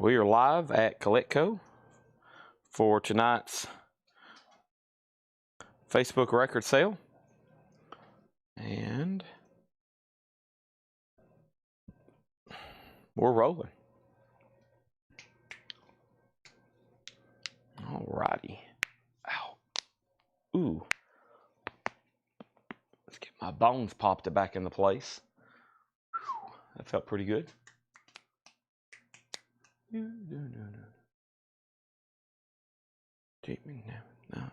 We are live at Collectco for tonight's Facebook record sale. And we're rolling. Alrighty. Ow. Ooh. Let's get my bones popped back into place. Whew. That felt pretty good. Take me now.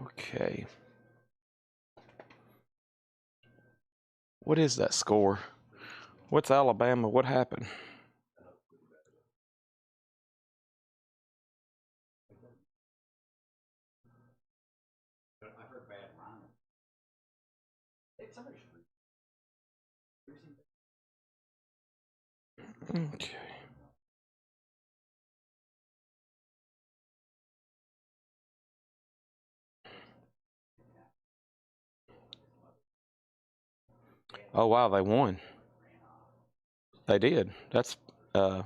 Okay. What is that score? What's Alabama? What happened? Okay. Oh wow, they won. They did. That's I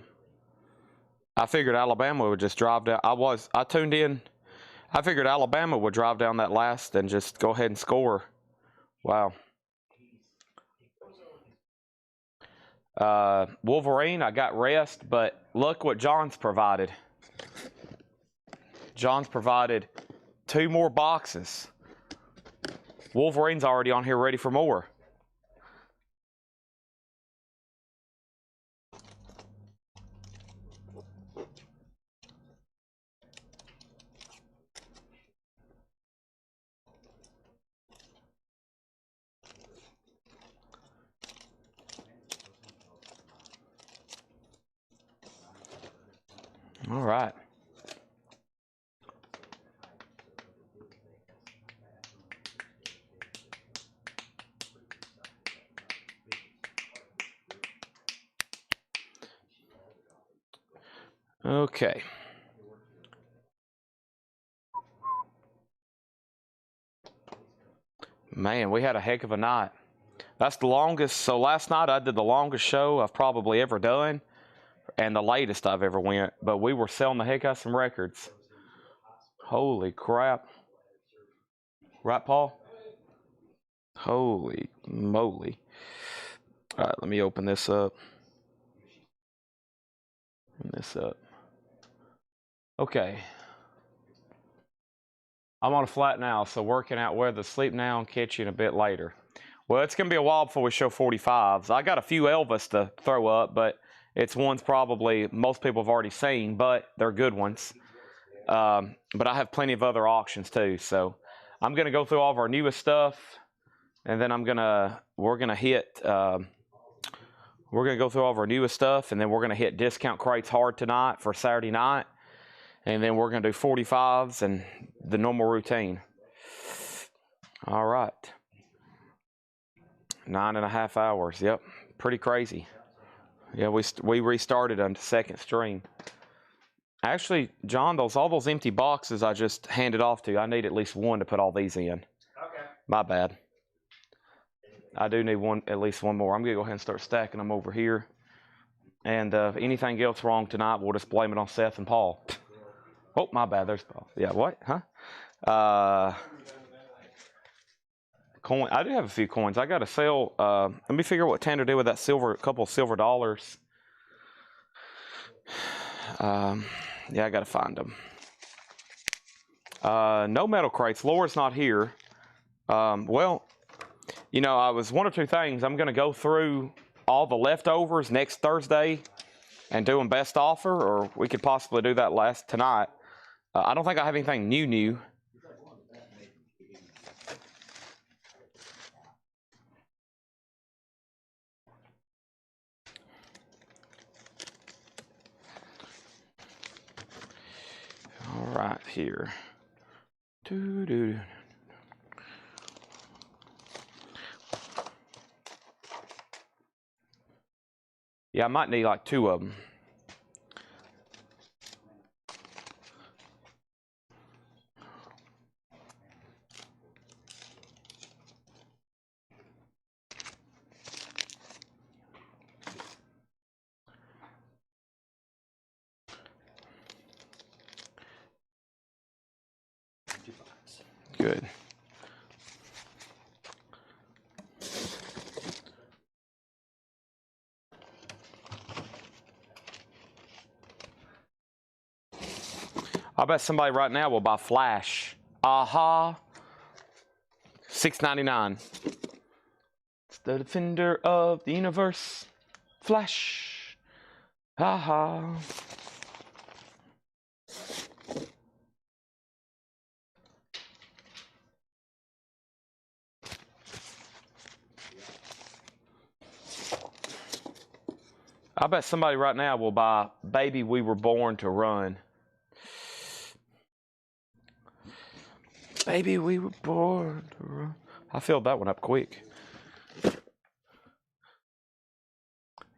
figured Alabama would just drive down. I tuned in. I figured Alabama would drive down that last and just go ahead and score. Wow. Wolverine, I got rest, but look what John's provided. John's provided 2 more boxes. Wolverine's already on here ready for more. All right. Okay. Man, we had a heck of a night. That's the longest. So last night I did the longest show I've probably ever done, and the latest I've ever went. But we were selling the heck out of some records. Holy crap! Right, Paul? Holy moly! All right, let me open this up. Okay. I'm on a flat now, so working out whether to sleep now and catch you in a bit later. Well, it's going to be a while before we show 45s. I got a few Elvis to throw up, but it's ones probably most people have already seen, but they're good ones. But I have plenty of other auctions too, so I'm going to go through all of our newest stuff, and then we're going to go through all of our newest stuff, and then we're going to hit discount crates hard tonight for Saturday night. And then we're going to do 45s and the normal routine. All right. 9.5 hours. Yep. Pretty crazy. Yeah, we restarted on the second stream. Actually, John, all those empty boxes I just handed off to you, I need at least one to put all these in. Okay. My bad. I do need at least one more. I'm going to go ahead and start stacking them over here. And if anything else wrong tonight, we'll just blame it on Seth and Paul. Oh, my bad. There's Paul. Yeah, what? Huh? Coin. I do have a few coins. I got to sell. Let me figure out what Tanner did with that couple of silver dollars. Yeah, I got to find them. No metal crates. Laura's not here. Well, you know, I was one or two things. I'm going to go through all the leftovers next Thursday and do them best offer, or we could possibly do that tonight. I don't think I have anything new. All right, here. Yeah, I might need like 2 of them. Good. I bet somebody right now will buy Flash. Aha. $6.99. It's the defender of the universe. Flash. Aha. I bet somebody right now will buy Baby We Were Born to Run. Baby, we were born to run. I filled that one up quick.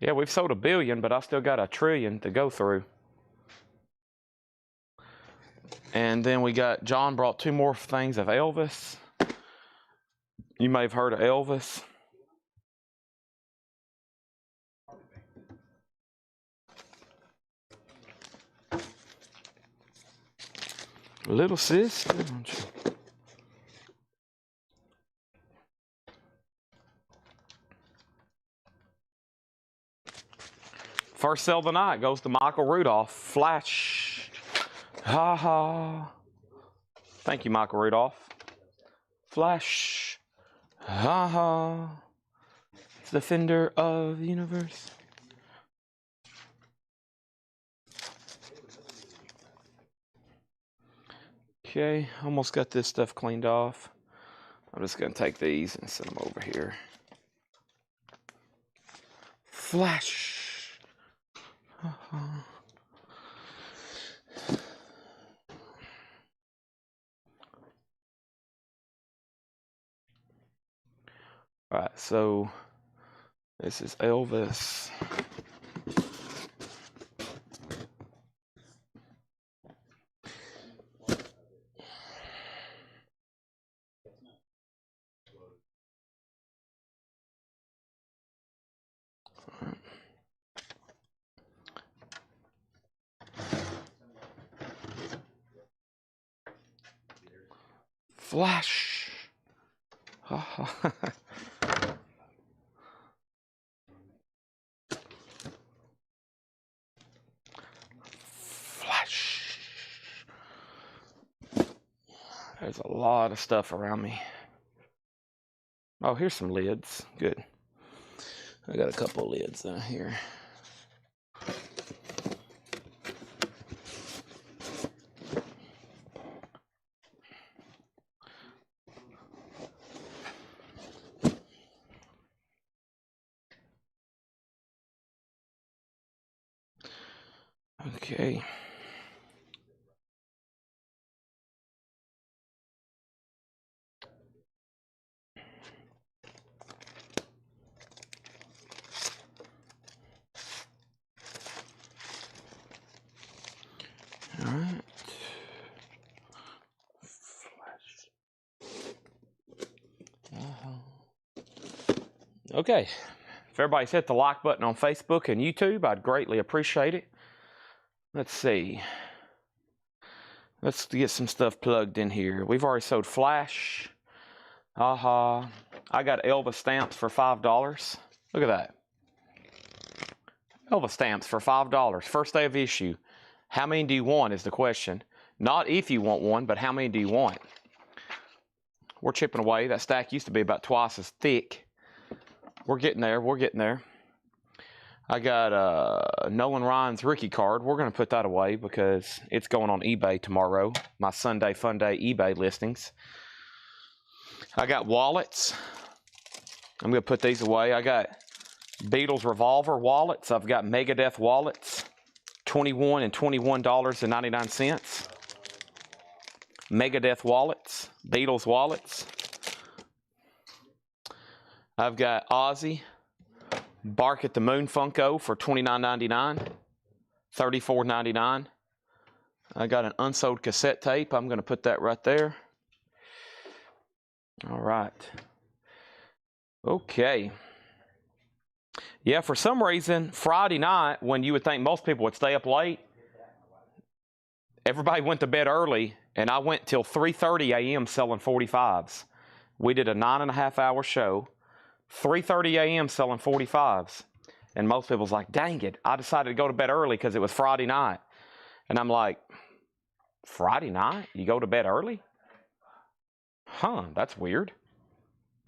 Yeah, we've sold $1 billion, but I still got $1 trillion to go through. And then we got, John brought 2 more things of Elvis. You may have heard of Elvis. Little sister, don't you? First sale of the night goes to Michael Rudolph. Flash. Ha ha. Thank you, Michael Rudolph. Flash. Ha ha. It's the defender of the universe. Okay, almost got this stuff cleaned off. I'm just going to take these and send them over here. Flash. Alright, so this is Elvis. Flash. Flash. There's a lot of stuff around me. Oh, here's some lids. Good. I got a couple of lids down here. Okay. All right. Okay. If everybody's hit the like button on Facebook and YouTube, I'd greatly appreciate it. Let's see. Let's get some stuff plugged in here. We've already sold Flash. Aha. I got Elvis stamps for $5. Look at that. Elvis stamps for $5. First day of issue. How many do you want is the question. Not if you want one, but how many do you want? We're chipping away. That stack used to be about twice as thick. We're getting there. We're getting there. I got Nolan Ryan's rookie card. We're going to put that away because it's going on eBay tomorrow. My Sunday Fun Day eBay listings. I got wallets. I'm going to put these away. I got Beatles revolver wallets. I've got Megadeth wallets. $21 and $21.99. Megadeth wallets. Beatles wallets. I've got Ozzy Bark at the Moon Funko for $29.99, $34.99. I got an unsold cassette tape. I'm going to put that right there. All right. Okay. Yeah, for some reason, Friday night, when you would think most people would stay up late, everybody went to bed early, And I went till 3:30 a.m. selling 45s. We did a 9.5-hour show, 3:30 a.m. selling 45s. And most people's like, dang it, I decided to go to bed early because it was Friday night. And I'm like, Friday night? You go to bed early? Huh, that's weird.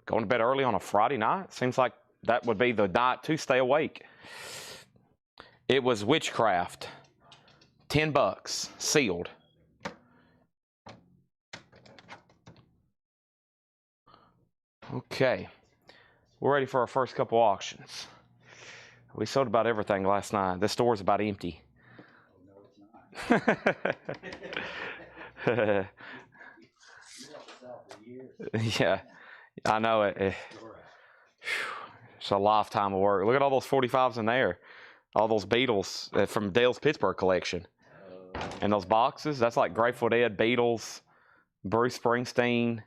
Going to bed early on a Friday night? Seems like that would be the night to stay awake. It was witchcraft. $10, sealed. Okay, we're ready for our first couple auctions. We sold about everything last night. This store's about empty. No, it's not. Yeah, I know it. It's a lifetime of work. Look at all those 45s in there. All those Beatles from Dale's Pittsburgh collection. And those boxes, that's like Grateful Dead, Beatles, Bruce Springsteen.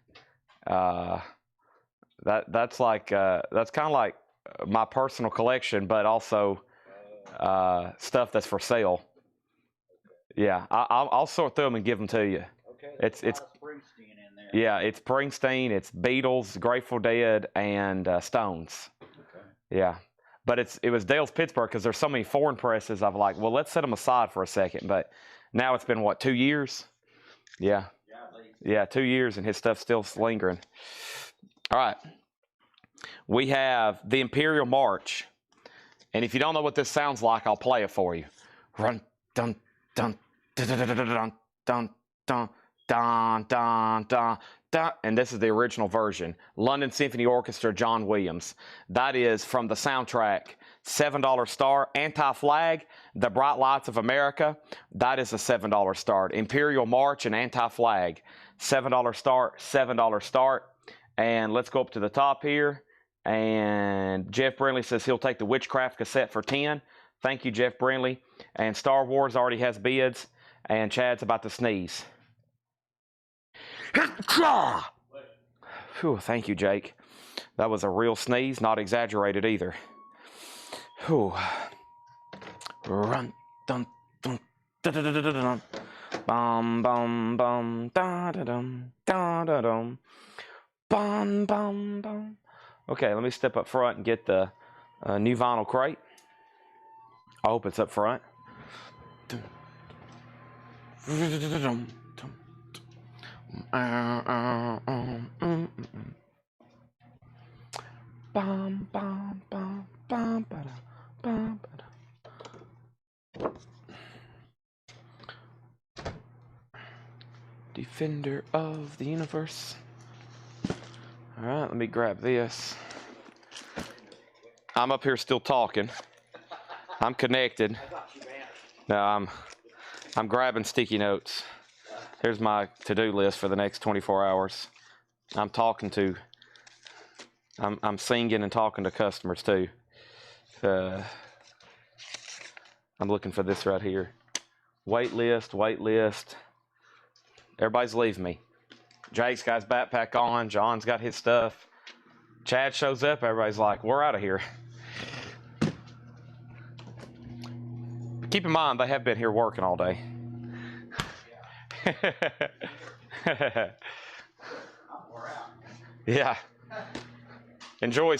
That's kind of like my personal collection, but also stuff that's for sale. Yeah, I'll sort through them and give them to you. Okay. It's Springsteen in there. Yeah, it's Springsteen, it's Beatles, Grateful Dead, and Stones. Okay. Yeah, but it was Dale's Pittsburgh because there's so many foreign presses. I'm like, well, let's set them aside for a second. But now it's been what, 2 years? Yeah. Yeah, 2 years, and his stuff's still lingering. All right. We have the Imperial March. And if you don't know what this sounds like, I'll play it for you. Run, dun, dun, dun, dun, dun, dun, dun, dun, dun, dun, dun, dun. And this is the original version. London Symphony Orchestra, John Williams. That is from the soundtrack. $7 start. Anti-Flag, The Bright Lights of America. That is a $7 start. Imperial March and Anti-Flag. $7 start, $7 start. And let's go up to the top here. And Jeff Brindley says he'll take the Witchcraft cassette for 10. Thank you, Jeff Brindley. And Star Wars already has bids. And Chad's about to sneeze. Whew, thank you, Jake. That was a real sneeze, not exaggerated either. Whew. Run, dun, dun, da da da da da dun. Bum bum bum da da dum da da dum. Bum bum bum. Okay, let me step up front and get the new vinyl crate. I hope it's up front. Bum, bum, bum, bum, ba-da, bum, ba-da. Defender of the universe. All right, let me grab this. I'm up here still talking. I'm connected. No, I'm grabbing sticky notes. Here's my to-do list for the next 24 hours. I'm singing and talking to customers too. I'm looking for this right here. Wait list. Everybody's leaving me. Jake's got his backpack on. John's got his stuff. Chad shows up. Everybody's like, we're out of here. Keep in mind, they have been here working all day. Yeah. Enjoy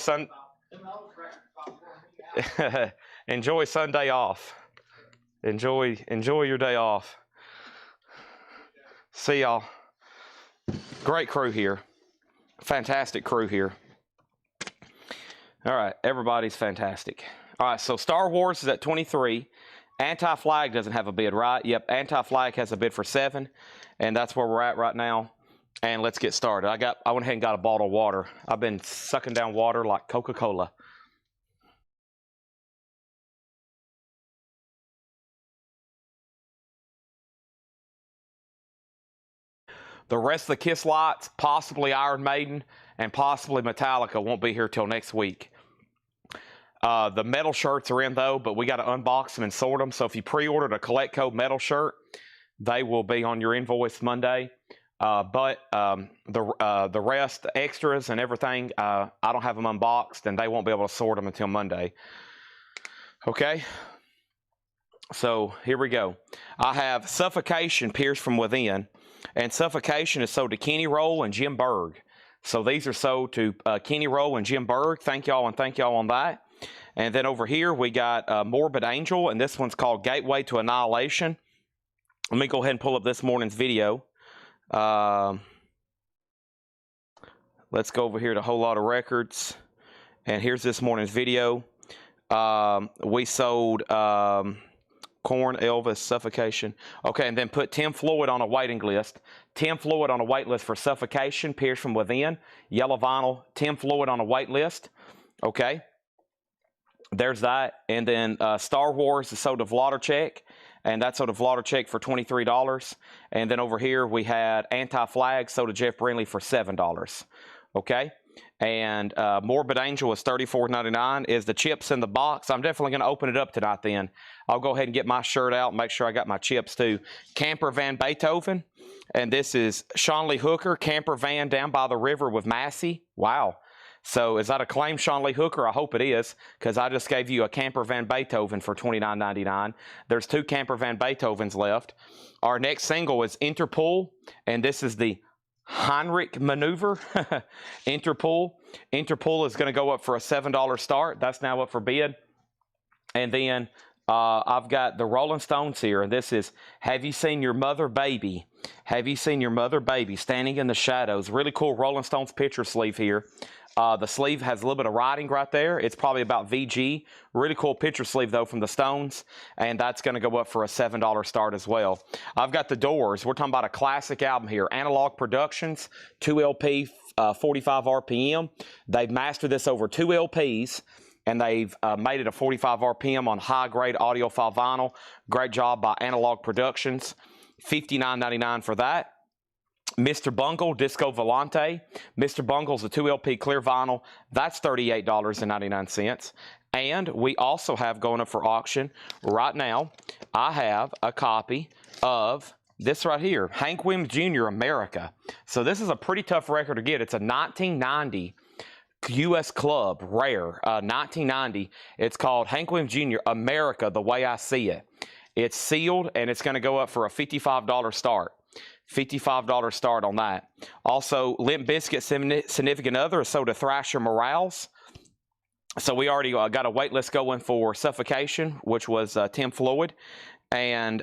Enjoy Sunday off. Enjoy your day off. See y'all. Great crew here. Fantastic crew here. All right, everybody's fantastic. All right, so Star Wars is at 23. Anti-Flag doesn't have a bid, right? Yep, Anti-Flag has a bid for 7, and that's where we're at right now. And let's get started. I went ahead and got a bottle of water. I've been sucking down water like Coca-Cola. The rest of the Kiss Lights, possibly Iron Maiden, and possibly Metallica won't be here till next week. The metal shirts are in, though, but we got to unbox them and sort them. So if you pre-ordered a Collect Code metal shirt, they will be on your invoice Monday. But the rest, the extras and everything, I don't have them unboxed, and they won't be able to sort them until Monday. Okay? So here we go. I have Suffocation, Pierced from Within. And Suffocation is sold to Kenny Roll and Jim Berg. So these are sold to Kenny Roll and Jim Berg. Thank y'all and thank y'all on that. And then over here we got Morbid Angel, and this one's called Gateway to Annihilation. Let me go ahead and pull up this morning's video. Let's go over here to a whole lot of records. And here's this morning's video. We sold Korn, Elvis, Suffocation. Okay, and then put Tim Floyd on a waiting list. Tim Floyd on a wait list for Suffocation, Pierce from Within, Yellow Vinyl. Tim Floyd on a wait list. Okay, there's that. And then Star Wars is sold to Vladimir, and that's sold to Vladimir for $23. And then over here we had Anti-Flag sold to Jeff Brindley for $7. Okay. And Morbid Angel is $34.99. Is the chips in the box? I'm definitely going to open it up tonight then. I'll go ahead and get my shirt out and make sure I got my chips too. Camper Van Beethoven. And this is Sean Lee Hooker, Camper Van Down by the River with Massey. Wow. So is that a claim, Sean Lee Hooker? I hope it is, because I just gave you a Camper Van Beethoven for $29.99. There's 2 Camper Van Beethovens left. Our next single is Interpol, and this is the Heinrich Maneuver. Interpol is going to go up for a $7 start. That's now up for bid. And then I've got the Rolling Stones here, and this is Have You Seen Your Mother Baby? Have You Seen Your Mother Baby? Standing in the Shadows. Really cool Rolling Stones picture sleeve here. The sleeve has a little bit of writing right there. It's probably about VG. Really cool picture sleeve, though, from the Stones. And that's going to go up for a $7 start as well. I've got the Doors. We're talking about a classic album here. Analog Productions, 2 LP, 45 RPM. They've mastered this over 2 LPs. And they've made it a 45 RPM on high-grade audiophile vinyl. Great job by Analog Productions. $59.99 for that. Mr. Bungle, Disco Volante. Mr. Bungle's a 2 LP clear vinyl. That's $38.99. And we also have going up for auction right now, I have a copy of this right here, Hank Williams Jr. America. So this is a pretty tough record to get. It's a 1990 U.S. Club, rare, 1990. It's called Hank Williams Jr. America, The Way I See It. It's sealed, and it's going to go up for a $55 start. $55 start on that. Also, Limp Bizkit Significant Other is sold to Thrasher Morales. So we already got a wait list going for Suffocation, which was Tim Floyd. And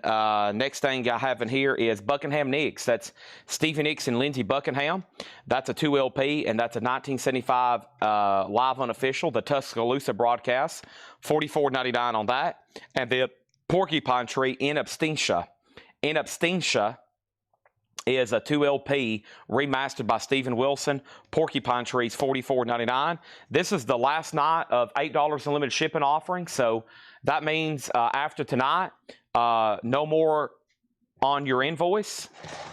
next thing I have in here is Buckingham Nicks. That's Stevie Nicks and Lindsey Buckingham. That's a 2 LP, and that's a 1975 live unofficial, the Tuscaloosa broadcast. $44.99 on that. And then Porcupine Tree in Absentia. In Absentia is a 2 LP remastered by Steven Wilson. Porcupine Trees, $44.99. This is the last night of $8 unlimited shipping offering. So that means after tonight, no more on your invoice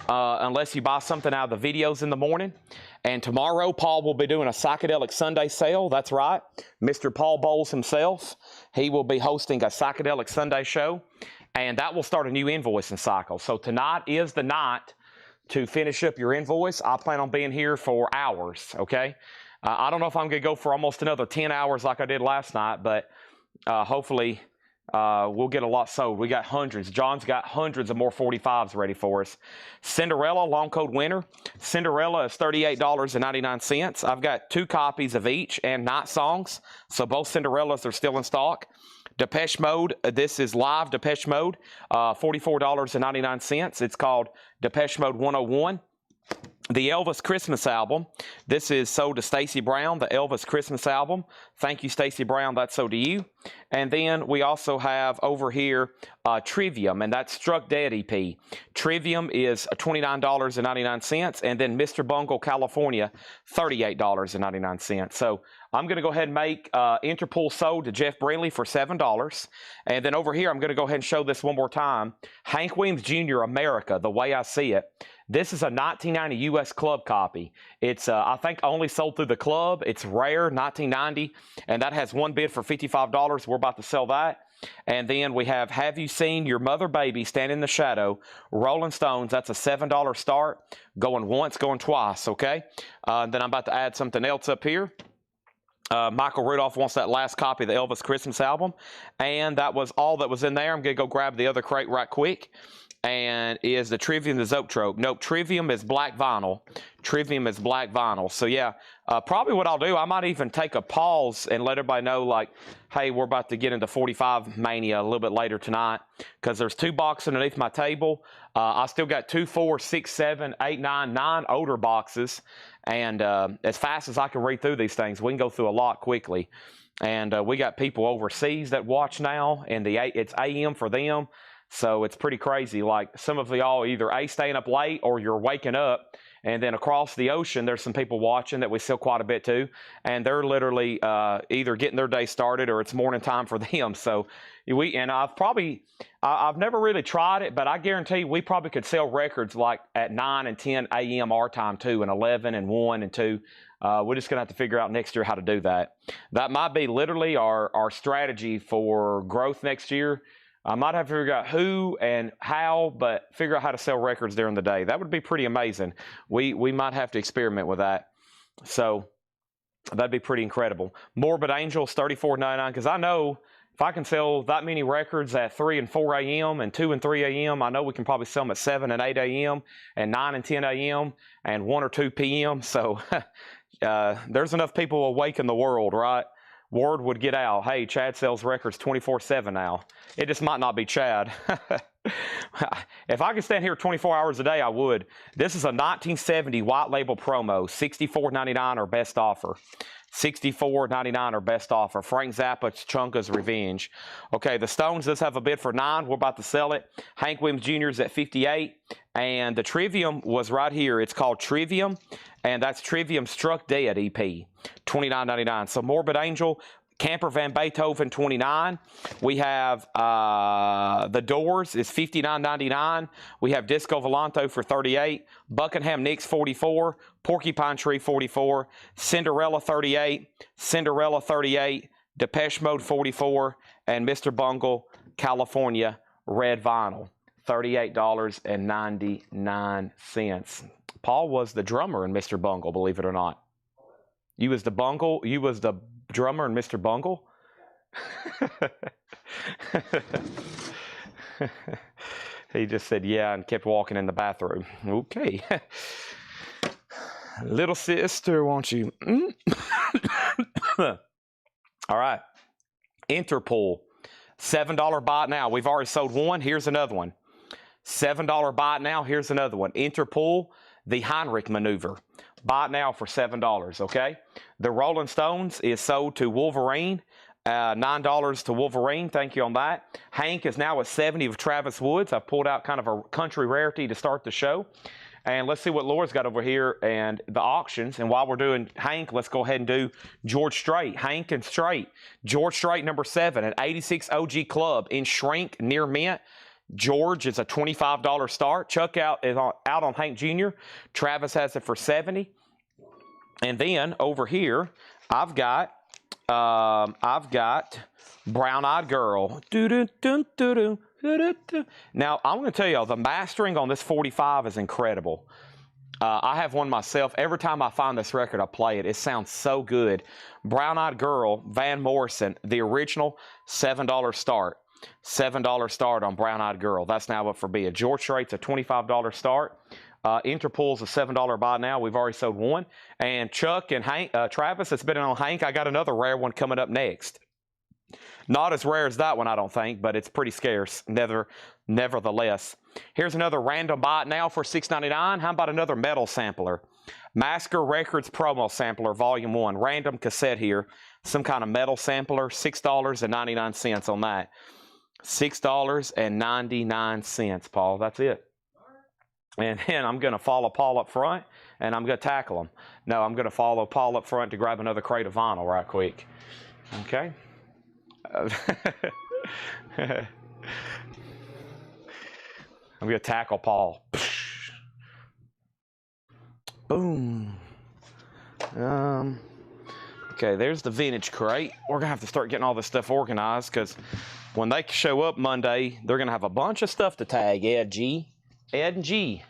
unless you buy something out of the videos in the morning. And tomorrow, Paul will be doing a Psychedelic Sunday sale. That's right. Mr. Paul Bowles himself. He will be hosting a Psychedelic Sunday show. And that will start a new invoicing cycle. So tonight is the night to finish up your invoice. I plan on being here for hours, okay? I don't know if I'm going to go for almost another 10 hours like I did last night, but hopefully we'll get a lot sold. We got hundreds. John's got hundreds of more 45s ready for us. Cinderella, Long Cold Winter. Cinderella is $38.99. I've got 2 copies of each and Night Songs, so both Cinderellas are still in stock. Depeche Mode, this is live Depeche Mode, $44.99. It's called Depeche Mode 101. The Elvis Christmas album, this is sold to Stacy Brown, the Elvis Christmas album. Thank you, Stacy Brown, that's sold to you. And then we also have over here Trivium, and that's Struck Dead EP. Trivium is $29.99, and then Mr. Bungle, California, $38.99. So I'm going to go ahead and make Interpol sold to Jeff Brindley for $7. And then over here, I'm going to go ahead and show this one more time. Hank Williams Jr. America, The Way I See It. This is a 1990 U.S. Club copy. It's, I think, only sold through the club. It's rare, 1990, and that has one bid for $55. We're about to sell that. And then we have You Seen Your Mother Baby? Stand in the Shadow. Rolling Stones, that's a $7 start. Going once, going twice, okay? Then I'm about to add something else up here. Michael Rudolph wants that last copy of the Elvis Christmas album. And that was all that was in there. I'm going to go grab the other crate right quick. And is the Trivium the Zoetrope? Nope, Trivium is black vinyl. Trivium is black vinyl. So yeah, probably what I'll do, I might even take a pause and let everybody know, like, hey, we're about to get into 45 Mania a little bit later tonight, because there's 2 boxes underneath my table. I still got 2, 4, 6, 7, 8, 9 older boxes. And as fast as I can read through these things, we can go through a lot quickly. And we got people overseas that watch now, and it's AM for them. So it's pretty crazy. Like, some of y'all either staying up late or you're waking up, and then across the ocean there's some people watching that we sell quite a bit to, and they're literally either getting their day started or it's morning time for them. So I've never really tried it, but I guarantee we probably could sell records like at 9 and 10 a.m. our time too, and 11 and 1 and 2. We're just going to have to figure out next year how to do that. That might be literally our strategy for growth next year. I might have to figure out who and how, but figure out how to sell records during the day. That would be pretty amazing. We might have to experiment with that. So that'd be pretty incredible. Morbid Angels, $34.99, because I know if I can sell that many records at 3 and 4 a.m. and 2 and 3 a.m., I know we can probably sell them at 7 and 8 a.m. and 9 and 10 a.m. and 1 or 2 p.m. So there's enough people awake in the world, right? Word would get out, hey, Chad sells records 24/7 now. It just might not be Chad. If I could stand here 24 hours a day, I would. This is a 1970 white label promo, $64.99 or best offer. $64.99 or best offer. Frank Zappa's Chunka's Revenge. Okay, the Stones does have a bid for $9. We're about to sell it. Hank Williams Jr. is at $58. And the Trivium was right here. It's called Trivium, and that's Trivium Struck Dead EP, $29.99. So Morbid Angel, Camper Van Beethoven, $29. We have The Doors is $59.99. We have Disco Volante for $38. Buckingham Nicks, $44. Porcupine Tree, $44. Cinderella, $38. Cinderella, $38. Depeche Mode, $44. And Mr. Bungle, California, Red Vinyl, $38.99. Paul was the drummer in Mr. Bungle, believe it or not. You was the bungle. You was the drummer in Mr. Bungle. He just said yeah and kept walking in the bathroom. Okay. Little sister, won't you? All right. Interpol, $7 buy it now. We've already sold one. Here's another one. $7 buy it now. Here's another one. Interpol, the Heinrich Maneuver. Buy it now for $7, okay? The Rolling Stones is sold to Wolverine. $9 to Wolverine. Thank you on that. Hank is now at 70 of Travis Woods. I've pulled out kind of a country rarity to start the show. And let's see what Laura's got over here and the auctions. And while we're doing Hank, let's go ahead and do George Strait. Hank and Strait. George Strait, number 7, an 86 OG Club in shrink near mint. George is a $25 start. Chuck out on Hank Jr. Travis has it for $70. And then over here, I've got Brown Eyed Girl. Now, I'm going to tell you, the mastering on this 45 is incredible. I have one myself. Every time I find this record, I play it. It sounds so good. Brown Eyed Girl, Van Morrison, the original, $7 start. $7 start on Brown Eyed Girl. That's now up for bid. George Strait's a $25 start. Interpol's a $7 buy now. We've already sold one. And Chuck and Hank, Travis, it's been on Hank. I got another rare one coming up next. Not as rare as that one, I don't think, but it's pretty scarce. Nevertheless. Here's another random buy it now for $6.99. How about another metal sampler? Masker Records promo sampler, volume 1. Random cassette here. Some kind of metal sampler. $6.99 on that. $6.99, Paul. That's it. And then I'm going to follow Paul up front, and I'm going to tackle him. No, I'm going to follow Paul up front to grab another crate of vinyl right quick. Okay? I'm going to tackle Paul. Boom. Okay, there's the vintage crate. We're going to have to start getting all this stuff organized, because when they show up Monday, they're going to have a bunch of stuff to tag. Ed and G.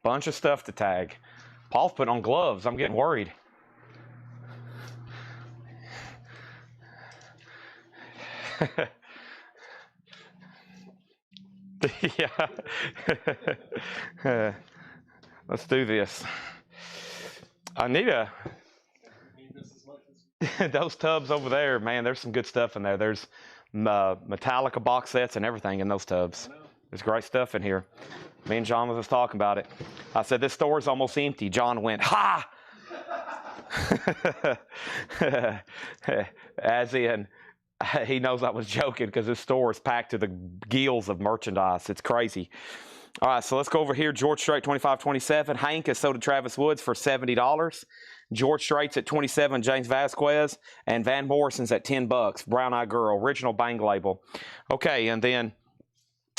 Bunch of stuff to tag. Paul's putting on gloves. I'm getting worried. Yeah. Let's do this. I need a. Those tubs over there, man, there's some good stuff in there. There's Metallica box sets and everything in those tubs. There's great stuff in here. Me and John was just talking about it. I said, this store is almost empty. John went, ha! As in, he knows I was joking because this store is packed to the gills of merchandise. It's crazy. All right, so let's go over here. George Strait, 25.27. Hank is sold to Travis Woods for $70. George Strait's at 27, James Vasquez, and Van Morrison's at $10. Brown Eye Girl, original bang label. Okay, and then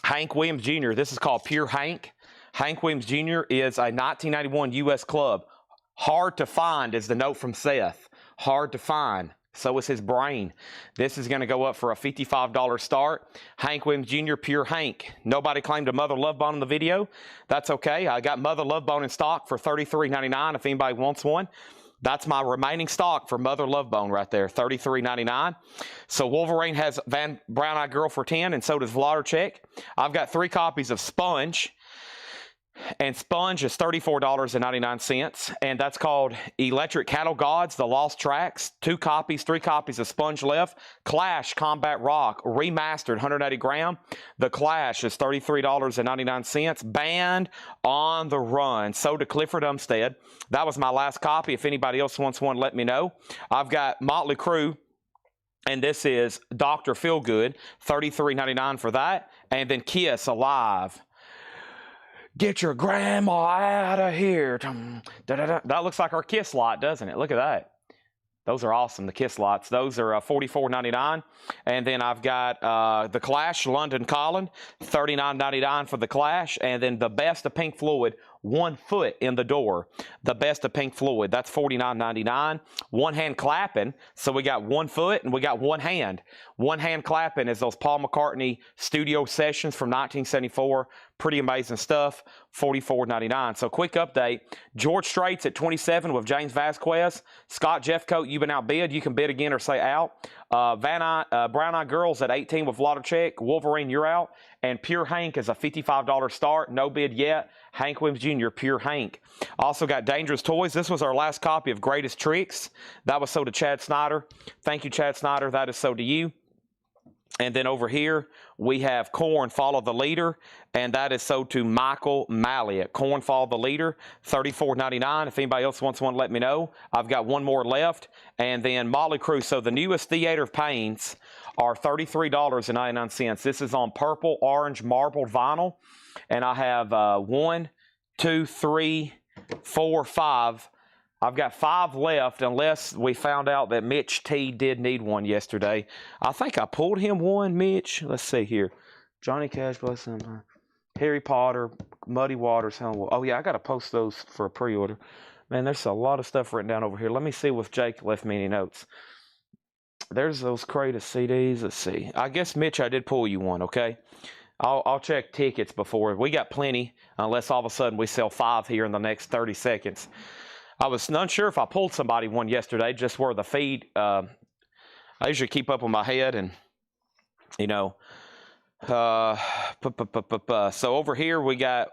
Hank Williams Jr., this is called Pure Hank. Hank Williams Jr. is a 1991 U.S. club. Hard to find is the note from Seth. Hard to find. So is his brain. This is going to go up for a $55 start. Hank Williams Jr., Pure Hank. Nobody claimed a Mother Love Bone in the video. That's okay. I got Mother Love Bone in stock for $33.99 if anybody wants one. That's my remaining stock for Mother Love Bone right there, $33.99. So Wolverine has Brown Eye Girl for $10, and so does Vladarchek. I've got 3 copies of Sponge. And Sponge is $34.99, and that's called Electric Cattle Gods, The Lost Tracks. 3 copies of Sponge left. Clash Combat Rock, remastered, 180 gram. The Clash is $33.99. Band on the Run, sold to Clifford Umstead. That was my last copy. If anybody else wants one, let me know. I've got Motley Crue, and this is Dr. Feelgood, $33.99 for that. And then Kiss Alive. Get your grandma out of here. That looks like our Kiss lot, doesn't it? Look at that. Those are awesome, the Kiss lots. Those are $44.99. And then I've got the Clash, London Calling, $39.99 for the Clash. And then the Best of Pink Floyd, 1 foot in the door. The Best of Pink Floyd, that's $49.99. One hand clapping, so we got 1 foot and we got one hand. One hand clapping is those Paul McCartney studio sessions from 1974. Pretty amazing stuff, $44.99. So quick update, George Strait's at 27 with James Vasquez. Scott Jeffcoat, you've been outbid. You can bid again or say out. Brown Eye Girls at 18 with Vladarchek. Wolverine, you're out. And Pure Hank is a $55 start. No bid yet. Hank Williams Jr., Pure Hank. Also got Dangerous Toys. This was our last copy of Greatest Tricks. That was sold to Chad Snyder. Thank you, Chad Snyder. That is sold to you. And then over here, we have Korn, Follow the Leader, and that is sold to Michael Malliot. Korn, Follow the Leader, $34.99. If anybody else wants one, let me know. I've got one more left. And then Motley Crue. So the newest Theater of Pains are $33.99. This is on purple, orange, marbled vinyl. And I have 1, 2, 3, 4, 5. I've got 5 left, unless we found out that Mitch T did need one yesterday. I think I pulled him one, Mitch. Let's see here. Johnny Cash, bless him. Harry Potter, Muddy Waters. Oh, yeah, I got to post those for a pre-order. Man, there's a lot of stuff written down over here. Let me see if Jake left me any notes. There's those Kratos CDs. Let's see. I guess, Mitch, I did pull you one, okay? I'll check tickets before. We got plenty, unless all of a sudden we sell 5 here in the next 30 seconds. I was unsure if I pulled somebody one yesterday, just where the feed, I usually keep up with my head and, you know, so over here we got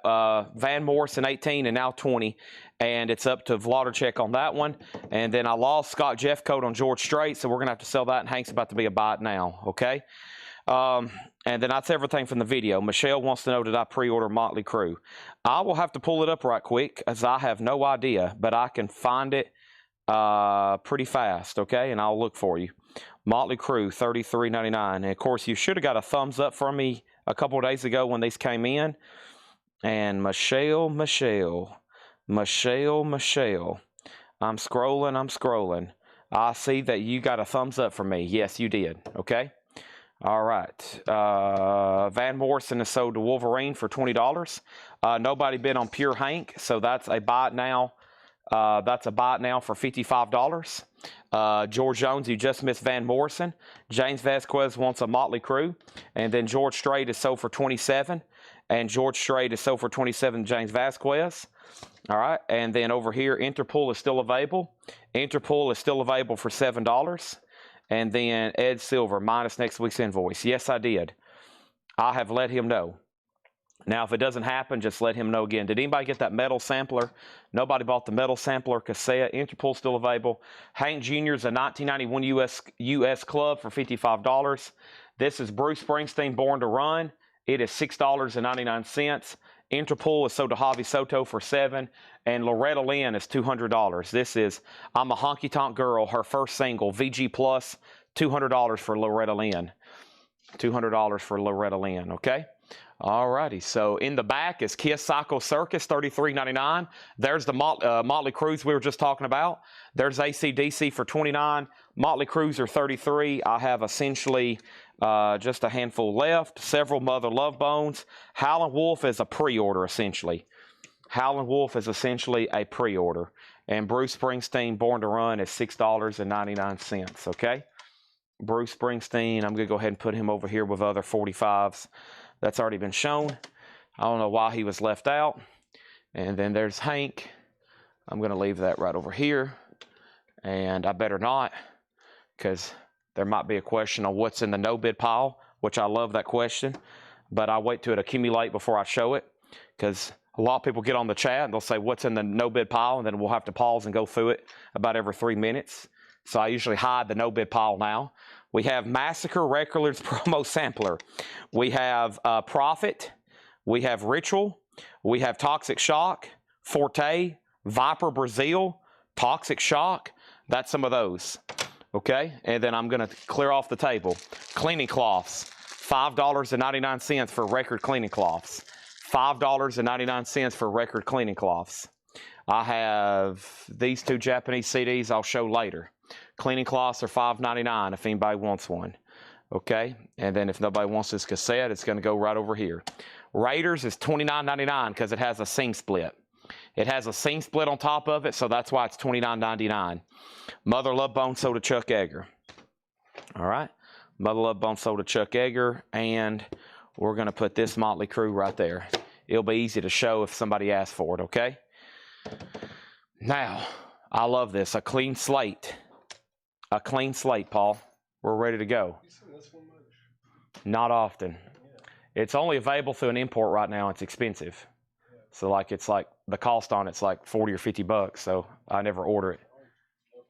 Van Morrison 18 and now 20, and it's up to Vladarchek on that one. And then I lost Scott Jeffcoat on George Strait, so we're going to have to sell that, and Hank's about to be a buy it now, okay? And then that's everything from the video. Michelle wants to know, did I pre-order Motley Crue? I will have to pull it up right quick, as I have no idea, but I can find it pretty fast, okay? And I'll look for you. Motley Crue, $33.99. And, of course, you should have got a thumbs up from me a couple of days ago when these came in. And Michelle. I'm scrolling. I see that you got a thumbs up from me. Yes, you did, okay? All right. Van Morrison is sold to Wolverine for $20. Nobody bid on Pure Hank, so that's a buy it now. That's a buy it now for $55. George Jones, you just missed Van Morrison. James Vasquez wants a Motley Crue. And then George Strait is sold for $27. And George Strait is sold for $27, James Vasquez. All right. And then over here, Interpol is still available. Interpol is still available for $7. And then Ed Silver, minus next week's invoice. Yes, I did. I have let him know. Now, if it doesn't happen, just let him know again. Did anybody get that metal sampler? Nobody bought the metal sampler cassette. Interpol still available. Hank Jr.'s a 1991 US Club for $55. This is Bruce Springsteen, Born to Run. It is $6.99. Interpol is sold to Javi Soto for $7. And Loretta Lynn is $200. This is I'm a Honky Tonk Girl, her first single, VG Plus, $200 for Loretta Lynn. $200 for Loretta Lynn, okay? Alrighty, so in the back is Kiss Psycho Circus, $33.99. There's the Motley Crues we were just talking about. There's AC/DC for $29. Motley Crues are $33. I have essentially just a handful left. Several Mother Love Bones. Howlin' Wolf is a pre-order, essentially. Howlin' Wolf is essentially a pre-order. And Bruce Springsteen, Born to Run, is $6.99, okay? Bruce Springsteen, I'm going to go ahead and put him over here with other 45s. That's already been shown. I don't know why he was left out. And then there's Hank. I'm going to leave that right over here. And I better not, because there might be a question on what's in the no-bid pile, which I love that question. But I wait till it accumulate before I show it, because a lot of people get on the chat and they'll say, what's in the no-bid pile? And then we'll have to pause and go through it about every 3 minutes. So I usually hide the no-bid pile now. We have Massacre Records Promo Sampler. We have Prophet. We have Ritual. We have Toxic Shock, Forte, Viper Brazil, Toxic Shock. That's some of those. Okay? And then I'm going to clear off the table. Cleaning cloths, $5.99 for record cleaning cloths. $5.99 for record cleaning cloths. I have these two Japanese CDs I'll show later. Cleaning cloths are $5.99 if anybody wants one. Okay? And then if nobody wants this cassette, it's going to go right over here. Raiders is $29.99 because it has a seam split. It has a seam split on top of it, so that's why it's $29.99. Mother Love Bone sold to Chuck Yeager. All right? Mother Love Bone sold to Chuck Yeager, and we're going to put this Motley Crue right there. It'll be easy to show if somebody asks for it, okay? Now, I love this. A clean slate. A clean slate, Paul. We're ready to go. You seen this one much? Not often. Yeah. It's only available through an import right now. It's expensive. Yeah. So like it's like the cost on it's like 40 or 50 bucks. So I never order it.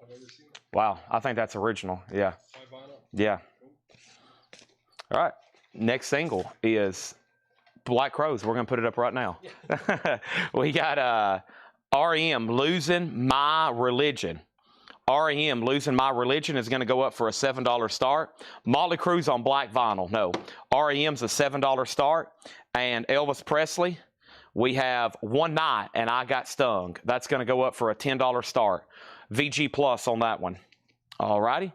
I've never seen it. Wow. I think that's original. Yeah. By vinyl? Yeah. Cool. All right. Next single is Black Crowes. We're going to put it up right now. Yeah. We got REM, Losing My Religion. REM, Losing My Religion is going to go up for a $7 start. Motley Crue's on black vinyl. No. REM's a $7 start. And Elvis Presley, we have One Night and I Got Stung. That's going to go up for a $10 start. VG Plus on that one. All righty.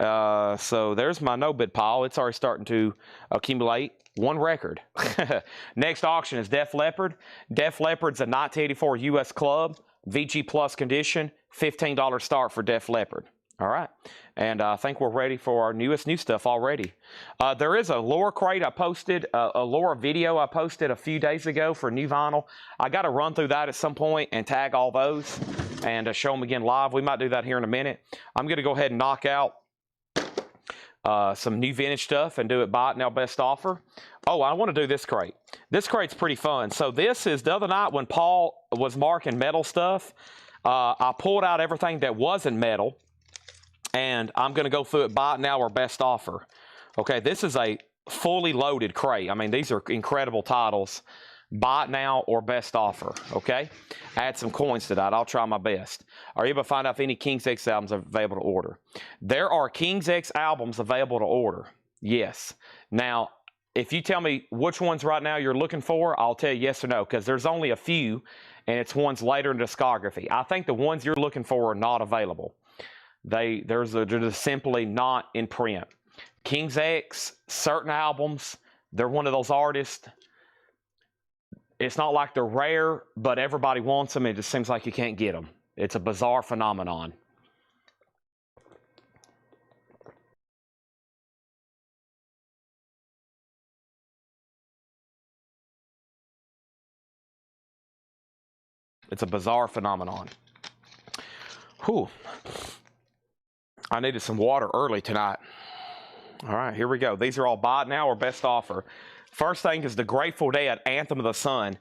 So there's my no-bid pile. It's already starting to accumulate. One record. Next auction is Def Leppard. Def Leppard's a 1984 US Club. VG Plus condition. $15 start for Def Leppard. All right. And I think we're ready for our newest new stuff already. There is a Laura crate I posted, a Laura video I posted a few days ago for new vinyl. I got to run through that at some point and tag all those and show them again live. We might do that here in a minute. I'm going to go ahead and knock out some new vintage stuff and do it buy it now best offer. Oh, I want to do this crate. This crate's pretty fun. So this is the other night when Paul was marking metal stuff. I pulled out everything that wasn't metal, and I'm going to go through it buy it now or best offer. Okay, this is a fully loaded crate. I mean, these are incredible titles. Buy it now or best offer, okay? Add some coins to that. I'll try my best. Are you able to find out if any King's X albums are available to order? There are King's X albums available to order. Yes. Now, if you tell me which ones right now you're looking for, I'll tell you yes or no, because there's only a few, and it's ones later in discography. I think the ones you're looking for are not available. They're just simply not in print. King's X, certain albums, they're one of those artists. It's not like they're rare, but everybody wants them. It just seems like you can't get them. It's a bizarre phenomenon. It's a bizarre phenomenon. Whew. I needed some water early tonight. All right, here we go. These are all buy it now or best offer. First thing is the Grateful Dead Anthem of the Sun,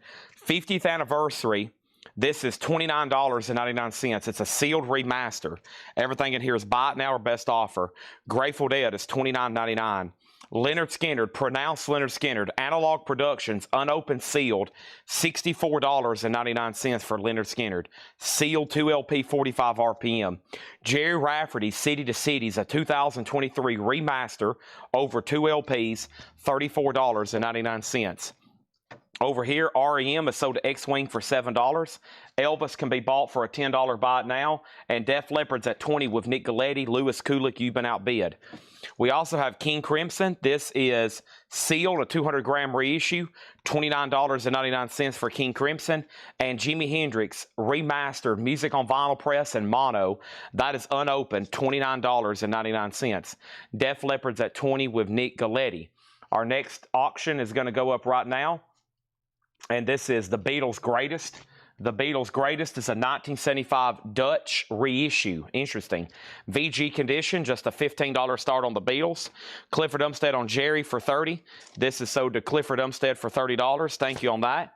50th anniversary. This is $29.99. It's a sealed remaster. Everything in here is buy it now or best offer. Grateful Dead is $29.99. Leonard Skinner, pronounced Leonard Skinner, Analog Productions, unopened, sealed, $64.99 for Leonard Skinner. Sealed 2LP, 45 RPM. Jerry Rafferty's City to Cities, a 2023 remaster, over 2 LPs, $34.99. Over here, REM is sold to X-Wing for $7. Elvis can be bought for a $10 buy it now. And Def Leppard's at $20 with Nick Galetti, Louis Kulick, you've been outbid. We also have King Crimson. This is sealed, a 200-gram reissue, $29.99 for King Crimson. And Jimi Hendrix remastered music on vinyl press and mono. That is unopened, $29.99. Def Leppard's at $20 with Nick Galetti. Our next auction is going to go up right now. And this is the Beatles' Greatest. The Beatles' Greatest is a 1975 Dutch reissue. Interesting. VG condition, just a $15 start on the Beatles. Clifford Umstead on Jerry for $30. This is sold to Clifford Umstead for $30. Thank you on that.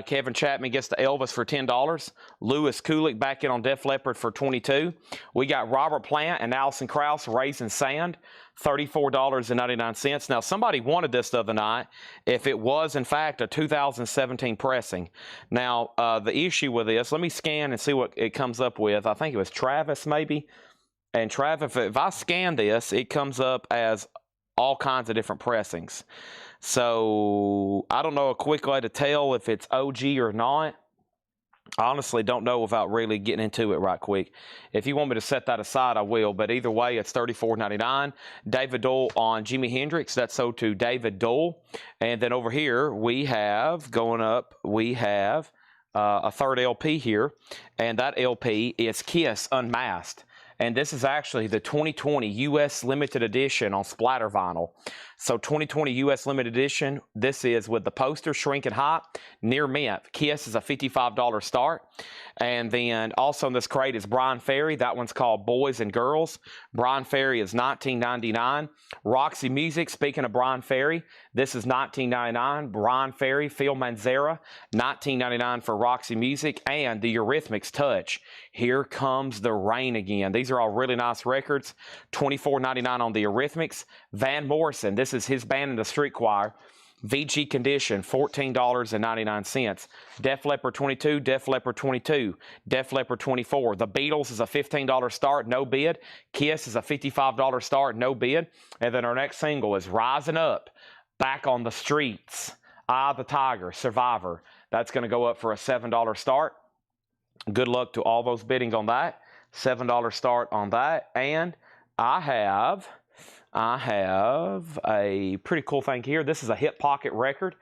Kevin Chapman gets the Elvis for $10. Louis Kulick back in on Def Leppard for $22. We got Robert Plant and Alison Krauss, Raisin Sand, $34.99. Now, somebody wanted this the other night if it was, in fact, a 2017 pressing. Now, the issue with this, let me scan and see what it comes up with. I think it was Travis, maybe. And Travis, if I scan this, it comes up as all kinds of different pressings. So, I don't know a quick way to tell if it's OG or not. I honestly don't know without really getting into it right quick. If you want me to set that aside, I will. But either way, it's $34.99. David Doyle on Jimi Hendrix. That's sold to David Doyle. And then over here, we have, going up, we have a third LP here. And that LP is Kiss Unmasked. And this is actually the 2020 U.S. Limited Edition on splatter vinyl. So 2020 U.S. Limited Edition, this is with the poster, Shrinking Hot, near mint. Kiss is a $55 start. And then also in this crate is Brian Ferry. That one's called Boys and Girls. Brian Ferry is $19.99. Roxy Music, speaking of Brian Ferry, this is $19.99. Brian Ferry, Phil Manzara, $19.99 for Roxy Music. And the Eurythmics Touch, Here Comes the Rain Again. These are all really nice records. $24.99 on the Eurythmics. Van Morrison, this is his band in the street choir. VG condition, $14.99. Def Leppard 22, Def Leppard 22, Def Leppard 24. The Beatles is a $15 start, no bid. Kiss is a $55 start, no bid. And then our next single is Rising Up, Back on the Streets, Eye of the Tiger, Survivor. That's going to go up for a $7 start. Good luck to all those bidding on that. $7 start on that. And I have a pretty cool thing here. This is a Hip Pocket record.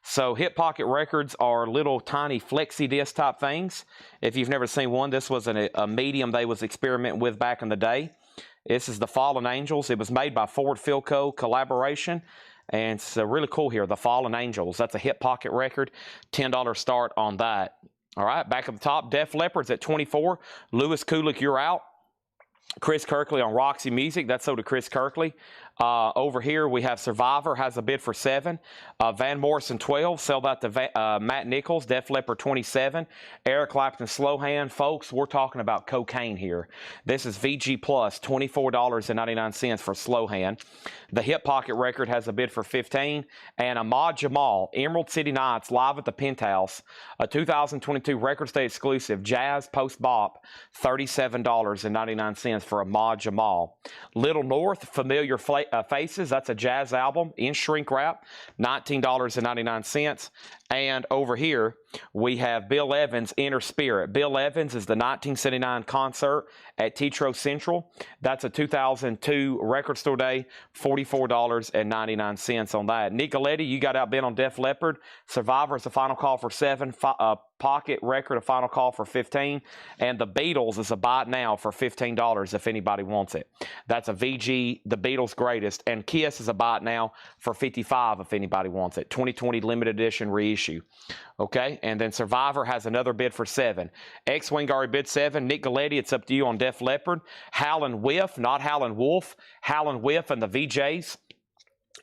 So Hip Pocket records are little tiny flexi disc type things. If you've never seen one, this was a medium they was experimenting with back in the day. This is the Fallen Angels. It was made by Ford Philco collaboration. And it's really cool here, the Fallen Angels. That's a Hip Pocket record. $10 start on that. All right, back at the top, Def Leppard's at $24. Louis Kulick, You're Out. Chris Kirkley on Roxy Music. That's sold to Chris Kirkley. Over here, we have Survivor, has a bid for $7. Van Morrison, 12. Sell that to Matt Nichols. Def Leppard, 27. Eric Clapton, Slow Hand. Folks, we're talking about cocaine here. This is VG Plus, $24.99 for Slow Hand. The Hip Pocket record has a bid for $15. And Ahmad Jamal, Emerald City Nights, live at the Penthouse, a 2022 Record Day exclusive, Jazz Post Bop, $37.99 for Ahmad Jamal. Little North, Familiar Faces, that's a jazz album in shrink wrap, $19.99. And over here, we have Bill Evans' Inner Spirit. Bill Evans is the 1979 concert at Tetro Central. That's a 2002 Record Store Day, $44.99 on that. Nick Galetti, you got outbid on Def Leppard. Survivor is a final call for $7. Pocket record, a final call for $15. And the Beatles is a buy it now for $15 if anybody wants it. That's a VG, the Beatles Greatest. And Kiss is a buy it now for $55 if anybody wants it. 2020 limited edition reissue. Okay, and then Survivor has another bid for 7. X-Wing already bid 7. Nick Galletti, it's up to you on Def Leppard. Howlin' Whiff, not Howlin' Wolf. Howlin' Whiff and the VJs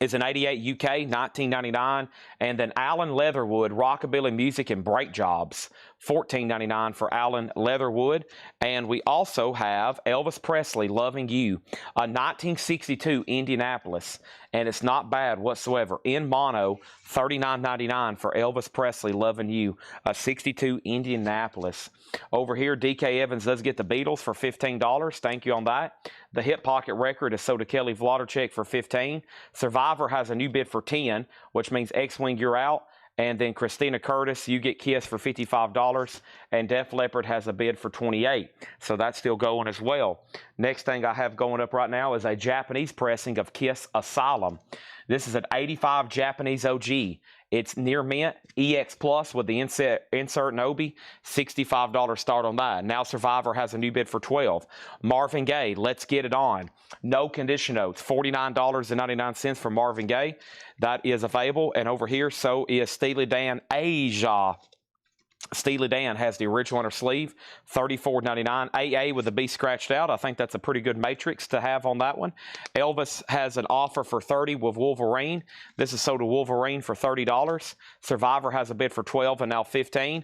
is an 88 UK, $19.99. And then Alan Leatherwood, Rockabilly Music and Break Jobs, $14.99 for Alan Leatherwood. And we also have Elvis Presley, Loving You, a 1962 Indianapolis. And it's not bad whatsoever. In mono, $39.99 for Elvis Presley, Loving You, a 62 Indianapolis. Over here, DK Evans does get the Beatles for $15. Thank you on that. The Hip Pocket record is sold to Kelly Vladicek for $15. Survivor has a new bid for $10, which means X-Wing, you're out. And then Christina Curtis, you get Kiss for $55. And Def Leppard has a bid for $28. So that's still going as well. Next thing I have going up right now is a Japanese pressing of Kiss Asylum. This is an 85 Japanese OG. It's near mint, EX Plus with the insert and Obi, $65 start on that. Now Survivor has a new bid for $12. Marvin Gaye, Let's Get It On. No condition notes, $49.99 for Marvin Gaye. That is available. And over here, so is Steely Dan Asia. Steely Dan has the original inner sleeve, $34.99. AA with the B scratched out. I think that's a pretty good matrix to have on that one. Elvis has an offer for $30 with Wolverine. This is sold to Wolverine for $30. Survivor has a bid for $12 and now $15.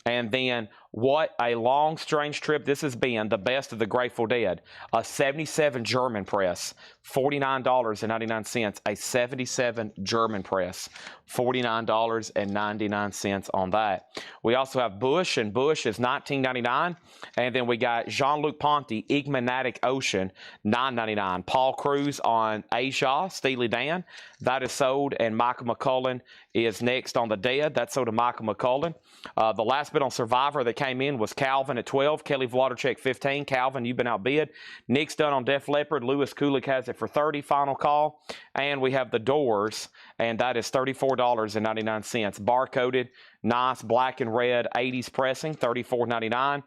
And then what a long, strange trip this has been. The best of the Grateful Dead. A 77 German press, $49.99. A 77 German press, $49.99 on that. We also have Bush, and Bush is $19.99. And then we got Jean-Luc Ponty, Igmanatic Ocean, $9.99. Paul Cruz on Asia, Steely Dan. That is sold, and Michael McCullen is next on the Dead. That's sold to Michael McCullen. The last bid on Survivor that came in was Calvin at $12. Kelly Vladicek, $15. Calvin, you've been outbid. Nick's done on Def Leppard. Lewis Kulik has it for $30. Final call. And we have the Doors, and that is $34.99. Barcoded, nice black and red 80s pressing, $34.99.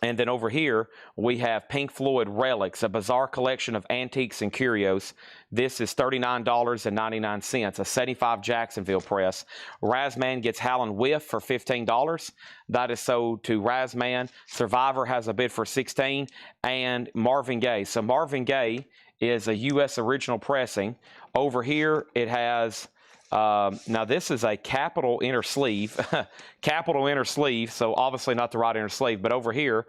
And then over here, we have Pink Floyd Relics, a bizarre collection of antiques and curios. This is $39.99, a 75 Jacksonville press. Razman gets Howlin' Whiff for $15. That is sold to Razman. Survivor has a bid for $16. And Marvin Gaye. So Marvin Gaye is a U.S. original pressing. Over here, it has... now this is a capital inner sleeve, capital inner sleeve, so obviously not the right inner sleeve, but over here,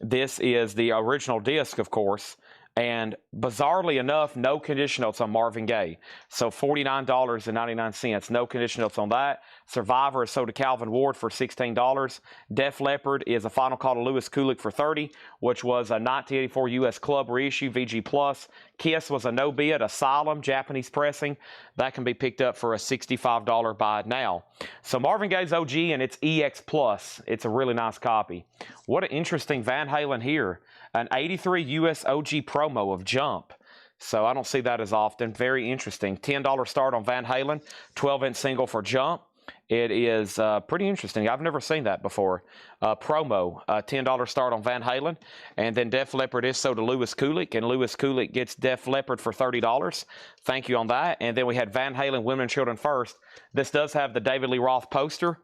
this is the original disc, of course, and bizarrely enough, no condition notes on Marvin Gaye, so $49.99, no condition notes on that. Survivor is sold to Calvin Ward for $16. Def Leppard is a final call to Lewis Kulik for $30, which was a 1984 U.S. Club reissue, VG Plus. Kiss was a no bid. Asylum, Japanese pressing. That can be picked up for a $65 buy now. So Marvin Gaye's OG, and it's EX Plus. It's a really nice copy. What an interesting Van Halen here. An 83 U.S. OG promo of Jump. So I don't see that as often. Very interesting. $10 start on Van Halen. 12-inch single for Jump. It is pretty interesting. I've never seen that before. Promo, $10 start on Van Halen. And then Def Leppard is sold to Lewis Kulik, and Lewis Kulik gets Def Leppard for $30. Thank you on that. And then we had Van Halen, Women and Children First. This does have the David Lee Roth poster.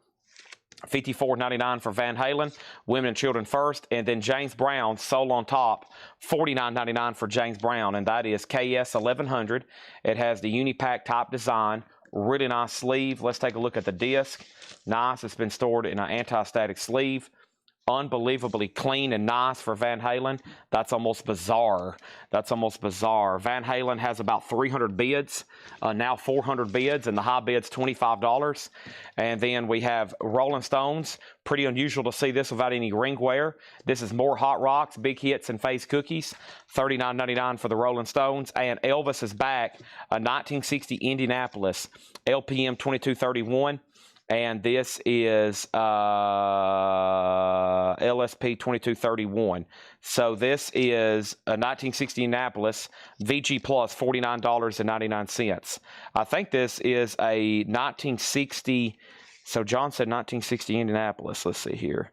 $54.99 for Van Halen, Women and Children First. And then James Brown, Soul on Top, $49.99 for James Brown. And that is KS 1100. It has the Unipack top design. Really nice sleeve. Let's take a look at the disc. Nice. It's been stored in an anti-static sleeve. Unbelievably clean and nice for Van Halen. That's almost bizarre. That's almost bizarre. Van Halen has about 300 bids, now 400 bids, and the high bid's $25. And then we have Rolling Stones. Pretty unusual to see this without any ring wear. This is more Hot Rocks, Big Hits, and Face Cookies. $39.99 for the Rolling Stones. And Elvis is back, a 1960 Indianapolis LPM 2231. And this is LSP 2231. So this is a 1960 Indianapolis VG Plus, $49.99. I think this is a 1960. So John said 1960 Indianapolis. Let's see here.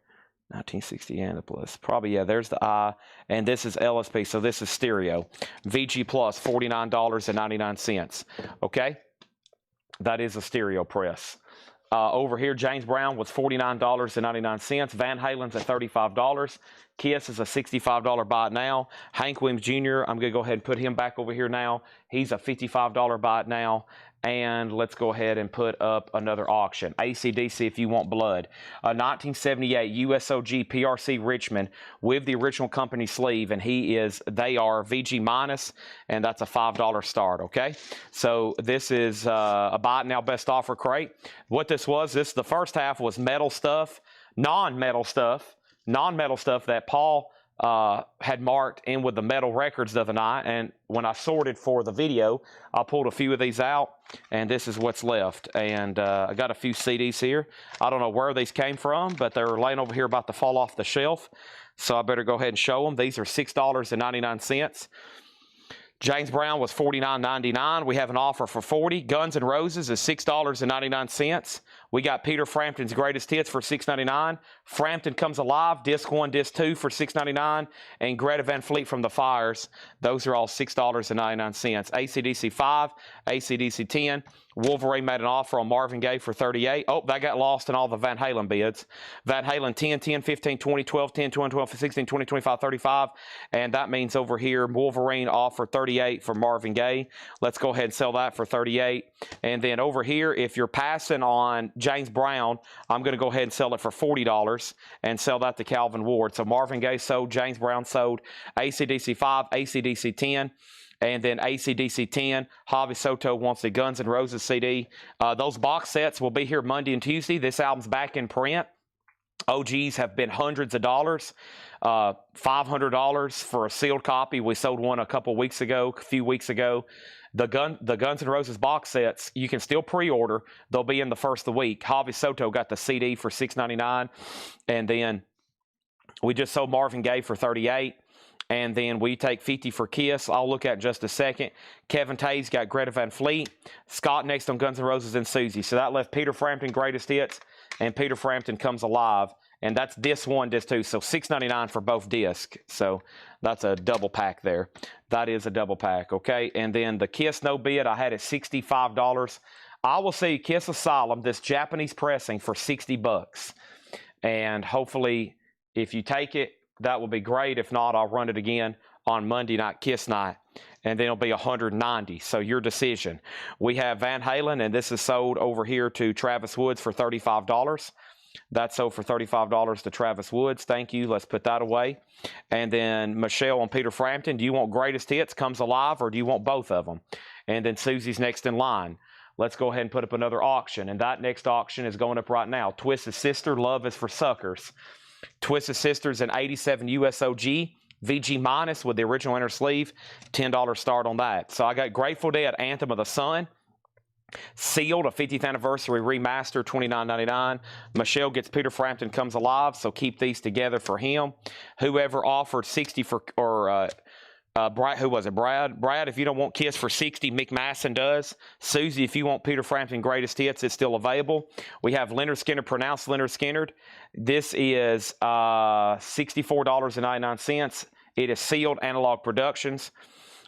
1960 Indianapolis. Probably, yeah, there's the I. And this is LSP. So this is stereo. VG Plus, $49.99. Okay? That is a stereo press. Over here, James Brown was $49.99. Van Halen's at $35. Kiss is a $65 buy it now. Hank Williams Jr., I'm going to go ahead and put him back over here now. He's a $55 buy it now. And let's go ahead and put up another auction. AC/DC if you want blood. A 1978 USOG PRC Richmond with the original company sleeve, and they are VG minus, and that's a $5 start, okay? So this is a buy it now best offer crate. What this was, the first half was metal stuff, non-metal stuff that Paul had marked in with the metal records the other night, and when I sorted for the video, I pulled a few of these out, and this is what's left. And I got a few CDs here. I don't know where these came from, but they're laying over here about to fall off the shelf, so I better go ahead and show them. These are $6.99. James Brown was $49.99. We have an offer for $40. Guns N' Roses is $6.99. We got Peter Frampton's Greatest Hits for $6.99. Frampton Comes Alive, Disc 1, Disc 2 for $6.99. And Greta Van Fleet from the Fires. Those are all $6.99. AC/DC 5, AC/DC 10. Wolverine made an offer on Marvin Gaye for $38. Oh, that got lost in all the Van Halen bids. Van Halen 10, 10, 15, 20, 12, 10, 20, 12, 16, 20, 25, 35. And that means over here, Wolverine offered $38 for Marvin Gaye. Let's go ahead and sell that for $38. And then over here, if you're passing on James Brown, I'm going to go ahead and sell it for $40 and sell that to Calvin Ward. So Marvin Gaye sold, James Brown sold, AC/DC 5, AC/DC 10. And then AC/DC 10, Javi Soto wants the Guns N' Roses CD. Those box sets will be here Monday and Tuesday. This album's back in print. OGs have been hundreds of dollars. $500 for a sealed copy. We sold one a few weeks ago. The Guns N' Roses box sets, you can still pre-order. They'll be in the first of the week. Javi Soto got the CD for $6.99. And then we just sold Marvin Gaye for $38. And then we take $50 for Kiss. I'll look at in just a second. Kevin Taves got Greta Van Fleet. Scott next on Guns N' Roses and Susie. So that left Peter Frampton Greatest Hits and Peter Frampton Comes Alive. And that's Disc 1, Disc 2. So $6.99 for both discs. So that's a double pack there. That is a double pack, okay? And then the Kiss No Bid, I had it $65. I will see Kiss Asylum, this Japanese pressing, for $60. And hopefully, if you take it, that will be great. If not, I'll run it again on Monday night, Kiss night, and then it'll be $190. So your decision. We have Van Halen, and this is sold over here to Travis Woods for $35. That's sold for $35 to Travis Woods. Thank you. Let's put that away. And then Michelle and Peter Frampton, do you want Greatest Hits, Comes Alive, or do you want both of them? And then Susie's next in line. Let's go ahead and put up another auction, and that next auction is going up right now. Twisted Sister, Love is for Suckers. Twisted Sisters an 87 USOG, VG minus with the original inner sleeve, $10 start on that. So I got Grateful Dead, Anthem of the Sun, sealed, a 50th anniversary remaster, $29.99. Michelle gets Peter Frampton Comes Alive, so keep these together for him. Whoever offered 60 for, Brad, who was it? Brad, if you don't want Kiss for 60, Mick Masson does. Susie, if you want Peter Frampton Greatest Hits, it's still available. We have Leonard Skinner, pronounced Leonard Skinner. This is $64.99. It is sealed, Analog Productions.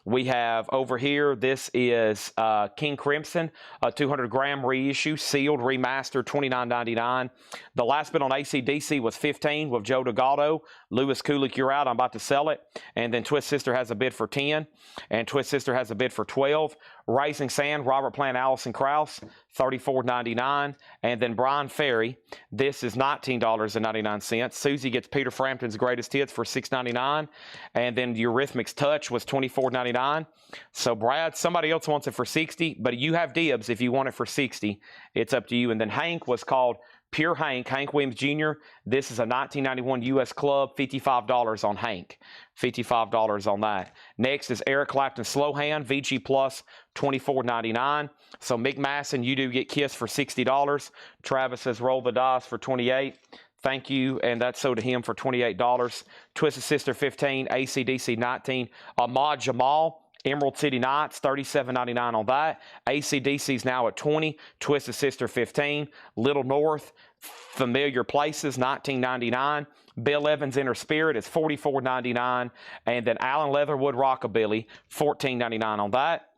We have over here, this is King Crimson, a 200-gram reissue, sealed, remastered, $29.99. The last bid on AC/DC was $15 with Joe Delgado. Lewis Kulik, you're out. I'm about to sell it. And then Twist Sister has a bid for $10, and Twist Sister has a bid for $12. Rising Sand, Robert Plant, Allison Krauss, $34.99. And then Brian Ferry, this is $19.99. Susie gets Peter Frampton's Greatest Hits for $6.99. And then Eurythmics Touch was $24.99. So Brad, somebody else wants it for $60, but you have dibs if you want it for $60. It's up to you. And then Hank was called Pure Hank, Hank Williams Jr. This is a 1991 U.S. Club, $55 on Hank. $55 on that. Next is Eric Clapton Slow Hand, VG Plus, $24.99. So Mick Masson, you do get Kiss for $60. Travis says roll the dice for $28. Thank you, and that's sold to him for $28. Twisted Sister, $15. AC/DC, $19. Ahmad Jamal, Emerald City Nights, $37.99 on that. AC/DC's now at $20. Twisted Sister, $15. Little North, Familiar Places, $19.99. Bill Evans' Inner Spirit is $44.99. And then Alan Leatherwood Rockabilly, $14.99 on that.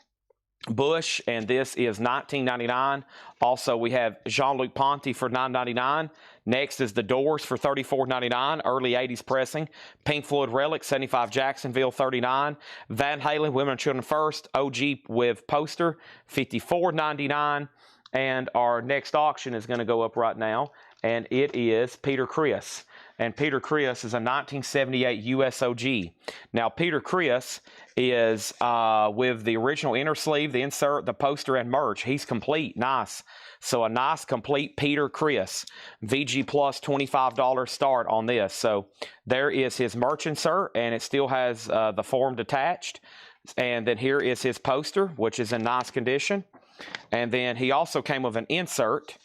Bush, and this is $19.99. Also, we have Jean-Luc Ponty for $9.99. Next is The Doors for $34.99, early 80s pressing. Pink Floyd Relic, 75 Jacksonville, $39. Van Halen, Women and Children First, OG with poster, $54.99. And our next auction is going to go up right now, and it is Peter Criss. And Peter Criss is a 1978 US OG. Now, Peter Criss is with the original inner sleeve, the insert, the poster, and merch. He's complete. Nice. So a nice, complete Peter Criss. VG Plus $25 start on this. So there is his merch insert, and it still has the form detached. And then here is his poster, which is in nice condition. And then he also came with an insert.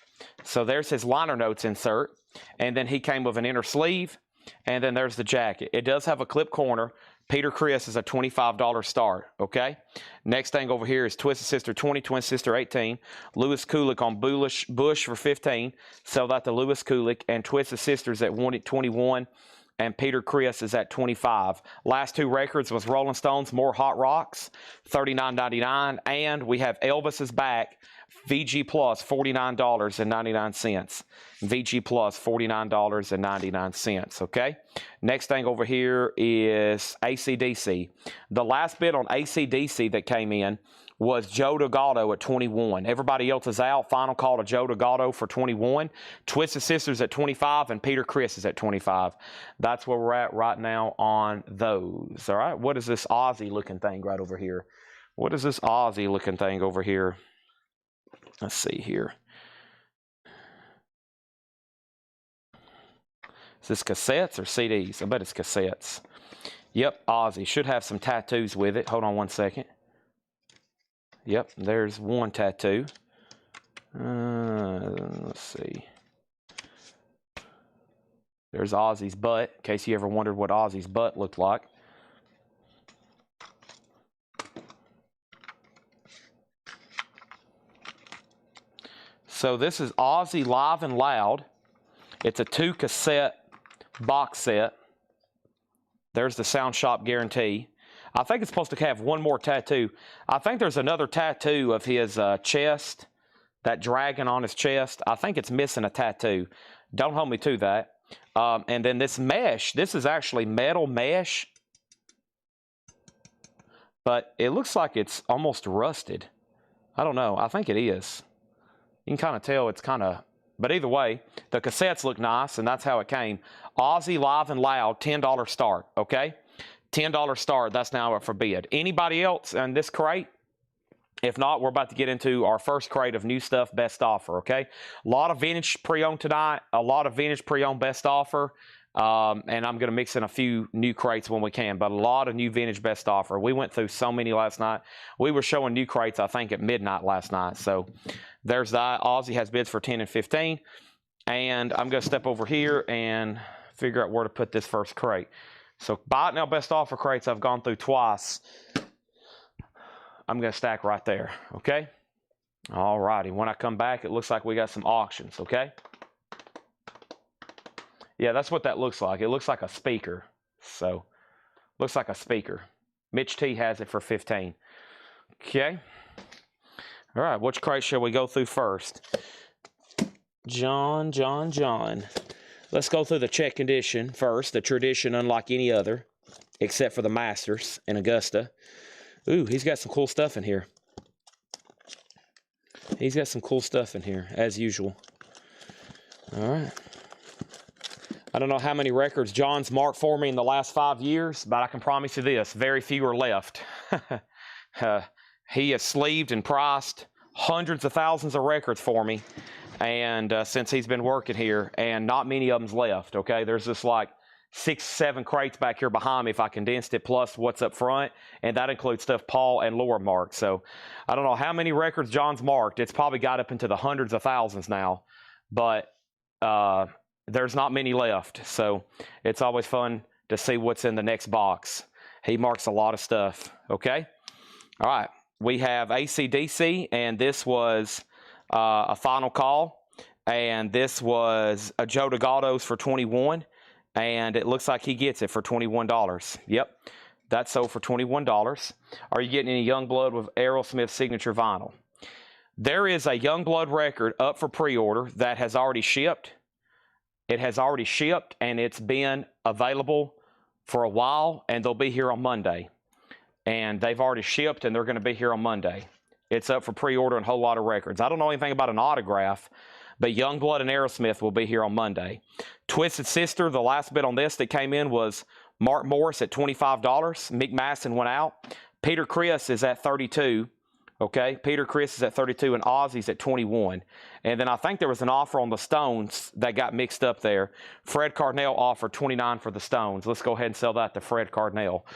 So there's his liner notes insert. And then he came with an inner sleeve. And then there's the jacket. It does have a clip corner. Peter Criss is a $25 start, okay? Next thing over here is Twisted Sister 20, Twin Sister 18. Lewis Kulick on Bush for 15. Sell that to Lewis Kulick. And Twisted Sisters at 21. And Peter Criss is at 25. Last two records was Rolling Stones, More Hot Rocks, $39.99. And we have Elvis's back, VG Plus, $49.99. VG Plus, $49.99, okay? Next thing over here is AC/DC. The last bid on AC/DC that came in was Joe Delgado at 21. Everybody else is out. Final call to Joe Delgado for 21. Twisted Sisters at 25, and Peter Criss is at 25. That's where we're at right now on those, all right? What is this Aussie-looking thing right over here? What is this Aussie-looking thing over here? Let's see here. Is this cassettes or CDs? I bet it's cassettes. Yep, Aussie. Should have some tattoos with it. Hold on one second. Yep, there's one tattoo. Let's see. There's Ozzy's butt, in case you ever wondered what Ozzy's butt looked like. So this is Ozzy Live and Loud. It's a 2-cassette box set. There's the Sound Shop guarantee. I think it's supposed to have one more tattoo. I think there's another tattoo of his chest, that dragon on his chest. I think it's missing a tattoo. Don't hold me to that. And then this mesh, this is actually metal mesh, but it looks like it's almost rusted. I don't know. I think it is. You can kind of tell it's kind of, but either way, the cassettes look nice, and that's how it came. Ozzy Live and Loud, $10 start, okay? $10 start, that's now up for bid. Anybody else in this crate? If not, we're about to get into our first crate of new stuff, best offer, okay? A lot of vintage pre-owned tonight, a lot of vintage pre-owned best offer, and I'm going to mix in a few new crates when we can, but a lot of new vintage best offer. We went through so many last night. We were showing new crates, I think, at midnight last night. So there's that. Ozzy has bids for 10 and 15, and I'm going to step over here and figure out where to put this first crate. So buy it now best offer crates I've gone through twice. I'm going to stack right there, okay? All righty. When I come back, it looks like we got some auctions, okay? Yeah, that's what that looks like. It looks like a speaker. So, looks like a speaker. Mitch T has it for 15. Okay? All right, which crate shall we go through first? John. Let's go through the check condition first, the tradition unlike any other, except for the Masters in Augusta. Ooh, he's got some cool stuff in here. He's got some cool stuff in here, as usual. All right. I don't know how many records John's marked for me in the last 5 years, but I can promise you this, very few are left. He has sleeved and priced hundreds of thousands of records for me, and since he's been working here, and not many of them's left, okay? There's just like 6, 7 crates back here behind me if I condensed it, plus what's up front, and that includes stuff Paul and Laura marked. So I don't know how many records John's marked. It's probably got up into the hundreds of thousands now, but there's not many left. So it's always fun to see what's in the next box. He marks a lot of stuff, okay? All right, we have AC/DC, and this was a final call, and this was a Joe Delgado's for 21, and it looks like he gets it for $21. Yep. That sold for $21. Are you getting any Youngblood with Aerosmith signature vinyl? There is a Youngblood record up for pre-order that has already shipped. It has already shipped, and it's been available for a while, and they'll be here on Monday. And they've already shipped, and they're going to be here on Monday. It's up for pre-order and a whole lot of records. I don't know anything about an autograph, but Youngblood and Aerosmith will be here on Monday. Twisted Sister, the last bit on this that came in was Mark Morris at $25. Mick Masson went out. Peter Criss is at $32. Okay, Peter Criss is at $32 and Ozzy's at $21. And then I think there was an offer on the Stones that got mixed up there. Fred Cardinal offered $29 for the Stones. Let's go ahead and sell that to Fred Cardinal.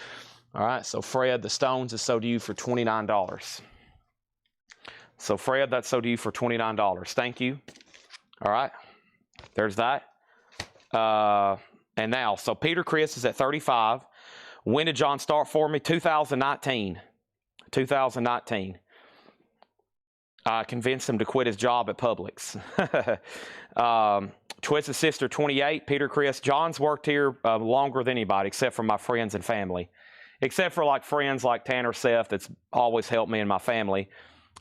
All right, so Fred, the Stones is sold to you for $29. So Fred, that's sold to you for $29. Thank you. All right, there's that. And now, so Peter Criss is at $35. When did John start for me? 2019. 2019. I convinced him to quit his job at Publix. Twisted Sister, 28. Peter Criss. John's worked here longer than anybody, except for my friends and family. Except for like friends like Tanner Seth, that's always helped me and my family.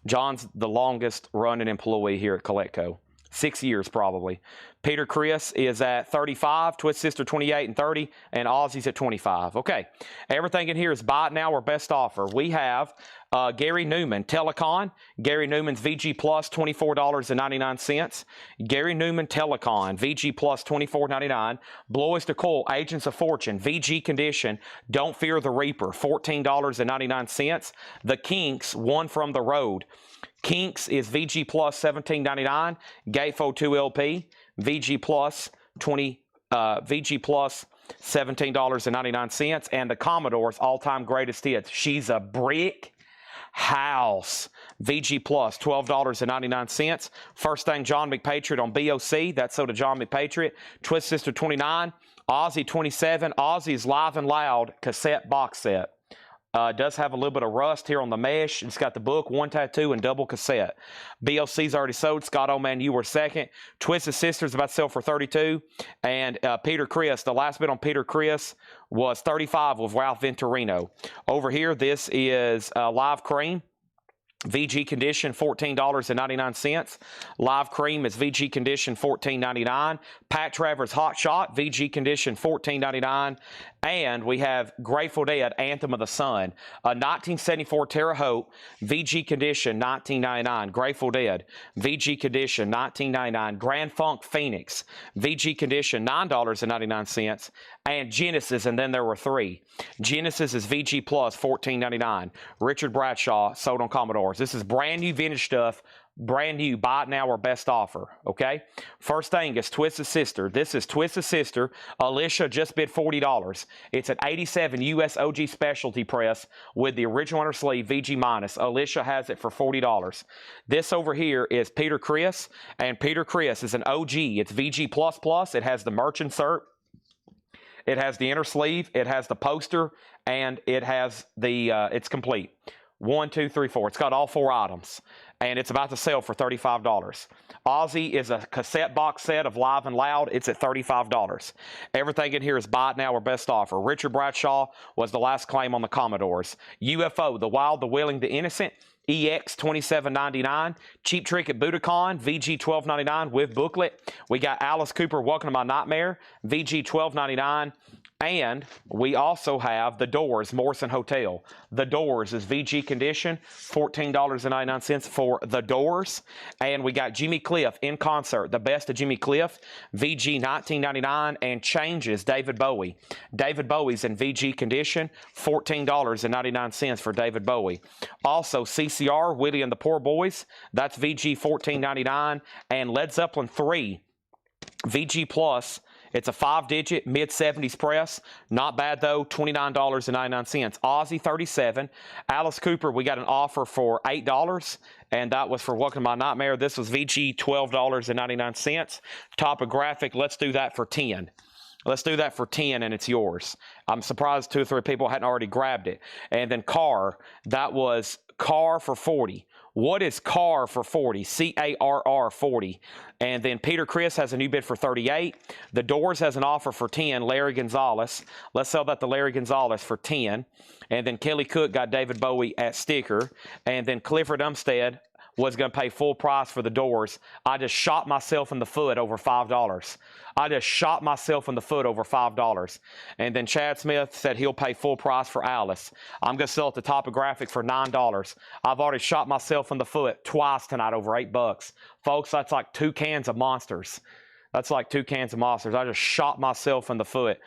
John's the longest running employee here at Collecco. 6 years probably. Peter Criss is at 35, Twisted Sister 28 and 30, and Ozzy's at 25. Okay, everything in here is buy it now or best offer. We have Gary Newman, Telecon. Gary Newman's VG Plus, $24.99. Gary Newman Telecon, VG Plus, $24.99. Blow-Is to Coil, Agents of Fortune, VG Condition, Don't Fear the Reaper, $14.99. The Kinks, One from the Road. Kinks is VG Plus $17.99. Gatefold 2 LP, VG Plus $17.99, and the Commodore's all-time greatest hits. She's a Brick House, VG Plus $12.99. First thing John McPatriot on BOC, that's sold to John McPatriot. Twist Sister 29, Ozzy 27. Ozzy's Live and Loud cassette box set. It does have a little bit of rust here on the mesh. It's got the book, one tattoo, and double cassette. BLC's already sold. Scott Oman, you were second. Twisted Sisters about to sell for $32. And Peter Criss, the last bit on Peter Criss was $35 with Ralph Venturino. Over here, this is Live Cream. VG Condition, $14.99. Live Cream is VG Condition, $14.99. Pat Travers Hot Shot, VG Condition, $14.99. And we have Grateful Dead, Anthem of the Sun. A 1974 Terre Haute, VG Condition, $19.99. Grateful Dead, VG Condition, $19.99. Grand Funk Phoenix, VG Condition, $9.99. And Genesis, and then there were three. Genesis is VG Plus, $14.99. Richard Bradshaw, sold on Commodores. This is brand new vintage stuff. Brand new, buy it now or best offer, okay? First thing is Twisted Sister. This is Twisted Sister. Alicia just bid $40. It's an 87 US OG specialty press with the original inner sleeve VG minus. Alicia has it for $40. This over here is Peter Criss, and Peter Criss is an OG. It's VG++. It has the merch insert. It has the inner sleeve. It has the poster, and it has the, it's complete. 1, 2, 3, 4. It's got all 4 items, and it's about to sell for $35. Ozzy is a cassette box set of Live and Loud. It's at $35. Everything in here is buy it now or best offer. Richard Bradshaw was the last claim on the Commodores. UFO, The Wild, The Willing, The Innocent, EX $27.99. Cheap Trick at Budokan, VG $12.99 with booklet. We got Alice Cooper, Welcome to My Nightmare, VG $12.99. And we also have The Doors, Morrison Hotel. The Doors is VG Condition, $14.99 for The Doors. And we got Jimmy Cliff in concert, the best of Jimmy Cliff, VG $19.99, and Changes, David Bowie. David Bowie's in VG Condition, $14.99 for David Bowie. Also, CCR, Willie and the Poor Boys, that's VG $14.99. And Led Zeppelin 3, VG Plus. It's a 5-digit mid-70s press. Not bad, though, $29.99. Ozzy, $37. Alice Cooper, we got an offer for $8, and that was for Welcome to My Nightmare. This was VG, $12.99. Topographic, let's do that for $10. Let's do that for $10, and it's yours. I'm surprised 2 or 3 people hadn't already grabbed it. And then Carr, that was Carr for $40. What is Carr for 40? C-A-R-R 40. And then Peter Chris has a new bid for 38. The Doors has an offer for 10. Larry Gonzalez. Let's sell that to Larry Gonzalez for 10. And then Kelly Cook got David Bowie at sticker. And then Clifford Umstead was going to pay full price for the Doors. I just shot myself in the foot over $5. I just shot myself in the foot over $5. And then Chad Smith said he'll pay full price for Alice. I'm going to sell it to Topographic for $9. I've already shot myself in the foot twice tonight over $8. Folks, that's like 2 cans of Monsters. That's like 2 cans of Monsters. I just shot myself in the foot.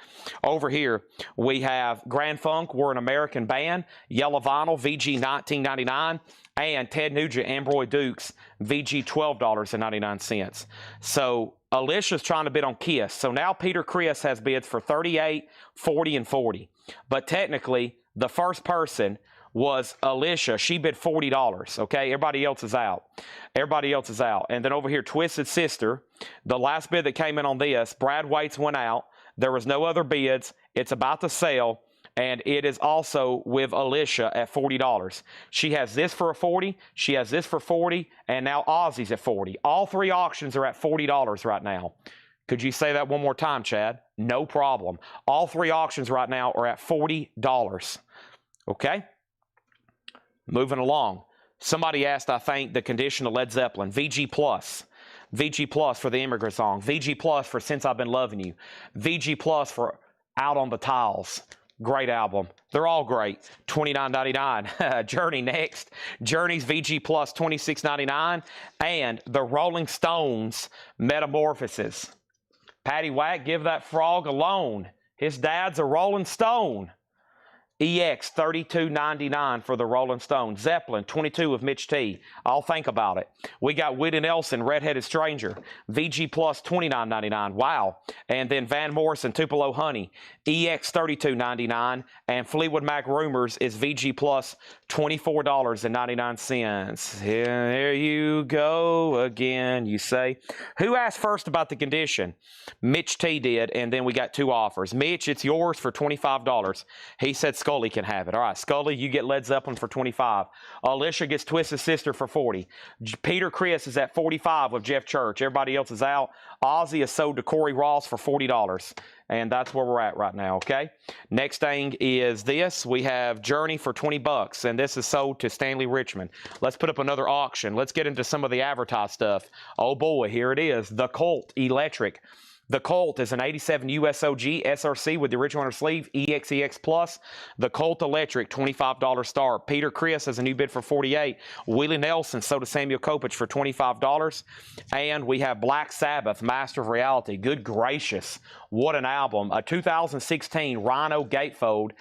Over here, we have Grand Funk. We're an American band. Yellow Vinyl, VG $19.99. And Ted Nugent, Ambroy Dukes, VG $12.99. So Alicia's trying to bid on Kiss. So now Peter Chris has bids for 38, 40, and 40. But technically, the first person was Alicia. She bid $40, okay? Everybody else is out. Everybody else is out. And then over here, Twisted Sister, the last bid that came in on this, Brad Waits went out. There was no other bids. It's about to sell, and it is also with Alicia at $40. She has this for a 40, she has this for 40, and now Ozzy's at 40. All 3 auctions are at $40 right now. Could you say that one more time, Chad? No problem. All 3 auctions right now are at $40. Okay? Moving along. Somebody asked, I think, the condition of Led Zeppelin. VG Plus. VG Plus for the Immigrant Song. VG Plus for Since I've Been Loving You. VG Plus for Out on the Tiles. Great album. They're all great. $29.99. Journey next. Journey's VG Plus $26.99. And the Rolling Stones Metamorphosis. Patty Whack, give that frog alone. His dad's a Rolling Stone. EX $32.99 for the Rolling Stones. Zeppelin 22 with Mitch T. I'll think about it. We got Whitney Nelson, Redheaded Stranger. VG Plus $29.99. Wow. And then Van Morrison, Tupelo Honey. EX $32.99. And Fleetwood Mac Rumors is VG Plus $24.99. Here you go again, you say. Who asked first about the condition? Mitch T did, and then we got 2 offers. Mitch, it's yours for $25. He said Scully can have it. All right, Scully, you get Led Zeppelin for $25. Alicia gets Twisted Sister for $40. Peter Chris is at $45 with Jeff Church. Everybody else is out. Ozzy is sold to Corey Ross for $40. And that's where we're at right now, okay? Next thing is this. We have Journey for $20, and this is sold to Stanley Richmond. Let's put up another auction. Let's get into some of the advertised stuff. Oh, boy, here it is. The Colt Electric. The Colt is an 87 USOG SRC with the original under sleeve, EXEX Plus. The Colt Electric, $25 start. Peter Chris has a new bid for $48. Willie Nelson sold to Samuel Kopich for $25. And we have Black Sabbath, Master of Reality. Good gracious, what an album. A 2016 Rhino Gatefold,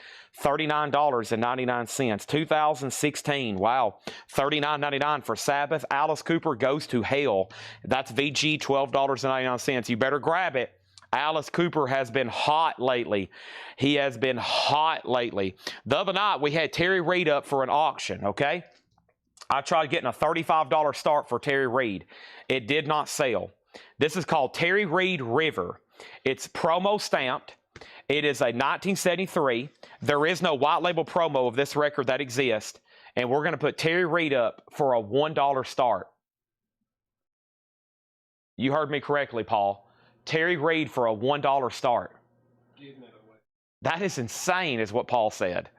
$39.99. 2016, wow. $39.99 for Sabbath. Alice Cooper Goes to Hell. That's VG, $12.99. You better grab it. Alice Cooper has been hot lately. He has been hot lately. The other night, we had Terry Reid up for an auction, okay? I tried getting a $35 start for Terry Reid. It did not sell. This is called Terry Reid River. It's promo stamped. It is a 1973. There is no white label promo of this record that exists. And we're going to put Terry Reid up for a $1 start. You heard me correctly, Paul. Terry Reid for a $1 start. Giving it away. That is insane, is what Paul said.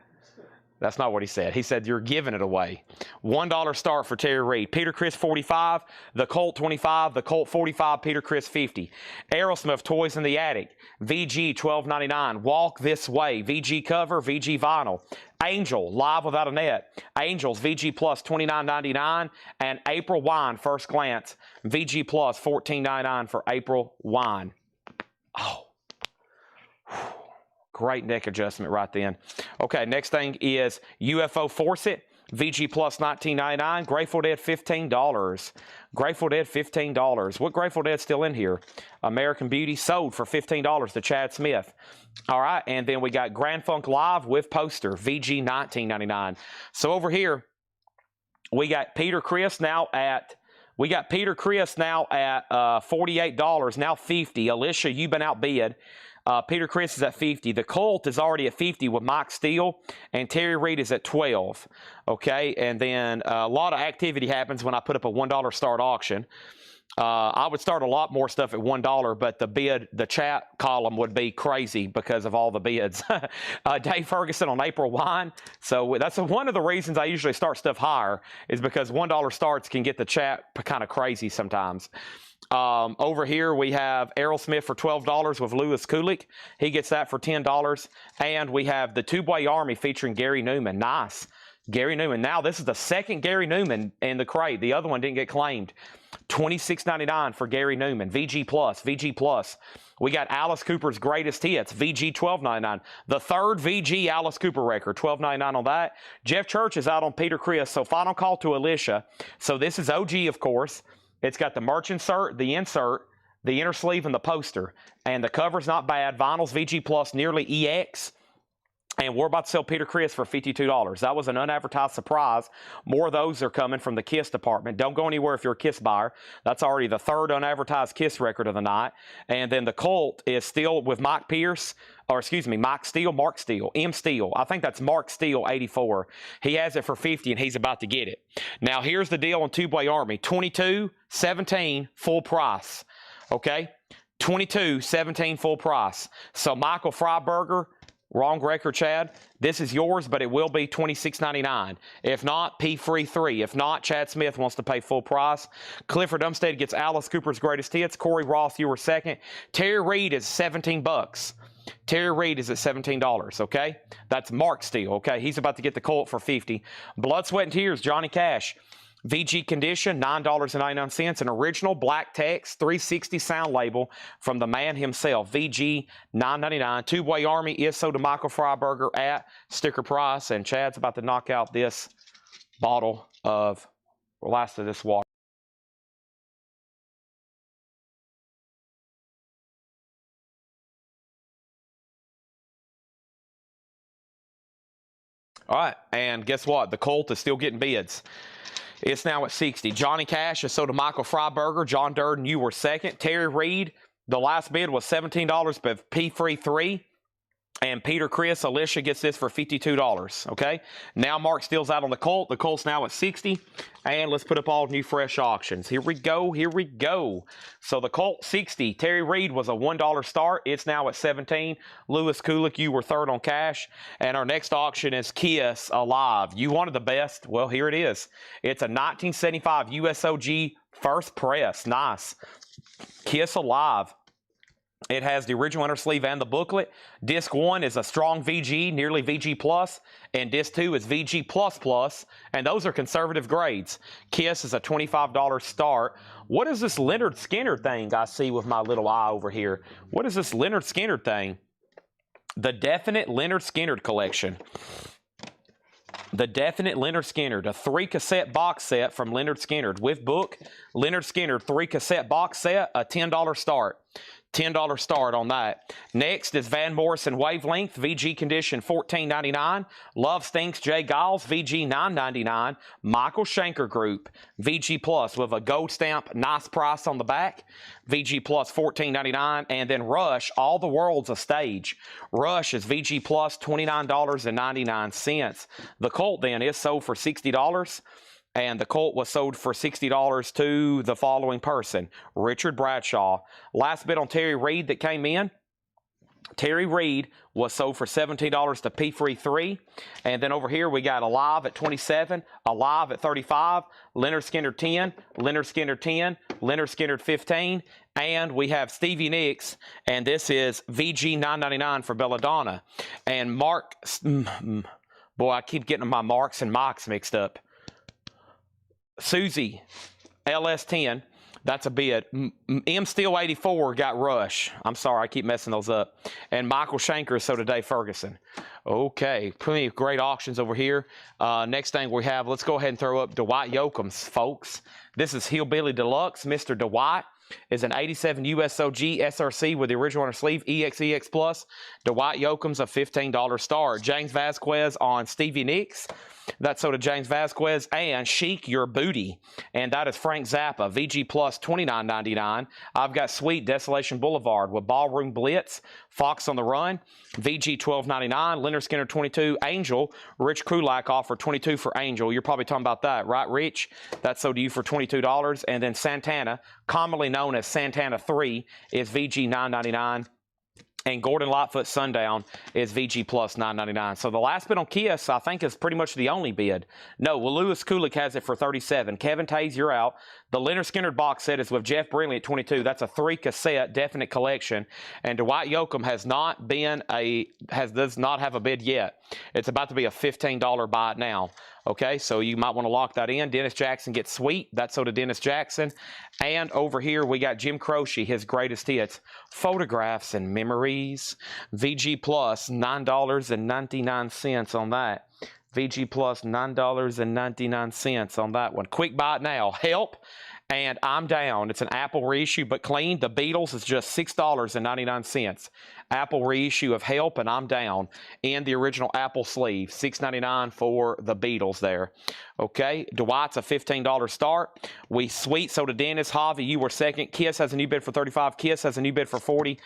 That's not what he said. He said you're giving it away. $1 start for Terry Reid. Peter Chris 45, the Colt 25, the Colt 45, Peter Chris 50. Aerosmith Toys in the Attic, VG $12.99. Walk This Way, VG cover, VG vinyl. Angel, Live Without a Net. Angels, VG Plus $29.99. And April Wine, First Glance, VG Plus $14.99 for April Wine. Oh. Great neck adjustment right then. Okay, next thing is UFO Force It. VG Plus $19.99. Grateful Dead $15. Grateful Dead $15. What Grateful Dead's still in here? American Beauty sold for $15 to Chad Smith. All right, and then we got Grand Funk Live with poster. VG $19.99. So over here, we got Peter Chris now at $48. Now $50. Alicia, you've been outbid. Peter Criss is at 50. The Colt is already at 50 with Mike Steele, and Terry Reid is at 12. Okay, and then a lot of activity happens when I put up a $1 start auction. I would start a lot more stuff at $1, but the chat column would be crazy because of all the bids. Dave Ferguson on April wine. So that's one of the reasons I usually start stuff higher, is because $1 starts can get the chat kind of crazy sometimes. Over here we have Errol Smith for $12 with Lewis Kulik. He gets that for $10. And we have the Two-Way Army featuring Gary Newman. Nice. Gary Newman. Now this is the second Gary Newman in the crate. The other one didn't get claimed. $26.99 for Gary Newman. VG Plus, VG Plus. We got Alice Cooper's Greatest Hits, VG $12.99. The third VG Alice Cooper record, $12.99 on that. Jeff Church is out on Peter Criss, so final call to Alicia. So this is OG, of course. It's got the merch insert, the inner sleeve, and the poster. And the cover's not bad. Vinyl's VG Plus, nearly EX. And we're about to sell Peter Criss for $52. That was an unadvertised surprise. More of those are coming from the Kiss department. Don't go anywhere if you're a Kiss buyer. That's already the third unadvertised Kiss record of the night. And then the Colt is still with Mike Steele, Mark Steele, M. Steele. I think that's Mark Steele, 84. He has it for 50, and he's about to get it. Now, here's the deal on Two-Way Army. 22.17 full price. Okay? 22.17 full price. So Michael Freiberger, wrong record, Chad. This is yours, but it will be $26.99. If not, P-Free 3. If not, Chad Smith wants to pay full price. Clifford Umstead gets Alice Cooper's Greatest Hits. Corey Ross, you were second. Terry Reid is $17. Terry Reid is at $17, okay? That's Mark Steele, okay? He's about to get the Colt for $50. Blood, Sweat, and Tears, Johnny Cash. VG Condition, $9.99. An original black text 360 sound label from the man himself. VG, $9.99. Two-Way Army is sold to Michael Freiberger at sticker price. And Chad's about to knock out this bottle of, last of this water. All right, and guess what? The Colt is still getting bids. It's now at 60. Johnny Cash is sold to Michael Freiberger. John Durden, you were second. Terry Reid, the last bid was $17, but P-Free 3. And Peter Criss, Alicia gets this for $52, okay? Now Mark Steele's out on the Colt. The Colt's now at 60. And let's put up all new fresh auctions. Here we go, here we go. So the Colt, 60. Terry Reid was a $1 start. It's now at 17. Lewis Kulik, you were third on cash. And our next auction is Kiss Alive. You wanted the best? Well, here it is. It's a 1975 USOG first press. Nice. Kiss Alive. It has the original inner sleeve and the booklet. Disc 1 is a strong VG, nearly VG plus, and Disc 2 is VG plus plus, and those are conservative grades. Kiss is a $25 start. What is this Leonard Skinner thing I see with my little eye over here? What is this Leonard Skinner thing? The Definite Leonard Skinner collection. The Definite Leonard Skinner, a 3-cassette box set from Leonard Skinner with book. Leonard Skinner 3-cassette box set, a $10 start. $10 start on that. Next is Van Morrison Wavelength, VG Condition $14.99. Love Stinks Jay Giles, VG $9.99. Michael Schenker Group, VG Plus with a gold stamp, nice price on the back. VG Plus $14.99. And then Rush, All the World's a Stage. Rush is VG Plus $29.99. The Colt then is sold for $60. And the Colt was sold for $60 to the following person, Richard Bradshaw. Last bid on Terry Reid that came in. Terry Reid was sold for $17 to P-Free 3. And then over here we got Alive at 27, Alive at 35, Leonard Skinner 10, Leonard Skinner 10, Leonard Skinner 15. And we have Stevie Nicks, and this is VG $9.99 for Belladonna. And Mark, boy, I keep getting my Marks and Mocks mixed up. Susie, LS10, that's a bid. M Steel 84 got Rush. I'm sorry, I keep messing those up. And Michael Schenker is so today Ferguson. Okay, plenty of great auctions over here. Next thing we have, let's go ahead and throw up Dwight Yoakam's, folks. This is Hillbilly Deluxe. Mr. Dwight is an 87 USOG SRC with the original inner sleeve, EX Plus. Dwight Yoakam's a $15 start. James Vasquez on Stevie Nicks. That's so to James Vasquez. And Chic Your Booty, and that is Frank Zappa, VG Plus $29.99. I've got Sweet Desolation Boulevard with Ballroom Blitz, Fox on the Run, VG $12.99. Leonard Skinner 22. Angel, Rich Krulak offer 22 for Angel. You're probably talking about that, right, Rich? That's sold to you for $22. And then Santana, commonly known as Santana 3, is VG $9.99. And Gordon Lightfoot Sundown is VG Plus $9.99. So the last bid on Kiss, I think, is pretty much the only bid. No, well, Lewis Kulik has it for $37. Kevin Tays, you're out. The Leonard Skinner box set is with Jeff Brindley at $22. That's a 3-cassette definite collection. And Dwight Yoakam does not have a bid yet. It's about to be a $15 buy it now. Okay, so you might want to lock that in. Dennis Jackson gets Sweet. That's so to Dennis Jackson. And over here, we got Jim Croce, his greatest hits. Photographs and Memories. VG Plus, $9.99 on that. VG Plus, $9.99 on that one. Quick buy it now. Help. And I'm Down. It's an Apple reissue, but clean. The Beatles is just $6.99. Apple reissue of Help and I'm Down in the original Apple sleeve. $6.99 for the Beatles there. Okay, Dwight's a $15 start. We Sweet so to Dennis. Javi, you were second. Kiss has a new bid for $35. Kiss has a new bid for $40.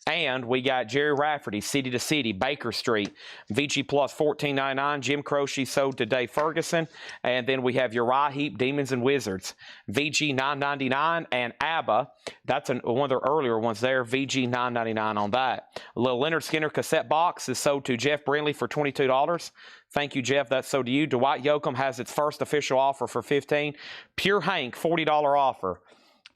And we got Jerry Rafferty, City to City, Baker Street, VG Plus $14.99. Jim Croce sold to Dave Ferguson. And then we have Uriah Heep, Demons and Wizards, VG $9.99. And ABBA, that's one of their earlier ones there, VG $9.99 on that. A little Leonard Skinner cassette box is sold to Jeff Brindley for $22. Thank you, Jeff. That's so to you. Dwight Yoakam has its first official offer for $15. Pure Hank, $40 offer.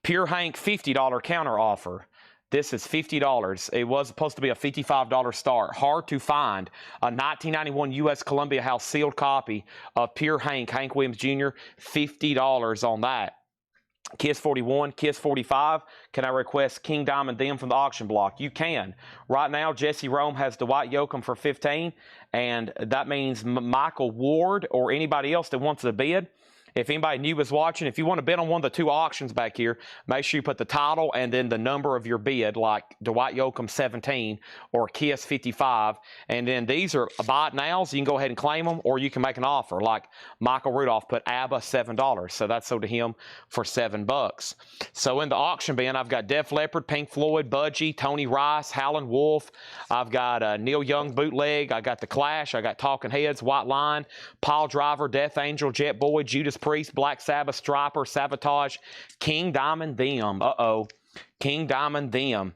Pure Hank, $50 counter offer. This is $50. It was supposed to be a $55 start. Hard to find. A 1991 U.S. Columbia House sealed copy of Pure Hank, Hank Williams Jr., $50 on that. Kiss 41, Kiss 45. Can I request King Diamond Them from the auction block? You can. Right now, Jesse Rome has Dwight Yoakam for $15, and that means Michael Ward or anybody else that wants to bid. If anybody new was watching, if you want to bid on one of the two auctions back here, make sure you put the title and then the number of your bid, like Dwight Yoakam 17 or Kiss 55. And then these are buy it nows. You can go ahead and claim them, or you can make an offer. Like Michael Rudolph put ABBA $7. So that's sold to him for $7. So in the auction bin, I've got Def Leppard, Pink Floyd, Budgie, Tony Rice, Howlin' Wolf. I've got Neil Young bootleg. I got The Clash. I got Talking Heads, White Line, Paul Driver, Death Angel, Jet Boy, Judas Priest, Black Sabbath, Striper, Sabotage, King Diamond Them. King Diamond Them.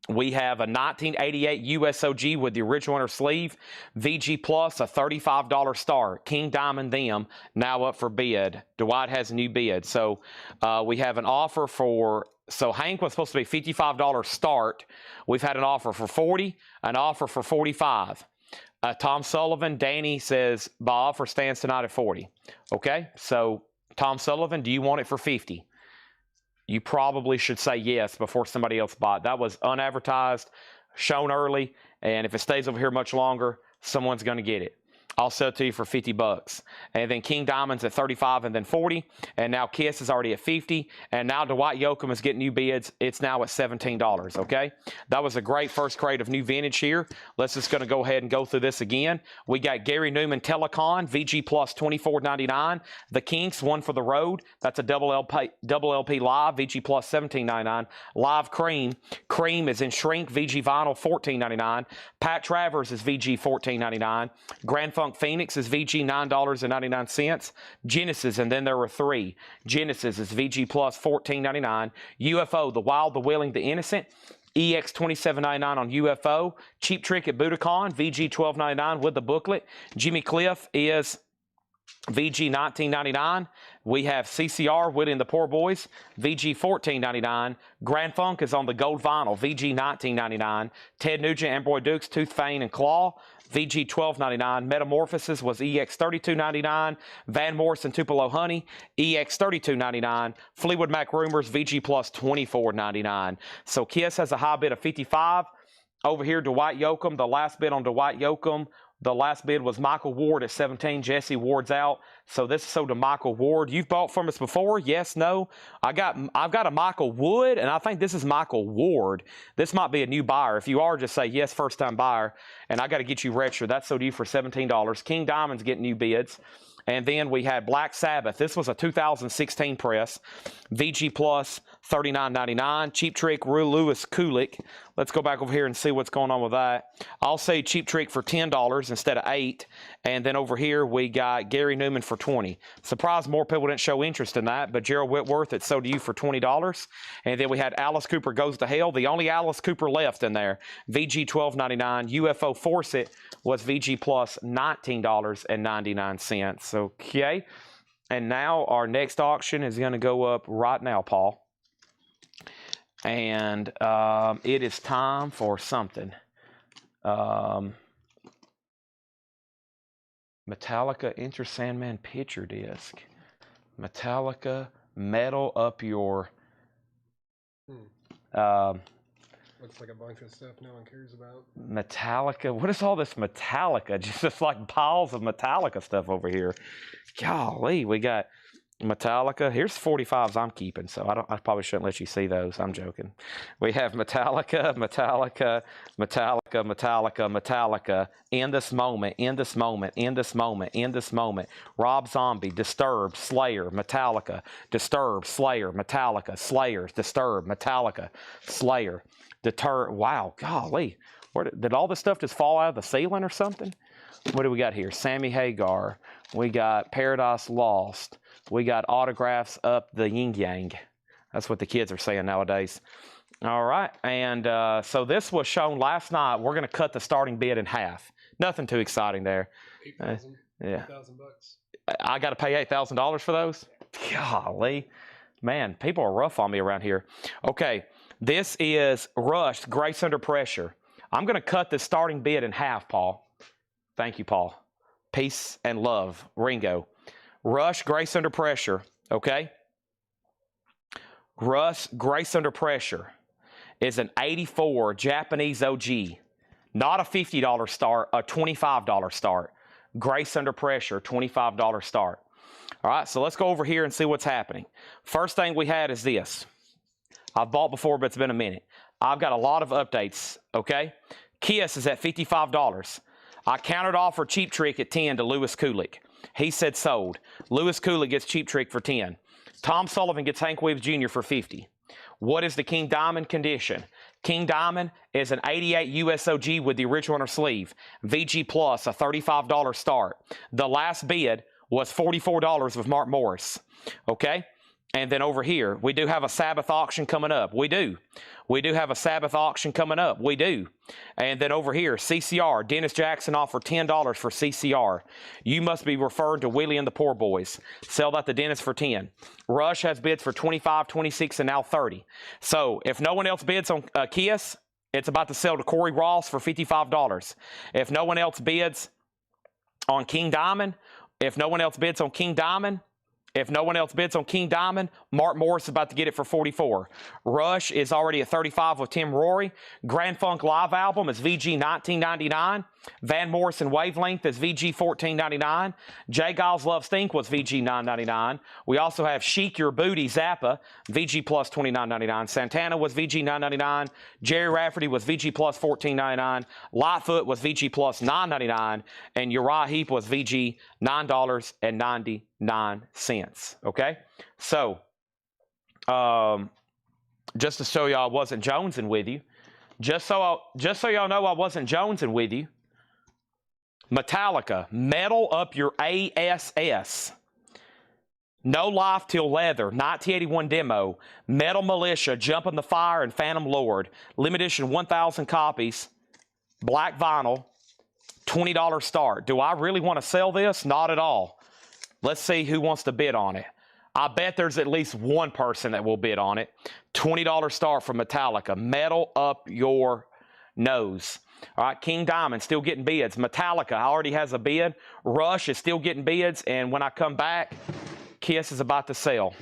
We have a 1988 USOG with the original inner sleeve. VG Plus, a $35 start. King Diamond Them, now up for bid. Dwight has a new bid. So we have an offer for... So Hank was supposed to be $55 start. We've had an offer for $40, an offer for $45. Tom Sullivan, Danny says, by offer stands tonight at $40. Okay, so Tom Sullivan, do you want it for $50? You probably should say yes before somebody else bought. That was unadvertised, shown early, and if it stays over here much longer, someone's going to get it. I'll sell it to you for $50. And then King Diamond's at $35 and then $40. And now Kiss is already at $50. And now Dwight Yoakam is getting new bids. It's now at $17, okay? That was a great first crate of new vintage here. Let's just going to go ahead and go through this again. We got Gary Newman Telecon, VG Plus $24.99. The Kinks, One for the Road. That's a double LP live, VG Plus $17.99. Live Cream. Cream is in shrink, VG Vinyl $14.99. Pat Travers is VG $14.99. Grand Funk Phoenix is VG $9.99. Genesis, and then there were three. Genesis is VG Plus $14.99. UFO, The Wild, The Willing, The Innocent. EX $27.99 on UFO. Cheap Trick at Budokan, VG $12.99 with the booklet. Jimmy Cliff is VG $19.99. We have CCR, Woody and the Poor Boys, VG $14.99. Grand Funk is on the gold vinyl, VG $19.99. Ted Nugent, Amboy Dukes, Tooth, Fane, and Claw, VG $12.99. Metamorphosis was EX $32.99. Van Morrison, Tupelo Honey, EX $32.99. Fleetwood Mac Rumors, VG Plus $24.99. So Kiss has a high bid of $55. Over here, Dwight Yoakam, the last bid on Dwight Yoakam The last bid was Michael Ward at 17. Jesse Ward's out. So this is sold to Michael Ward. You've bought from us before? Yes, no? I've got a Michael Wood, and I think this is Michael Ward. This might be a new buyer. If you are, just say yes, first-time buyer. And I got to get you registered. That's sold to you for $17. King Diamond's getting new bids. And then we had Black Sabbath. This was a 2016 press. VG Plus, $39.99. Cheap Trick, Lewis Kulik. Let's go back over here and see what's going on with that. I'll say Cheap Trick for $10 instead of $8. And then over here, we got Gary Newman for $20. Surprised more people didn't show interest in that, but Gerald Whitworth, it's sold to you for $20. And then we had Alice Cooper Goes to Hell. The only Alice Cooper left in there. VG $12.99. UFO Force It was VG Plus $19.99. Okay. And now our next auction is going to go up right now, Paul. And it is time for something. Metallica Enter Sandman picture disc. Metallica Metal Up Your. Looks like a bunch of stuff no one cares about. Metallica. What is all this Metallica? Just like piles of Metallica stuff over here. Golly, we got Metallica. Here's 45s I'm keeping, so I probably shouldn't let you see those. I'm joking. We have Metallica, Metallica, Metallica, Metallica, Metallica. In this moment, in this moment, in this moment, in this moment. Rob Zombie, Disturbed, Slayer, Metallica, Disturbed, Slayer, Metallica, Slayer, Disturbed, Metallica, Slayer, Wow, golly. Did all this stuff just fall out of the ceiling or something? What do we got here? Sammy Hagar. We got Paradise Lost. We got autographs up the yin yang. That's what the kids are saying nowadays. All right. And so this was shown last night. We're going to cut the starting bid in half. Nothing too exciting there. 8,000. Yeah. $8,000 bucks. I got to pay $8,000 for those? Golly. Man, people are rough on me around here. Okay. This is Rushed, Grace Under Pressure. I'm going to cut the starting bid in half, Paul. Thank you, Paul. Peace and love. Ringo. Rush, Grace Under Pressure, okay? Rush, Grace Under Pressure is an 84 Japanese OG. Not a $50 start, a $25 start. Grace Under Pressure, $25 start. All right, so let's go over here and see what's happening. First thing we had is this. I've bought before, but it's been a minute. I've got a lot of updates, okay? Kiss is at $55. I countered offer Cheap Trick at 10 to Lewis Kulik. He said sold. Lewis Kulik gets Cheap Trick for 10. Tom Sullivan gets Hank Williams Jr. for 50. What is the King Diamond condition? King Diamond is an 88 USOG with the original inner sleeve. VG Plus, a $35 start. The last bid was $44 with Mark Morris. Okay? And then over here, we do have a Sabbath auction coming up. We do. We do have a Sabbath auction coming up. We do. And then over here, CCR. Dennis Jackson offered $10 for CCR. You must be referring to Willie and the Poor Boys. Sell that to Dennis for 10. Rush has bids for 25, 26, and now 30. So if no one else bids on Kiss, it's about to sell to Corey Ross for $55. If no one else bids on King Diamond, if no one else bids on King Diamond, Mark Morris is about to get it for $44. Rush is already at $35 with Tim Rory. Grand Funk Live Album is VG $19.99. Van Morrison Wavelength is VG $14.99. Jay Giles Love Stink was VG $9.99. We also have Chic Your Booty Zappa, VG plus $29.99. Santana was VG $9.99. Jerry Rafferty was VG plus $14.99. Lightfoot was VG plus $9.99. And Uriah Heep was VG $9.99. Okay? So, just to show y'all I wasn't jonesing with you, just so y'all know I wasn't jonesing with you, Metallica, Metal Up Your ASS. No Life Till Leather, 1981 demo. Metal Militia, Jump in the Fire, and Phantom Lord. Limited edition 1,000 copies. Black vinyl, $20 start. Do I really want to sell this? Not at all. Let's see who wants to bid on it. I bet there's at least one person that will bid on it. $20 start from Metallica. Metal Up Your Nose. All right, King Diamond still getting bids. Metallica already has a bid. Rush is still getting bids. And when I come back, Kiss is about to sell.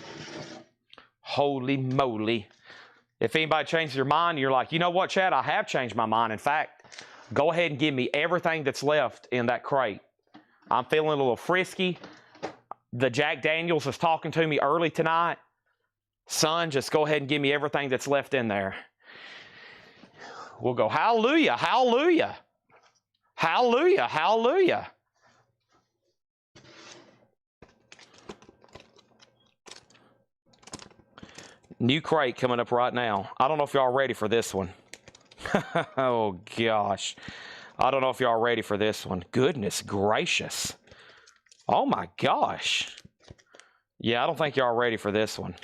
Holy moly. If anybody changes their mind, you're like, you know what, Chad? I have changed my mind. In fact, Go ahead and give me everything that's left in that crate. I'm feeling a little frisky. The Jack Daniels is talking to me early tonight. Son, just go ahead and give me everything that's left in there. We'll go, hallelujah, hallelujah, hallelujah, hallelujah. New crate coming up right now. I don't know if y'all ready for this one. Oh, gosh. I don't know if y'all ready for this one. Goodness gracious. Oh, my gosh. Yeah, I don't think y'all ready for this one.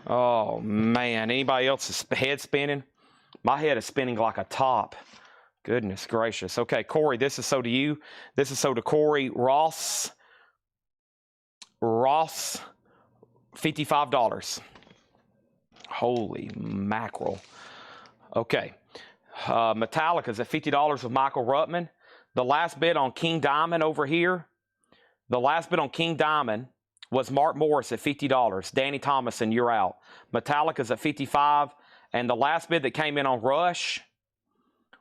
Oh, man. Anybody else's head spinning? My head is spinning like a top. Goodness gracious. Okay, Corey, this is so to you. This is so to Corey Ross. Ross, $55. Holy mackerel. Okay. Metallica's at $50 with Michael Ruttman. The last bid on King Diamond over here. The last bid on King Diamond was Mark Morris at $50. Danny Thomason, you're out. Metallica's at $55. And the last bid that came in on Rush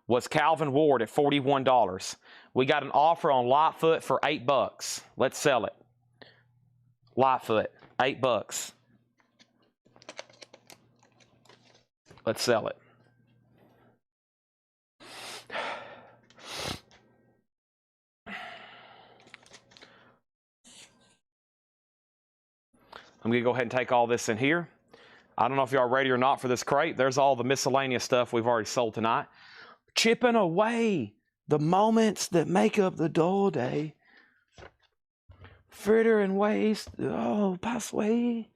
was Calvin Ward at $41. We got an offer on Lightfoot for $8. Let's sell it. Lightfoot, $8. Let's sell it. I'm going to go ahead and take all this in here. I don't know if y'all ready or not for this crate. There's all the miscellaneous stuff we've already sold tonight. Chipping away the moments that make up the dull day. Fritter and waste, oh, pass away.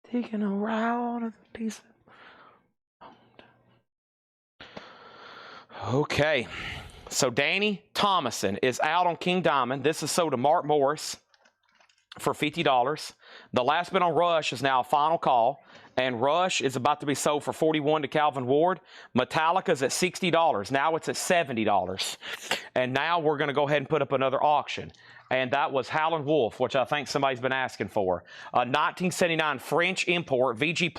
Taking a round of a piece of... Okay. So Danny Thomason is out on King Diamond. This is sold to Mark Morris for $50. The last bid on Rush is now a final call. And Rush is about to be sold for $41 to Calvin Ward. Metallica's at $60. Now it's at $70. And now we're going to go ahead and put up another auction. And that was Howlin' Wolf, which I think somebody's been asking for. A 1979 French import, VG++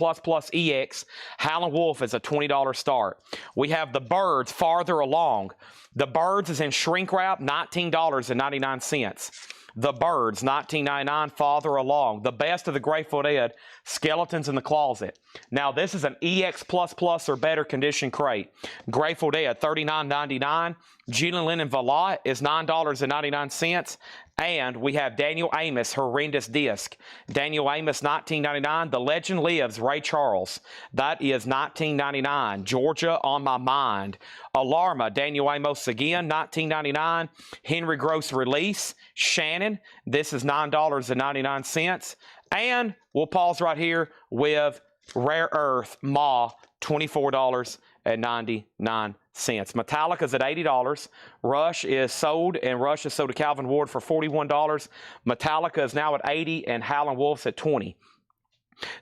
EX. Howlin' Wolf is a $20 start. We have the Birds farther along. The Birds is in shrink wrap, $19.99. The Birds, $19.99, farther along. The Best of the Grateful Dead, Skeletons in the Closet. Now, this is an EX++ or better condition crate. Grateful Dead, $39.99. Julian Lennon Velat is $9.99. And we have Daniel Amos, Horrendous Disc. Daniel Amos, $19.99. The Legend Lives, Ray Charles. That is $19.99. Georgia on My Mind. Alarma, Daniel Amos again, $19.99. Henry Gross Release, Shannon. This is $9.99. And we'll pause right here with Rare Earth, Ma, $24.99. Metallica's at $80. Rush is sold, and Rush is sold to Calvin Ward for $41. Metallica is now at $80, and Howlin' Wolf's at $20.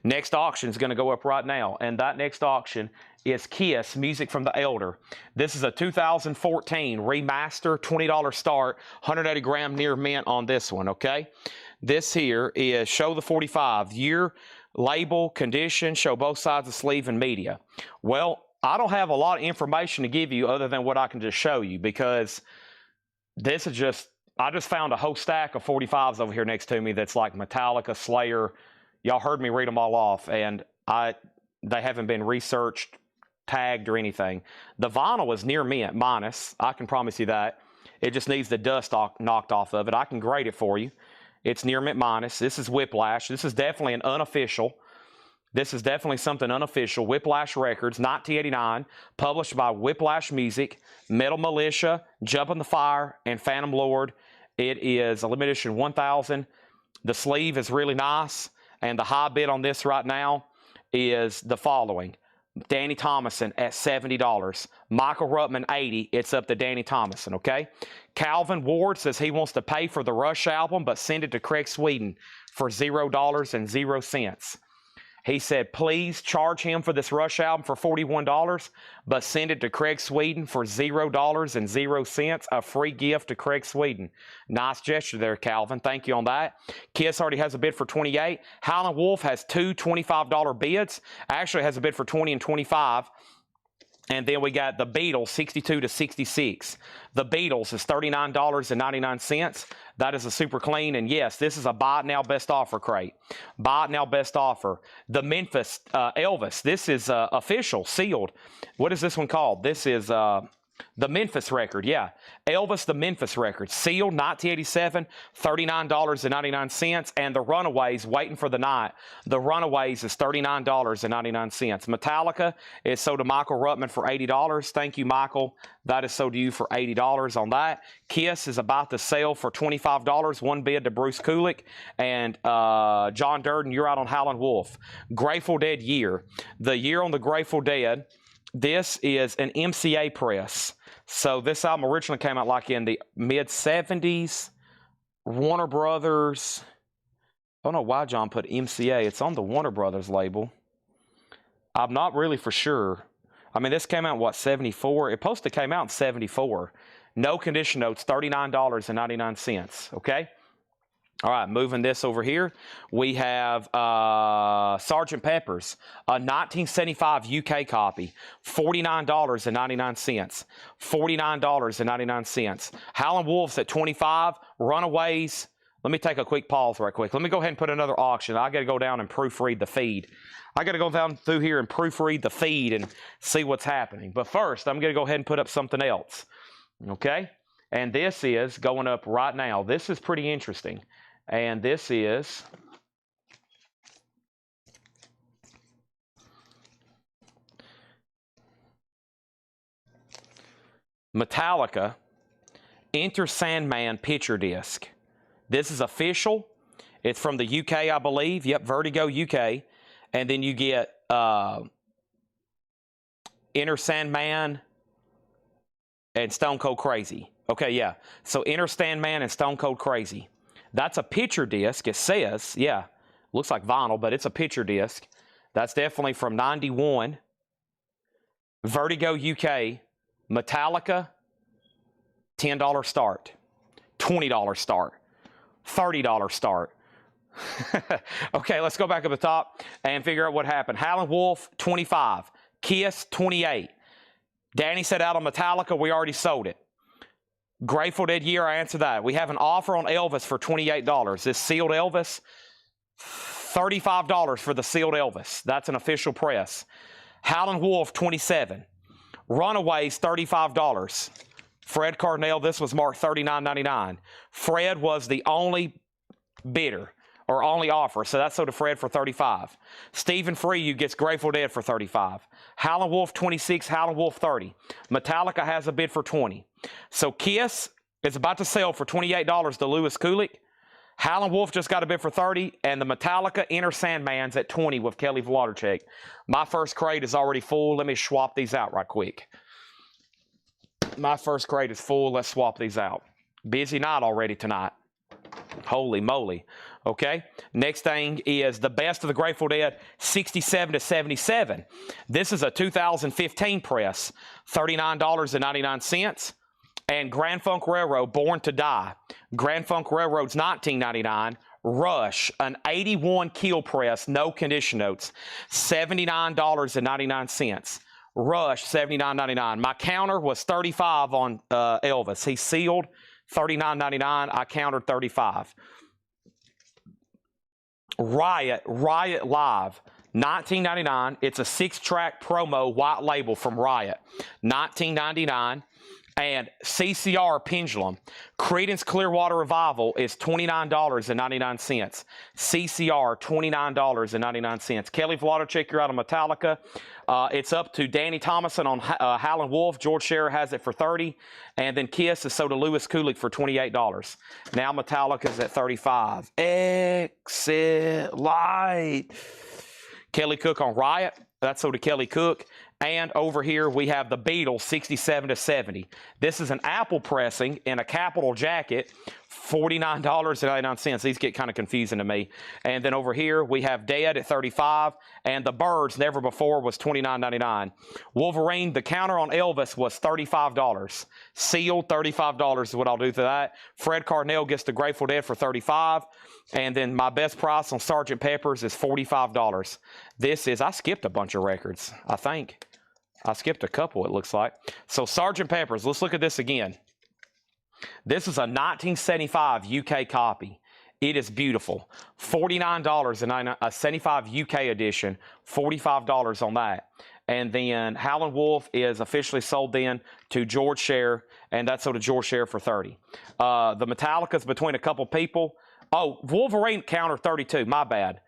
Next auction is going to go up right now, and that next auction is Kiss, Music from the Elder. This is a 2014 remaster, $20 start, 180 gram near mint on this one, okay? This here is Show the 45, year, label, condition, show both sides of sleeve, and media. Well, I don't have a lot of information to give you other than what I can just show you, because this is just, I just found a whole stack of 45s over here next to me that's like Metallica, Slayer. Y'all heard me read them all off, and they haven't been researched, tagged, or anything. The vinyl is near mint, minus. I can promise you that. It just needs the dust knocked off of it. I can grade it for you. It's near mint minus. This is Whiplash. This is definitely an unofficial. This is definitely something unofficial. Whiplash Records, 1989, published by Whiplash Music, Metal Militia, Jump in the Fire, and Phantom Lord. It is a limited edition 1,000. The sleeve is really nice, and the high bid on this right now is the following. Danny Thomason at $70. Michael Ruttman, $80. It's up to Danny Thomason, okay? Calvin Ward says he wants to pay for the Rush album, but send it to Craig Sweden for $0.00. He said, please charge him for this Rush album for $41, but send it to Craig Sweden for $0.00, a free gift to Craig Sweden. Nice gesture there, Calvin. Thank you on that. Kiss already has a bid for $28. Howlin' Wolf has two $25 bids. Actually has a bid for $20 and $25. And then we got the Beatles, 62 to 66. The Beatles is $39.99. That is a super clean. And yes, this is a buy it now best offer crate. Buy it now best offer. The Memphis Elvis, this is official, sealed. What is this one called? This is the Memphis record, yeah. Elvis, the Memphis record, sealed, 1987, $39.99. And the Runaways, Waiting for the Night. The Runaways is $39.99. Metallica is sold to Michael Ruttman for $80. Thank you, Michael. That is sold to you for $80 on that. Kiss is about to sell for $25. One bid to Bruce Kulick. And John Durden, you're out on Howlin' Wolf. Grateful Dead year. The year on the Grateful Dead. This is an MCA press. So this album originally came out like in the mid-70s. Warner Brothers. I don't know why John put MCA. It's on the Warner Brothers label. I'm not really for sure. I mean, this came out in, what, 74? It supposed to came out in 74. No condition notes, $39.99. Okay? All right, moving this over here, we have Sgt. Pepper's, a 1975 UK copy, $49.99. $49.99. Howlin' Wolves at $25. Runaways. Let me take a quick pause right quick. Let me go ahead and put another auction. I got to go down and proofread the feed. I got to go down through here and proofread the feed and see what's happening. But first, I'm going to go ahead and put up something else. Okay? And this is going up right now. This is pretty interesting. And this is Metallica Enter Sandman picture disc. This is official. It's from the UK, I believe. Yep, Vertigo UK. And then you get Enter Sandman and Stone Cold Crazy. Okay, yeah. So Enter Sandman and Stone Cold Crazy. That's a picture disc. It says, yeah, looks like vinyl, but it's a picture disc. That's definitely from 91. Vertigo UK, Metallica, $10 start, $20 start, $30 start. Okay, let's go back up the top and figure out what happened. Howlin' Wolf, 25. Kiss, 28. Danny said out on Metallica, we already sold it. Grateful Dead year, I answered that. We have an offer on Elvis for $28. This sealed Elvis, $35 for the sealed Elvis. That's an official press. Howlin' Wolf, 27. Runaways, $35. Fred Cardinale, this was marked $39.99. Fred was the only bidder or only offer, so that's sold to Fred for $35. Stephen Freyu gets Grateful Dead for $35. Howlin' Wolf, 26. Howlin' Wolf, 30. Metallica has a bid for $20. So Kiss is about to sell for $28 to Louis Kulick. Howlin' Wolf just got a bid for $30, and the Metallica Enter Sandman's at $20 with Kelly Wlodarczyk. My first crate is already full. Let me swap these out right quick. My first crate is full. Let's swap these out. Busy night already tonight. Holy moly. Okay, next thing is the best of the Grateful Dead, 67 to 77. This is a 2015 press, $39.99. And Grand Funk Railroad, Born to Die. Grand Funk Railroad's $19.99. Rush, an 81 keel press, no condition notes, $79.99. Rush, $79.99. My counter was $35 on Elvis. He sealed, $39.99. I countered $35. Riot Live, $19.99. It's a 6-track promo white label from Riot, $19.99. And CCR Pendulum, Creedence Clearwater Revival is $29.99. CCR, $29.99. Kelly Wlodarczyk, you're out of Metallica. It's up to Danny Thomason on Howlin' Wolf. George Scherer has it for $30. And then Kiss is sold to Louis Kulick for $28. Now Metallica's at $35. Exit Light. Kelly Cook on Riot. That's sold to Kelly Cook. And over here, we have the Beatles, 67 to 70. This is an Apple pressing in a capital jacket $49.99. These get kind of confusing to me. And then over here, we have Dead at $35, and the Birds, never before, was $29.99. Wolverine, the counter on Elvis was $35. Sealed, $35 is what I'll do to that. Fred Carnell gets the Grateful Dead for $35. And then my best price on Sgt. Pepper's is $45. This is, I skipped a bunch of records, I think. I skipped a couple, it looks like. So Sgt. Pepper's, let's look at this again. This is a 1975 UK copy. It is beautiful. $49.99, a 75 UK edition, $45 on that. And then Howlin' Wolf is officially sold then to George Scher, and that's sold to George Scher for $30. The Metallica's between a couple people. Oh, Wolverine counter 32, my bad.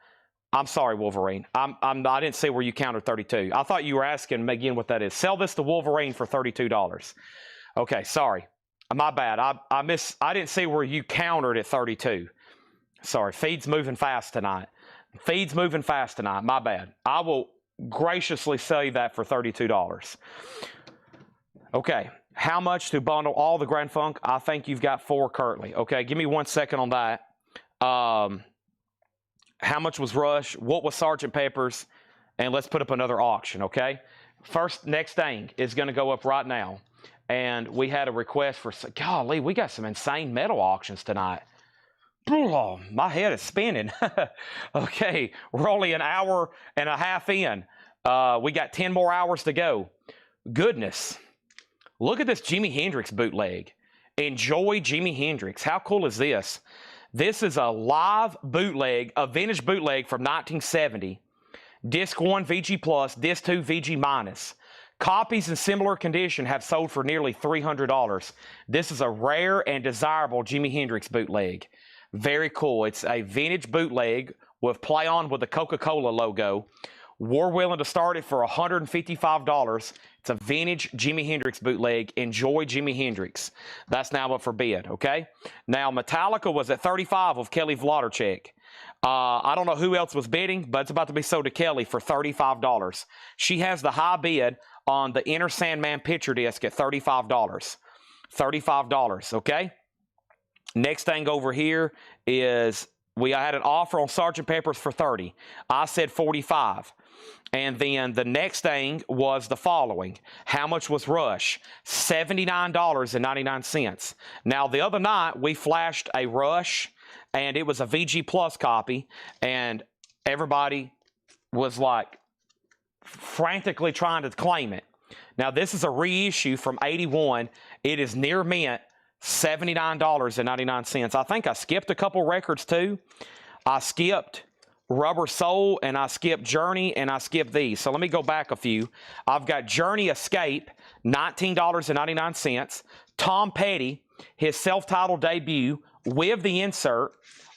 I'm sorry, Wolverine. I didn't see where you counted 32. I thought you were asking again what that is. Sell this to Wolverine for $32. Okay, sorry. My bad. I didn't see where you countered at 32. Sorry. Feed's moving fast tonight. Feed's moving fast tonight. My bad. I will graciously sell you that for $32. Okay. How much to bundle all the Grand Funk? I think you've got 4 currently. Okay. Give me 1 second on that. How much was Rush? What was Sgt. Pepper's? And let's put up another auction. Okay. Next thing is going to go up right now. And we had a request for, golly, we got some insane metal auctions tonight. Oh, my head is spinning. Okay, we're only an hour and a half in. We got 10 more hours to go. Goodness. Look at this Jimi Hendrix bootleg. Enjoy Jimi Hendrix. How cool is this? This is a live bootleg, a vintage bootleg from 1970. Disc 1 VG+, Disc 2 VG-. Copies in similar condition have sold for nearly $300. This is a rare and desirable Jimi Hendrix bootleg. Very cool. It's a vintage bootleg with play on with the Coca-Cola logo. We're willing to start it for $155. It's a vintage Jimi Hendrix bootleg. Enjoy Jimi Hendrix. That's now up for bid, okay? Now, Metallica was at $35 with Kelly Wlodarczyk. I don't know who else was bidding, but it's about to be sold to Kelly for $35. She has the high bid on the Enter Sandman picture disc at $35. $35, okay? Next thing over here is I had an offer on Sgt. Pepper's for $30. I said $45. And then the next thing was the following. How much was Rush? $79.99. Now, the other night, we flashed a Rush, and it was a VG Plus copy, and everybody was like frantically trying to claim it. Now, this is a reissue from 81. It is near mint, $79.99. I think I skipped a couple records too. I skipped Rubber Soul, and I skipped Journey, and I skipped these. So let me go back a few. I've got Journey Escape, $19.99. Tom Petty, his self-titled debut with the insert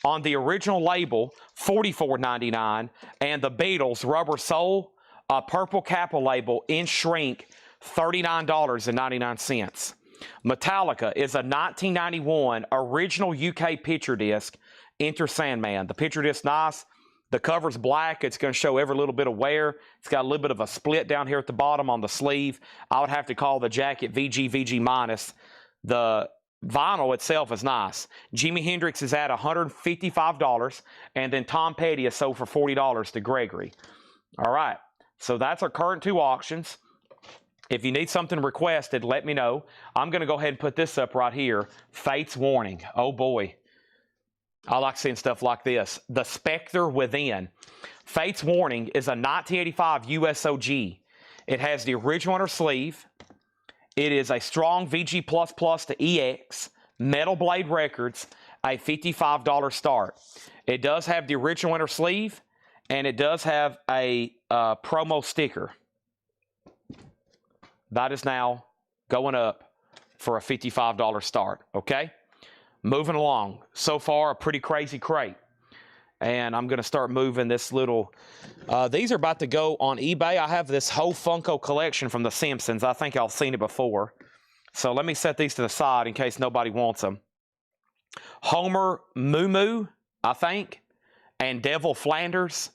on the original label, $44.99. And the Beatles, Rubber Soul, a purple Kappa label in shrink, $39.99. Metallica is a 1991 original UK picture disc, Enter Sandman. The picture disc nice. The cover's black. It's going to show every little bit of wear. It's got a little bit of a split down here at the bottom on the sleeve. I would have to call the jacket VG-. The vinyl itself is nice. Jimi Hendrix is at $155, and then Tom Petty is sold for $40 to Gregory. All right, so that's our current 2 auctions. If you need something requested, let me know. I'm going to go ahead and put this up right here. Fate's Warning. Oh, boy. I like seeing stuff like this. The Spectre Within. Fate's Warning is a 1985 USOG. It has the original inner sleeve. It is a strong VG++ to EX, Metal Blade Records, a $55 start. It does have the original inner sleeve, and it does have a promo sticker. That is now going up for a $55 start, okay? Moving along. So far, a pretty crazy crate. And I'm going to start moving this little... these are about to go on eBay. I have this whole Funko collection from The Simpsons. I think I've seen it before. So let me set these to the side in case nobody wants them. Homer Moo Moo, I think, and Devil Flanders.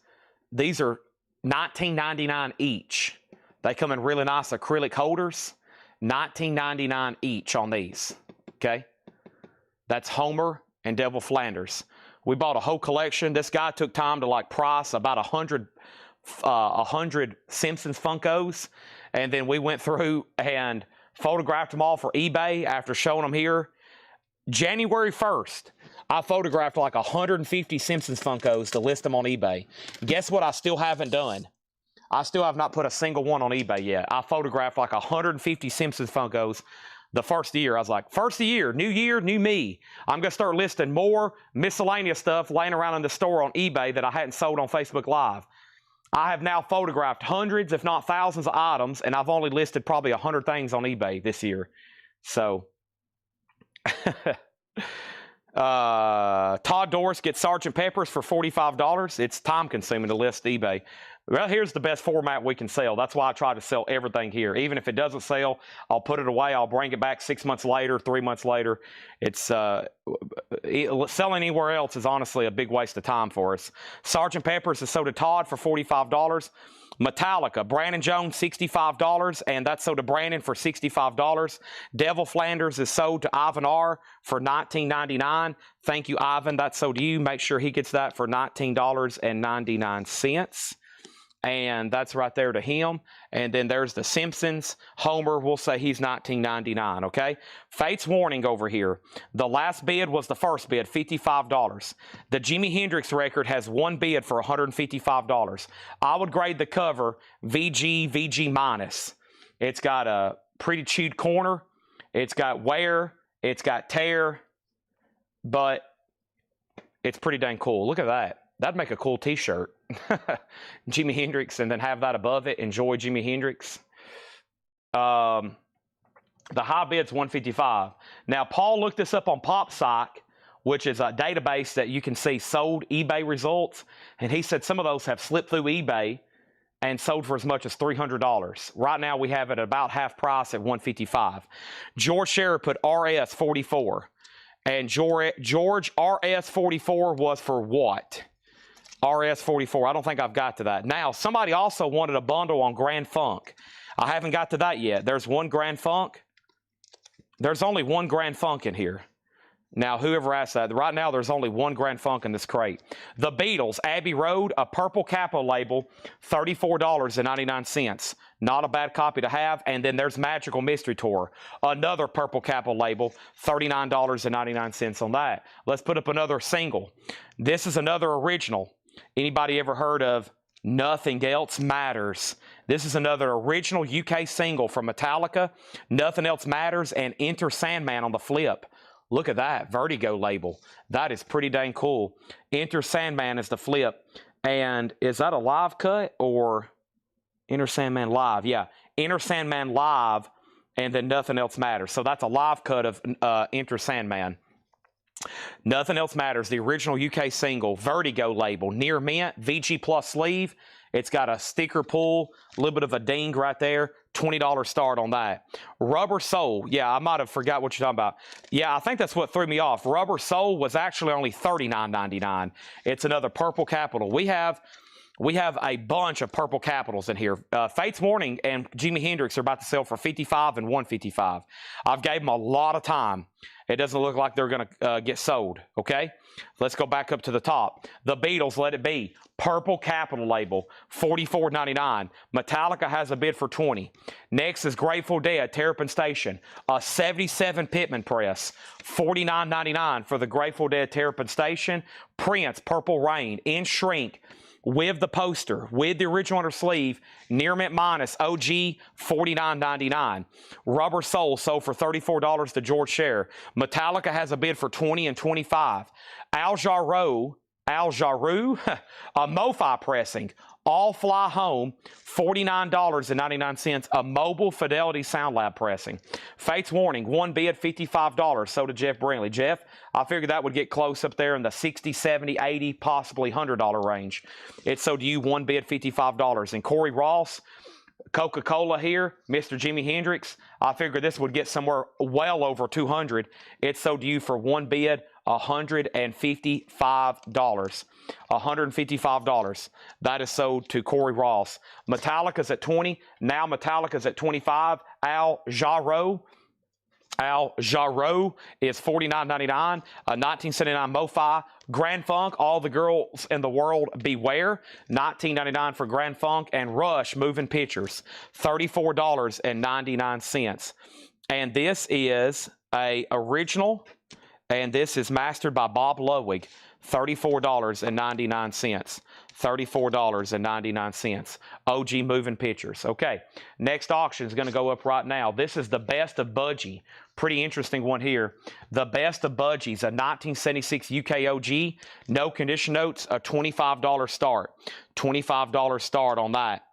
These are $19.99 each. They come in really nice acrylic holders. $19.99 each on these. Okay? That's Homer and Devil Flanders. We bought a whole collection. This guy took time to like price about 100 Simpsons Funkos, and then we went through and photographed them all for eBay after showing them here. January 1st, I photographed like 150 Simpsons Funkos to list them on eBay. Guess what I still haven't done? I still have not put a single one on eBay yet. I photographed like 150 Simpsons Funkos the first year. I was like, first of the year, new me. I'm going to start listing more miscellaneous stuff laying around in the store on eBay that I hadn't sold on Facebook Live. I have now photographed hundreds, if not thousands of items, and I've only listed probably 100 things on eBay this year. So, Todd Doris gets Sgt. Pepper's for $45. It's time consuming to list eBay. Well, here's the best format we can sell. That's why I try to sell everything here. Even if it doesn't sell, I'll put it away. I'll bring it back 6 months later, 3 months later. It's selling anywhere else is honestly a big waste of time for us. Sgt. Pepper's is sold to Todd for $45. Metallica, Brandon Jones, $65, and that's sold to Brandon for $65. Devil Flanders is sold to Ivan R. for $19.99. Thank you, Ivan. That's sold to you. Make sure he gets that for $19.99. And that's right there to him. And then there's the Simpsons. Homer, we'll say he's $19.99, okay? Fate's Warning over here. The last bid was the first bid, $55. The Jimi Hendrix record has one bid for $155. I would grade the cover VG minus. It's got a pretty chewed corner. It's got wear. It's got tear. But it's pretty dang cool. Look at that. That'd make a cool t-shirt. Jimi Hendrix, and then have that above it. Enjoy Jimi Hendrix. The high bid's $155. Now, Paul looked this up on PopSock, which is a database that you can see sold eBay results, and he said some of those have slipped through eBay and sold for as much as $300. Right now, we have it at about half price at $155. George Scherer put RS 44, and George RS 44 was for what? RS 44. I don't think I've got to that. Now, somebody also wanted a bundle on Grand Funk. I haven't got to that yet. There's one Grand Funk. There's only one Grand Funk in here. Now, whoever asked that, right now there's only one Grand Funk in this crate. The Beatles, Abbey Road, a purple capo label, $34.99. Not a bad copy to have. And then there's Magical Mystery Tour, another purple capo label, $39.99 on that. Let's put up another single. This is another original. Anybody ever heard of Nothing Else Matters? This is another original UK single from Metallica. Nothing Else Matters, and Enter Sandman on the flip. Look at that Vertigo label. That is pretty dang cool. Enter Sandman is the flip. And is that a live cut or Enter Sandman live? Yeah, Enter Sandman live, and then Nothing Else Matters. So that's a live cut of Enter Sandman. Nothing Else Matters, the original UK single, Vertigo label, near mint, VG Plus sleeve. It's got a sticker pull, a little bit of a ding right there, $20 start on that. Rubber Soul, yeah, I might have forgot what you're talking about. Yeah, I think that's what threw me off. Rubber Soul was actually only $39.99. It's another purple capital. We have a bunch of purple capitals in here. Fate's Warning and Jimi Hendrix are about to sell for $55 and $155. I've gave them a lot of time. It doesn't look like they're going to get sold, okay? Let's go back up to the top. The Beatles, Let It Be. Purple capital label, $44.99. Metallica has a bid for $20. Next is Grateful Dead, Terrapin Station. A 77 Pittman press, $49.99 for the Grateful Dead Terrapin Station. Prince, Purple Rain, in shrink, with the poster, with the original under sleeve, near mint minus, OG, $49.99. Rubber Soul sold for $34 to George Scherer. Metallica has a bid for $20 and $25. Al Jarreau, a MoFi pressing, All Fly Home, $49.99, a mobile Fidelity Sound Lab pressing. Fate's Warning, one bid, $55, so did Jeff Brantley. Jeff, I figured that would get close up there in the $60, $70, $80, possibly $100 range. It's sold to you, one bid, $55. And Corey Ross, Coca-Cola here, Mr. Jimi Hendrix, I figured this would get somewhere well over $200. It's sold to you for one bid, $155. $155. That is sold to Corey Ross. Metallica's at $20. Now Metallica's at $25. Al Jarreau Al Jarreau is $49.99. A 1979 MoFi. Grand Funk, All the Girls in the World Beware, $19.99 for Grand Funk. And Rush Moving Pictures, $34.99. And this is a original, and this is mastered by Bob Ludwig, $34.99. $34.99. OG Moving Pictures. Okay, next auction is going to go up right now. This is the best of Budgie. Pretty interesting one here. The best of Budgies, a 1976 UK OG. No condition notes, a $25 start. $25 start on that.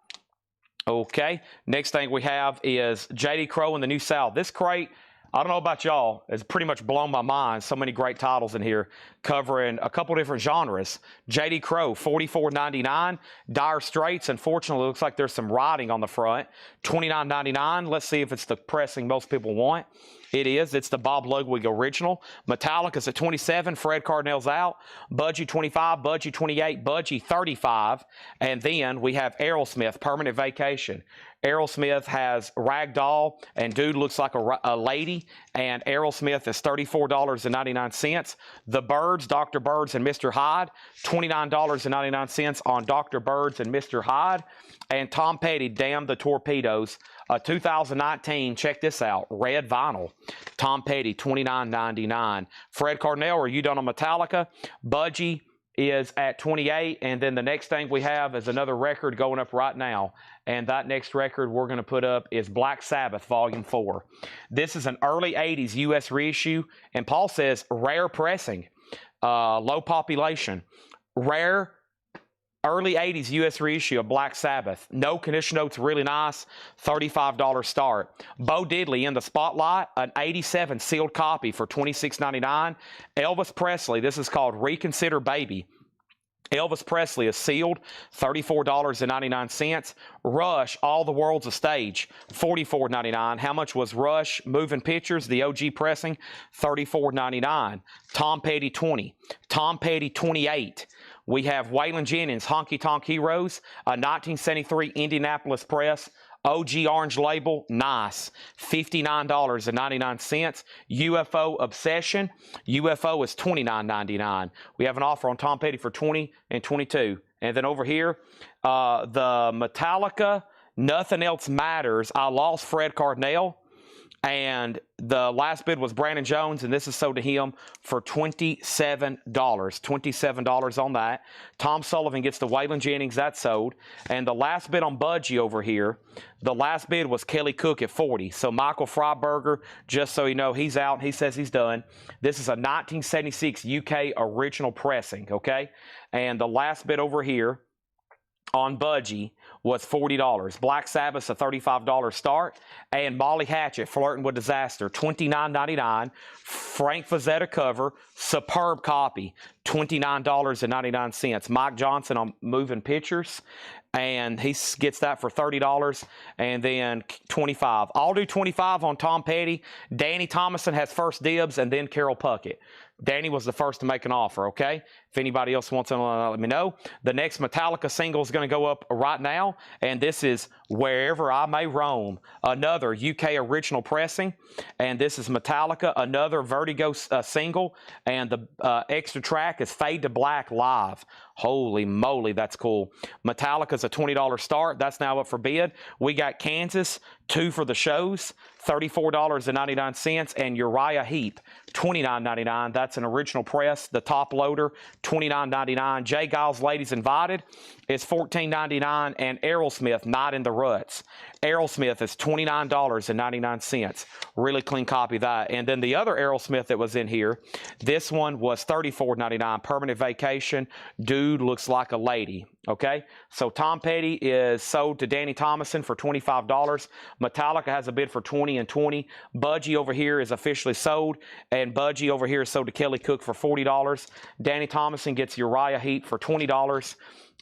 Okay, next thing we have is J.D. Crowe in the New South. This crate, I don't know about y'all, it's pretty much blown my mind. So many great titles in here covering a couple different genres. J.D. Crowe, $44.99. Dire Straits, unfortunately, looks like there's some writing on the front. $29.99. Let's see if it's the pressing most people want. It is. It's the Bob Ludwig original. Metallica's at $27. Fred Cardinal's out. Budgie $25. Budgie $28. Budgie $35. And then we have Aerosmith, Permanent Vacation. Aerosmith has Ragdoll, and dude looks like a lady, and Aerosmith is $34.99. The Byrds, Dr. Byrds and Mr. Hyde, $29.99 on Dr. Byrds and Mr. Hyde. And Tom Petty, Damn the Torpedoes, 2019, check this out, red vinyl. Tom Petty, $29.99. Fred Cardinal, are you done on Metallica? Budgie is at 28, and then the next thing we have is another record going up right now, and that next record we're going to put up is Black Sabbath Volume 4. This is an early 80s U.S. reissue, and Paul says rare pressing, low population, rare early 80s U.S. reissue of Black Sabbath. No condition notes, really nice, $35 start. Bo Diddley in the spotlight, an 87 sealed copy for $26.99. Elvis Presley, this is called Reconsider Baby. Elvis Presley is sealed, $34.99. Rush, All the World's a Stage, $44.99. How much was Rush Moving Pictures, the OG pressing? $34.99. Tom Petty 20. Tom Petty 28. We have Waylon Jennings, Honky Tonk Heroes, a 1973 Indianapolis press. OG orange label, nice, $59.99. UFO Obsession, UFO is $29.99. We have an offer on Tom Petty for $20 and $22. And then over here, the Metallica, Nothing Else Matters. I lost Fred Cardinal, and the last bid was Brandon Jones, and this is sold to him for $27. $27 on that. Tom Sullivan gets the Waylon Jennings, that's sold. And the last bid on Budgie over here, the last bid was Kelly Cook at $40. So Michael Freiberger, just so you know, he's out. He says he's done. This is a 1976 UK original pressing, okay? And the last bid over here on Budgie was $40. Black Sabbath's a $35 start. And Molly Hatchet, Flirting with Disaster, $29.99. Frank Frazetta cover, superb copy, $29.99. Mike Johnson on Moving Pictures, and he gets that for $30, and then $25. I'll do $25 on Tom Petty. Danny Thomason has first dibs, and then Carol Puckett. Danny was the first to make an offer, okay? If anybody else wants to let me know. The next Metallica single is going to go up right now, and this is Wherever I May Roam, another UK original pressing, and this is Metallica, another Vertigo single, and the extra track is Fade to Black Live. Holy moly, that's cool. Metallica's a $20 start. That's now up for bid. We got Kansas, 2 for the shows, $34.99, and Uriah Heep, $29.99. That's an original press. The top loader, $29.99. Jay Giles Ladies Invited is $14.99, and Aerosmith, Night in the Ruts. Aerosmith is $29.99. Really clean copy of that. And then the other Aerosmith that was in here, this one was $34.99. Permanent Vacation. Dude looks like a lady. Okay, so Tom Petty is sold to Danny Thomason for $25. Metallica has a bid for $20 and $20. Budgie over here is officially sold, and Budgie over here is sold to Kelly Cook for $40. Danny Thomason gets Uriah Heep for $20.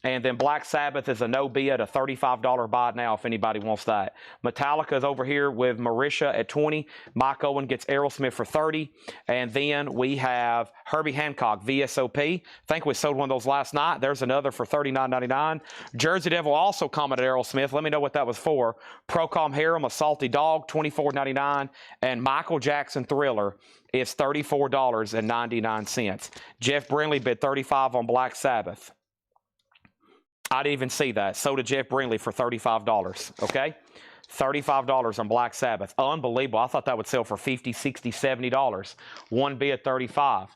And then Black Sabbath is a no bid, a $35 buy now if anybody wants that. Metallica is over here with Marisha at $20. Mike Owen gets Aerosmith for $30. And then we have Herbie Hancock, VSOP. I think we sold one of those last night. There's another for $39. $39.99. Jersey Devil also commented Aerosmith. Let me know what that was for. Procom Harem, a salty dog, $24.99. And Michael Jackson Thriller is $34.99. Jeff Brindley bid $35 on Black Sabbath. I didn't even see that. So did Jeff Brindley for $35, okay? $35 on Black Sabbath. Unbelievable. I thought that would sell for $50, $60, $70. One bid, $35.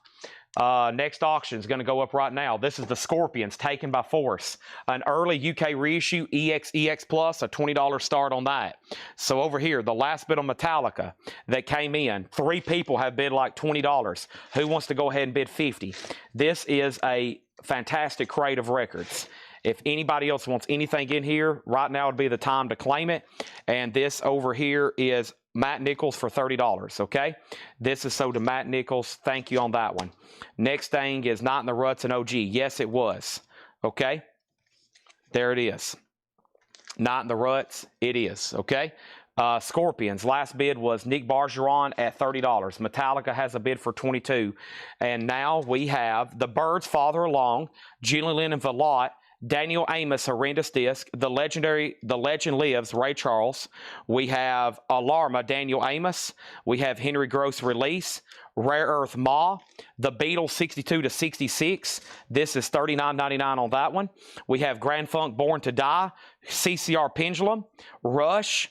Next auction is going to go up right now. This is the Scorpions, Taken by Force. An early UK reissue, EX Plus, a $20 start on that. So over here, the last bid on Metallica that came in, 3 people have bid like $20. Who wants to go ahead and bid $50? This is a fantastic crate of records. If anybody else wants anything in here, right now would be the time to claim it. And this over here is Matt Nichols for $30, okay? This is sold to Matt Nichols. Thank you on that one. Next thing is Not in the Ruts and OG. Yes, it was, okay? There it is. Not in the Ruts, it is, okay? Scorpions, last bid was Nick Bargeron at $30. Metallica has a bid for $22. And now we have the Byrds, Farther Along, Julian Lennon and Velotte, Daniel Amos, Horrendous Disc, The Legend Lives, Ray Charles. We have Alarma, Daniel Amos. We have Henry Gross Release, Rare Earth Ma, The Beatles 62 to 66. This is $39.99 on that one. We have Grand Funk Born to Die, CCR Pendulum, Rush,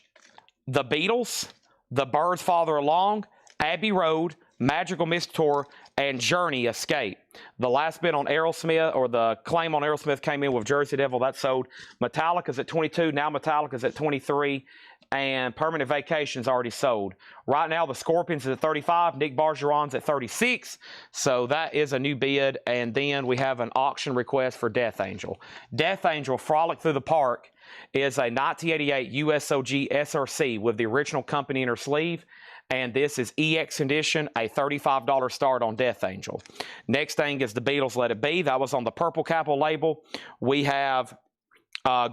The Beatles, The Byrds, Farther Along, Abbey Road, Magical Mystery Tour, and Journey Escape. The last bid on Aerosmith, or the claim on Aerosmith, came in with Jersey Devil. That sold. Metallica's at 22. Now Metallica's at 23. And Permanent Vacation's already sold. Right now, the Scorpions is at 35. Nick Bargeron's at 36. So that is a new bid. And then we have an auction request for Death Angel. Death Angel Frolic Through the Park is a 1988 USOG SRC with the original company in her sleeve. And this is EX Edition, a $35 start on Death Angel. Next thing is the Beatles Let It Be. That was on the Purple Capital label. We have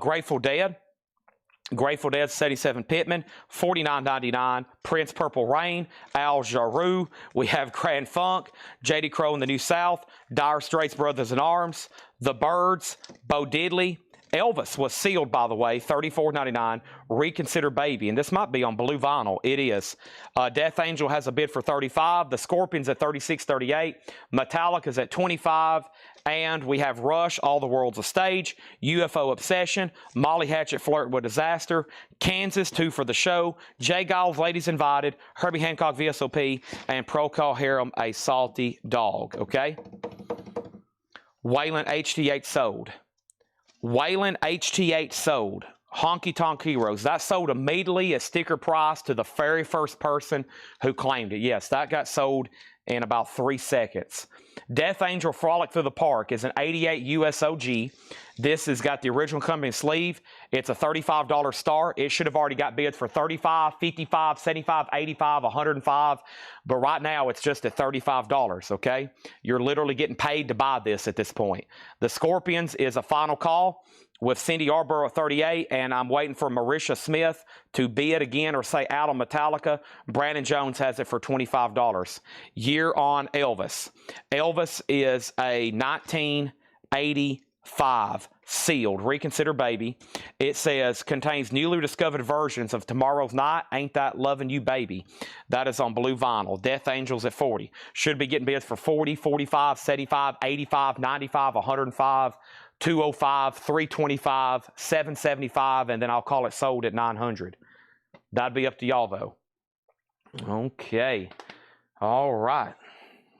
Grateful Dead. Grateful Dead 77 Pittman, $49.99. Prince Purple Rain, Al Jarreau. We have Grand Funk, J.D. Crowe in the New South, Dire Straits Brothers in Arms, The Byrds, Bo Diddley. Elvis was sealed, by the way, $34.99. Reconsider Baby, and this might be on blue vinyl. It is. Death Angel has a bid for $35. The Scorpions at $36.38. Metallica's at $25. And we have Rush, All the World's a Stage, UFO Obsession, Molly Hatchet, Flirt with Disaster, Kansas, 2 for the Show, Jay Giles, Ladies Invited, Herbie Hancock, VSOP, and Procol Harum, A Salty Dog, okay? Waylon HT8 sold. Waylon HT8 sold. Honky Tonk Heroes. That sold immediately at sticker price to the very first person who claimed it. Yes, that got sold in about 3 seconds. Death Angel Frolic Through the Park is an 88 USOG. This has got the original company sleeve. It's a $35 start. It should have already got bids for $35, $55, $75, $85, $105. But right now, it's just at $35, okay? You're literally getting paid to buy this at this point. The Scorpions is a final call with Cindy Yarborough at 38, and I'm waiting for Marisha Smith to bid again or say out on Metallica. Brandon Jones has it for $25. Year on Elvis. Elvis is a 1985 sealed Reconsider Baby. It says contains newly discovered versions of Tomorrow's Night, Ain't That Lovin' You Baby. That is on blue vinyl. Death Angels at 40. Should be getting bids for 40, 45, 75, 85, 95, 105, 205, 325, 775, and then I'll call it sold at 900. That'd be up to y'all though. Okay. All right.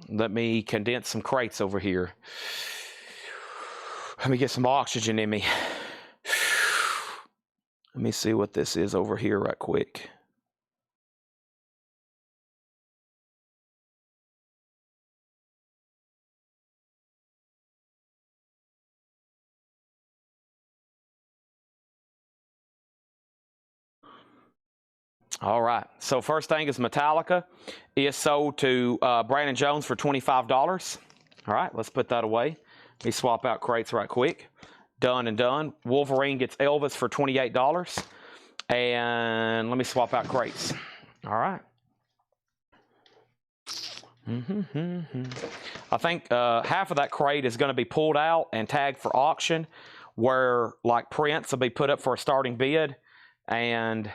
Let me condense some crates over here. Let me get some oxygen in me. Let me see what this is over here right quick. All right. So first thing is Metallica is sold to Brandon Jones for $25. All right. Let's put that away. Let me swap out crates right quick. Done and done. Wolverine gets Elvis for $28. And let me swap out crates. All right. I think half of that crate is going to be pulled out and tagged for auction. where like prints will be put up for a starting bid, and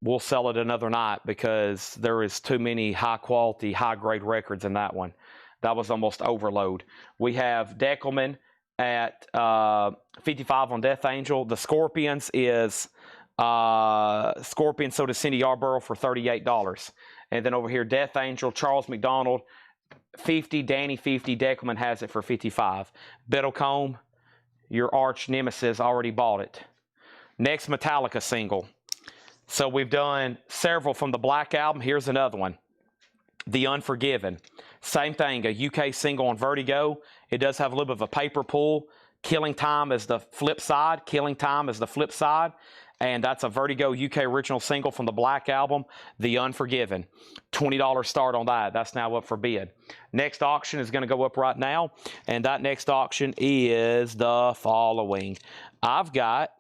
we'll sell it another night because there is too many high quality, high grade records in that one. That was almost overload. We have Deckelman at 55 on Death Angel. The Scorpions is Scorpion sold to Cindy Yarborough for $38. And then over here, Death Angel, Charles McDonald, 50, Danny 50, Deckelman has it for 55. Biddlecombe, your arch nemesis, already bought it. Next, Metallica single. So we've done several from the Black Album. Here's another one. The Unforgiven. Same thing, a UK single on Vertigo. It does have a little bit of a paper pull. Killing Time is the flip side. Killing Time is the flip side. And that's a Vertigo UK original single from the Black Album, The Unforgiven. $20 start on that. That's now up for bid. Next auction is going to go up right now. And that next auction is the following. I've got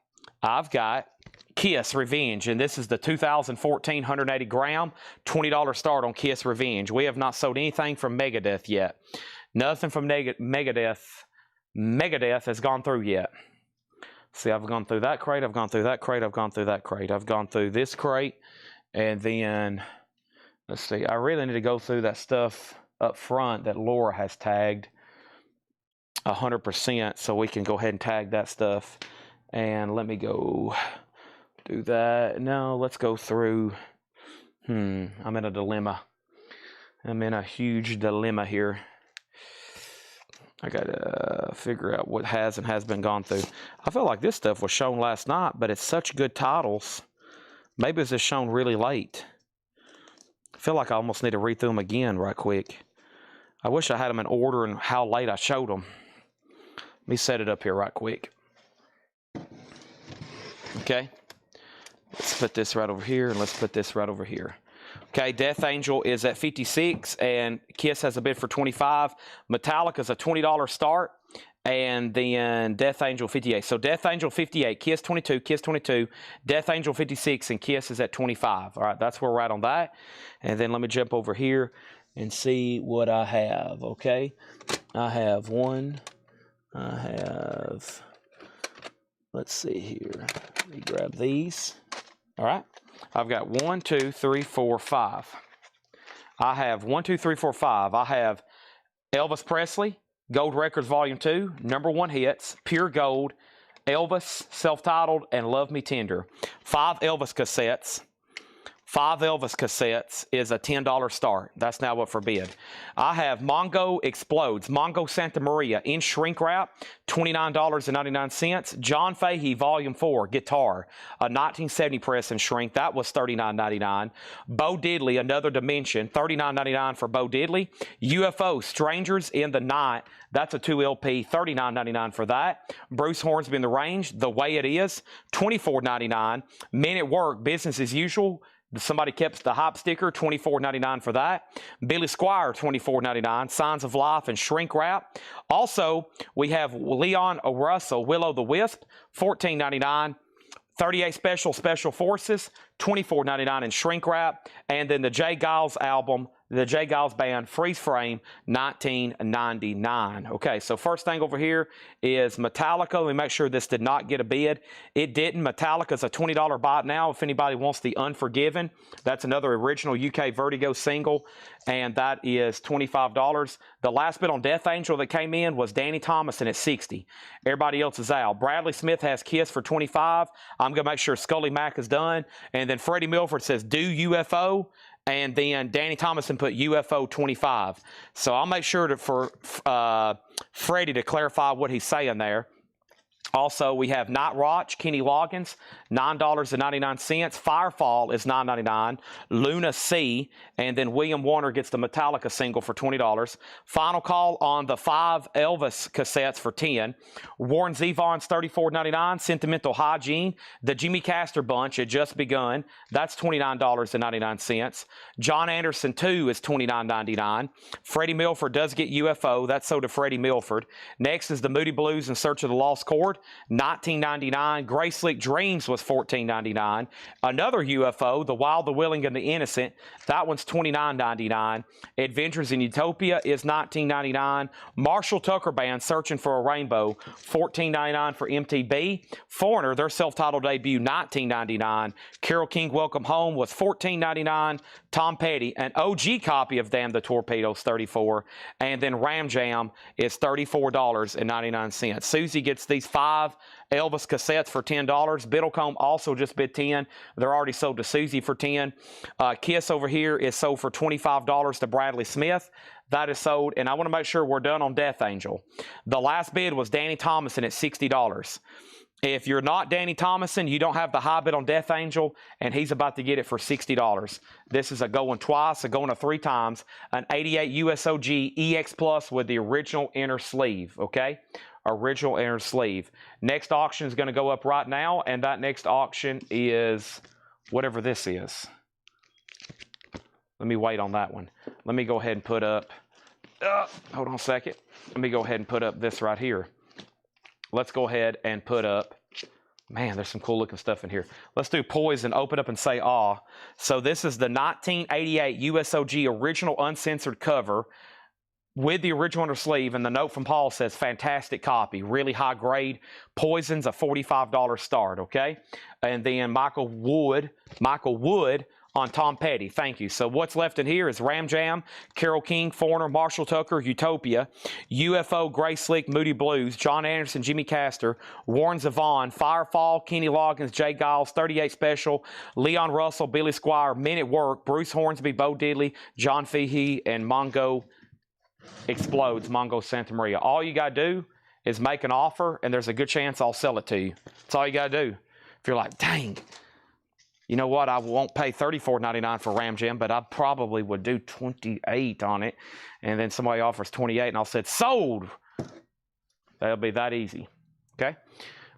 Kiss Revenge, and this is the 2014 180 gram, $20 start on Kiss Revenge. We have not sold anything from Megadeth yet. Nothing from Megadeth has gone through yet. See, I've gone through that crate, I've gone through that crate, I've gone through that crate, I've gone through this crate, and then, let's see, I really need to go through that stuff up front that Laura has tagged 100%, so we can go ahead and tag that stuff. And let me go do that. No, let's go through. I'm in a dilemma. I'm in a huge dilemma here. I got to figure out what has and has been gone through. I feel like this stuff was shown last night, but it's such good titles. Maybe it's just shown really late. I feel like I almost need to read through them again right quick. I wish I had them in order and how late I showed them. Let me set it up here right quick. Okay. Let's put this right over here, and let's put this right over here. Okay, Death Angel is at 56, and Kiss has a bid for 25. Metallica's a $20 start, and then Death Angel 58. So Death Angel 58, Kiss 22, Kiss 22, Death Angel 56, and Kiss is at 25. All right, that's where we're at on that. And then let me jump over here and see what I have, okay? I have one. I have, let's see here. Let me grab these. All right. I've got 1, 2, 3, 4, 5. I have 1, 2, 3, 4, 5. I have Elvis Presley, Gold Records Volume 2, #1 hits, Pure Gold, Elvis, self-titled, and Love Me Tender. 5 Elvis cassettes. 5 Elvis cassettes is a $10 start. That's now up for bid. I have Mongo Explodes, Mongo Santa Maria in shrink wrap, $29.99. John Fahey Volume 4 guitar, a 1970 press in shrink. That was $39.99. Bo Diddley, Another Dimension, $39.99 for Bo Diddley. UFO Strangers in the Night. That's a 2 LP, $39.99 for that. Bruce Hornsby in the Range, The Way It Is, $24.99. Men at Work, Business as Usual. Somebody kept the hype sticker, $24.99 for that. Billy Squire, $24.99. Signs of Life and shrink wrap. Also, we have Leon Russell, Will O' the Wisp, $14.99. 38 Special Forces, $24.99 in shrink wrap. And then the Jay Giles album, the Jay Giles Band, Freeze Frame, $19.99. Okay, so first thing over here is Metallica. Let me make sure this did not get a bid. It didn't. Metallica's a $20 buy it now. If anybody wants the Unforgiven, that's another original UK Vertigo single, and that is $25. The last bid on Death Angel that came in was Danny Thomason at $60. Everybody else is out. Bradley Smith has Kiss for $25. I'm going to make sure Scully Mack is done. And then Freddie Milford says, do UFO. And then Danny Thomason put UFO 25. So I'll make sure for Freddie to clarify what he's saying there. Also, we have Night Watch, Kenny Loggins, $9.99. Firefall is $9.99. Luna C, and then William Warner gets the Metallica single for $20. Final call on the 5 Elvis cassettes for $10. Warren Zevon's $34.99. Sentimental Hygiene. The Jimmy Castor Bunch had just begun. That's $29.99. John Anderson 2 is $29.99. Freddie Milford does get UFO. That's sold to Freddie Milford. Next is the Moody Blues in Search of the Lost Chord. $19.99. Gray Slick Dreams was $14.99. Another UFO, The Wild, the Willing, and the Innocent, that one's $29.99. Adventures in Utopia is $19.99. Marshall Tucker Band, Searching for a Rainbow, $14.99 for MTB. Foreigner, their self-titled debut, $19.99. Carole King, Welcome Home was $14.99. Tom Petty, an OG copy of Damn the Torpedoes, $34. And then Ram Jam is $34.99. Susie gets these 5 Elvis cassettes for $10. Biddlecombe also just bid 10. They're already sold to Susie for 10. Kiss over here is sold for $25 to Bradley Smith. That is sold, and I want to make sure we're done on Death Angel. The last bid was Danny Thomason at $60. If you're not Danny Thomason, you don't have the high bid on Death Angel, and he's about to get it for $60. This is a going twice, a going to 3 times, an 88 USOG EX Plus with the original inner sleeve, okay? Original inner sleeve. Next auction is going to go up right now, and that next auction is whatever this is. Let me wait on that one. Let me go ahead and put up, hold on a second. Let me go ahead and put up this right here. Let's go ahead and put up, man, there's some cool looking stuff in here. Let's do Poison, Open Up and Say Ah. So this is the 1988 USOG original uncensored cover with the original inner sleeve, and the note from Paul says, fantastic copy, really high grade. Poison's a $45 start, okay? And then Michael Wood on Tom Petty. Thank you. So what's left in here is Ram Jam, Carole King, Foreigner, Marshall Tucker, Utopia, UFO, Gray Slick, Moody Blues, John Anderson, Jimmy Castor, Warren Zevon, Firefall, Kenny Loggins, Jay Giles, 38 Special, Leon Russell, Billy Squire, Men at Work, Bruce Hornsby, Bo Diddley, John Fahey, and Mongo Explodes, Mongo Santa Maria. All you got to do is make an offer, and there's a good chance I'll sell it to you. That's all you got to do. If you're like, dang, you know what, I won't pay $34.99 for Ram Jam, but I probably would do $28 on it, and then somebody offers $28, and I'll say, sold. That'll be that easy, okay?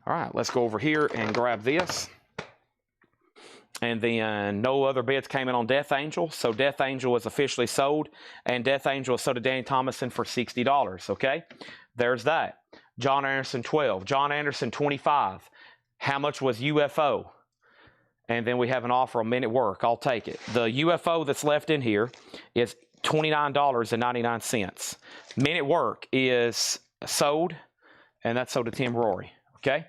All right, let's go over here and grab this. And then no other bids came in on Death Angel, so Death Angel was officially sold, and Death Angel was sold to Danny Thomason for $60, okay? There's that. John Anderson, 12. John Anderson, 25. How much was UFO? And then we have an offer on Men at Work. I'll take it. The UFO that's left in here is $29.99. Men at Work is sold, and that's sold to Tim Rory, okay?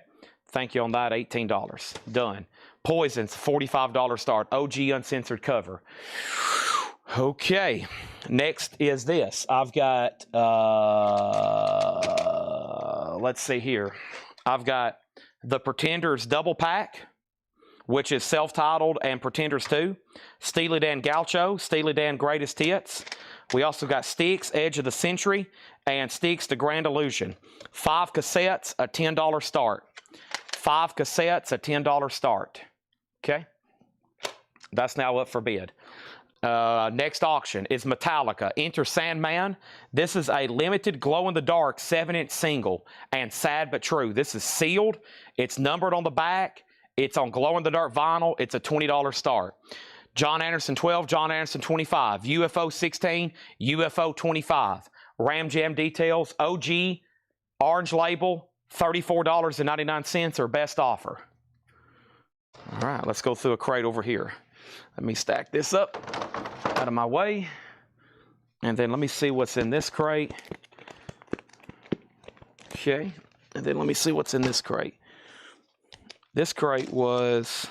Thank you on that, $18. Done. Poison's $45 start, OG uncensored cover. Okay, next is this. I've got, let's see here. I've got the Pretenders double pack, which is self-titled and Pretenders 2. Steely Dan Gaucho, Steely Dan Greatest Hits. We also got Styx, Edge of the Century, and Styx, The Grand Illusion. 5 cassettes, a $10 start. 5 cassettes, a $10 start. Okay, that's now up for bid. Next auction is Metallica, Enter Sandman. This is a limited glow-in-the-dark 7-inch single, and sad but true. This is sealed. It's numbered on the back. It's on glow-in-the-dark vinyl. It's a $20 start. John Anderson 12, John Anderson 25, UFO 16, UFO 25. Ram Jam details, OG, orange label, $34.99 or best offer. All right, let's go through a crate over here. Let me stack this up out of my way. And then let me see what's in this crate. Okay, and then let me see what's in this crate. This crate was...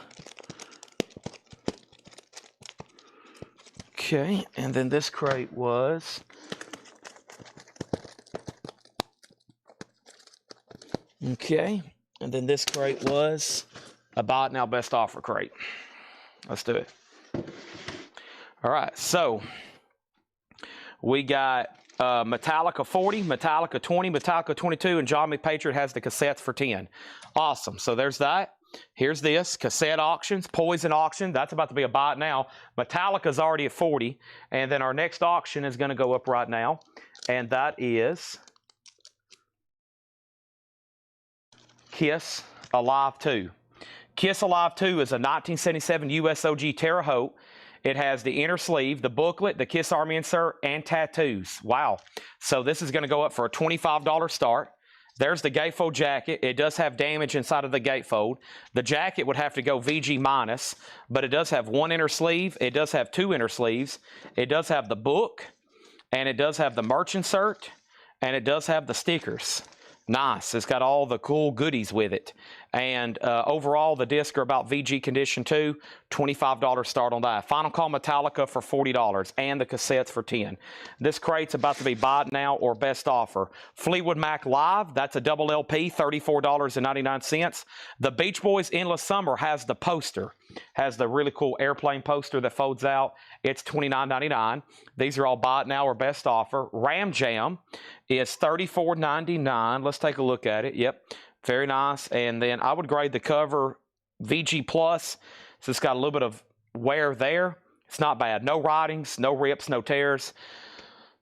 Okay, and then this crate was... Okay, and then this crate was... a buy it now best offer crate. Let's do it. All right, so we got Metallica 40, Metallica 20, Metallica 22, and John McPatriot has the cassettes for 10. Awesome. So there's that. Here's this, cassette auctions, Poison auction. That's about to be a buy it now. Metallica's already at 40, and then our next auction is going to go up right now, and that is Kiss Alive 2. Kiss Alive 2 is a 1977 USOG Terre Haute. It has the inner sleeve, the booklet, the Kiss Army insert, and tattoos. Wow. So this is going to go up for a $25 start. There's the gatefold jacket. It does have damage inside of the gatefold. The jacket would have to go VG minus, but it does have one inner sleeve. It does have two inner sleeves. It does have the book, and it does have the merch insert, and it does have the stickers. Nice. It's got all the cool goodies with it. And overall, the discs are about VG condition too. $25 start on that. Final Call Metallica for $40 and the cassettes for $10. This crate's about to be buy it now or best offer. Fleetwood Mac Live, that's a double LP, $34.99. The Beach Boys Endless Summer has the poster. Has the really cool airplane poster that folds out. It's $29.99. These are all buy it now or best offer. Ram Jam is $34.99. Let's take a look at it. Yep, very nice. And then I would grade the cover VG Plus. So it's got a little bit of wear there. It's not bad. No writings, no rips, no tears.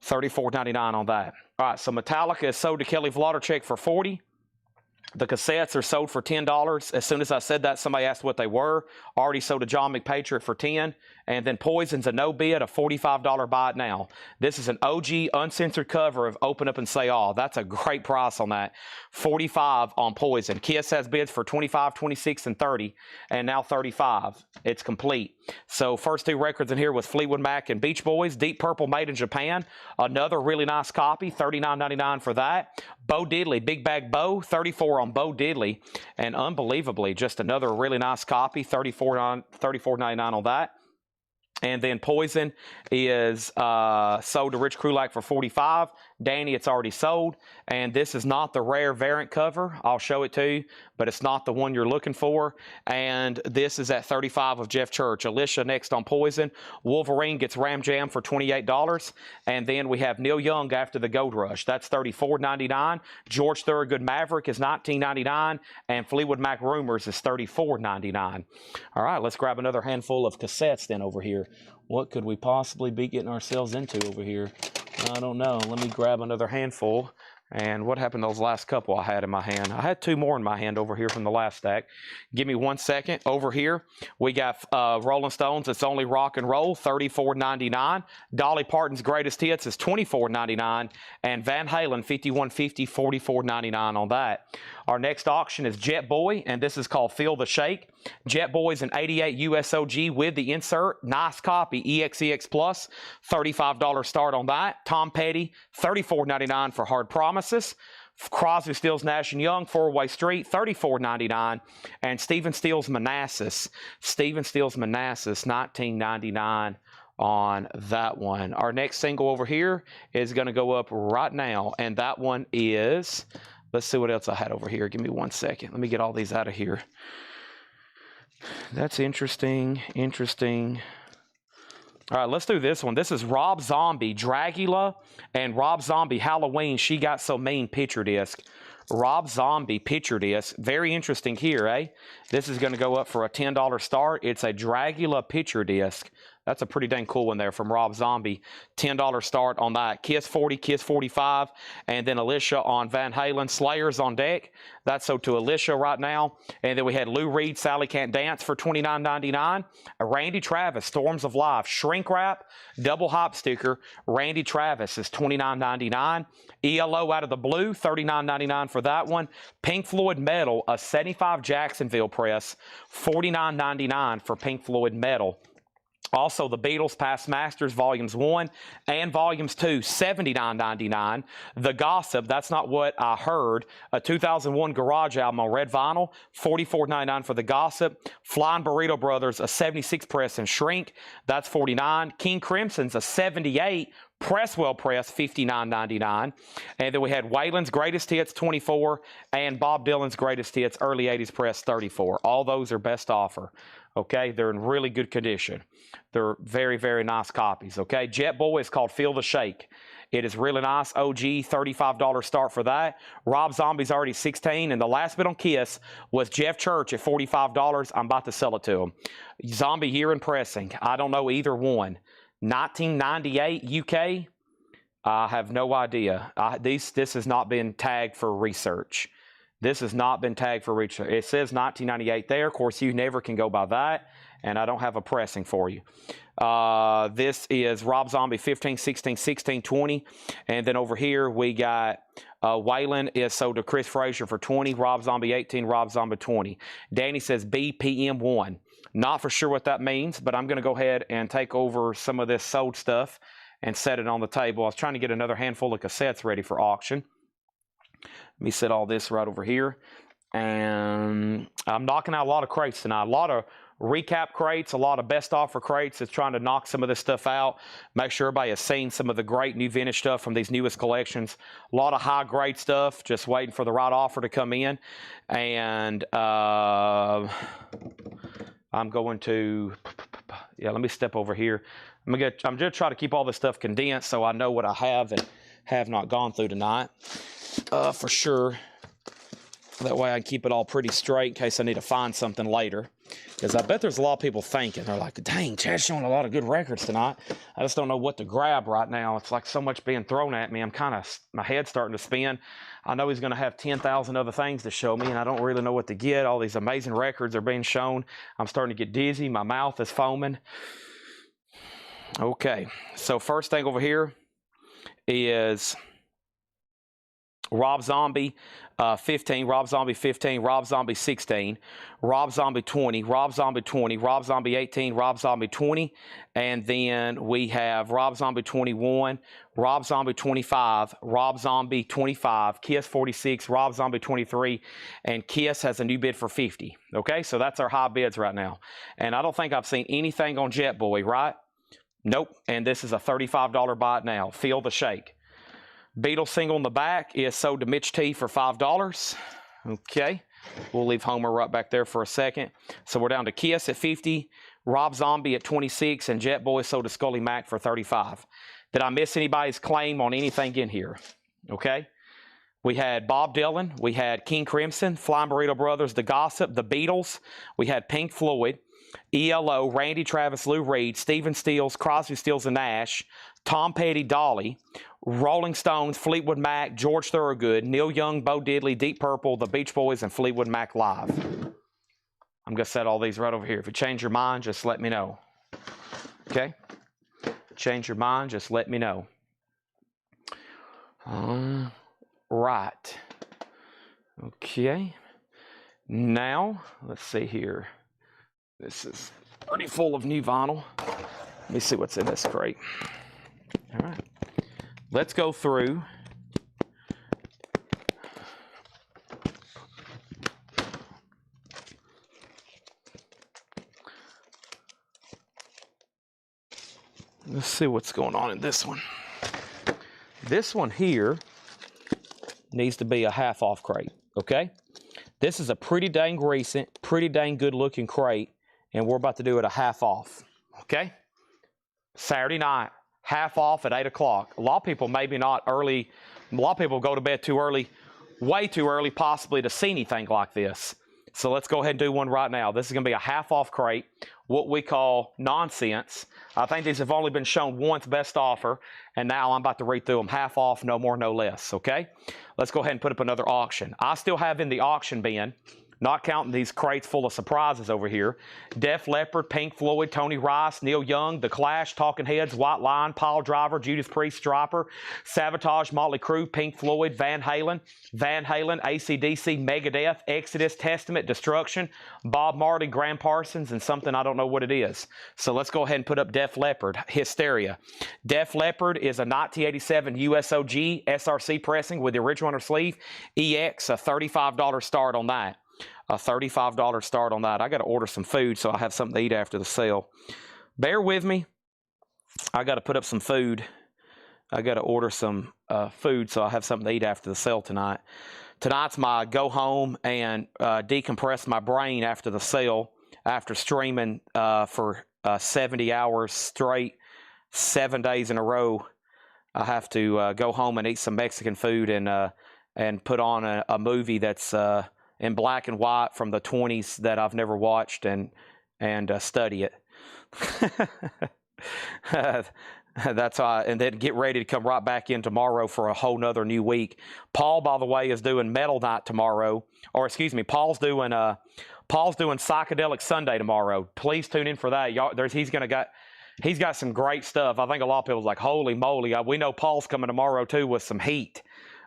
$34.99 on that. All right, so Metallica is sold to Kelly Vlodarchek for $40. The cassettes are sold for $10. As soon as I said that, somebody asked what they were. Already sold to John McPatriot for $10. And then Poison's a no bid, a $45 buy it now. This is an OG uncensored cover of Open Up and Say All. That's a great price on that. $45 on Poison. Kiss has bids for $25, $26, and $30, and now $35. It's complete. So first two records in here was Fleetwood Mac and Beach Boys. Deep Purple made in Japan. Another really nice copy, $39.99 for that. Bo Diddley, Big Bag Bo, $34 on Bo Diddley. And unbelievably, just another really nice copy, $34.99 on that. And then Poison is sold to Rich Krulak for $45. Danny, it's already sold. And this is not the rare variant cover. I'll show it to you, but it's not the one you're looking for. And this is at $35 of Jeff Church. Alicia next on Poison. Wolverine gets Ram Jam for $28. And then we have Neil Young after the Gold Rush. That's $34.99. George Thorogood Maverick is $19.99. And Fleetwood Mac Rumors is $34.99. All right, let's grab another handful of cassettes then over here. What could we possibly be getting ourselves into over here? I don't know. Let me grab another handful. And what happened to those last couple I had in my hand? I had two more in my hand over here from the last stack. Give me 1 second. Over here, we got Rolling Stones, It's Only Rock and Roll, $34.99. Dolly Parton's Greatest Hits is $24.99. And Van Halen, 5150, $44.99 on that. Our next auction is Jet Boy, and this is called Feel the Shake. Jet Boy is an 88 USOG with the insert. Nice copy, EXEX Plus, $35 start on that. Tom Petty, $34.99 for Hard Promises. Crosby, Stills, Nash & Young, Four-Way Street, $34.99. And Stephen Stills Manassas. Stephen Stills Manassas, $19.99 on that one. Our next single over here is going to go up right now, and that one is... Let's see what else I had over here. Give me 1 second. Let me get all these out of here. That's interesting. Interesting. All right, let's do this one. This is Rob Zombie, Dragula, and Rob Zombie, Halloween, She Got So Mean picture disc. Rob Zombie picture disc. Very interesting here, eh? This is going to go up for a $10 start. It's a Dragula picture disc. That's a pretty dang cool one there from Rob Zombie. $10 start on that. Kiss 40, Kiss 45, and then Alicia on Van Halen. Slayer's on deck. That's so to Alicia right now. And then we had Lou Reed, Sally Can't Dance for $29.99. Randy Travis, Storms of Life, shrink wrap, double hop sticker. Randy Travis is $29.99. ELO Out of the Blue, $39.99 for that one. Pink Floyd Metal, a 75 Jacksonville press, $49.99 for Pink Floyd Metal. Also, the Beatles Past Masters Volumes 1 and Volumes 2, $79.99. The Gossip, That's Not What I Heard, a 2001 Garage album on red vinyl, $44.99 for The Gossip. Flying Burrito Brothers, a 76 press and shrink, that's $49. King Crimson's a 78 Presswell press, $59.99. And then we had Waylon's Greatest Hits, $24, and Bob Dylan's Greatest Hits, early 80s press, $34. All those are best offer. Okay, they're in really good condition. They're very, very nice copies. Okay, Jet Boy is called Feel the Shake. It is really nice. OG, $35 start for that. Rob Zombie's already $16, and the last bit on Kiss was Jeff Church at $45. I'm about to sell it to him. Zombie Year in Pressing. I don't know either one. 1998 UK. I have no idea. This has not been tagged for research. This has not been tagged for research. It says 1998 there. Of course, you never can go by that. and I don't have a pressing for you. This is Rob Zombie 15, 16, 16, 20. And then over here we got Waylon is sold to Chris Frazier for 20. Rob Zombie 18, Rob Zombie 20. Danny says BPM1. Not for sure what that means, but I'm going to go ahead and take over some of this sold stuff and set it on the table. I was trying to get another handful of cassettes ready for auction. Let me set all this right over here. And I'm knocking out a lot of crates tonight. A lot of recap crates, a lot of best offer crates. It's trying to knock some of this stuff out. Make sure everybody has seen some of the great new vintage stuff from these newest collections. A lot of high grade stuff, just waiting for the right offer to come in. And I'm going to, yeah, let me step over here. I'm just trying to keep all this stuff condensed so I know what I have and have not gone through tonight for sure. That way I can keep it all pretty straight in case I need to find something later. Because I bet there's a lot of people thinking, they're like, dang, Chad's showing a lot of good records tonight. I just don't know what to grab right now. It's like so much being thrown at me. I'm kind of, my head's starting to spin. I know he's going to have 10,000 other things to show me, and I don't really know what to get. All these amazing records are being shown. I'm starting to get dizzy. My mouth is foaming. Okay, so first thing over here is Rob Zombie 15, Rob Zombie 15, Rob Zombie 16, Rob Zombie 20, Rob Zombie 20, Rob Zombie 18, Rob Zombie 20, and then we have Rob Zombie 21, Rob Zombie 25, Rob Zombie 25, Kiss 46, Rob Zombie 23, and Kiss has a new bid for 50. Okay, so that's our high bids right now. And I don't think I've seen anything on Jet Boy, right? Nope, and this is a $35 buy it now. Feel the shake. Beatles single in the back is sold to Mitch T for $5. Okay, we'll leave Homer right back there for a second. So we're down to Kiss at 50, Rob Zombie at 26, and Jet Boy sold to Scully Mac for 35. Did I miss anybody's claim on anything in here? Okay, we had Bob Dylan, we had King Crimson, Flying Burrito Brothers, The Gossip, The Beatles, we had Pink Floyd, ELO, Randy Travis, Lou Reed, Stephen Stills, Crosby, Stills and Nash, Tom Petty, Dolly, Rolling Stones, Fleetwood Mac, George Thorogood, Neil Young, Bo Diddley, Deep Purple, The Beach Boys, and Fleetwood Mac Live. I'm going to set all these right over here. If you change your mind, just let me know. Okay? Change your mind, just let me know. Right. Okay. Now, let's see here. This is pretty full of new vinyl. Let me see what's in this crate. All right. Let's go through. Let's see what's going on in this one. This one here needs to be a half off crate, okay? This is a pretty dang recent, pretty dang good looking crate, and we're about to do it a half off, okay? Saturday night. Half off at 8 o'clock. A lot of people maybe not early. A lot of people go to bed too early, way too early possibly to see anything like this. So let's go ahead and do one right now. This is going to be a half off crate, what we call nonsense. I think these have only been shown once best offer, and now I'm about to read through them half off, no more, no less, okay? Let's go ahead and put up another auction. I still have in the auction bin, not counting these crates full of surprises over here, Def Leppard, Pink Floyd, Tony Rice, Neil Young, The Clash, Talking Heads, White Lion, Pile Driver, Judas Priest, Stryper, Savatage, Motley Crue, Pink Floyd, Van Halen, AC/DC, Megadeth, Exodus, Testament, Destruction, Bob Marley, Graham Parsons, and something I don't know what it is. So let's go ahead and put up Def Leppard, Hysteria. Def Leppard is a 1987 USOG SRC pressing with the original on her sleeve, EX, a $35 start on that. A $35 start on that. I got to order some food so I have something to eat after the sale. Bear with me. I got to put up some food. I got to order some food so I have something to eat after the sale tonight. Tonight's my go home and decompress my brain after the sale, after streaming for 70 hours straight, 7 days in a row. I have to go home and eat some Mexican food and put on a movie that's in black and white from the 20s that I've never watched and study it. That's why, and then get ready to come right back in tomorrow for a whole nother new week. Paul, by the way, is doing Metal Night tomorrow, or excuse me, Paul's doing Paul's doing Psychedelic Sunday tomorrow. Please tune in for that. Y'all, he's got some great stuff. I think a lot of people's like, holy moly. We know Paul's coming tomorrow too with some heat.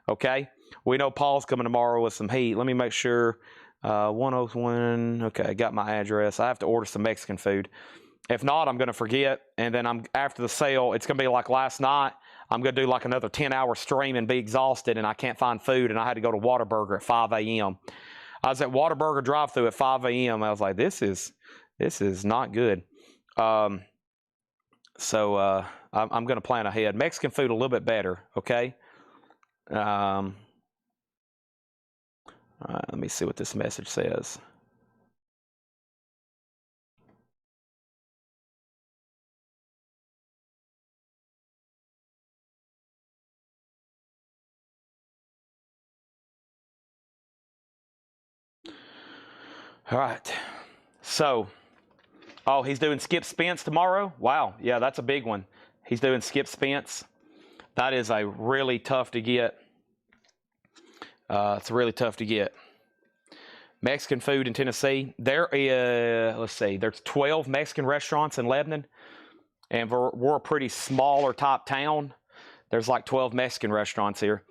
Okay, we know Paul's coming tomorrow with some heat. Let me make sure. 101. Okay, got my address. I have to order some Mexican food. If not, I'm going to forget. And then after the sale, it's going to be like last night. I'm going to do like another 10-hour stream and be exhausted, and I can't find food, and I had to go to Whataburger at 5 a.m. I was at Whataburger drive-thru at 5 a.m. I was like, this is not good. So I'm going to plan ahead. Mexican food a little bit better, okay? All right, let me see what this message says. All right. So, oh, he's doing Skip Spence tomorrow? Wow. Yeah, that's a big one. He's doing Skip Spence. That is a really tough to get. It's really tough to get. Mexican food in Tennessee. There is, let's see, there's 12 Mexican restaurants in Lebanon. And we're a pretty smaller top town. There's like 12 Mexican restaurants here.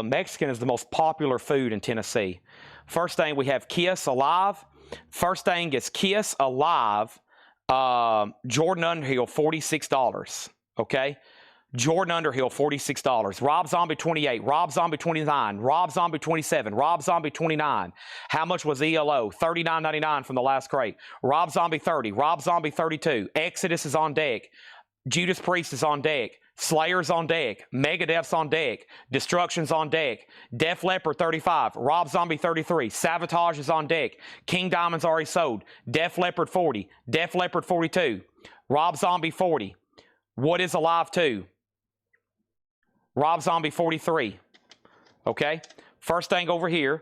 Mexican is the most popular food in Tennessee. First thing, we have Kiss Alive. First thing is Kiss Alive. Jordan Underhill, $46. Okay? Jordan Underhill, $46. Rob Zombie, $28. Rob Zombie, $29. Rob Zombie, $27. Rob Zombie, $29. How much was ELO? $39.99 from the last crate. Rob Zombie, $30. Rob Zombie, $32. Exodus is on deck. Judas Priest is on deck. Slayer's on deck. Megadeth's on deck. Destruction's on deck. Def Leppard, $35. Rob Zombie, $33. Savatage is on deck. King Diamond's already sold. Def Leppard, $40. Def Leppard, $42. Rob Zombie, $40. What is Alive 2? Rob Zombie, $43. Okay? First thing over here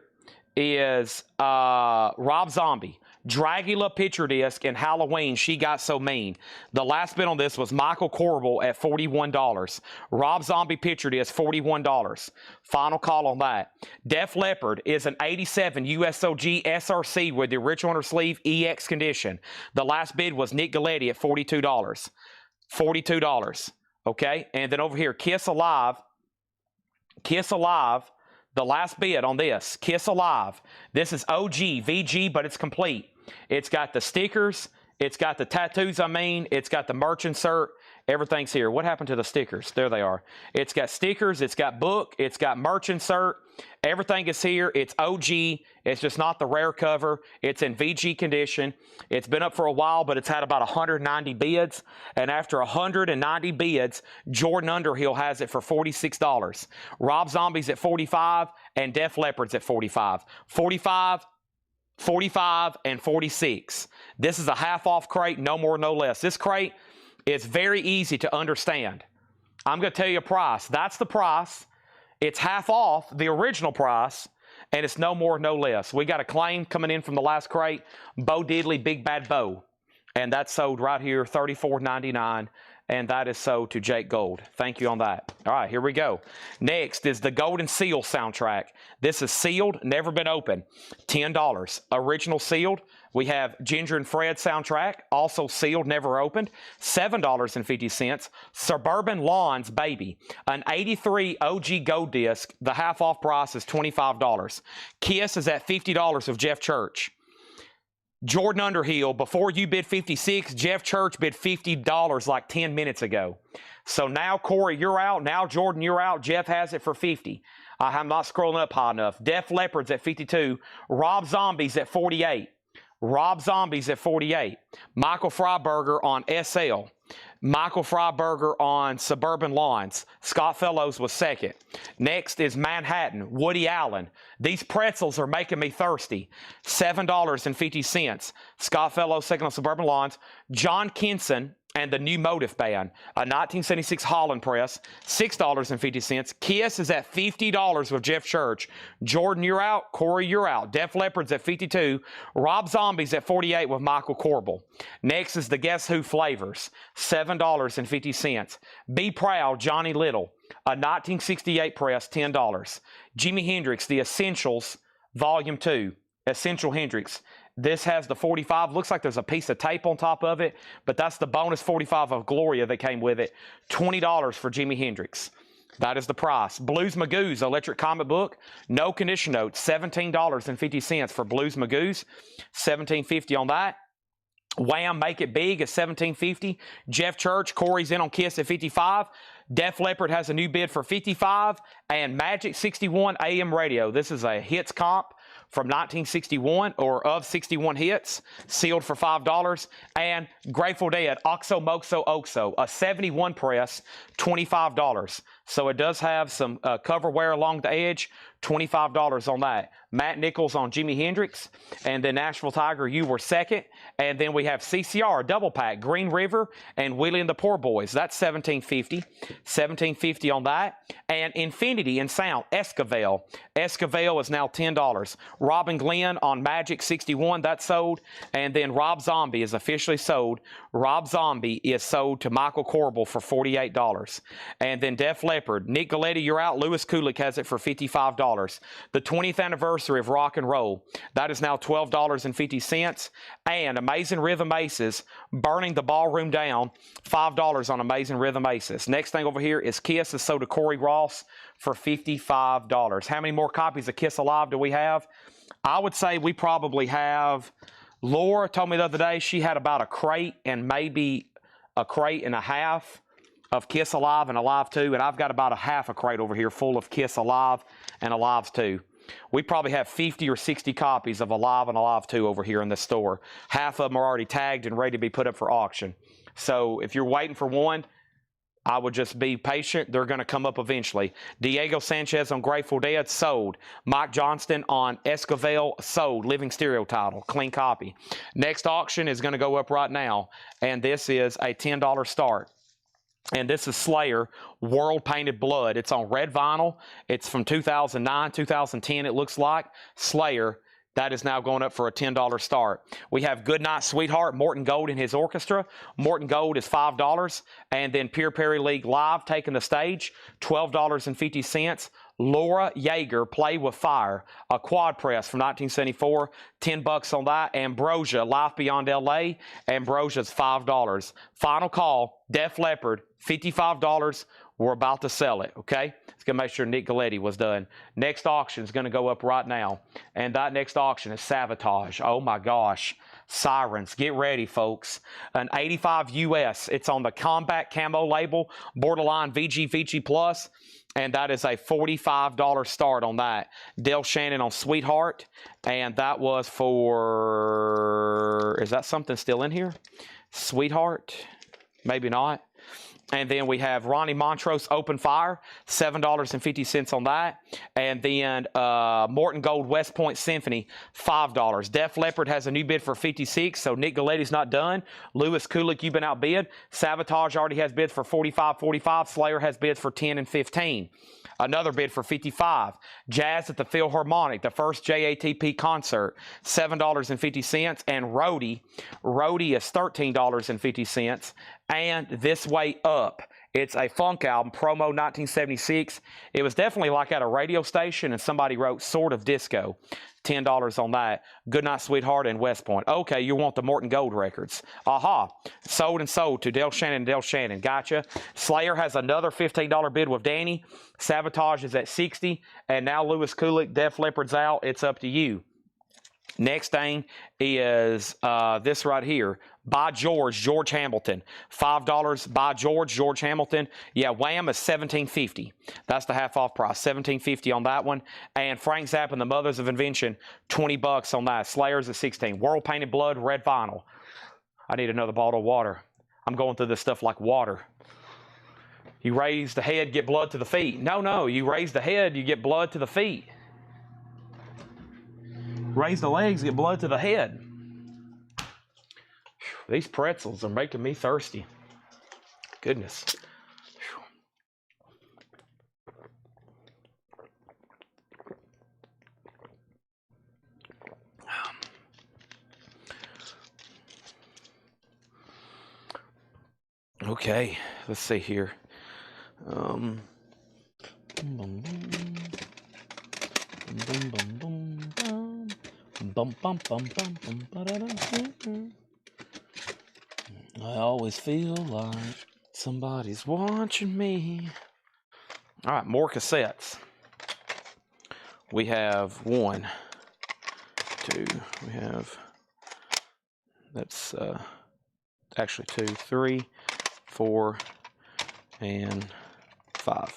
is Rob Zombie. Dragula picture disc and Halloween, She Got So Mean. The last bid on this was Michael Corbel at $41. Rob Zombie picture disc, $41. Final call on that. Def Leppard is an 87 USOG SRC with the original under sleeve EX condition. The last bid was Nick Galletti at $42. $42. Okay? And then over here, Kiss Alive. Kiss Alive. The last bid on this, Kiss Alive. This is OG, VG, but it's complete. It's got the stickers. It's got the tattoos, it's got the merch insert. Everything's here. What happened to the stickers? There they are. It's got stickers. It's got book. It's got merch insert. Everything is here. It's OG. It's just not the rare cover. It's in VG condition. It's been up for a while, but it's had about 190 bids. And after 190 bids, Jordan Underhill has it for $46. Rob Zombie's at $45 and Def Leppard's at $45. $45, $45, and $46. This is a half off crate, no more, no less. This crate is very easy to understand. I'm going to tell you a price. That's the price. It's half off the original price, and it's no more, no less. We got a claim coming in from the last crate, Bo Diddley, Big Bad Bo. And that's sold right here, $34.99. And that is sold to Jake Gold. Thank you on that. All right, here we go. Next is the Golden Seal soundtrack. This is sealed, never been opened. $10. Original sealed. We have Ginger and Fred soundtrack, also sealed, never opened. $7.50. Suburban Lawns Baby. An 83 OG Gold disc. The half off price is $25. Kiss is at $50 of Jeff Church. Jordan Underhill, before you bid $56, Jeff Church bid $50 like 10 minutes ago. So now, Corey, you're out. Now, Jordan, you're out. Jeff has it for $50. I'm not scrolling up high enough. Def Leppard's at $52. Rob Zombie's at $48. Rob Zombie's at $48. Michael Freiberger on SL. Michael Freiberger on Suburban Lawns. Scott Fellows was second. Next is Manhattan, Woody Allen. These pretzels are making me thirsty. $7.50. Scott Fellows second on Suburban Lawns. John Kinson and the New Motive Band, a 1976 Holland press, $6.50. Kiss is at $50 with Jeff Church. Jordan, you're out. Corey, you're out. Def Leppard's at $52. Rob Zombie's at $48 with Michael Corbel. Next is the Guess Who flavors, $7.50. Be Proud, Johnny Little, a 1968 press, $10. Jimi Hendrix, The Essentials, Volume 2, Essential Hendrix, This has the 45. Looks like there's a piece of tape on top of it, but that's the bonus 45 of Gloria that came with it. $20 for Jimi Hendrix. That is the price. Blues Magoo's Electric Comic Book, no condition note, $17.50 for Blues Magoo's, $17.50 on that. Wham! Make It Big is $17.50. Jeff Church, Corey's in on Kiss at $55. Def Leppard has a new bid for $55. And Magic 61 AM Radio. This is a hits comp from 1961 or of 61 hits, sealed for $5. And Grateful Dead, Oxo Moxo Oxo, a 71 press, $25. So it does have some cover wear along the edge, $25 on that. Matt Nichols on Jimi Hendrix, and then Nashville Tiger, you were second. And then we have CCR, double pack, Green River, and Willie and the Poor Boys. That's $17.50. $17.50 on that. And Infinity and Sound, Esquivel. Esquivel is now $10. Robin Glenn on Magic 61, that's sold. And then Rob Zombie is officially sold. Rob Zombie is sold to Michael Corbel for $48. And then Def Leppard, Nick Galletti, you're out. Louis Kulik has it for $55. The 20th anniversary of rock and roll, that is now $12.50. And Amazing Rhythm Aces, Burning the Ballroom Down, $5 on Amazing Rhythm Aces. Next thing over here is Kiss is sold to Corey Ross for $55. How many more copies of Kiss Alive do we have? I would say we probably have, Laura told me the other day she had about a crate and maybe a crate and a half of Kiss Alive and Alive 2, and I've got about a half a crate over here full of Kiss Alive and Alive 2. We probably have 50 or 60 copies of Alive and Alive 2 over here in this store. Half of them are already tagged and ready to be put up for auction. So if you're waiting for one, I would just be patient. They're going to come up eventually. Diego Sanchez on Grateful Dead, sold. Mike Johnston on Esquivel, sold. Living Stereo title, clean copy. Next auction is going to go up right now, and this is a $10 start. And this is Slayer, World Painted Blood. It's on red vinyl. It's from 2009, 2010, it looks like. Slayer, that is now going up for a $10 start. We have Goodnight Sweetheart, Morton Gold and his orchestra. Morton Gold is $5. And then Pure Perry League Live, taking the stage, $12.50. Laura Yeager, Play with Fire, a quad press from 1974, $10 on that. Ambrosia, Life Beyond LA, Ambrosia's $5. Final call, Def Leppard, $55. We're about to sell it, okay? Let's go make sure Nick Galletti was done. Next auction is going to go up right now. And that next auction is Sabotage. Oh my gosh. Sirens. Get ready, folks. An 85 US. It's on the Combat Camo label, borderline VG Plus. And that is a $45 start on that. Del Shannon on Sweetheart. And that was for, is that something still in here? Sweetheart? Maybe not. And then we have Ronnie Montrose Open Fire, $7.50 on that. And then Morton Gold West Point Symphony, $5. Def Leppard has a new bid for $56, so Nick Galetti's not done. Louis Kulik, you've been outbid. Sabotage already has bids for $45. Slayer has bids for $10 and $15. Another bid for $55. Jazz at the Philharmonic, the first JATP concert, $7.50. And Roadie is $13.50. And This Way Up. It's a funk album, promo 1976. It was definitely like at a radio station, and somebody wrote Sort of Disco. $10 on that. Goodnight Sweetheart and West Point. Okay, you want the Morton Gold records. Aha. Sold and sold to Del Shannon and Del Shannon. Gotcha. Slayer has another $15 bid with Danny. Sabotage is at $60. And now Louis Kulik, Def Leppard's out. It's up to you. Next thing is this right here. By George Hamilton. $5 by George Hamilton. Yeah, Wham is $17.50. That's the half off price. $17.50 on that one. And Frank Zappa and the Mothers of Invention, $20 on that. Slayer's at $16. World Painted Blood, red vinyl. I need another bottle of water. I'm going through this stuff like water. You raise the head, get blood to the feet. No, you raise the head, you get blood to the feet. Raise the legs, get blood to the head. These pretzels are making me thirsty. Goodness. Okay, let's see here. bum, bum, bum, bum, bum, ba-da-dum. I always feel like somebody's watching me. All right, more cassettes. We have 1, 2, we have, that's actually 2, 3, 4, and 5.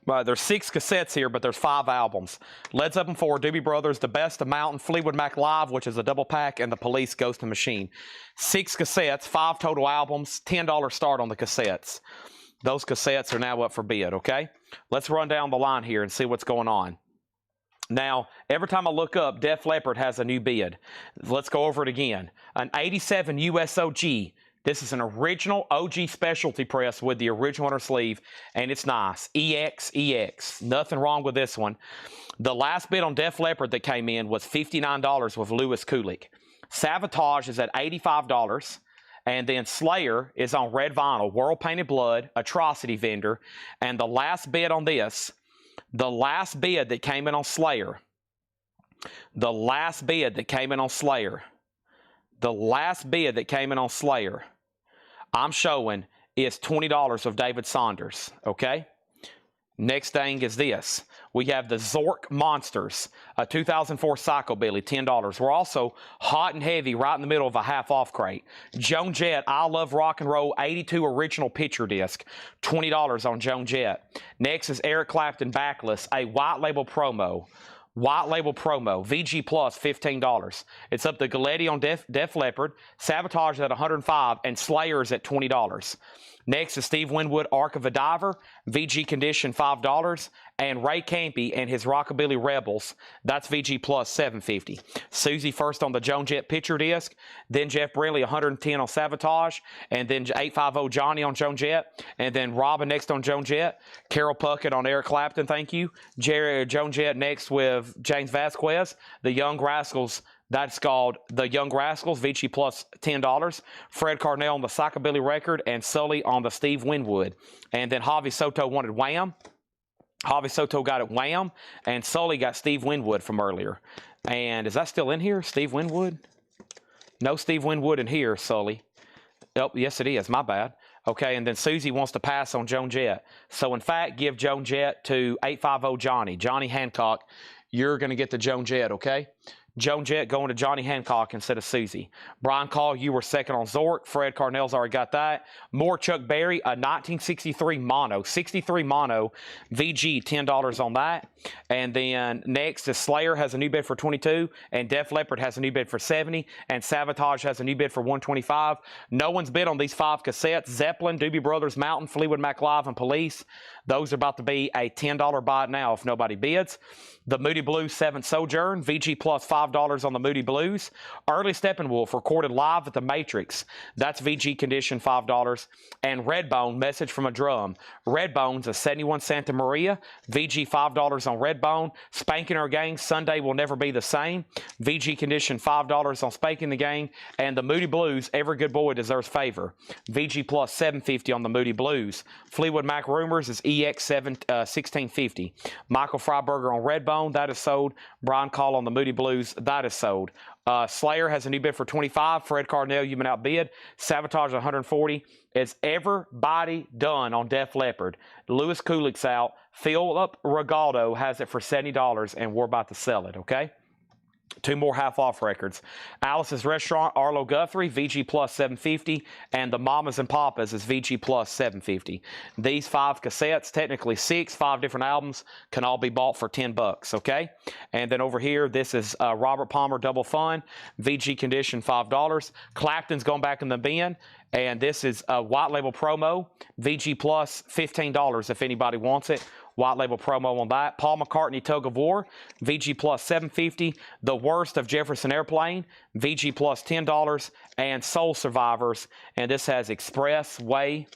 Right, there's 6 cassettes here, but there's 5 albums. Led Zeppelin 4, Doobie Brothers, The Best of Mountain, Fleetwood Mac Live, which is a double pack, and The Police, Ghost and Machine. 6 cassettes, 5 total albums, $10 start on the cassettes. Those cassettes are now up for bid, okay? Let's run down the line here and see what's going on. Now, every time I look up, Def Leppard has a new bid. Let's go over it again. An 87 USOG. This is an original OG specialty press with the original inner sleeve, and it's nice. EX. Nothing wrong with this one. The last bid on Def Leppard that came in was $59 with Louis Kulick. Savatage is at $85. And then Slayer is on red vinyl, World Painted Blood, Atrocity Vendor. And the last bid on this, the last bid that came in on Slayer, I'm showing is $20 of David Saunders, okay? Next thing is this. We have the Zork Monsters, a 2004 Psychobilly, $10. We're also hot and heavy right in the middle of a half-off crate. Joan Jett, I Love Rock and Roll, 82 original picture disc, $20 on Joan Jett. Next is Eric Clapton Backless, a white label promo, VG Plus, $15. It's up to Galletti on Def Leppard, Savatage at $105, and Slayer's at $20. Next is Steve Winwood, Ark of a Diver, VG Condition, $5, and Ray Campy and his Rockabilly Rebels, that's VG Plus, $7.50. Susie first on the Joan Jett picture disc, then Jeff Brinley, $110 on Savatage, and then 850 Johnny on Joan Jett, and then Robin next on Joan Jett, Carol Puckett on Eric Clapton, thank you, Joan Jett next with James Vasquez, the Young Rascals. That's called The Young Rascals, VG Plus, $10. Fred Carnell on the Psychobilly record, and Sully on the Steve Winwood. And then Javi Soto wanted Wham. Javi Soto got it Wham, and Sully got Steve Winwood from earlier. And is that still in here, Steve Winwood? No Steve Winwood in here, Sully. Oh, yes it is, my bad. Okay, and then Susie wants to pass on Joan Jett. So, in fact, give Joan Jett to 850 Johnny Hancock. You're going to get the Joan Jett, okay? Joan Jett going to Johnny Hancock instead of Susie. Brian Call, you were second on Zork. Fred Carnell's already got that. More Chuck Berry, a 1963 mono. 63 mono, VG, $10 on that. And then next is Slayer has a new bid for $22, and Def Leppard has a new bid for $70, and Savatage has a new bid for $125. No one's bid on these 5 cassettes. Zeppelin, Doobie Brothers, Mountain, Fleetwood Mac Live, and Police. Those are about to be a $10 buy now if nobody bids. The Moody Blues 7 Sojourn, VG Plus, $5 on the Moody Blues. Early Steppenwolf recorded live at the Matrix. That's VG Condition, $5. And Redbone, Message from a Drum. Redbone's a 71 Santa Maria, VG $5 on Redbone. Spanking Our Gang, Sunday Will Never Be the Same. VG Condition, $5 on Spanking the Gang. And the Moody Blues, Every Good Boy Deserves Favor. VG Plus, $7.50 on the Moody Blues. Fleetwood Mac Rumors is EX 1650. Michael Freiberger on Redbone, that is sold. Brian Call on the Moody Blues, that is sold. Slayer has a new bid for $25. Fred Carnell, you've been outbid. Savatage, $140. Is everybody done on Def Leppard? Louis Kulick's out. Philip Regaldo has it for $70, and we're about to sell it, okay? 2 more half-off records. Alice's Restaurant, Arlo Guthrie, VG Plus, $7.50, and the Mamas and Papas is VG Plus, $7.50. These 5 cassettes, technically 6, 5 different albums, can all be bought for $10, okay? And then over here, this is Robert Palmer Double Fun, VG Condition, $5. Clapton's going back in the bin, and this is a white label promo, VG Plus, $15 if anybody wants it. White label promo on that. Paul McCartney Tug of War, VG Plus, $7.50. The Worst of Jefferson Airplane, VG Plus, $10. And Soul Survivors, and this has Expressway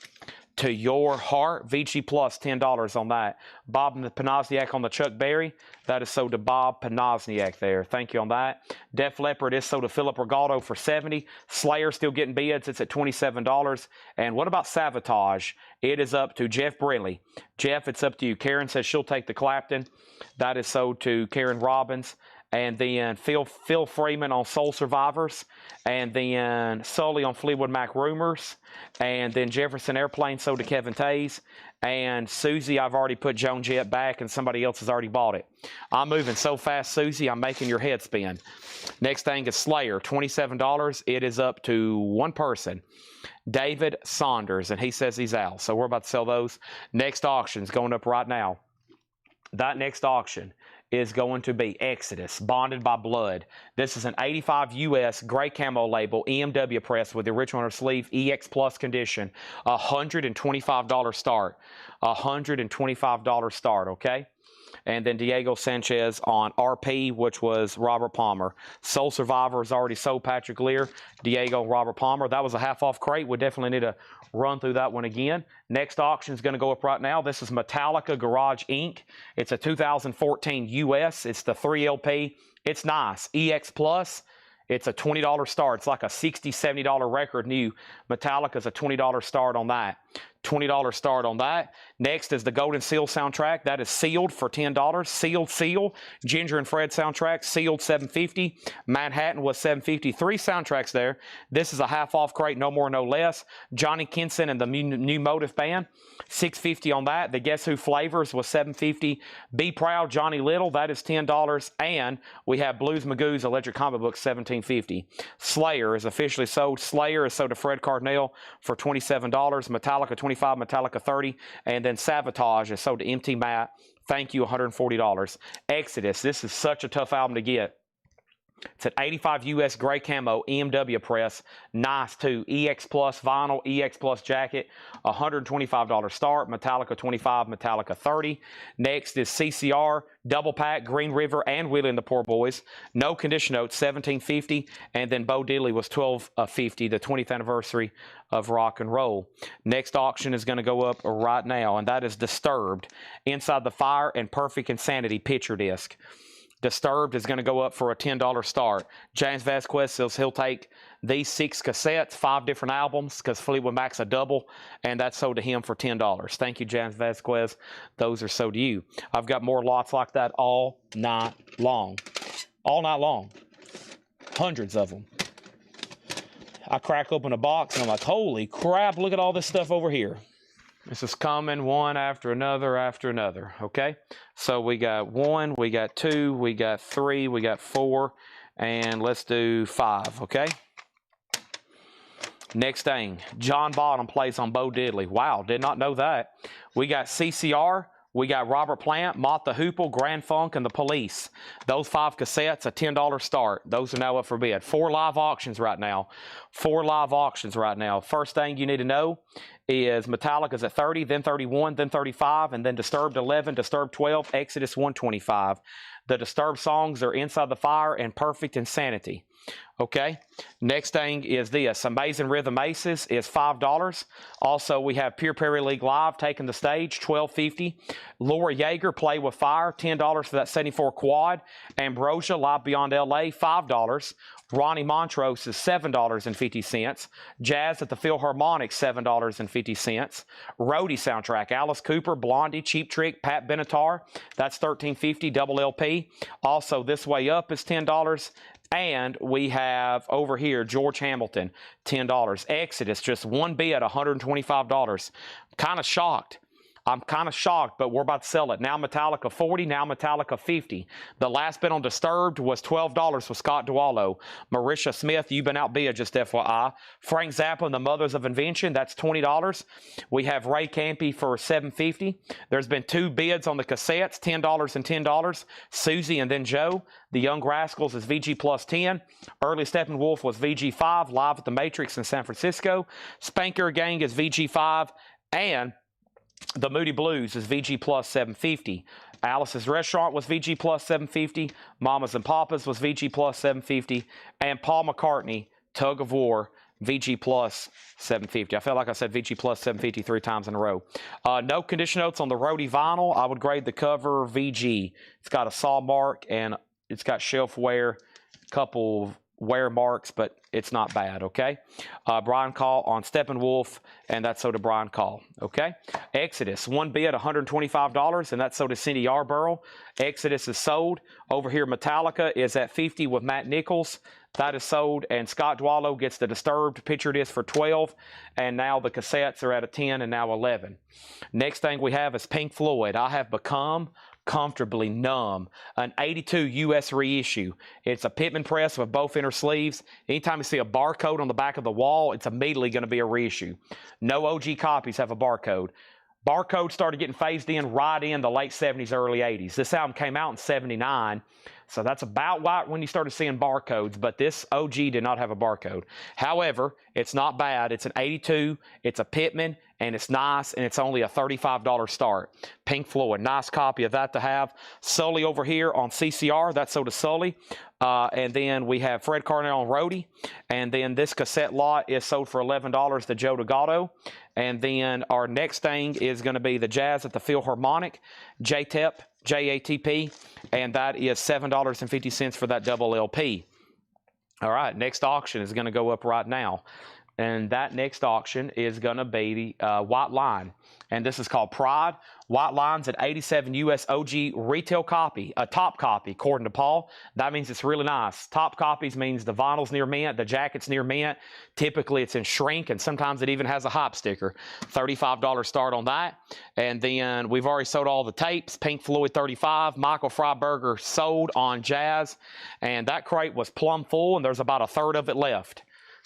to Your Heart, VG Plus, $10 on that. Bob and the Panozniak on the Chuck Berry, that is sold to Bob Panozniak there. Thank you on that. Def Leppard is sold to Philip Regaldo for $70. Slayer still getting bids. It's at $27. And what about Savatage? It is up to Jeff Brinley. Jeff, it's up to you. Karen says she'll take the Clapton. That is sold to Karen Robbins. and then Phil Freeman on Soul Survivors, and then Sully on Fleetwood Mac Rumors, and then Jefferson Airplane sold to Kevin Tays, and Susie, I've already put Joan Jett back, and somebody else has already bought it. I'm moving so fast, Susie, I'm making your head spin. Next thing is Slayer, $27. It is up to one person, David Saunders, and he says he's out. So we're about to sell those. Next auction's going up right now. That next auction is going to be Exodus, Bonded by Blood. This is an 85 US gray camo label, EMW press with the original sleeve, EX Plus condition, $125 start. $125 start, okay? And then Diego Sanchez on RP, which was Robert Palmer. Soul Survivor is already sold, Patrick Lear, Diego, Robert Palmer. That was a half-off crate. We definitely need to run through that one again. Next auction is going to go up right now. This is Metallica Garage Inc. It's a 2014 US. It's the 3LP. It's nice. EX Plus. It's a $20 start. It's like a $60, $70 record new. Metallica's a $20 start on that. $20 start on that. Next is the Golden Seal soundtrack. That is sealed for $10. Sealed Seal. Ginger and Fred soundtrack. Sealed $750. Manhattan was $750. 3 soundtracks there. This is a half-off crate, no more, no less. Johnny Kinson and the New Motive Band. $650 on that. The Guess Who Flavors was $750. Be Proud, Johnny Little. That is $10. And we have Blues Magoo's Electric Comic Book, $1750. Slayer is officially sold. Slayer is sold to Fred Cardinale for $27. Metallica, $25. Metallica, $30. And then Sabotage is sold to MT Matt. Thank you, $140. Exodus. This is such a tough album to get. It's an 85 US gray camo EMW press. Nice too. EX Plus vinyl, EX Plus jacket. $125 start. Metallica 25, Metallica 30. Next is CCR double pack, Green River and Willie and the Poor Boys. No condition notes, $1750. And then Bo Diddley was $1250, the 20th anniversary of rock and roll. Next auction is going to go up right now, and that is Disturbed, Inside the Fire and Perfect Insanity picture disc. Disturbed is going to go up for a $10 start. James Vasquez says he'll take these 6 cassettes, 5 different albums, because Fleetwood Mac's a double, and that's sold to him for $10. Thank you, James Vasquez. Those are sold to you. I've got more lots like that all night long. All night long. Hundreds of them. I crack open a box, and I'm like, holy crap, look at all this stuff over here. This is coming one after another, okay? So we got 1, we got 2, we got 3, we got 4, and let's do 5, okay? Next thing, John Bottom plays on Bo Diddley. Wow, did not know that. We got CCR, we got Robert Plant, Mott the Hoople, Grand Funk, and the Police. Those 5 cassettes, a $10 start. Those are now up for bid. 4 live auctions right now. 4 live auctions right now. First thing you need to know is Metallica's at 30, then 31, then 35, and then Disturbed 11, Disturbed 12, Exodus 125. The Disturbed songs are Inside the Fire and Perfect Insanity. Okay, next thing is this. Amazing Rhythm Aces is $5. Also, we have Pure Prairie League Live taking the stage, $12.50. Laura Yeager, Play with Fire, $10 for that 74 quad. Ambrosia, Live Beyond LA, $5. Ronnie Montrose is $7.50. Jazz at the Philharmonic, $7.50. Roadie soundtrack, Alice Cooper, Blondie, Cheap Trick, Pat Benatar, that's $13.50, double LP. Also, This Way Up is $10. And we have over here George Hamilton, $10. Exodus, just one bid, $125. Kind of shocked. I'm kind of shocked, but we're about to sell it. Now Metallica 40, now Metallica 50. The last bid on Disturbed was $12 with Scott Duallo. Marisha Smith, you've been outbid, just FYI. Frank Zappa and the Mothers of Invention, that's $20. We have Ray Campy for $7.50. There's been 2 bids on the cassettes, $10 and $10. Susie and then Joe. The Young Rascals is VG plus 10. Early Steppenwolf was VG 5, Live at the Matrix in San Francisco. Spanker Gang is VG 5, and the Moody Blues is VG plus 750. Alice's Restaurant was VG plus 750. Mamas and Papas was VG plus 750. And Paul McCartney, Tug of War, VG plus 750. I felt like I said VG plus 750 3 times in a row. No condition notes on the Roadie vinyl. I would grade the cover VG. It's got a saw mark and it's got shelf wear, couple wear marks, but it's not bad, okay? Brian Call on Steppenwolf, and that's sold to Brian Call, okay? Exodus, one bid, $125, and that's sold to Cindy Yarborough. Exodus is sold. Over here, Metallica is at 50 with Matt Nichols. That is sold, and Scott Dwallow gets the Disturbed picture disc for 12, and now the cassettes are at a 10 and now 11. Next thing we have is Pink Floyd. I have become comfortably numb. An 82 US reissue. It's a Pittman press with both inner sleeves. Anytime you see a barcode on the back of the wall, it's immediately going to be a reissue. No OG copies have a barcode. Barcode started getting phased in right in the late 70s, early 80s. This album came out in 79, so that's about right when you started seeing barcodes, but this OG did not have a barcode. However, it's not bad. It's an 82, it's a Pittman, and it's nice, and it's only a $35 start. Pink Floyd, nice copy of that to have. Sully over here on CCR, that's sold to Sully. And then we have Fred Carnell on Roadie. And then this cassette lot is sold for $11 to Joe DeGatto. And then our next thing is going to be the Jazz at the Philharmonic, JTEP, JATP, and that is $7.50 for that double LP. All right, next auction is going to go up right now. And that next auction is going to be the White Line. And this is called Pride. White Line's at 87 US OG retail copy, a top copy, according to Paul. That means it's really nice. Top copies means the vinyl's near mint, the jacket's near mint. Typically, it's in shrink, and sometimes it even has a hype sticker. $35 start on that. And then we've already sold all the tapes. Pink Floyd 35, Michael Freiberger sold on Jazz. And that crate was plumb full, and there's about a third of it left.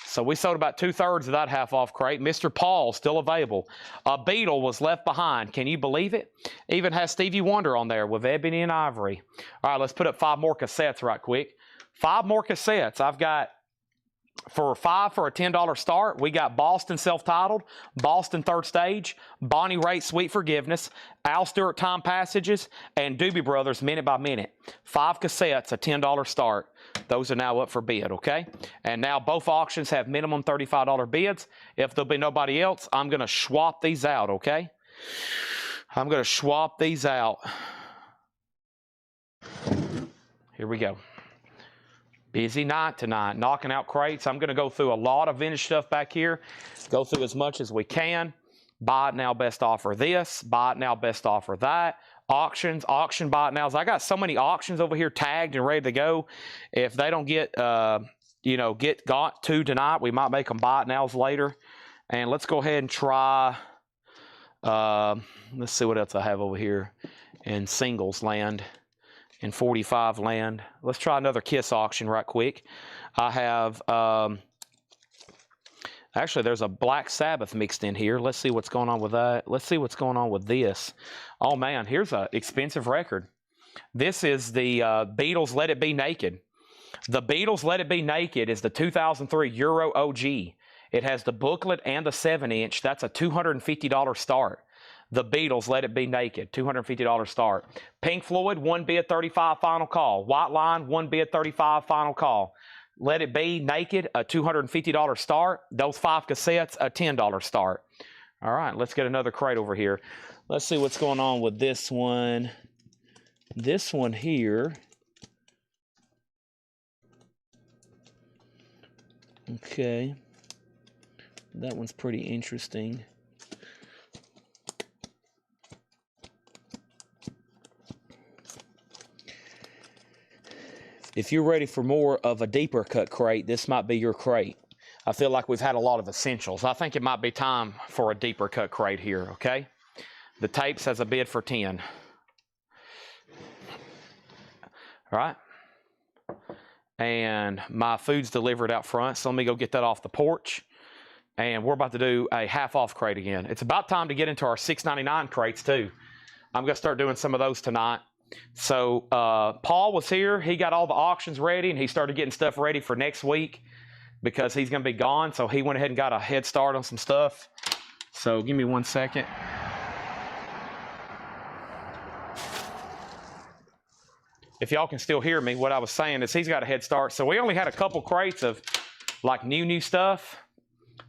So we sold about 2/3 of that half-off crate. Mr. Paul still available. A Beatle was left behind. Can you believe it? Even has Stevie Wonder on there with Ebony and Ivory. All right, let's put up 5 more cassettes right quick. 5 more cassettes. I've got for 5 for a $10 start. We got Boston Self-Titled, Boston Third Stage, Bonnie Raitt Sweet Forgiveness, Al Stewart Time Passages, and Doobie Brothers Minute by Minute. 5 cassettes, a $10 start. Those are now up for bid, okay? And now both auctions have minimum $35 bids. If there'll be nobody else, I'm going to swap these out, okay? I'm going to swap these out. Here we go. Busy night tonight, knocking out crates. I'm going to go through a lot of vintage stuff back here. Go through as much as we can. Buy it now, best offer this. Buy it now, best offer that. Auctions, auction buy it nows. I got so many auctions over here tagged and ready to go. If they don't get, got to tonight, we might make them buy it nows later. And let's go ahead and try, let's see what else I have over here in singles land. In 45 land. Let's try another Kiss auction right quick. I have, actually there's a Black Sabbath mixed in here. Let's see what's going on with that. Let's see what's going on with this. Oh man, here's an expensive record. This is the Beatles Let It Be Naked. The Beatles Let It Be Naked is the 2003 Euro OG. It has the booklet and the 7-inch. That's a $250 start. The Beatles Let It Be Naked, $250 start. Pink Floyd, 1 bid, 35 final call. White Line, 1 bid, 35 final call. Let It Be Naked, a $250 start. Those 5 cassettes, a $10 start. All right, let's get another crate over here. Let's see what's going on with this one. This one here. Okay. That one's pretty interesting. If you're ready for more of a deeper cut crate, this might be your crate. I feel like we've had a lot of essentials. I think it might be time for a deeper cut crate here, okay? The tapes has a bid for 10. All right. And my food's delivered out front, so let me go get that off the porch. And we're about to do a half-off crate again. It's about time to get into our $6.99 crates, too. I'm going to start doing some of those tonight. So Paul was here. He got all the auctions ready, and he started getting stuff ready for next week because he's going to be gone. So he went ahead and got a head start on some stuff. So give me 1 second. If y'all can still hear me, what I was saying is he's got a head start. So we only had a couple crates of like new stuff.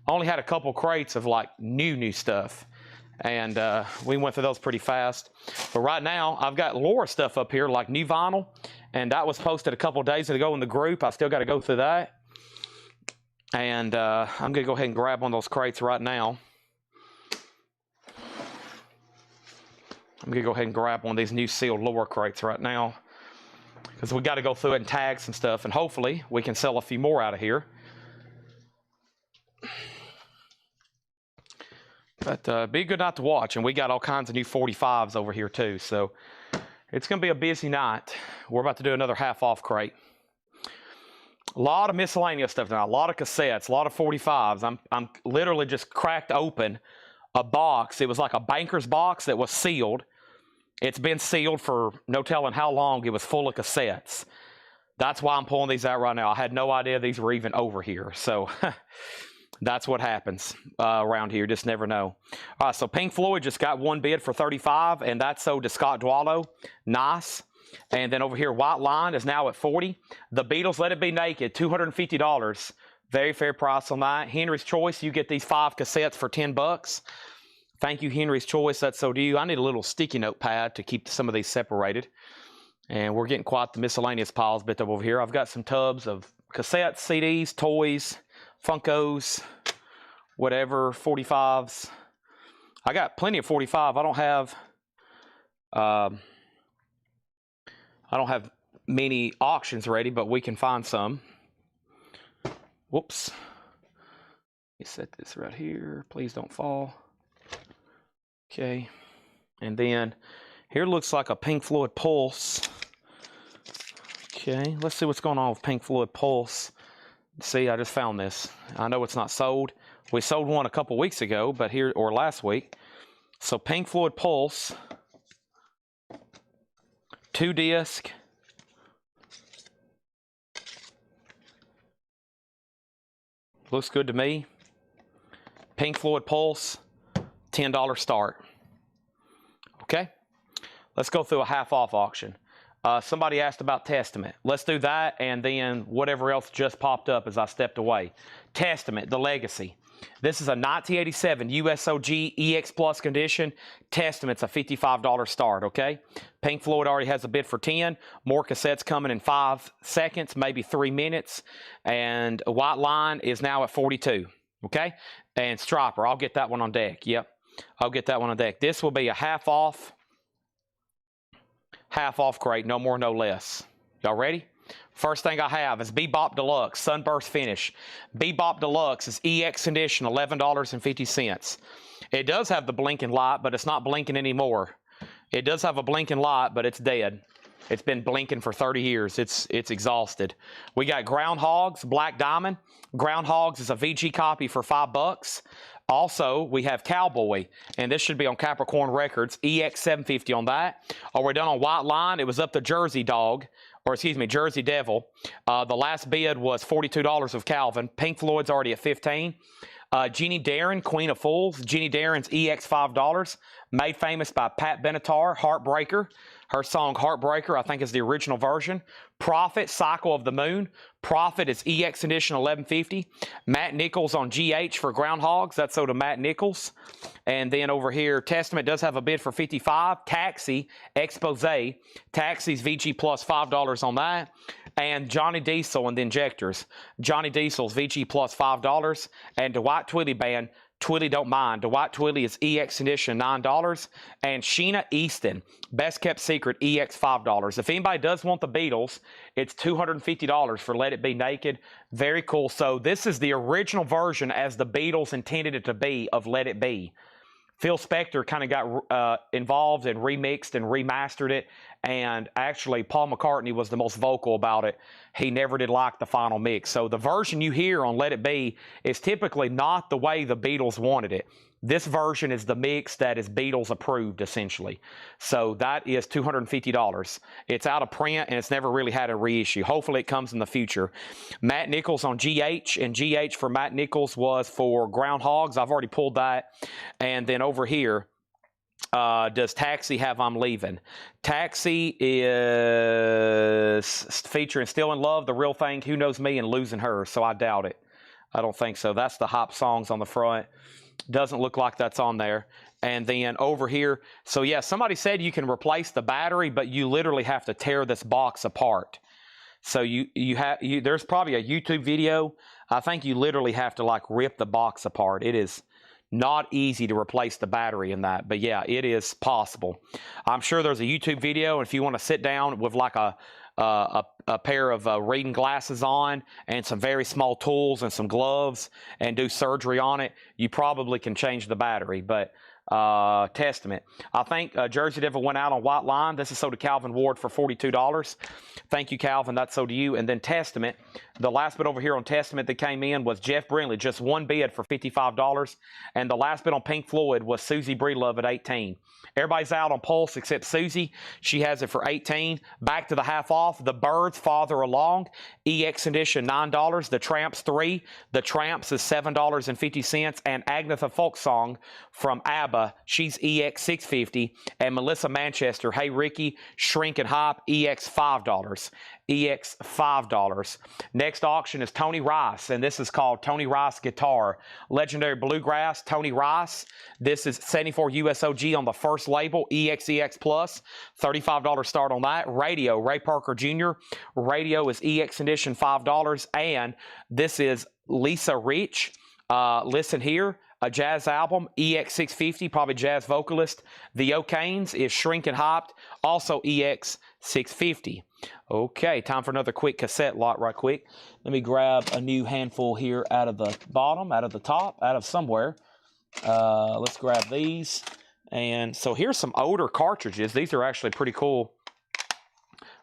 Only had a couple crates of like new stuff. And we went through those pretty fast. But right now, I've got Laura stuff up here, like new vinyl. and that was posted a couple days ago in the group. I still got to go through that. And I'm going to go ahead and grab one of those crates right now. I'm going to go ahead and grab one of these new sealed lure crates right now, because we got to go through it and tag some stuff, and hopefully we can sell a few more out of here. But be a good night to watch, and we got all kinds of new 45s over here too, so it's going to be a busy night. We're about to do another half-off crate. A lot of miscellaneous stuff now, a lot of cassettes, a lot of 45s. I'm literally just cracked open a box. It was like a banker's box that was sealed. It's been sealed for no telling how long. It was full of cassettes. That's why I'm pulling these out right now. I had no idea these were even over here. So that's what happens around here. Just never know. All right, so Pink Floyd just got one bid for $35, and that's sold to Scott Dwallow. Nice. And then over here, White Line is now at $40. The Beatles, Let It Be Naked, $250. Very fair price on that. Henry's Choice, you get these 5 cassettes for $10. Thank you, Henry's Choice. That's so due. I need a little sticky note pad to keep some of these separated. And we're getting quite the miscellaneous piles bit up over here. I've got some tubs of cassettes, CDs, toys, Funkos, whatever, 45s. I got plenty of 45. I don't have many auctions ready, but we can find some. Whoops. Let me set this right here. Please don't fall. Okay. And then here looks like a Pink Floyd Pulse. Okay. Let's see what's going on with Pink Floyd Pulse. See, I just found this. I know it's not sold. We sold one a couple weeks ago, but here, or last week. So Pink Floyd Pulse. 2-disc. Looks good to me. Pink Floyd Pulse, $10 start. Okay, let's go through a half-off auction. Somebody asked about Testament. Let's do that, and then whatever else just popped up as I stepped away. Testament, the Legacy. This is a 1987 USOG EX Plus condition. Testament's a $55 start, okay? Pink Floyd already has a bid for 10. More cassettes coming in 5 seconds, maybe 3 minutes. And White Line is now at 42, okay? And Striper, I'll get that one on deck. Yep, I'll get that one on deck. This will be a half-off crate, no more, no less. Y'all ready? First thing I have is Bebop Deluxe, Sunburst Finish. Bebop Deluxe is EX Condition, $11.50. It does have the blinking light, but it's not blinking anymore. It does have a blinking light, but it's dead. It's been blinking for 30 years. It's exhausted. We got Groundhogs, Black Diamond. Groundhogs is a VG copy for $5. Also, we have Cowboy, and this should be on Capricorn Records, EX 750 on that. Are we done on White Line? It was up to Jersey Dog, or excuse me, Jersey Devil. The last bid was $42 of Calvin. Pink Floyd's already at $15. Jeannie Darren, Queen of Fools. Jeannie Darren's EX $5. Made famous by Pat Benatar, Heartbreaker. Her song Heartbreaker, I think, is the original version. Prophet, Cycle of the Moon. Prophet is EX Edition $11.50. Matt Nichols on GH for Groundhogs. That's sold to Matt Nichols. And then over here, Testament does have a bid for $55. Taxi, Expose. Taxi's VG plus $5 on that. And Johnny Diesel and the Injectors. Johnny Diesel's VG plus $5. And Dwight Twilley Band, Twilley Don't Mind. Dwight Twilley is EX Edition $9. And Sheena Easton, Best Kept Secret, EX $5. If anybody does want the Beatles, it's $250 for Let It Be Naked. Very cool. So this is the original version as the Beatles intended it to be of Let It Be. Phil Spector kind of got involved and remixed and remastered it. And actually, Paul McCartney was the most vocal about it. He never did like the final mix. So the version you hear on Let It Be is typically not the way the Beatles wanted it. This version is the mix that is Beatles approved, essentially. So that is $250. It's out of print, and it's never really had a reissue. Hopefully, it comes in the future. Matt Nichols on GH, and GH for Matt Nichols was for Groundhogs. I've already pulled that. And then over here, does Taxi have I'm Leaving? Taxi is featuring Still in Love, The Real Thing, Who Knows Me, and Losing Her, so I doubt it. I don't think so. That's the Hop Songs on the front. Doesn't look like that's on there. And then over here, so yeah, somebody said you can replace the battery, but you literally have to tear this box apart. So there's probably a YouTube video. I think you literally have to like rip the box apart. It is not easy to replace the battery in that, but yeah, it is possible. I'm sure there's a YouTube video, and if you want to sit down with like a pair of reading glasses on and some very small tools and some gloves and do surgery on it, you probably can change the battery. But Testament, I think Jersey Devil went out on White Line. This is sold to Calvin Ward for $42. Thank you, Calvin. That's sold to you. And then Testament, the last bid over here on Testament that came in was Jeff Brindley, just one bid for $55. And the last bid on Pink Floyd was Susie Breedlove at $18. Everybody's out on Pulse except Susie. She has it for $18. Back to the half off. The Birds, Farther Along. EX edition, $9. The Tramps, $3. The Tramps is $7.50. And Agnetha Folk Song from ABBA, she's EX $6.50. And Melissa Manchester, Hey Ricky, Shrink and Hop, EX $5. EX $5. Next auction is Tony Rice, and this is called Tony Rice Guitar. Legendary Bluegrass, Tony Rice. This is 74 USOG on the first label, EX Plus, $35 start on that. Radio, Ray Parker Jr. Radio is EX edition, $5. And this is Lisa Rich. Listen here. A jazz album, EX $6.50, probably jazz vocalist. The O'Kanes is Shrink and Hopped, also EX $6.50. Okay, time for another quick cassette lot right quick. Let me grab a new handful here out of the bottom, out of the top, out of somewhere. Let's grab these. And so here's some older cartridges. These are actually pretty cool.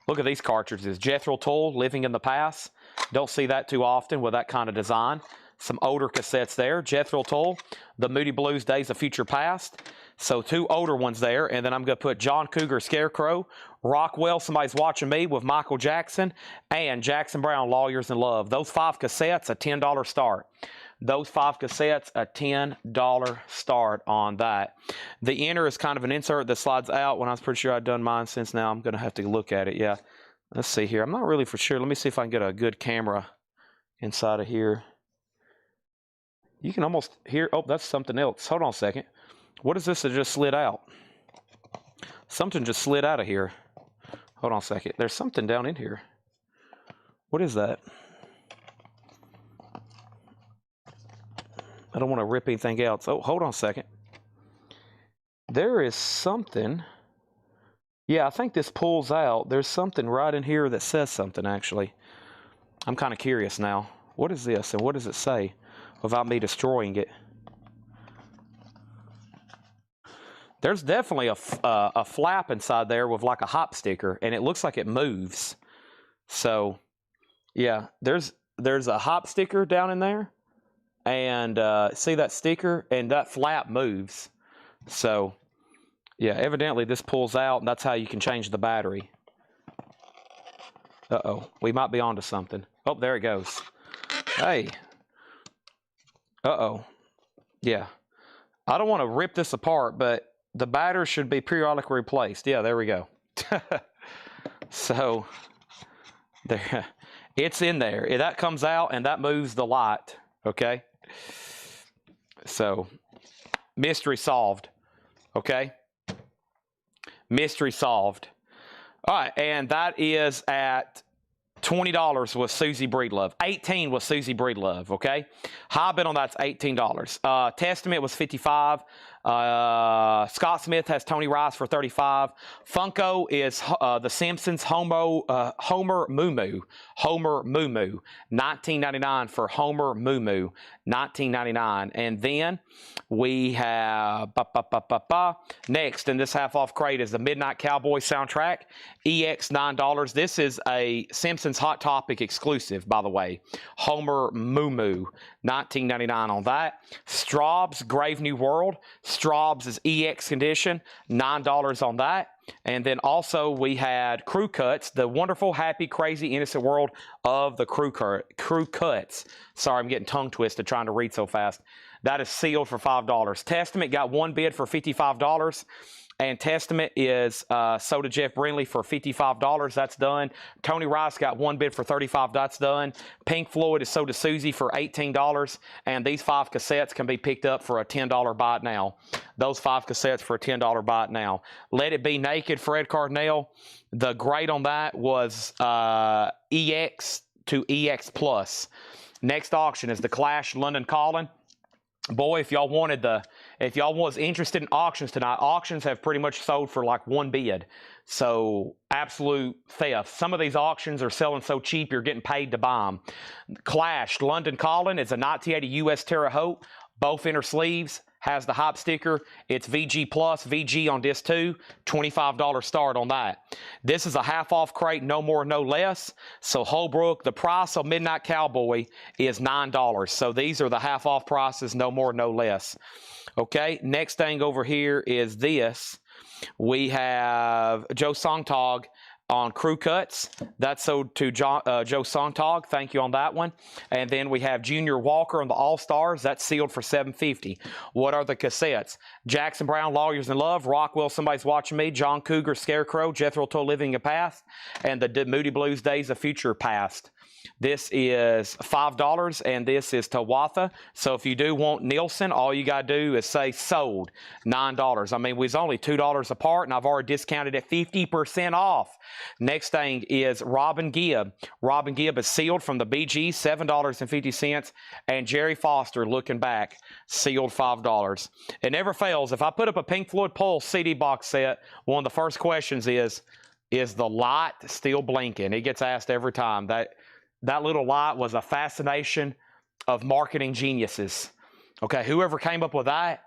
Look at these cartridges. Jethro Tull, Living in the Past. Don't see that too often with that kind of design. Some older cassettes there. Jethro Tull, The Moody Blues, Days of Future Past. So two older ones there. And then I'm going to put John Cougar, Scarecrow, Rockwell, Somebody's Watching Me with Michael Jackson, and Jackson Browne, Lawyers in Love. Those 5 cassettes, a $10 start. Those 5 cassettes, a $10 start on that. The inner is kind of an insert that slides out. When I was pretty sure I'd done mine since now, I'm going to have to look at it. Yeah. Let's see here. I'm not really for sure. Let me see if I can get a good camera inside of here. You can almost hear, oh, that's something else. Hold on a second. What is this that just slid out? Something just slid out of here. Hold on a second. There's something down in here. What is that? I don't want to rip anything else. Oh, hold on a second. There is something. Yeah, I think this pulls out. There's something right in here that says something, actually. I'm kind of curious now. What is this, and what does it say without me destroying it? There's definitely a flap inside there with like a hop sticker, and it looks like it moves. So, yeah, there's a hop sticker down in there, and see that sticker, and that flap moves. So, yeah, evidently this pulls out, and that's how you can change the battery. Uh-oh, we might be onto something. Oh, there it goes. Hey. Uh-oh. Yeah. I don't want to rip this apart, but the battery should be periodically replaced. Yeah, there we go. So, there, it's in there. That comes out, and that moves the light, okay? So, mystery solved, okay? Mystery solved. All right, and that is at $20 with Susie Breedlove. $18 was Susie Breedlove, okay? High bid on that's $18. Testament was $55. Scott Smith has Tony Rice for $35. Funko is The Simpsons Homer Moo Moo. Homer Moo Moo. $19.99 for Homer Moo Moo. $19.99. And then we have next in this half-off crate is the Midnight Cowboy soundtrack. EX $9. This is a Simpsons Hot Topic exclusive, by the way. Homer Moo Moo. $19.99 on that. Straub's Grave New World. Straub's is EX condition. $9 on that. And then also we had Crew Cuts, the wonderful, happy, crazy, innocent world of the Crew Cuts. Sorry, I'm getting tongue twisted trying to read so fast. That is sealed for $5. Testament got one bid for $55. And Testament is sold to Jeff Brindley for $55. That's done. Tony Rice got one bid for $35. That's done. Pink Floyd is sold to Susie for $18. And these 5 cassettes can be picked up for a $10 buy it now. Those 5 cassettes for a $10 buy it now. Let It Be Naked, Fred Cardinale. The grade on that was EX to EX Plus. Next auction is the Clash London Calling. Boy, if y'all was interested in auctions tonight, auctions have pretty much sold for like one bid. So absolute theft. Some of these auctions are selling so cheap you're getting paid to buy them. Clash London Calling is a 1980 US Terre Haute, both inner sleeves. Has the hop sticker. It's VG Plus, VG on disc 2, $25 start on that. This is a half off crate, no more, no less. So Holbrook, the price of Midnight Cowboy is $9. So these are the half off prices, no more, no less. Okay, next thing over here is this. We have Joe Sontag on Crew Cuts. That's sold to Joe Sontag. Thank you on that one. And then we have Junior Walker on the All-Stars. That's sealed for $750. What are the cassettes? Jackson Brown, Lawyers in Love. Rockwell, Somebody's Watching Me. John Cougar, Scarecrow. Jethro Tull, Living a Past. And the Moody Blues, Days of Future Past. This is $5, and this is Tawatha. So if you do want Nielsen, all you got to do is say sold, $9. I mean, we was only $2 apart, and I've already discounted it 50% off. Next thing is Robin Gibb. Robin Gibb is sealed from the BG, $7.50, and Jerry Foster, Looking Back, sealed $5. It never fails. If I put up a Pink Floyd Pulse CD box set, one of the first questions is the light still blinking? It gets asked every time. That little light was a fascination of marketing geniuses. Okay, whoever came up with that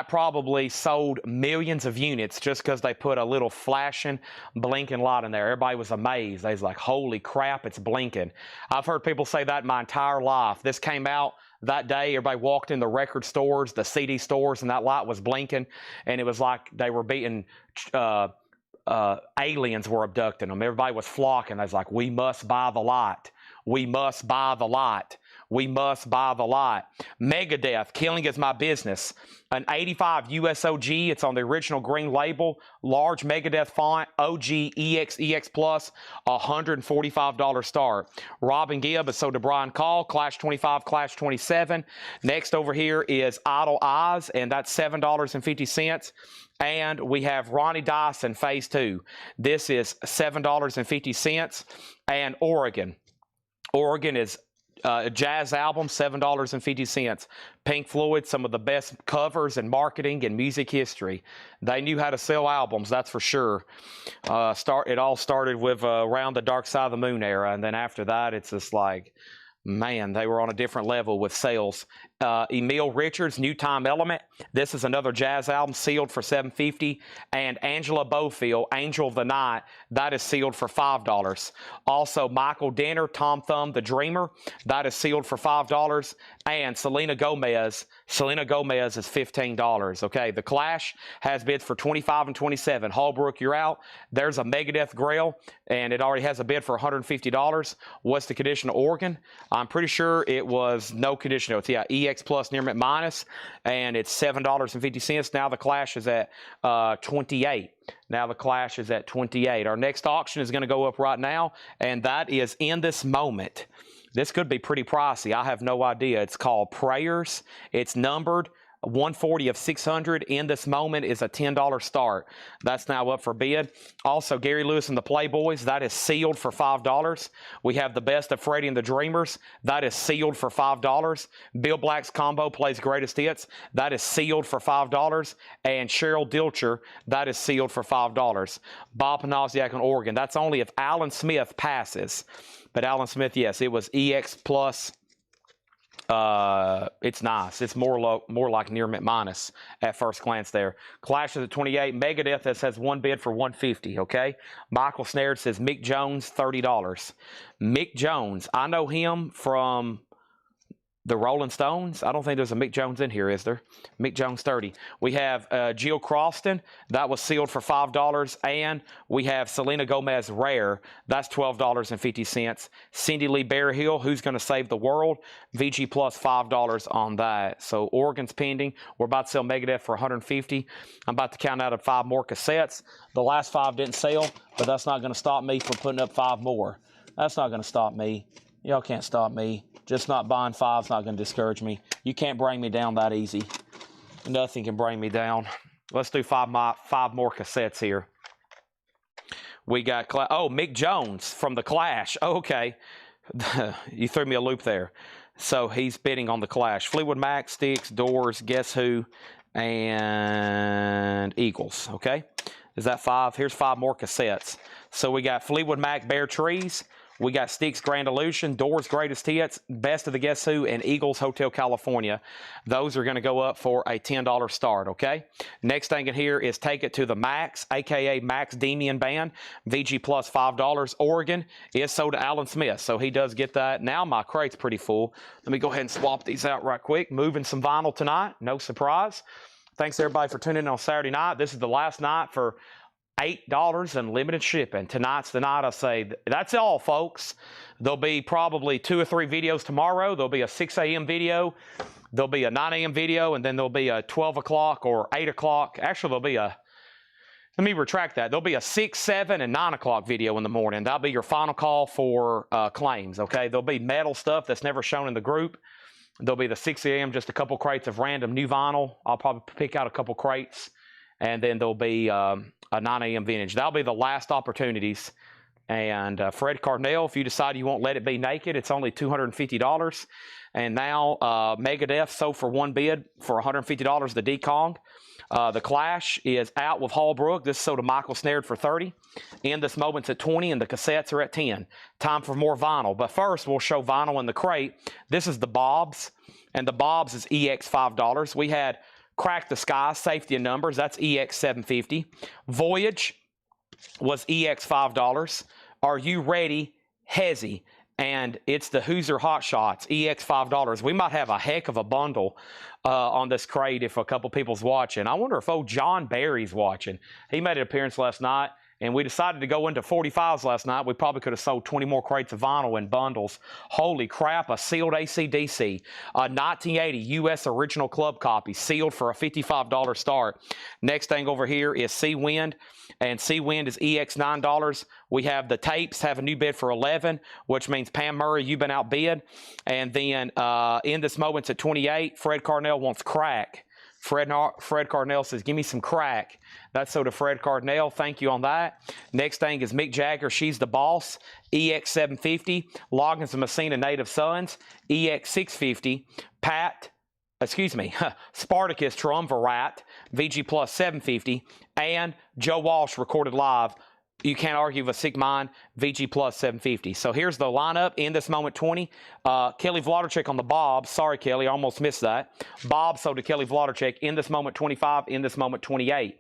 probably sold millions of units just because they put a little flashing, blinking light in there. Everybody was amazed. They was like, holy crap, it's blinking. I've heard people say that my entire life. This came out that day. Everybody walked in the record stores, the CD stores, and that light was blinking. And it was like they were beating... aliens were abducting them. Everybody was flocking. They was like, we must buy the lot. We must buy the lot. We must buy the lot. Megadeth, Killing Is My Business. An 85 USOG. It's on the original green label. Large Megadeth font. OG EX Plus. $145 start. Robin Gibb is sold to Brian Call. Clash 25, Clash 27. Next over here is Idle Eyes, and that's $7.50. And we have Ronnie Dyson, Phase 2. This is $7.50. And Oregon. Oregon is a jazz album, $7.50. Pink Floyd, some of the best covers and marketing in music history. They knew how to sell albums, that's for sure. It all started with around the Dark Side of the Moon era, and then after that, it's just like, man, they were on a different level with sales. Emil Richards, New Time Element. This is another jazz album, sealed for $750. And Angela Bofield, Angel of the Night, that is sealed for $5. Also, Michael Denner, Tom Thumb, The Dreamer, that is sealed for $5. And Selena Gomez is $15. Okay, The Clash has bids for $25 and $27. Holbrook, you're out. There's a Megadeth Grail, and it already has a bid for $150. What's the condition of Oregon? I'm pretty sure it was no condition. It's EX Plus near mint minus, and it's $7.50. Now the Clash is at 28. Now the Clash is at 28. Our next auction is going to go up right now, and that is in this moment. This could be pretty pricey. I have no idea. It's called Prayers. It's numbered 140 of 600 in this moment is a $10 start. That's now up for bid. Also, Gary Lewis and the Playboys, that is sealed for $5. We have the Best of Freddie and the Dreamers. That is sealed for $5. Bill Black's Combo Plays Greatest Hits. That is sealed for $5. And Cheryl Dilcher, that is sealed for $5. Bob Panasiak in Oregon. That's only if Alan Smith passes. But Alan Smith, yes, it was EX Plus. It's nice. It's more like near mint minus at first glance there. Clash is at 28. Megadeth has one bid for $150. Okay. Michael Snare says Mick Jones $30. Mick Jones, I know him from The Rolling Stones. I don't think there's a Mick Jones in here, is there? Mick Jones 30. We have Jill Croston. That was sealed for $5. And we have Selena Gomez Rare. That's $12.50. Cindy Lee Bearhill, Who's Gonna Save the World? VG Plus $5 on that. So Oregon's pending. We're about to sell Megadeth for $150. I'm about to count out of 5 more cassettes. The last 5 didn't sell, but that's not going to stop me from putting up 5 more. That's not going to stop me. Y'all can't stop me. Just not buying 5's not going to discourage me. You can't bring me down that easy. Nothing can bring me down. Let's do 5 more cassettes here. We got, Mick Jones from The Clash. Oh, okay. You threw me a loop there. So he's bidding on The Clash. Fleetwood Mac, Styx, Doors, Guess Who, and Eagles. Okay. Is that 5? Here's 5 more cassettes. So we got Fleetwood Mac, Bare Trees. We got Styx, Grand Illusion, Doors, Greatest Hits, Best of the Guess Who, and Eagles, Hotel California. Those are going to go up for a $10 start, okay? Next thing in here is Take It to the Max, a.k.a. Max Demian Band, VG Plus $5. Oregon is sold to Alan Smith, so he does get that. Now my crate's pretty full. Let me go ahead and swap these out right quick. Moving some vinyl tonight, no surprise. Thanks, everybody, for tuning in on Saturday night. This is the last night for $8 and limited shipping. Tonight's the night I say, that's all, folks. There'll be probably 2 or 3 videos tomorrow. There'll be a 6 a.m. video. There'll be a 9 a.m. video, and then there'll be a 12 o'clock or 8 o'clock. Actually, there'll be a, let me retract that. There'll be a 6, 7, and 9 o'clock video in the morning. That'll be your final call for claims, okay? There'll be metal stuff that's never shown in the group. There'll be the 6 a.m., just a couple crates of random new vinyl. I'll probably pick out a couple crates. And then there'll be a 9 a.m. vintage. That'll be the last opportunities. And Fred Carnell, if you decide you won't let it be naked, it's only $250. And now Megadeth sold for 1 bid for $150, the Dekong. The Clash is out with Hallbrook. This is sold to Michael Snared for $30. In This Moment's at $20, and the cassettes are at $10. Time for more vinyl. But first, we'll show vinyl in the crate. This is the Bob's, and the Bob's is EX $5. We had Crack the Sky, Safety in Numbers. That's EX $750. Voyage was EX $5. Are You Ready? Hezzy. And it's the Hoosier Hot Shots, EX $5. We might have a heck of a bundle on this crate if a couple people's watching. I wonder if old John Barry's watching. He made an appearance last night, and we decided to go into 45s last night. We probably could have sold 20 more crates of vinyl in bundles. Holy crap, a sealed AC/DC. A 1980 U.S. original club copy, sealed for a $55 start. Next thing over here is Sea Wind, and Sea Wind is EX $9. We have the tapes, have a new bid for $11, which means Pam Murray, you've been outbid. And then In This Moment's at $28. Fred Carnell wants Crack. Fred Carnell says, give me some crack. That's so to Fred Carnell. Thank you on that. Next thing is Mick Jagger, She's the Boss, EX $750. Loggins and Messina, Native Sons, EX $650. Spartacus, Triumvirate, VG Plus $750. And Joe Walsh, recorded live, You Can't Argue with a Sick Mind, VG Plus $750. So here's the lineup. In This Moment 20. Kelly Vlodarchik on the Bob. Sorry, Kelly, I almost missed that. Bob sold to Kelly Vlodarchik. In This Moment 25. In This Moment 28.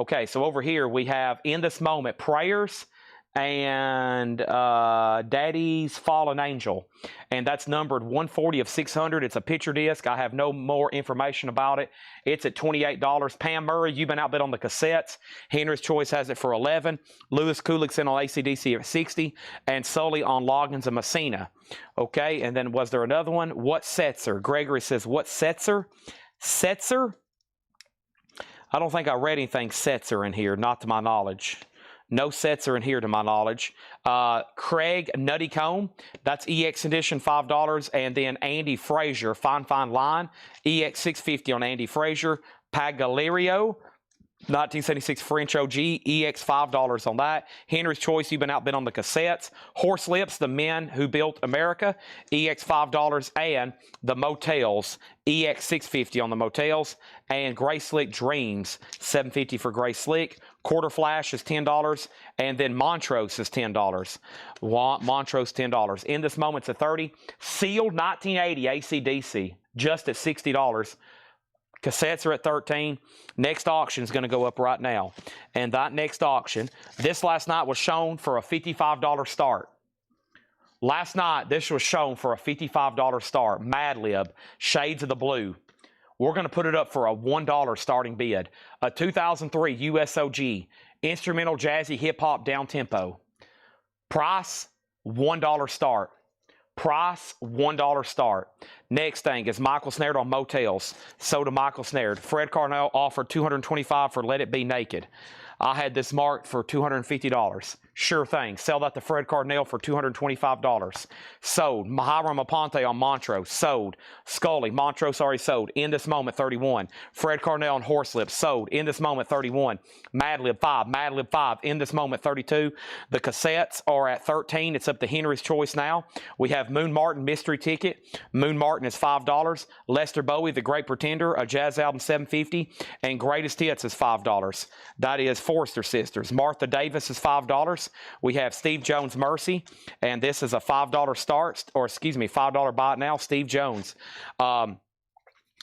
Okay, so over here we have In This Moment Prayers and Daddy's Fallen Angel. And that's numbered 140 of 600. It's a picture disc. I have no more information about it. It's at $28. Pam Murray, you've been outbid on the cassettes. Henry's Choice has it for $11. Louis Kulikson on AC/DC at $60. And Sully on Loggins and Messina. Okay, and then was there another one? What Setzer? Gregory says, what Setzer? Setzer? I don't think I read anything Setzer in here, not to my knowledge. No sets are in here to my knowledge. Craig Nutty Comb, that's EX Edition $5. And then Andy Frazier, Fine Line, EX $650 on Andy Frazier. Pagalerio, 1976 French OG, EX $5 on that. Henry's Choice, you've been outbid on the cassettes. Horse Lips, The Men Who Built America, EX $5. And the Motels, EX $650 on the Motels. And Gray Slick Dreams, $750 for Gray Slick. Quarter Flash is $10. And then Montrose is $10. Montrose $10. In This Moment's at $30. Sealed 1980 AC/DC, just at $60. Cassettes are at $13. Next auction is going to go up right now. And that next auction, this last night was shown for a $55 start. Last night, this was shown for a $55 start. Mad Lib, Shades of the Blue. We're going to put it up for a $1 starting bid. A 2003 USOG, instrumental jazzy hip-hop down-tempo. Price, $1 start. Price, $1 start. Next thing is Michael Snared on Motels. So to Michael Snared. Fred Carnell offered $225 for Let It Be Naked. I had this marked for $250. Sure thing. Sell that to Fred Carnell for $225. Sold. Hiram Aponte on Montrose. Sold. Scully. Montrose already sold. In this moment, 31. Fred Carnell on Horselip. Sold. In this moment, 31. Madlib 5. Madlib 5. In this moment, 32. The cassettes are at 13. It's up to Henry's choice now. We have Moon Martin Mystery Ticket. Moon Martin is $5. Lester Bowie, The Great Pretender, a jazz album, $7.50. And Greatest Hits is $5. That is Forrester Sisters. Martha Davis is $5. We have Steve Jones Mercy, and this is a $5 start, or excuse me, $5 buy it now, Steve Jones.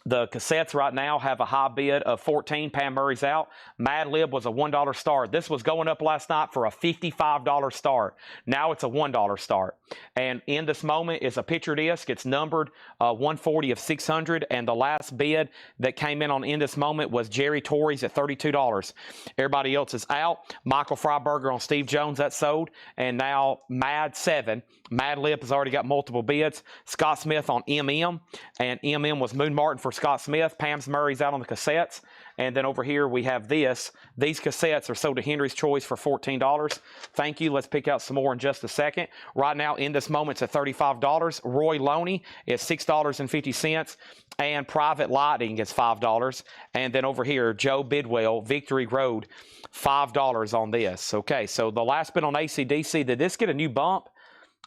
The cassettes right now have a high bid of 14. Pam Murray's out. Mad Lib was a $1 start. This was going up last night for a $55 start. Now it's a $1 start. And in this moment is a picture disc. It's numbered 140 of 600. And the last bid that came in on In This Moment was Jerry Torrey's at $32. Everybody else is out. Michael Freiberger on Steve Jones, that's sold. And now Mad 7. Mad Lib has already got multiple bids. Scott Smith on MM. And MM was Moon Martin for Scott Smith. Pam's Murray's out on the cassettes. And then over here we have this. These cassettes are sold to Henry's Choice for $14. Thank you. Let's pick out some more in just a second. Right now, In This Moment, it's at $35. Roy Loney is $6.50. And Private Lighting is $5. And then over here, Joe Bidwell, Victory Road, $5 on this. Okay, so the last bid on AC/DC, did this get a new bump?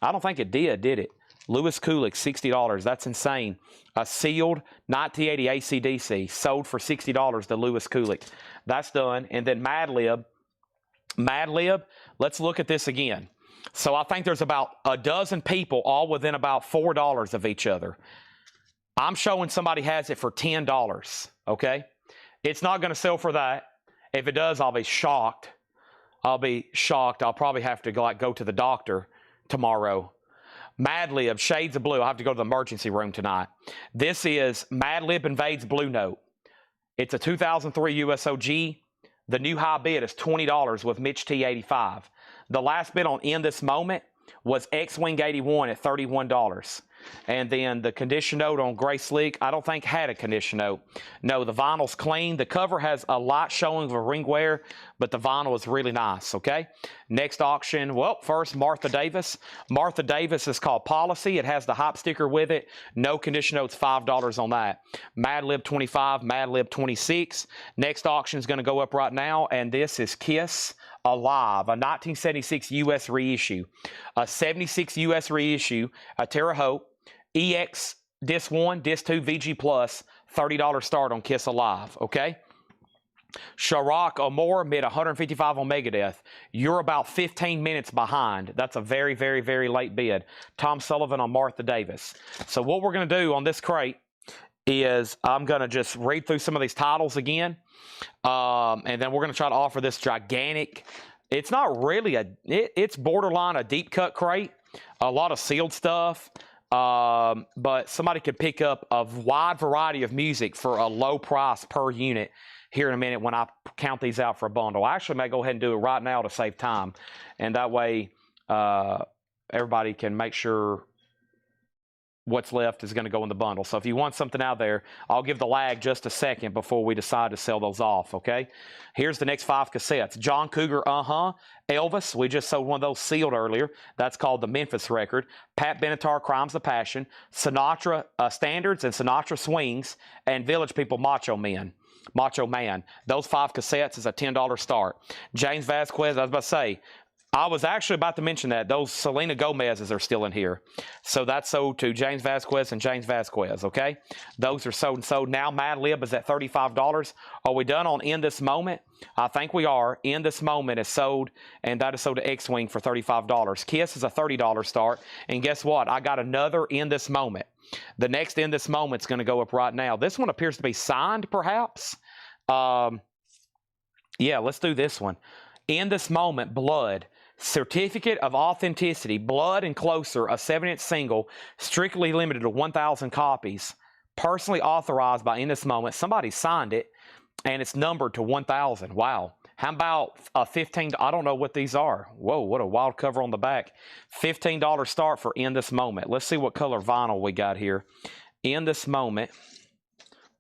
I don't think it did it? Lewis Kulik, $60. That's insane. A sealed 1980 AC/DC sold for $60 to Lewis Kulik. That's done. And then Mad Lib, let's look at this again. So I think there's about a dozen people all within about $4 of each other. I'm showing somebody has it for $10, okay? It's not going to sell for that. If it does, I'll be shocked. I'll probably have to go to the doctor tomorrow. Mad Lib, Shades of Blue. I have to go to the emergency room tonight. This is Mad Lib Invades Blue Note. It's a 2003 USOG. The new high bid is $20 with Mitch T 85. The last bid on In This Moment was X-Wing 81 at $31. And then the condition note on Gray Sleek, I don't think had a condition note. No, the vinyl's clean. The cover has a light showing of a ring wear, but the vinyl is really nice, okay? Next auction, well, first, Martha Davis. Martha Davis is called Policy. It has the hype sticker with it. No condition notes, $5 on that. Mad Lib 25, Mad Lib 26. Next auction is going to go up right now, and this is Kiss Alive, a 1976 U.S. reissue. A 76 U.S. reissue, a Terre Haute, EX Disc 1, Disc 2, VG Plus, $30 start on Kiss Alive, okay? Sharrock Amore, mid 155 on Megadeth. You're about 15 minutes behind. That's a very, very, very late bid. Tom Sullivan on Martha Davis. So what we're going to do on this crate is I'm going to just read through some of these titles again. And then we're going to try to offer this gigantic, it's not really it's borderline a deep cut crate. A lot of sealed stuff. But somebody could pick up a wide variety of music for a low price per unit here in a minute when I count these out for a bundle. I actually may go ahead and do it right now to save time. And that way everybody can make sure what's left is going to go in the bundle. So if you want something out there, I'll give the lag just a second before we decide to sell those off, okay? Here's the next 5 cassettes. John Cougar, Elvis, we just sold one of those sealed earlier. That's called the Memphis record. Pat Benatar, Crimes of Passion. Sinatra Standards and Sinatra Swings. And Village People, Macho Man. Those 5 cassettes is a $10 start. James Vasquez, I was about to say, I was actually about to mention that. Those Selena Gomez's are still in here. So that's sold to James Vasquez and James Vasquez, okay? Those are sold and sold. Now Mad Lib is at $35. Are we done on In This Moment? I think we are. In This Moment is sold, and that is sold to X-Wing for $35. Kiss is a $30 start. And guess what? I got another In This Moment. The next In This Moment is going to go up right now. This one appears to be signed, perhaps. Yeah, let's do this one. In This Moment, Blood. Certificate of Authenticity, Blood and Closer, a 7-inch single, strictly limited to 1,000 copies, personally authorized by In This Moment. Somebody signed it, and it's numbered to 1,000. Wow. How about a $15? I don't know what these are. Whoa, what a wild cover on the back. $15 start for In This Moment. Let's see what color vinyl we got here. In This Moment,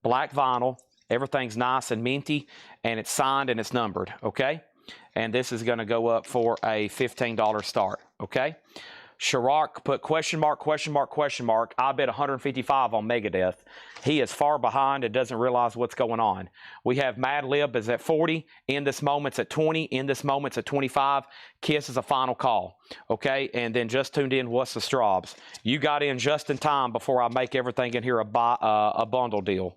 black vinyl. Everything's nice and minty, and it's signed and it's numbered, okay? And this is going to go up for a $15 start, okay? Chirac put question mark, question mark, question mark. I bet 155 on Megadeth. He is far behind and doesn't realize what's going on. We have Mad Lib is at 40. In This Moment's at 20. In This Moment's at 25. Kiss is a final call. Okay, and then just tuned in. What's the Straubs? You got in just in time before I make everything in here a bundle deal.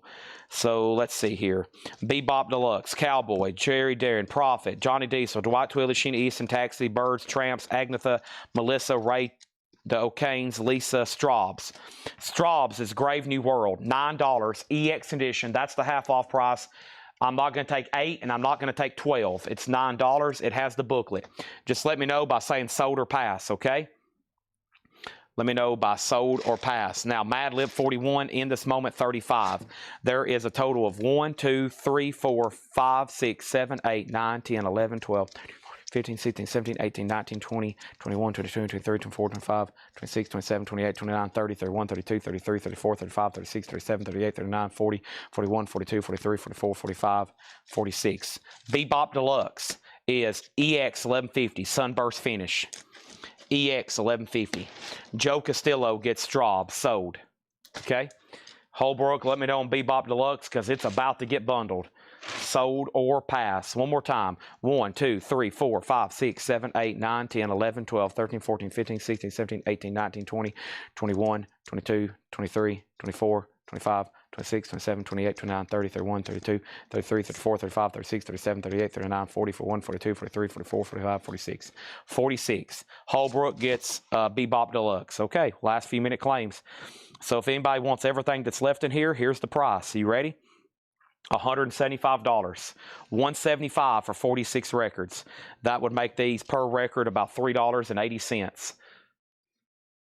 So let's see here. Bebop Deluxe, Cowboy, Jerry Darren, Prophet, Johnny Diesel, Dwight Twilley, Sheena Easton, Taxi, Birds, Tramps, Agnetha, Melissa, Ray, the O'Kanes, Lisa, Straubs. Straubs is Grave New World, $9, EX edition. That's the half off price. I'm not going to take 8 and I'm not going to take 12. It's $9. It has the booklet. Just let me know by saying sold or pass, okay? Let me know by sold or pass. Now, Mad Lib 41, In This Moment 35. There is a total of 1, 2, 3, 4, 5, 6, 7, 8, 9, 10, 11, 12, 13, 15, 16, 17, 18, 19, 20, 21, 22, 23, 24, 25, 26, 27, 28, 29, 30, 31, 32, 33, 34, 35, 36, 37, 38, 39, 40, 41, 42, 43, 44, 45, 46. Bebop Deluxe is EX 1150, Sunburst Finish. EX 1150. Joe Castillo gets Straub, sold. Okay? Holbrook, let me know on Bebop Deluxe because it's about to get bundled. Sold or pass. One more time. 1, 2, 3, 4, 5, 6, 7, 8, 9, 10, 11, 12, 13, 14, 15, 16, 17, 18, 19, 20, 21, 22, 23, 24, 25, 26, 27, 28, 29, 30, 31, 32, 33, 34, 35, 36, 37, 38, 39, 40, 41, 42, 43, 44, 45, 46. 46. Holbrook gets Bebop Deluxe. Okay, last few minute claims. So if anybody wants everything that's left in here, here's the price. You ready? $175. $175 for 46 records. That would make these per record about $3.80.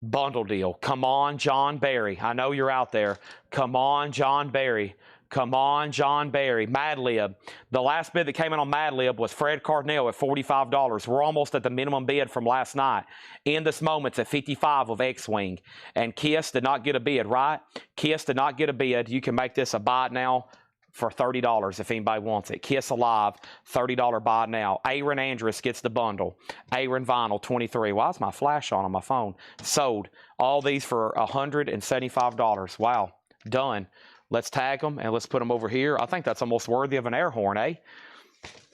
Bundle deal. Come on, John Barry. I know you're out there. Come on, John Barry. Come on, John Barry. Mad Lib. The last bid that came in on Mad Lib was Fred Cardinale at $45. We're almost at the minimum bid from last night. In This Moment's at $55 of X-Wing. And Kiss did not get a bid, right? Kiss did not get a bid. You can make this a buy it now for $30 if anybody wants it. Kiss Alive, $30 buy it now. Aaron Andrus gets the bundle. Aaron Vinyl, 23. Why is my flash on my phone? Sold. All these for $175. Wow. Done. Let's tag them and let's put them over here. I think that's almost worthy of an air horn, eh?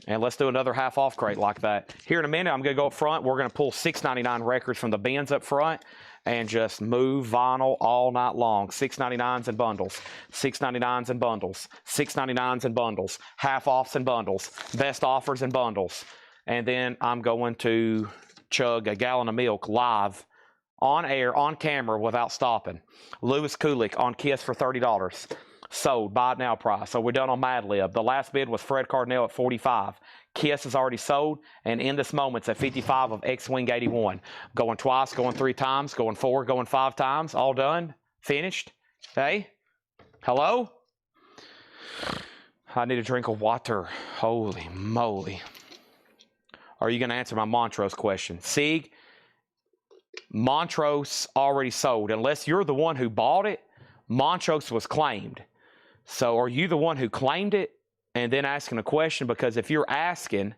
And let's do another half off crate like that. Here in a minute, I'm going to go up front. We're going to pull $6.99 records from the bins up front and just move vinyl all night long. $6.99s and bundles. $6.99s and bundles. $6.99s and bundles. Half offs and bundles. Best offers and bundles. And then I'm going to chug a gallon of milk live on air, on camera, without stopping. Lewis Kulik on Kiss for $30. Sold, buy it now price. So we're done on Mad Lib. The last bid was Fred Cardinale at $45. Kiss is already sold, and In This Moment's at $55 of X-Wing 81. Going twice, going 3 times, going 4, going 5 times. All done, finished. Hey, hello? I need a drink of water. Holy moly. Are you going to answer my Montrose question? Sieg, Montrose already sold. Unless you're the one who bought it, Montrose was claimed. So are you the one who claimed it and then asking a question? Because if you're asking,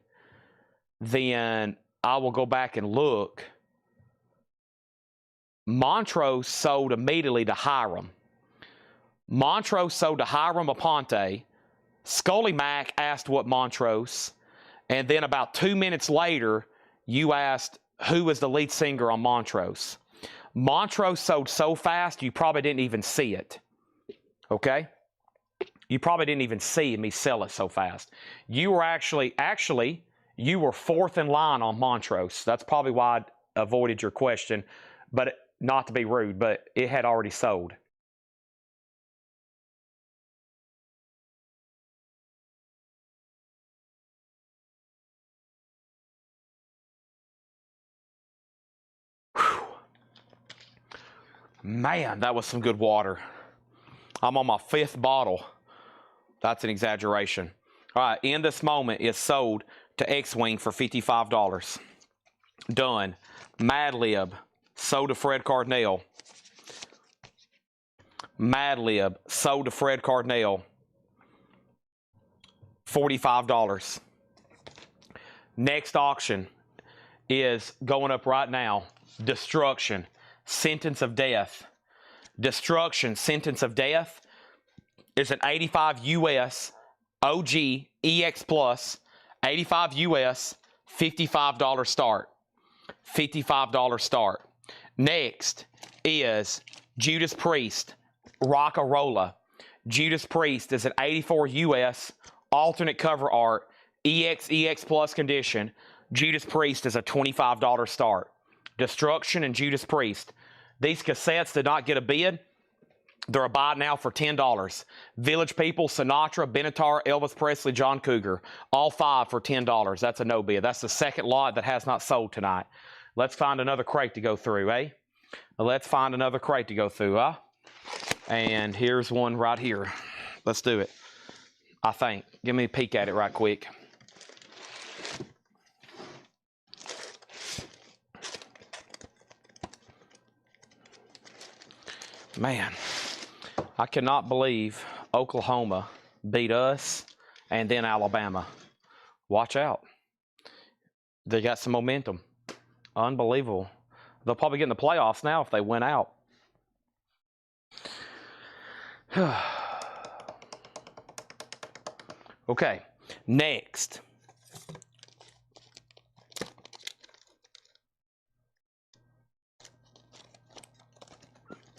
then I will go back and look. Montrose sold immediately to Hiram. Montrose sold to Hiram Aponte. Scully Mack asked what Montrose. And then about 2 minutes later, you asked who was the lead singer on Montrose. Montrose sold so fast, you probably didn't even see it. Okay? You probably didn't even see me sell it so fast. You were actually, you were 4th in line on Montrose. That's probably why I avoided your question, but not to be rude, but it had already sold. Man, that was some good water. I'm on my 5th bottle. That's an exaggeration. All right, In This Moment is sold to X-Wing for $55. Done. Mad Lib, sold to Fred Cardinal. Mad Lib, sold to Fred Cardinal. $45. Next auction is going up right now. Destruction, Sentence of Death. Destruction, Sentence of Death is an 85 US OG EX Plus, 85 US, $55 start. $55 start. Next is Judas Priest, Rock-a-Rolla. Judas Priest is an 84 US alternate cover art, EX Plus condition. Judas Priest is a $25 start. Destruction and Judas Priest. These cassettes did not get a bid. They're a buy now for $10. Village People, Sinatra, Benatar, Elvis Presley, John Cougar. All 5 for $10. That's a no bid. That's the second lot that has not sold tonight. Let's find another crate to go through, eh? Let's find another crate to go through, huh? And here's one right here. Let's do it. I think. Give me a peek at it right quick. Man, I cannot believe Oklahoma beat us and then Alabama. Watch out. They got some momentum. Unbelievable. They'll probably get in the playoffs now if they win out. Okay, next.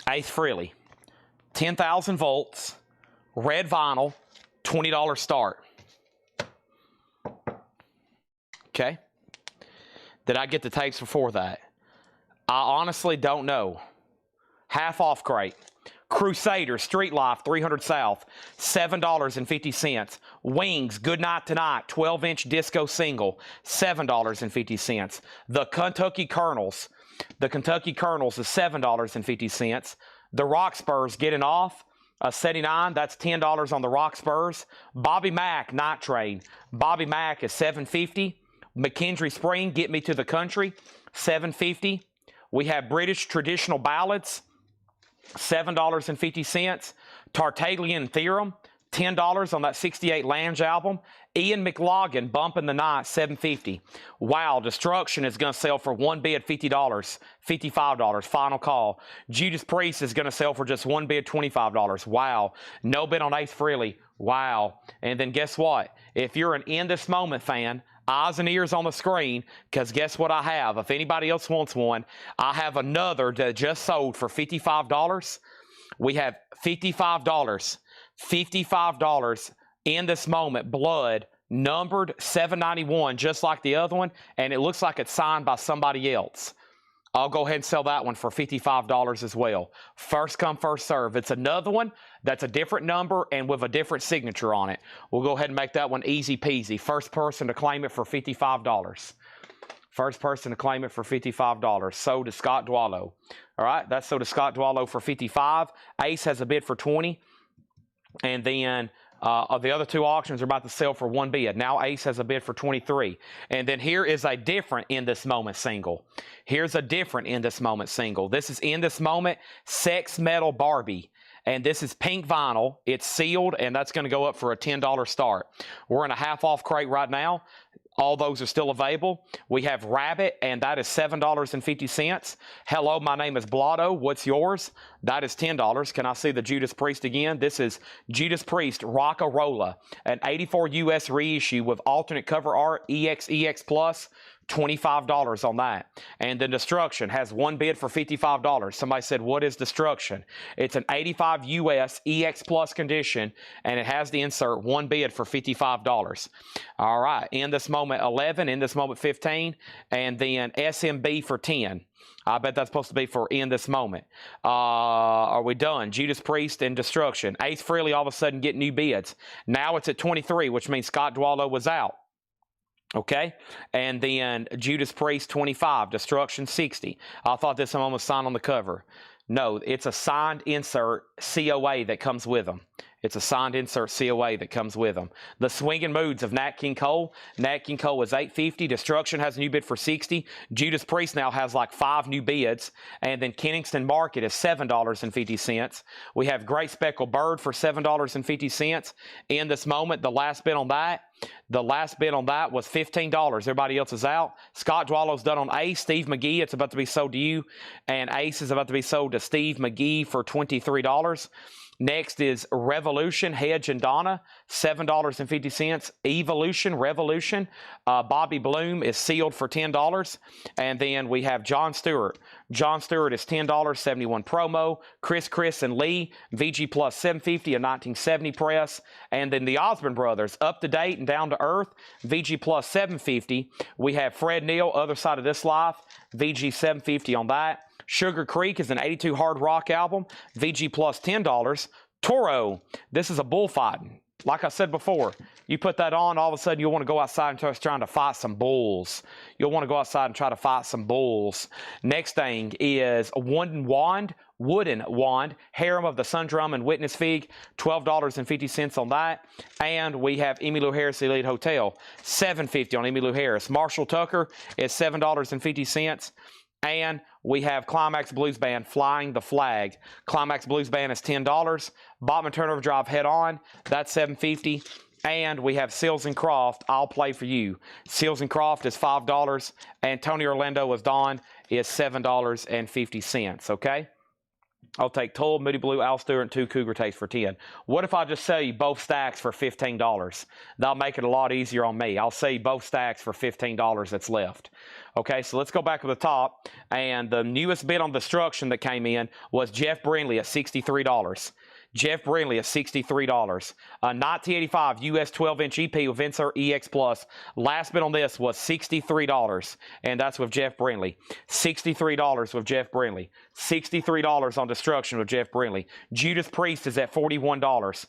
Ace Frehley, 10,000 volts, red vinyl, $20 start. Okay. Did I get the tapes before that? I honestly don't know. Half off crate. Crusader, Street Life, 300 South, $7.50. Wings, Good Night Tonight, 12-inch disco single, $7.50. The Kentucky Colonels is $7.50. The Rock Spurs, Getting Off, 79, that's $10 on the Rock Spurs. Bobby Mack, Night Train. Bobby Mack is $7.50. McKendree Spring, Get Me to the Country, $7.50. We have British Traditional Ballads, $7.50. Tartaglia Theorem, $10 on that 68 Lange album. Ian McLaughlin, Bumpin' the Night, $7.50. Wow, Destruction is going to sell for one bid, $50, $55, final call. Judas Priest is going to sell for just one bid, $25. Wow. No bid on Ace Frehley. Wow. And then guess what? If you're an In This Moment fan, eyes and ears on the screen, because guess what I have? If anybody else wants one, I have another that just sold for $55. We have $55. $55 In This Moment, blood, numbered 791, just like the other one, and it looks like it's signed by somebody else. I'll go ahead and sell that one for $55 as well. First come, first serve. It's another one that's a different number and with a different signature on it. We'll go ahead and make that one easy peasy. First person to claim it for $55. First person to claim it for $55. Sold to Scott Dwallow. All right, that's sold to Scott Dwallow for $55. Ace has a bid for $20. And then the other two auctions are about to sell for one bid. Now Ace has a bid for $23. And then here is a different In This Moment single. Here's a different In This Moment single. This is In This Moment Sex Metal Barbie. And this is pink vinyl. It's sealed, and that's going to go up for a $10 start. We're in a half off crate right now. All those are still available. We have Rabbit, and that is $7.50. Hello, my name is Blotto. What's yours? That is $10. Can I see the Judas Priest again? This is Judas Priest Rock-a-Rolla, an 84 US reissue with alternate cover art, EX Plus. $25 on that. And then Destruction has one bid for $55. Somebody said, what is Destruction? It's an 85 US EX Plus condition, and it has the insert, one bid for $55. All right, In This Moment 11, In This Moment 15, and then SMB for 10. I bet that's supposed to be for In This Moment. Are we done? Judas Priest and Destruction. Ace Frehley all of a sudden get new bids. Now it's at 23, which means Scott Dwallow was out. Okay, and then Judas Priest 25, Destruction 60. I thought this one was signed on the cover. No, it's a signed insert COA that comes with them. It's a signed insert COA that comes with them. The Swinging Moods of Nat King Cole. Nat King Cole is $850. Destruction has a new bid for $60. Judas Priest now has like 5 new bids. And then Kenningston Market is $7.50. We have Great Speckled Bird for $7.50. In this moment, the last bid on that was $15. Everybody else is out. Scott Dwallow's done on Ace. Steve McGee, it's about to be sold to you. And Ace is about to be sold to Steve McGee for $23. Next is Revolution, Hedge and Donna, $7.50. Evolution, Revolution, Bobby Bloom is sealed for $10. And then we have John Stewart. John Stewart is $10, 71 promo. Chris and Lee, VG Plus $750, a 1970 press. And then the Osborne Brothers, up to date and down to earth, VG Plus $750. We have Fred Neal, Other Side of This Life, VG $750 on that. Sugar Creek is an 82 hard rock album, VG Plus $10. Toro, this is a bullfighting. Like I said before, you put that on, all of a sudden you'll want to go outside and start trying to fight some bulls. You'll want to go outside and try to fight some bulls. Next thing is a wooden wand, Harem of the Sun Drum and Witness Fig, $12.50 on that. And we have Emmylou Harris Elite Hotel, $750 on Emmylou Harris. Marshall Tucker is $7.50. And we have Climax Blues Band, Flying the Flag. Climax Blues Band is $10. Bachman Turnover Drive, Head On, that's $750. And we have Seals and Croft, I'll Play For You. Seals and Croft is $5. And Tony Orlando as Don is $7.50, okay? I'll take Toll, Moody Blue, Al Stewart, and 2 Cougar Taste for $10. What if I just sell you both stacks for $15? That'll make it a lot easier on me. I'll sell you both stacks for $15 that's left. Okay, so let's go back to the top. And the newest bid on Destruction that came in was Jeff Brindley at $63. Jeff Brindley at $63. 1985 US 12-inch EP with insert EX Plus. Last bid on this was $63, and that's with Jeff Brindley. $63 with Jeff Brindley. $63 on Destruction with Jeff Brindley. Judas Priest is at $41.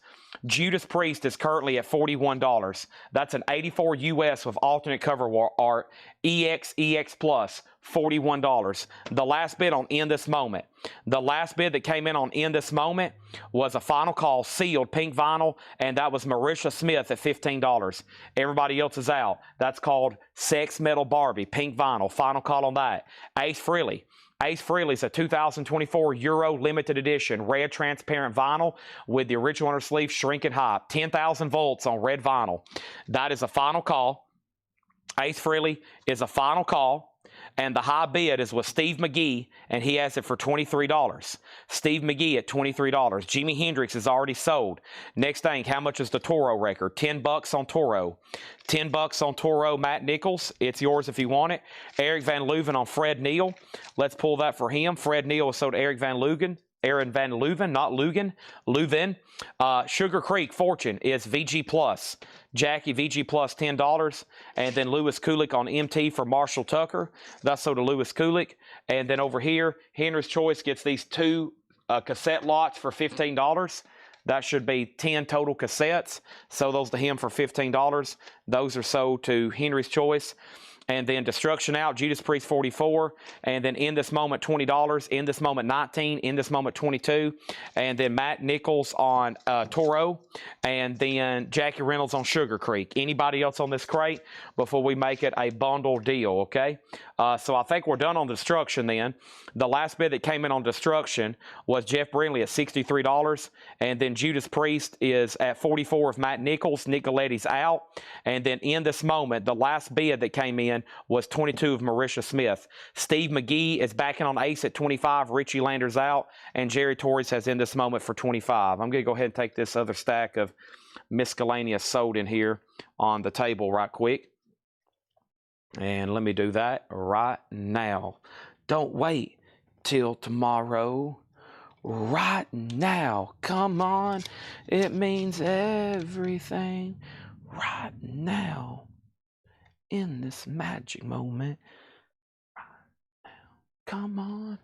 Judas Priest is currently at $41. That's an 84 US with alternate cover art. EX Plus, $41. The last bid on In This Moment. The last bid that came in on In This Moment was a final call sealed pink vinyl, and that was Marisha Smith at $15. Everybody else is out. That's called Sex Metal Barbie, pink vinyl. Final call on that. Ace Frehley. Ace Frehley's a 2024 Euro limited edition red transparent vinyl with the original inner sleeve shrink and high. 10,000 volts on red vinyl. That is a final call. Ace Frehley is a final call. And the high bid is with Steve McGee, and he has it for $23. Steve McGee at $23. Jimi Hendrix is already sold. Next thing, how much is the Toro record? $10 on Toro. $10 on Toro, Matt Nichols. It's yours if you want it. Eric Van Leuven on Fred Neal. Let's pull that for him. Fred Neal is sold to Eric Van Leuven. Aaron Van Leuven, not Lugan, Leuven. Sugar Creek Fortune is VG Plus. Jackie, VG Plus, $10. And then Lewis Kulik on MT for Marshall Tucker. That's sold to Lewis Kulik. And then over here, Henry's Choice gets these 2 cassette lots for $15. That should be 10 total cassettes. So those to him for $15. Those are sold to Henry's Choice. And then Destruction Out, Judas Priest, $44. And then In This Moment, $20. In This Moment, $19. In This Moment, $22. And then Matt Nichols on Toro. And then Jackie Reynolds on Sugar Creek. Anybody else on this crate before we make it a bundle deal, okay? So I think we're done on Destruction then. The last bid that came in on Destruction was Jeff Brindley at $63. And then Judas Priest is at $44 with Matt Nichols. Nicoletti's out. And then In This Moment, the last bid that came in was 22 of Marisha Smith. Steve McGee is backing on Ace at 25. Richie Lander's out. And Jerry Torres has In This Moment for 25. I'm going to go ahead and take this other stack of miscellaneous sold in here on the table right quick. And let me do that right now. Don't wait till tomorrow. Right now. Come on. It means everything. Right now. In this magic moment. Right now. Come on.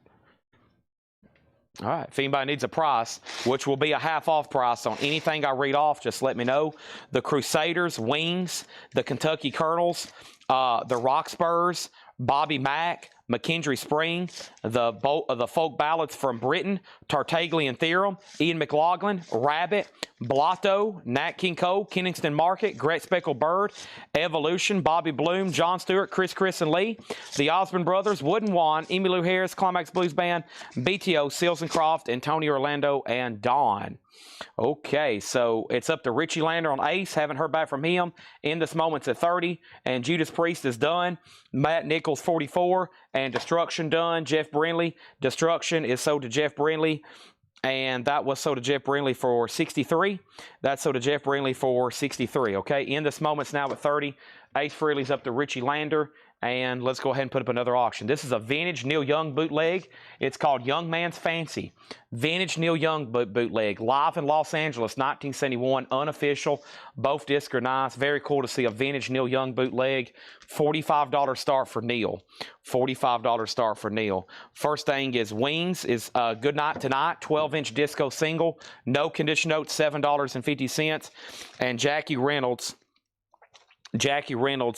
All right, if anybody needs a price, which will be a half-off price on anything I read off, just let me know. The Crusaders, Wings, the Kentucky Colonels, the Rockspurs, Bobby Mack, McKendree Spring, the folk ballads from Britain, Tartaglia and Theorem, Ian McLaughlin, Rabbit, Blotto, Nat King Cole, Kenningston Market, Gret Speckled Bird, Evolution, Bobby Bloom, John Stewart, Chris and Lee, the Osborne Brothers, Wooden Wand, Emmylou Harris, Climax Blues Band, BTO, Seals and Croft, and Tony Orlando and Dawn. Okay, so it's up to Richie Lander on Ace. Haven't heard back from him. In this moment's at 30, and Judas Priest is done. Matt Nichols 44, and Destruction done. Jeff Brindley. Destruction is sold to Jeff Brindley, and that was sold to Jeff Brindley for 63. That's sold to Jeff Brindley for 63. Okay, in this moment's now at 30. Ace Frehley's up to Richie Lander. And let's go ahead and put up another auction. This is a vintage Neil Young bootleg. It's called Young Man's Fancy. Vintage Neil Young bootleg. Live in Los Angeles, 1971, unofficial. Both discs are nice. Very cool to see a vintage Neil Young bootleg. $45 start for Neil. $45 start for Neil. First thing is Wings is Good Night Tonight, 12-inch disco single. No condition note, $7.50. And Jackie Reynolds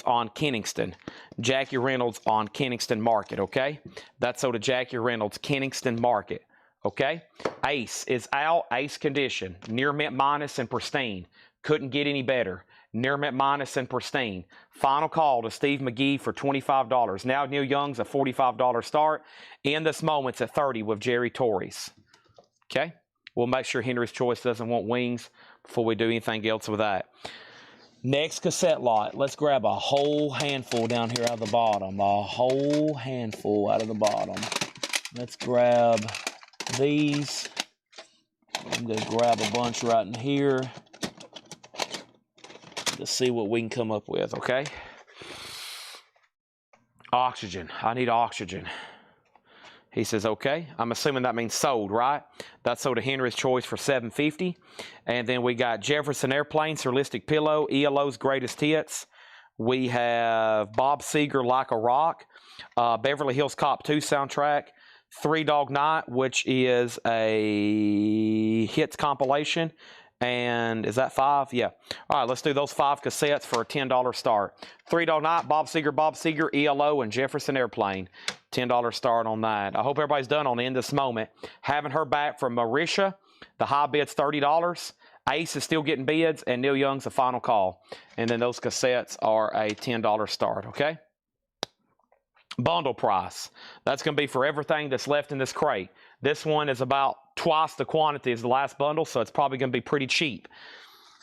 on Kenningston. Jackie Reynolds on Kenningston Market, okay? That's sold to Jackie Reynolds, Kenningston Market, okay? Ace is out, Ace condition. Near mint minus and pristine. Couldn't get any better. Near mint minus and pristine. Final call to Steve McGee for $25. Now Neil Young's a $45 start. In this moment's at 30 with Jerry Torres, okay? We'll make sure Henry's Choice doesn't want Wings before we do anything else with that. Next cassette lot, let's grab a whole handful down here out of the bottom. A whole handful out of the bottom. Let's grab these. I'm going to grab a bunch right in here to see what we can come up with, okay? Oxygen. I need oxygen. He says, okay. I'm assuming that means sold, right? That's sold to Henry's Choice for $7.50. And then we got Jefferson Airplane, Surrealistic Pillow, ELO's Greatest Hits. We have Bob Seger, Like a Rock, Beverly Hills Cop 2 soundtrack, Three Dog Night, which is a hits compilation. And is that 5? Yeah. All right, let's do those 5 cassettes for a $10 start. Three Dog Night, Bob Seger, ELO, and Jefferson Airplane. $10 start on that. I hope everybody's done on In This Moment. Haven't heard back from Marisha. The high bid's $30. Ace is still getting bids, and Neil Young's the final call. And then those cassettes are a $10 start, okay? Bundle price. That's going to be for everything that's left in this crate. This one is about twice the quantity as the last bundle, so it's probably going to be pretty cheap.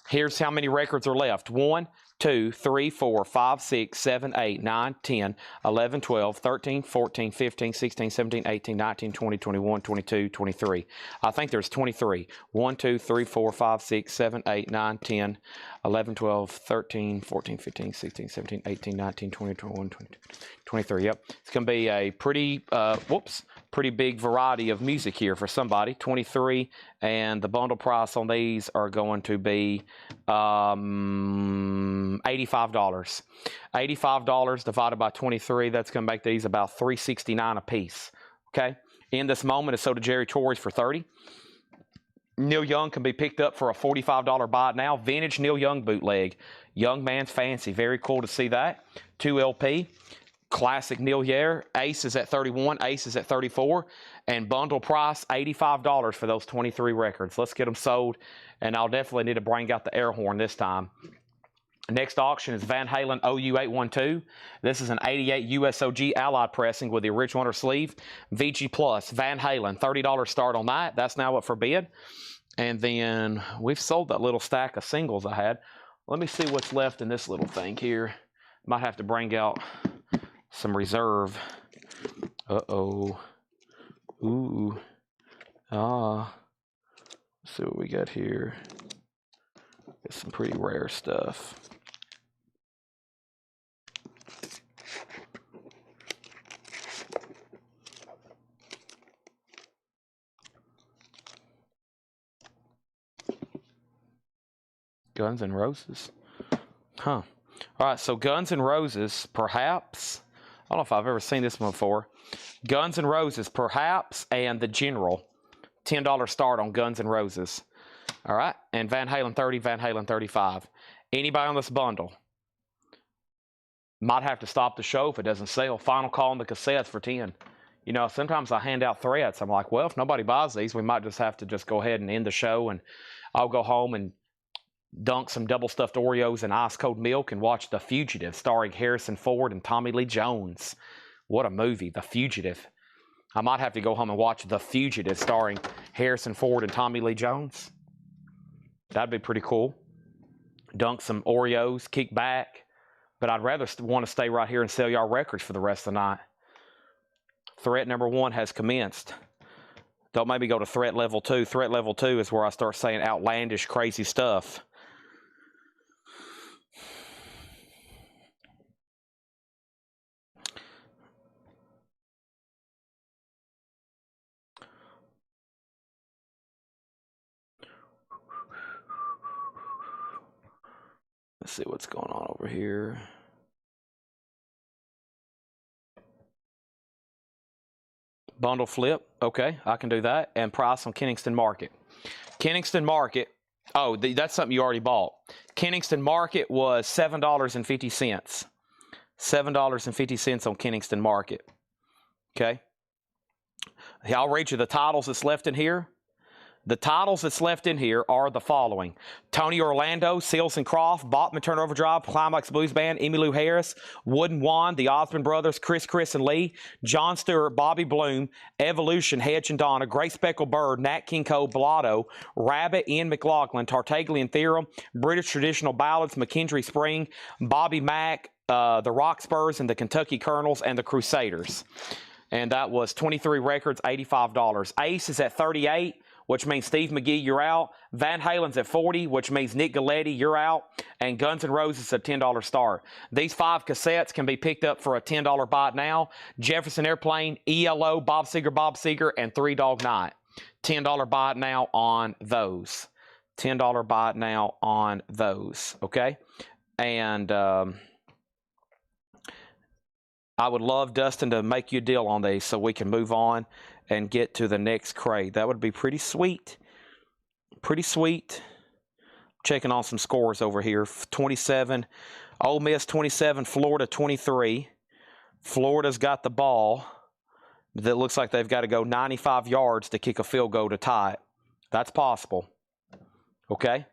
Here's how many records are left. 1, 2, 3, 4, 5, 6, 7, 8, 9, 10, 11, 12, 13, 14, 15, 16, 17, 18, 19, 20, 21, 22, 23. I think there's 23. 1, 2, 3, 4, 5, 6, 7, 8, 9, 10, 11, 12, 13, 14, 15, 16, 17, 18, 19, 20, 21, 22, 23. Yep. It's going to be a pretty, pretty big variety of music here for somebody. 23, and the bundle price on these are going to be $85. $85 divided by 23, that's going to make these about $369 a piece. Okay? In This Moment is sold to Jerry Torres for $30. Neil Young can be picked up for a $45 buy now. Vintage Neil Young bootleg. Young Man's Fancy. Very cool to see that. 2 LP. Classic Neil Young. Ace is at 31. Ace is at 34. And bundle price, $85 for those 23 records. Let's get them sold. And I'll definitely need to bring out the air horn this time. Next auction is Van Halen OU812. This is an 88 USOG Allied pressing with the original under sleeve. VG Plus, Van Halen, $30 start on that. That's now up for bid. And then we've sold that little stack of singles I had. Let me see what's left in this little thing here. Might have to bring out some reserve. Uh-oh. Ooh. Ah. Let's see what we got here. Got some pretty rare stuff. Guns N' Roses. Huh. All right, so Guns N' Roses, perhaps. I don't know if I've ever seen this one before. Guns N' Roses, perhaps, and The General. $10 start on Guns N' Roses. All right, and Van Halen 30, Van Halen 35. Anybody on this bundle? Might have to stop the show if it doesn't sell. Final call on the cassettes for 10. You know, sometimes I hand out threats. I'm like, well, if nobody buys these, we might just have to just go ahead and end the show, and I'll go home and dunk some double stuffed Oreos in ice cold milk and watch The Fugitive starring Harrison Ford and Tommy Lee Jones. What a movie, The Fugitive. I might have to go home and watch The Fugitive starring Harrison Ford and Tommy Lee Jones. That'd be pretty cool. Dunk some Oreos, kick back. But I'd rather want to stay right here and sell y'all records for the rest of the night. Threat number 1 has commenced. Don't maybe go to threat level 2. Threat level 2 is where I start saying outlandish, crazy stuff. Let's see what's going on over here. Bundle flip. Okay, I can do that. And price on Kenningston Market. Kenningston Market. Oh, that's something you already bought. Kenningston Market was $7.50. $7.50 on Kenningston Market. Okay. I'll read you the titles that's left in here. The titles that's left in here are the following: Tony Orlando, Seals and Croft, Bachman Turner Overdrive, Climax Blues Band, Emmylou Harris, Wood and Wand, the Osmond Brothers, Chris and Lee, John Stewart, Bobby Bloom, Evolution, Hedge and Donna, Great Speckled Bird, Nat King Cole, Blotto, Rabbit, Ian McLaughlin, Tartaglia Theorem, British Traditional Ballads, McKendree Spring, Bobby Mack, the Rockspurs, and the Kentucky Colonels, and the Crusaders. And that was 23 records, $85. Ace is at 38. Which means Steve McGee, you're out. Van Halen's at 40, which means Nick Galletti, you're out. And Guns N' Roses at $10 start. These 5 cassettes can be picked up for a $10 buy now. Jefferson Airplane, ELO, Bob Seger, and Three Dog Night. $10 buy now on those. $10 buy now on those, okay? And I would love Dustin to make you a deal on these so we can move on and get to the next crate. That would be pretty sweet. Pretty sweet. Checking on some scores over here. 27. Ole Miss 27. Florida 23. Florida's got the ball. That looks like they've got to go 95 yards to kick a field goal to tie it. That's possible. Okay?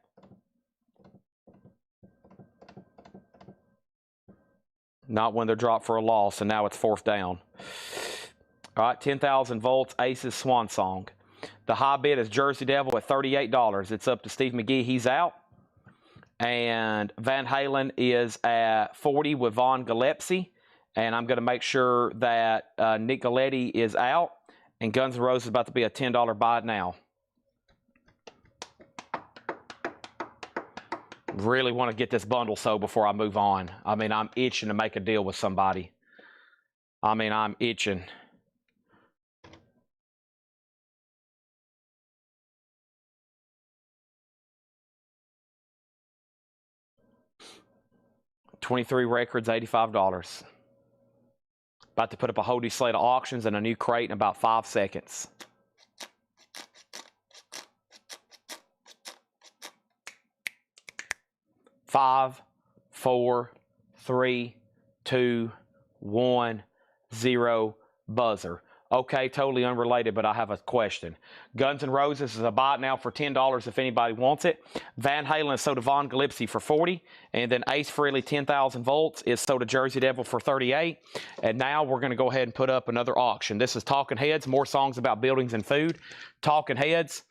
Not when they're dropped for a loss, and now it's 4th down. All right, 10,000 volts, Aces Swan Song. The high bid is Jersey Devil at $38. It's up to Steve McGee. He's out. And Van Halen is at 40 with Von Gillespie. And I'm going to make sure that Nick Galletti is out. And Guns N' Roses is about to be a $10 buy now. Really want to get this bundle sold before I move on. I mean, I'm itching to make a deal with somebody. I mean, I'm itching. $23 records, $85. About to put up a whole new slate of auctions and a new crate in about 5 seconds. Five, 4, 3, 2, 1, 0, buzzer. Okay, totally unrelated, but I have a question. Guns N' Roses is a buy now for $10 if anybody wants it. Van Halen is sold to Von Gillespie for $40. And then Ace Frehley 10,000 volts is sold to Jersey Devil for $38. And now we're going to go ahead and put up another auction. This is Talking Heads, more songs about buildings and food. Talking Heads.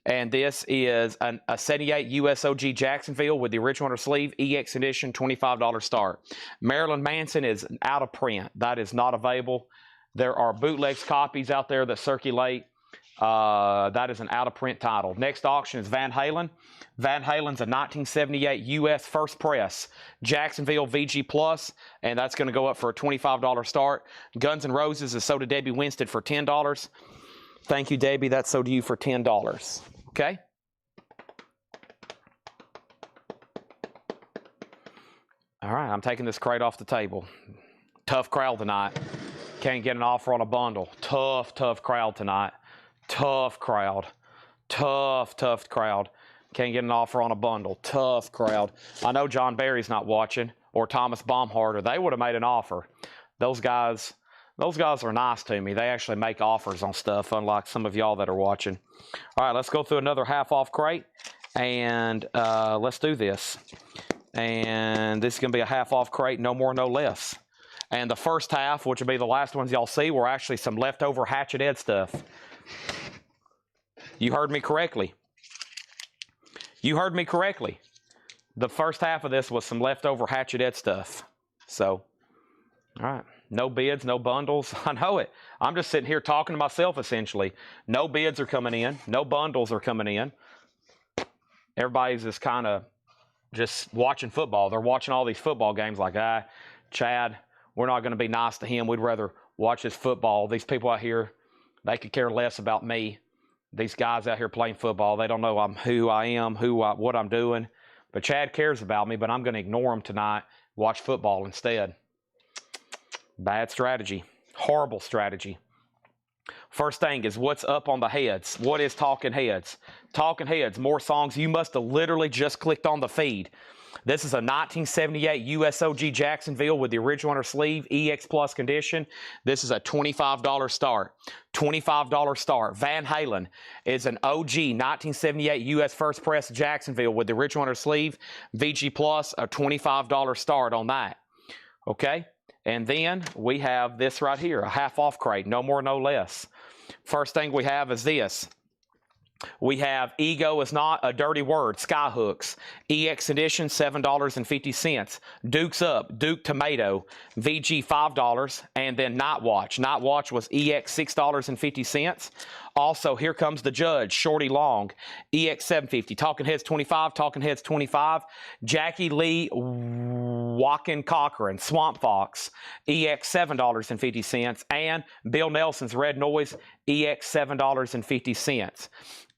And this is a 78 USOG Jacksonville with the original under sleeve, EX edition, $25 start. Marilyn Manson is out of print. That is not available. There are bootlegs copies out there that circulate. That is an out-of-print title. Next auction is Van Halen. Van Halen's a 1978 U.S. First Press Jacksonville VG Plus, and that's going to go up for a $25 start. Guns N' Roses is sold to Debbie Winstead for $10. Thank you, Debbie. That's sold to you for $10. Okay? All right, I'm taking this crate off the table. Tough crowd tonight. Can't get an offer on a bundle. Tough crowd tonight. Tough crowd. Tough crowd. Can't get an offer on a bundle. Tough crowd. I know John Barry's not watching. or Thomas Baumharter, they would have made an offer. Those guys are nice to me. They actually make offers on stuff, unlike some of y'all that are watching. All right, let's go through another half-off crate, and let's do this. And this is going to be a half-off crate, no more, no less. And the first half, which will be the last ones y'all see, were actually some leftover Hatchet Ed stuff. You heard me correctly. You heard me correctly. The first half of this was some leftover Hatchet Ed stuff. So, all right. No bids, no bundles. I know it. I'm just sitting here talking to myself, essentially. No bids are coming in. No bundles are coming in. Everybody's just kind of just watching football. They're watching all these football games like, Chad, we're not going to be nice to him. We'd rather watch his football. These people out here, they could care less about me. These guys out here playing football, they don't know who I am, what I'm doing. But Chad cares about me, but I'm going to ignore him tonight, watch football instead. Bad strategy. Horrible strategy. First thing is what's up on the heads. What is Talking Heads? Talking Heads, more songs. You must have literally just clicked on the feed. This is a 1978 USOG Jacksonville with the original on her sleeve, EX Plus condition. This is a $25 start. $25 start. Van Halen is an OG 1978 US First Press Jacksonville with the original on her sleeve, VG Plus, a $25 start on that. Okay? And then we have this right here, a half-off crate, no more, no less. First thing we have is this. We have Ego Is Not a Dirty Word, Skyhooks, EX Edition, $7.50. Duke's Up, Duke Tomato, VG, $5. And then Night Watch. Night Watch was EX, $6.50. Also, Here Comes the Judge, Shorty Long, EX, $7.50. Talking Heads, $25. Talking Heads, $25. Jackie Lee Walkin' Cochran, Swamp Fox, EX, $7.50. And Bill Nelson's Red Noise, EX, $7.50.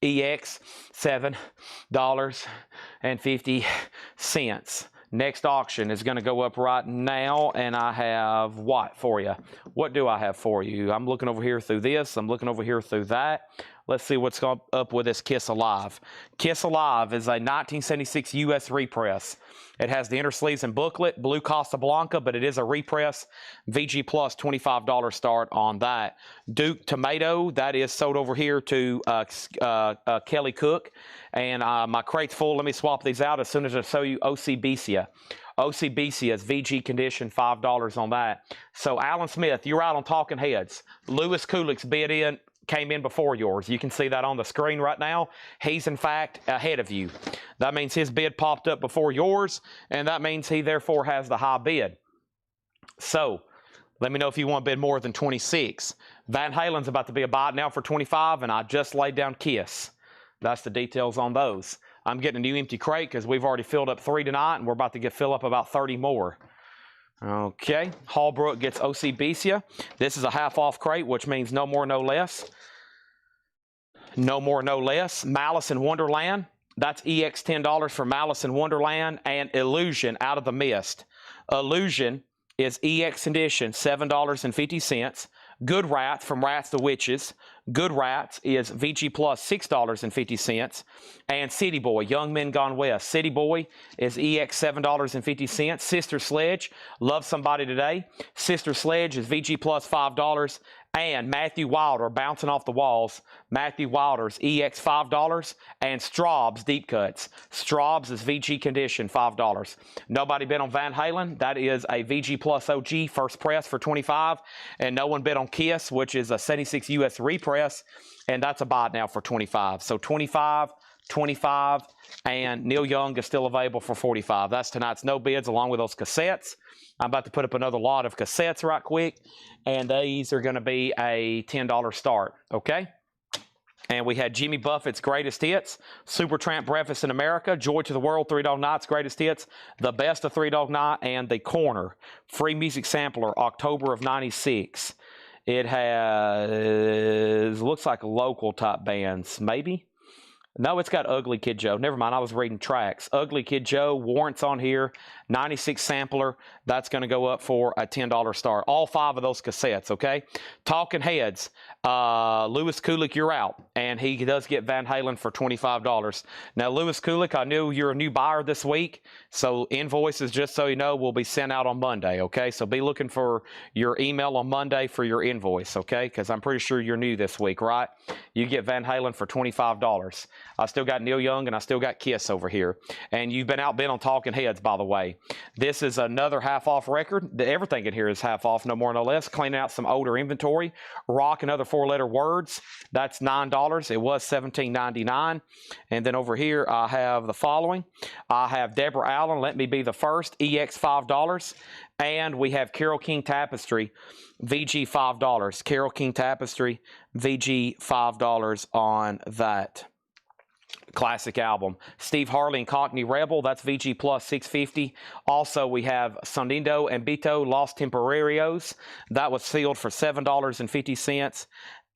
EX, $7.50. Next auction is going to go up right now, and I have what for you? What do I have for you? I'm looking over here through this. I'm looking over here through that. Let's see what's up with this Kiss Alive. Kiss Alive is a 1976 U.S. repress. It has the inner sleeves and booklet, blue Casablanca, but it is a repress. VG Plus, $25 start on that. Duke Tomato, that is sold over here to Kelly Cook. And my crate's full. Let me swap these out as soon as I show you OCBcia. OCBcia is VG condition, $5 on that. So Alan Smith, you're out on Talking Heads. Lewis Kulik's bid came in before yours. You can see that on the screen right now. He's in fact ahead of you. That means his bid popped up before yours, and that means he therefore has the high bid. So let me know if you want to bid more than 26. Van Halen's about to be a buy now for 25, and I just laid down Kiss. That's the details on those. I'm getting a new empty crate because we've already filled up 3 tonight, and we're about to fill up about 30 more. Okay, Hallbrook gets OCBcia. This is a half-off crate, which means no more, no less. No more, no less. Malice in Wonderland. That's EX $10 for Malice in Wonderland. And Illusion, Out of the Mist. Illusion is EX edition, $7.50. Good Rats from Rats to Witches. Good Rats is VG Plus, $6.50. And City Boy, Young Men Gone West. City Boy is EX, $7.50. Sister Sledge, Love Somebody Today. Sister Sledge is VG Plus, $5. And Matthew Wilder, Bouncing Off the Walls. Matthew Wilder's EX, $5. And Straub's Deep Cuts. Straub's is VG Condition, $5. Nobody bid on Van Halen. That is a VG Plus OG First Press for $25. And no one bid on Kiss, which is a 76 US repress. And that's a buy now for $25. So $25, $25, and Neil Young is still available for $45. That's tonight's no bids along with those cassettes. I'm about to put up another lot of cassettes right quick, and these are going to be a $10 start, okay? And we had Jimmy Buffett's Greatest Hits, Supertramp Breakfast in America, Joy to the World, Three Dog Night's Greatest Hits, The Best of Three Dog Night, and The Corner. Free music sampler, October of '96. It has, looks like local type bands, maybe. No, it's got Ugly Kid Joe. Never mind, I was reading tracks. Ugly Kid Joe, warrants on here, 96 sampler. That's going to go up for a $10 start. All 5 of those cassettes, okay? Talking Heads, Lewis Kulick, you're out. And he does get Van Halen for $25. Now, Lewis Kulick, I knew you're a new buyer this week, so invoices, just so you know, will be sent out on Monday, okay? So be looking for your email on Monday for your invoice, okay? Because I'm pretty sure you're new this week, right? You get Van Halen for $25. I still got Neil Young and I still got Kiss over here. And you've been outbid on Talking Heads, by the way. This is another half-off record. Everything in here is half off, no more, no less. Cleaning out some older inventory. Rock and other 4-letter words. That's $9. It was $17.99. And then over here, I have the following. I have Deborah Allen, Let Me Be the First, EX $5. And we have Carole King Tapestry, VG $5. Carole King Tapestry, VG $5 on that classic album. Steve Harley and Cockney Rebel, that's VG plus $6.50. Also, we have Sonido and Bito, Los Temporarios. That was sealed for $7.50.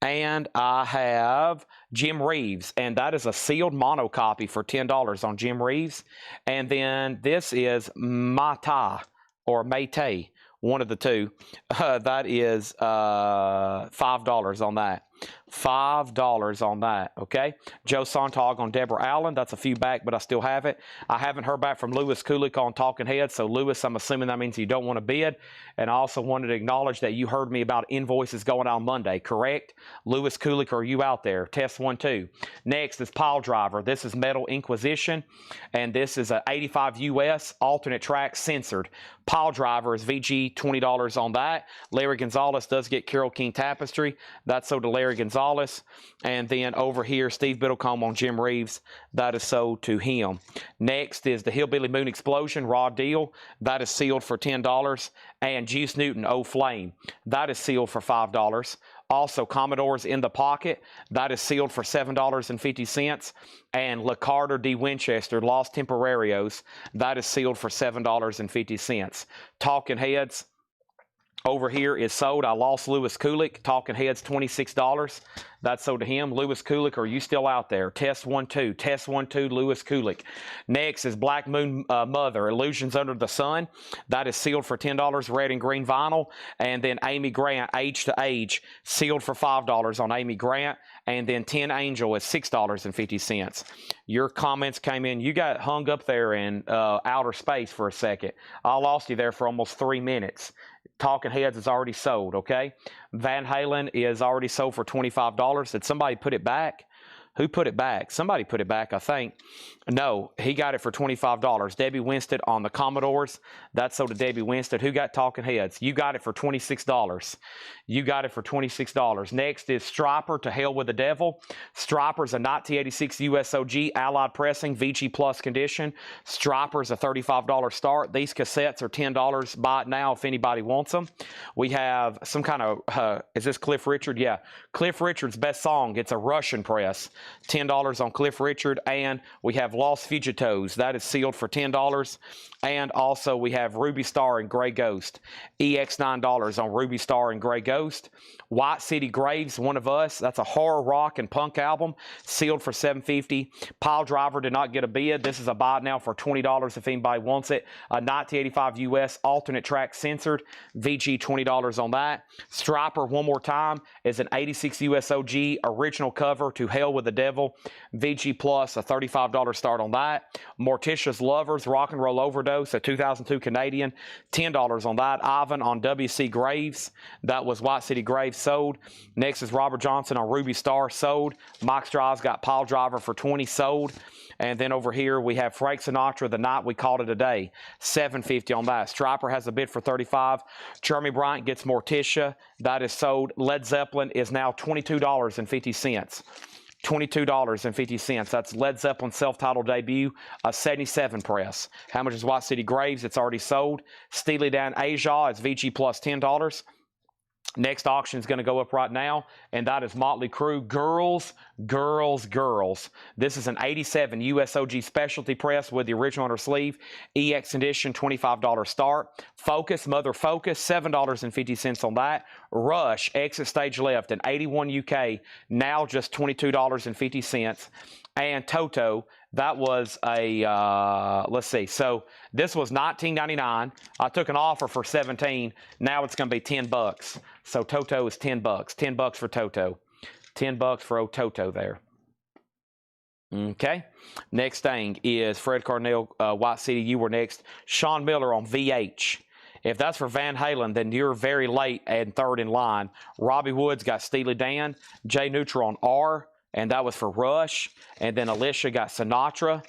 And I have Jim Reeves, and that is a sealed mono copy for $10 on Jim Reeves. And then this is Mata, or Maytay, one of the two. That is $5 on that. $5 on that, okay? Joe Sontag on Deborah Allen. That's a few back, but I still have it. I haven't heard back from Lewis Kulick on Talking Heads, so Lewis, I'm assuming that means you don't want to bid. And I also wanted to acknowledge that you heard me about invoices going out Monday, correct? Lewis Kulick, are you out there? Test 1, 2. Next is Pile Driver. This is Metal Inquisition, and this is a 85 US alternate track censored. Pile Driver is VG $20 on that. Larry Gonzalez does get Carole King Tapestry. That's sold to Larry Gonzalez. And then over here, Steve Biddlecombe on Jim Reeves. That is sold to him. Next is the Hillbilly Moon Explosion Raw Deal. That is sealed for $10. And Juice Newton, Oh Flame. That is sealed for $5. Also, Commodore's In the Pocket. That is sealed for $7.50. And Le Carter D. Winchester, Los Temporarios. That is sealed for $7.50. Talking Heads over here is sold. I lost Lewis Kulick. Talking Heads, $26. That's sold to him. Lewis Kulick, are you still out there? Test 1, 2. Test 1, 2, Lewis Kulick. Next is Black Moon Mother, Illusions Under the Sun. That is sealed for $10, red and green vinyl. And then Amy Grant, Age to Age, sealed for $5 on Amy Grant. And then 10 Angel is $6.50. Your comments came in. You got hung up there in outer space for a second. I lost you there for almost 3 minutes. Talking Heads is already sold, okay? Van Halen is already sold for $25. Did somebody put it back? Who put it back? Somebody put it back, I think. No, he got it for $25. Debbie Winstead on the Commodores. That's sold to Debbie Winstead. Who got Talking Heads? You got it for $26. You got it for $26. Next is Striper, To Hell with the Devil. Striper's a 1986 USOG Allied Pressing, VG Plus condition. Striper's a $35 start. These cassettes are $10. Buy it now if anybody wants them. We have some kind of, is this Cliff Richard? Yeah. Cliff Richard's best song. It's a Russian press. $10 on Cliff Richard. And we have Los Fugitos. That is sealed for $10. And also we have Ruby Star and Grey Ghost. EX $9 on Ruby Star and Grey Ghost. White City Graves, One of Us. That's a horror rock and punk album. Sealed for $7.50. Pile Driver did not get a bid. This is a buy now for $20 if anybody wants it. A 1985 US alternate track censored. VG $20 on that. Striper, one more time, is an 86 USOG original cover, To Hell with the Devil. VG Plus, a $35 start on that. Morticia's Lovers, Rock and Roll Overdose, a 2002 Canadian. $10 on that. Ivan on WC Graves. That was White City Graves, sold. Next is Robert Johnson on Ruby Star, sold. Mike Strive's got Pile Driver for $20, sold. And then over here we have Frank Sinatra, The Night We Called It a Day, $7.50 on that. Striper has a bid for $35. Jeremy Bryant gets Morticia. That is sold. Led Zeppelin is now $22.50. $22.50. That's Led Zeppelin self-titled debut, a 77 press. How much is White City Graves? It's already sold. Steely Dan Asia is VG plus $10. Next auction is going to go up right now, and that is Motley Crue Girls, Girls, Girls. This is an 87 USOG specialty press with the original on her sleeve. EX edition, $25 start. Focus, Mother Focus, $7.50 on that. Rush, exit stage left, an 81 UK, now just $22.50. And Toto, that was a, let's see, so this was $19.99. I took an offer for $17. Now it's going to be $10. So Toto is $10. $10 for Toto. $10 for old Toto there. Okay. Next thing is Fred Carnell, White City. You were next. Sean Miller on VH. If that's for Van Halen, then you're very late and third in line. Robbie Woods got Steely Dan. Jay Neutral on R, and that was for Rush. And then Alicia got Sinatra,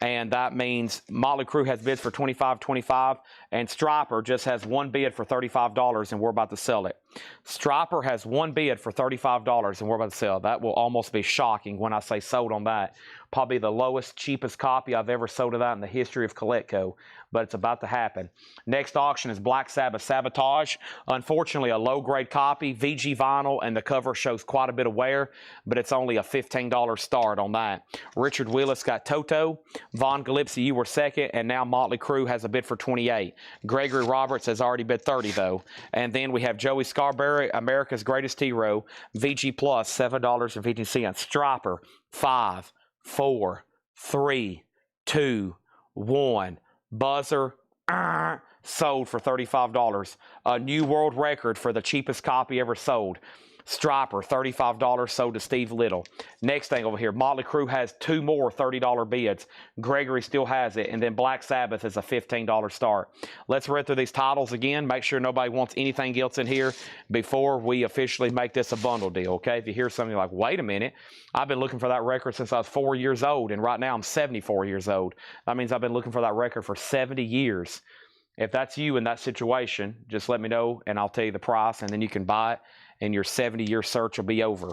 and that means Motley Crue has bids for $25.25, and Striper just has one bid for $35, and we're about to sell it. Striper has one bid for $35, and we're about to sell. That will almost be shocking when I say sold on that. Probably the lowest, cheapest copy I've ever sold of that in the history of Collectco, but it's about to happen. Next auction is Black Sabbath Sabotage. Unfortunately, a low-grade copy, VG vinyl, and the cover shows quite a bit of wear, but it's only a $15 start on that. Richard Willis got Toto. Von Galipsy, you were second, and now Motley Crue has a bid for $28. Gregory Roberts has already bid $30, though. And then we have Joey Scarborough, America's Greatest Hero, VG Plus, $7.50. Striper, 5, 4, 3, 2, 1. Buzzer, sold for $35. A new world record for the cheapest copy ever sold. Striper, $35, sold to Steve Little. Next thing over here, Motley Crue has two more $30 bids. Gregory still has it, and then Black Sabbath is a $15 start. Let's read through these titles again. Make sure nobody wants anything else in here before we officially make this a bundle deal, okay? If you hear something like, wait a minute, I've been looking for that record since I was 4 years old, and right now I'm 74 years old. That means I've been looking for that record for 70 years. If that's you in that situation, just let me know, and I'll tell you the price, and then you can buy it, and your 70-year search will be over.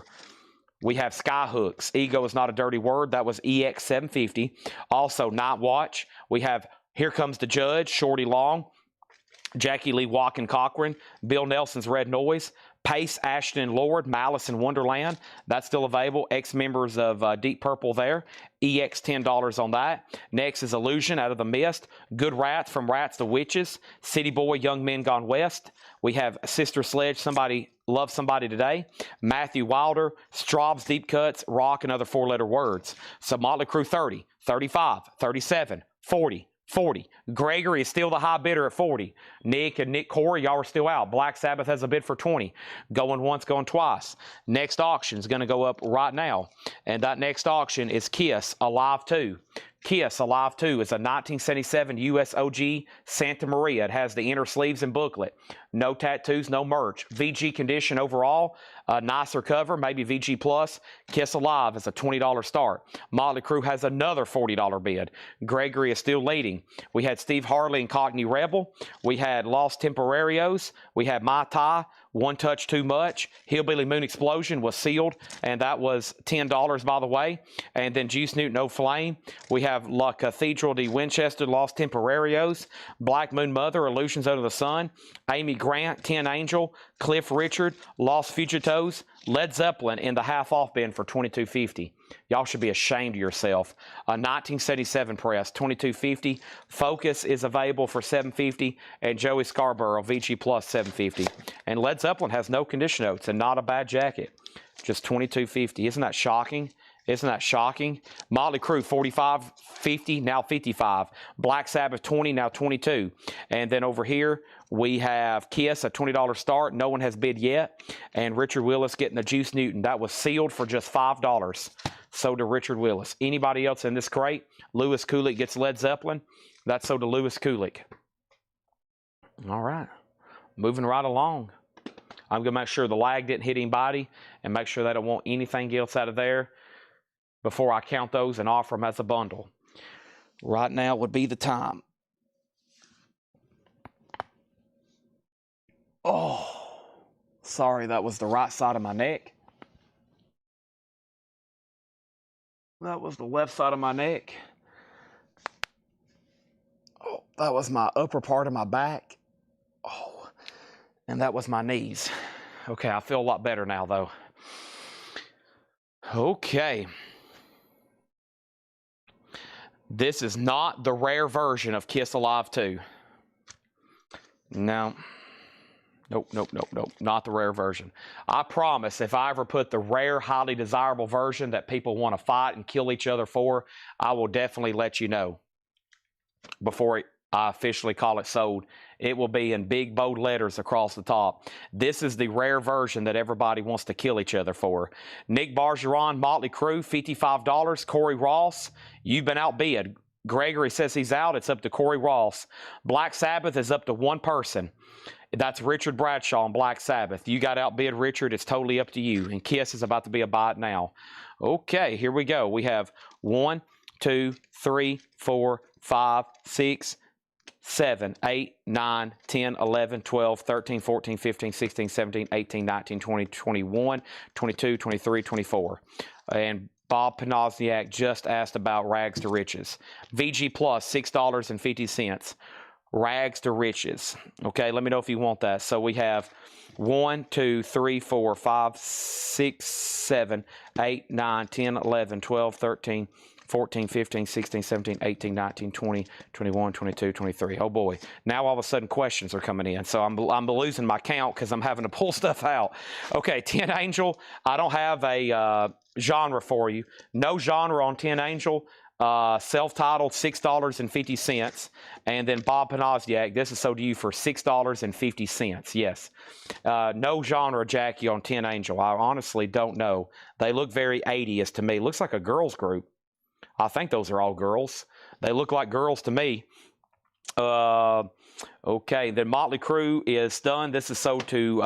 We have Skyhooks. Ego is not a dirty word. That was EX750. Also, Night Watch. We have Here Comes the Judge, Shorty Long, Jackie Lee Walken Cochran, Bill Nelson's Red Noise, Pace, Ashton and Lord, Malice in Wonderland. That's still available. Ex-members of Deep Purple there. EX $10 on that. Next is Illusion, Out of the Mist. Good Rats, From Rats to Witches. City Boy, Young Men Gone West. We have Sister Sledge, Somebody Love Somebody Today. Matthew Wilder, Straub's Deep Cuts, Rock, and Other four-letter words. So Motley Crue 30, 35, 37, 40, 40. Gregory is still the high bidder at 40. Nick and Nick Corey, y'all are still out. Black Sabbath has a bid for 20. Going once, going twice. Next auction is going to go up right now. And that next auction is Kiss Alive 2. Kiss Alive 2 is a 1977 USOG Santa Maria. It has the inner sleeves and booklet. No tattoos, no merch. VG condition overall. A nicer cover, maybe VG Plus. Kiss Alive is a $20 start. Motley Crue has another $40 bid. Gregory is still leading. We had Steve Harley and Cockney Rebel. We had Los Temporarios. We had My Tai. One Touch Too Much. Hillbilly Moon Explosion was sealed, and that was $10, by the way. And then Juice Newton No Flame. We have La Cathedral de Winchester, Los Temporarios. Black Moon Mother, Illusions Under the Sun. Amy Grant, Ten Angel. Cliff Richard, Los Fugitos. Led Zeppelin in the half-off bin for $22.50. Y'all should be ashamed of yourself. A 1977 press, $22.50. Focus is available for $7.50, and Joey Scarborough, VG Plus, $7.50. And Led Zeppelin has no condition notes and not a bad jacket, just $22.50. Isn't that shocking? Isn't that shocking? Motley Crue, $45.50, now $55. Black Sabbath, $20, now $22. And then over here, we have Kiss, a $20 start. No one has bid yet. And Richard Willis getting the Juice Newton. That was sealed for just $5. Sold to Richard Willis. Anybody else in this crate? Louis Kulick gets Led Zeppelin. That's sold to Louis Kulick. All right. Moving right along. I'm going to make sure the lag didn't hit anybody and make sure they don't want anything else out of there before I count those and offer them as a bundle. Right now would be the time. Oh, sorry, that was the right side of my neck. That was the left side of my neck. Oh, that was my upper part of my back. Oh, and that was my knees. Okay, I feel a lot better now, though. Okay. This is not the rare version of Kiss Alive 2. No. Nope, nope, nope, nope. Not the rare version. I promise if I ever put the rare, highly desirable version that people want to fight and kill each other for, I will definitely let you know before I officially call it sold. It will be in big, bold letters across the top. This is the rare version that everybody wants to kill each other for. Nick Bargeron, Motley Crue, $55. Corey Ross, you've been outbid. Gregory says he's out. It's up to Corey Ross. Black Sabbath is up to one person. That's Richard Bradshaw on Black Sabbath. You got outbid, Richard. It's totally up to you. And Kiss is about to be a bot now. Okay, here we go. We have 1, 2, 3, 4, 5, 6, 7, 8, 9, 10, 11, 12, 13, 14, 15, 16, 17, 18, 19, 20, 21, 22, 23, 24. And Bob Panozniak just asked about Rags to Riches. VG Plus, $6.50. Rags to Riches. Okay, let me know if you want that. So we have 1, 2, 3, 4, 5, 6, 7, 8, 9, 10, 11, 12, 13, 14, 15, 16, 17, 18, 19, 20, 21, 22, 23. Oh boy. Now all of a sudden questions are coming in. So I'm losing my count because I'm having to pull stuff out. Okay, Ten Angel. I don't have a genre for you. No genre on Ten Angel. Self-titled, $6.50. And then Bob Panozniak, this is sold to you for $6.50. Yes. No genre, Jackie, on Ten Angel. I honestly don't know. They look very 80s to me. Looks like a girls group. I think those are all girls. They look like girls to me. Okay, then Motley Crue is done. This is sold to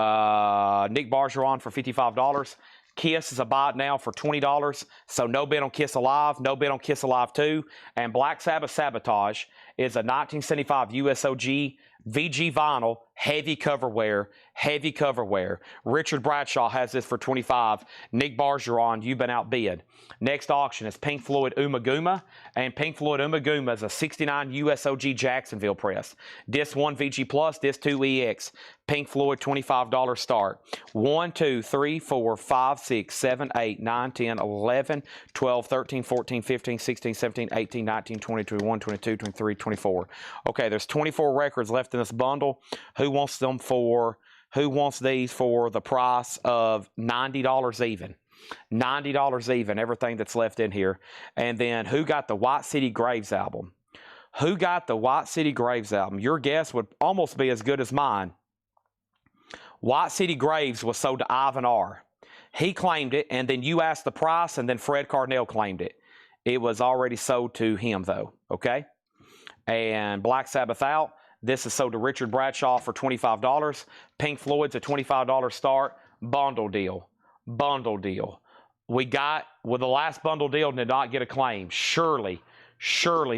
Nick Bargeron for $55. Kiss is a buy now for $20. So no bid on Kiss Alive, no bid on Kiss Alive 2. And Black Sabbath Sabotage is a 1975 USOG VG vinyl, heavy coverwear, heavy coverwear. Richard Bradshaw has this for $25. Nick Bargeron, you've been outbid. Next auction is Pink Floyd Ummagumma, and Pink Floyd Ummagumma is a 69 USOG Jacksonville press. Disc 1 VG Plus, Disc 2 EX. Pink Floyd, $25 start. 1, 2, 3, 4, 5, 6, 7, 8, 9, 10, 11, 12, 13, 14, 15, 16, 17, 18, 19, 20, 21, 22, 23, 24. Okay, there's 24 records left in this bundle. Who wants these for the price of $90 even? $90 even, everything that's left in here. And then who got the White City Graves album? Who got the White City Graves album? Your guess would almost be as good as mine. White City Graves was sold to Ivan R. He claimed it, and then you asked the price, and then Fred Carnell claimed it. It was already sold to him, though, okay? And Black Sabbath out. This is sold to Richard Bradshaw for $25. Pink Floyd's a $25 start. Bundle deal. Bundle deal. We got, well, the last bundle deal did not get a claim. Surely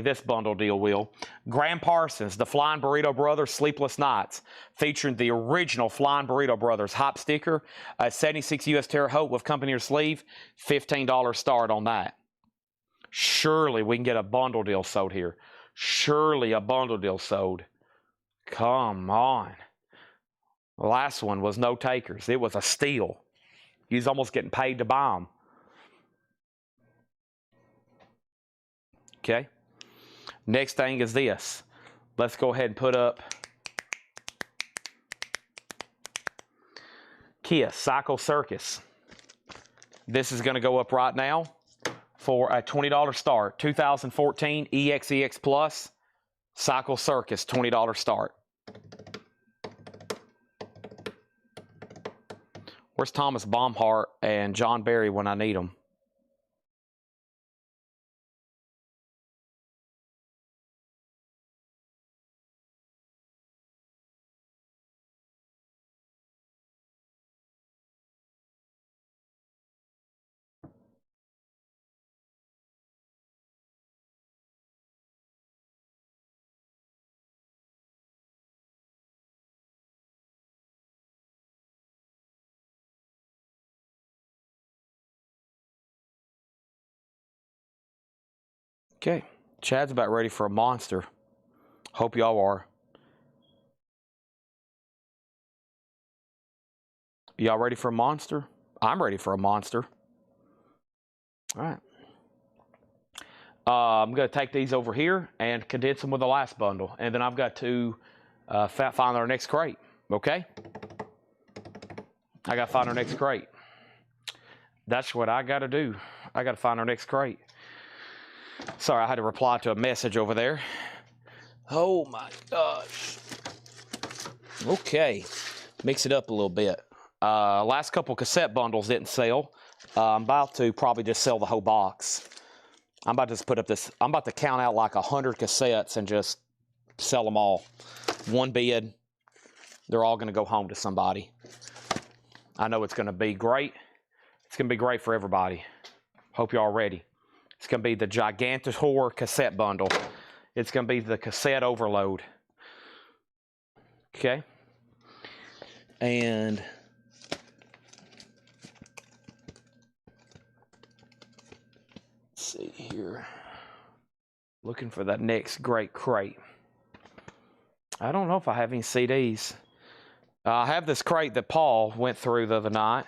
this bundle deal will. Graham Parsons, the Flying Burrito Brothers, Sleepless Nights, featuring the original Flying Burrito Brothers hop sticker, a 76 US Terre Haute with company or sleeve, $15 start on that. Surely we can get a bundle deal sold here. Surely a bundle deal sold. Come on. The last one was no takers. It was a steal. He was almost getting paid to buy them. Okay. Next thing is this. Let's go ahead and put up Kiss Cycle Circus. This is going to go up right now for a $20 start. 2014 EXEX Plus Cycle Circus, $20 start. Where's Thomas Baumhart and John Barry when I need them? Okay, Chad's about ready for a monster. Hope y'all are. Y'all ready for a monster? I'm ready for a monster. All right. I'm going to take these over here and condense them with the last bundle. And then I've got to find our next crate. Okay? I got to find our next crate. That's what I got to do. I got to find our next crate. Sorry, I had to reply to a message over there. Oh my gosh. Okay. Mix it up a little bit. Last couple cassette bundles didn't sell. I'm about to probably just sell the whole box. I'm about to just put up this. I'm about to count out like 100 cassettes and just sell them all. One bid. They're all going to go home to somebody. I know it's going to be great. It's going to be great for everybody. Hope y'all ready. It's going to be the Gigantor cassette bundle. It's going to be the cassette overload. Okay. And let's see here. Looking for that next great crate. I don't know if I have any CDs. I have this crate that Paul went through the other night.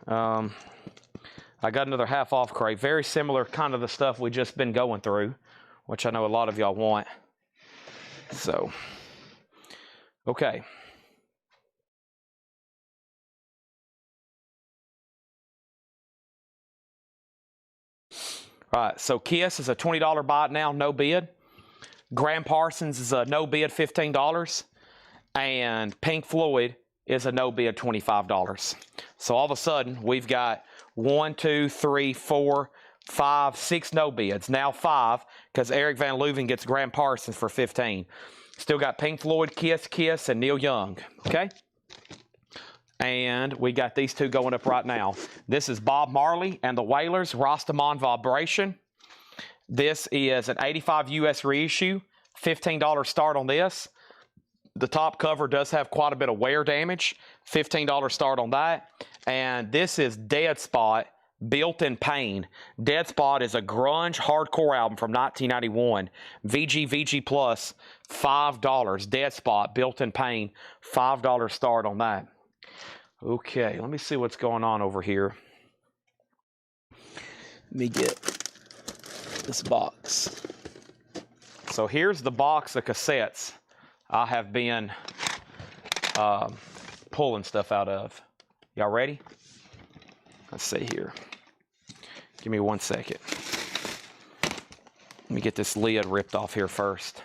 I got another half-off crate. Very similar kind of the stuff we just been going through, which I know a lot of y'all want. So, okay. All right, so Kiss is a $20 buy it now, no bid. Graham Parsons is a no bid, $15. And Pink Floyd is a no bid, $25. So all of a sudden, we've got 1, 2, 3, 4, 5, 6 no bids. Now 5, because Eric Van Leuven gets Graham Parsons for 15. Still got Pink Floyd, Kiss, and Neil Young. Okay? And we got these two going up right now. This is Bob Marley and the Wailers, Rastaman Vibration. This is an 85 US reissue, $15 start on this. The top cover does have quite a bit of wear damage, $15 start on that. And this is Dead Spot, Built in Pain. Dead Spot is a grunge hardcore album from 1991. VG Plus, $5. Dead Spot, Built in Pain, $5 start on that. Okay, let me see what's going on over here. Let me get this box. So here's the box of cassettes I have been pulling stuff out of. Y'all ready? Let's see here. Give me 1 second. Let me get this lid ripped off here first.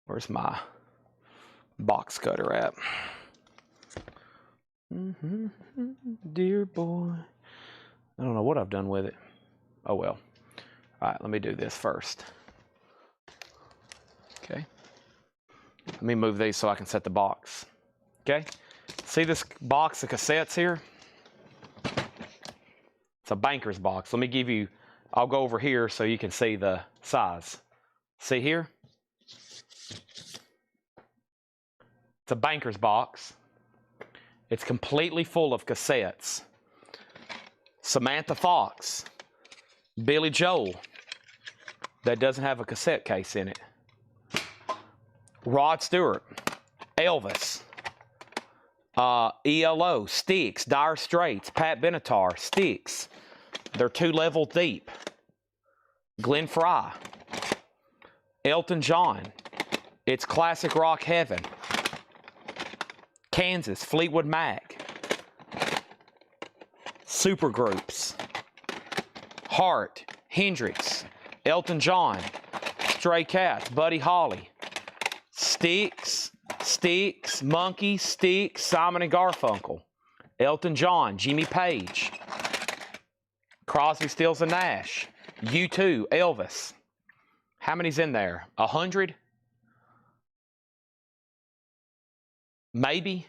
Where's my box cutter at? Dear boy. I don't know what I've done with it. Oh well. All right, let me do this first. Okay. Let me move these so I can set the box. Okay. See this box of cassettes here? It's a banker's box. Let me give you, I'll go over here so you can see the size. See here? It's a banker's box. It's completely full of cassettes. Samantha Fox, Billy Joel, that doesn't have a cassette case in it. Rod Stewart, Elvis, ELO, Styx, Dire Straits, Pat Benatar, Styx. They're 2 levels deep. Glenn Frey, Elton John, It's Classic Rock Heaven, Kansas, Fleetwood Mac, Supergroups, Heart, Hendrix, Elton John, Stray Cats, Buddy Holly, Styx, Monkey, Styx, Simon and Garfunkel, Elton John, Jimmy Page, Crosby, Stills and Nash, U2, Elvis. How many's in there? 100? Maybe.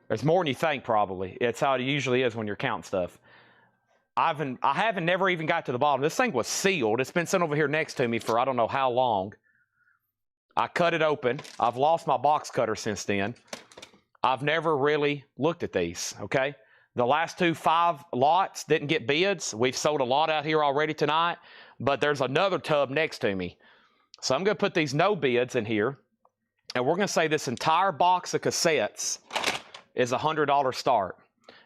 There's more than you think, probably. It's how it usually is when you're counting stuff. I haven't never even got to the bottom. This thing was sealed. It's been sitting over here next to me for I don't know how long. I cut it open. I've lost my box cutter since then. I've never really looked at these, okay? The last 5 lots didn't get bids. We've sold a lot out here already tonight, but there's another tub next to me. So I'm going to put these no bids in here. And we're going to say this entire box of cassettes is a $100 start.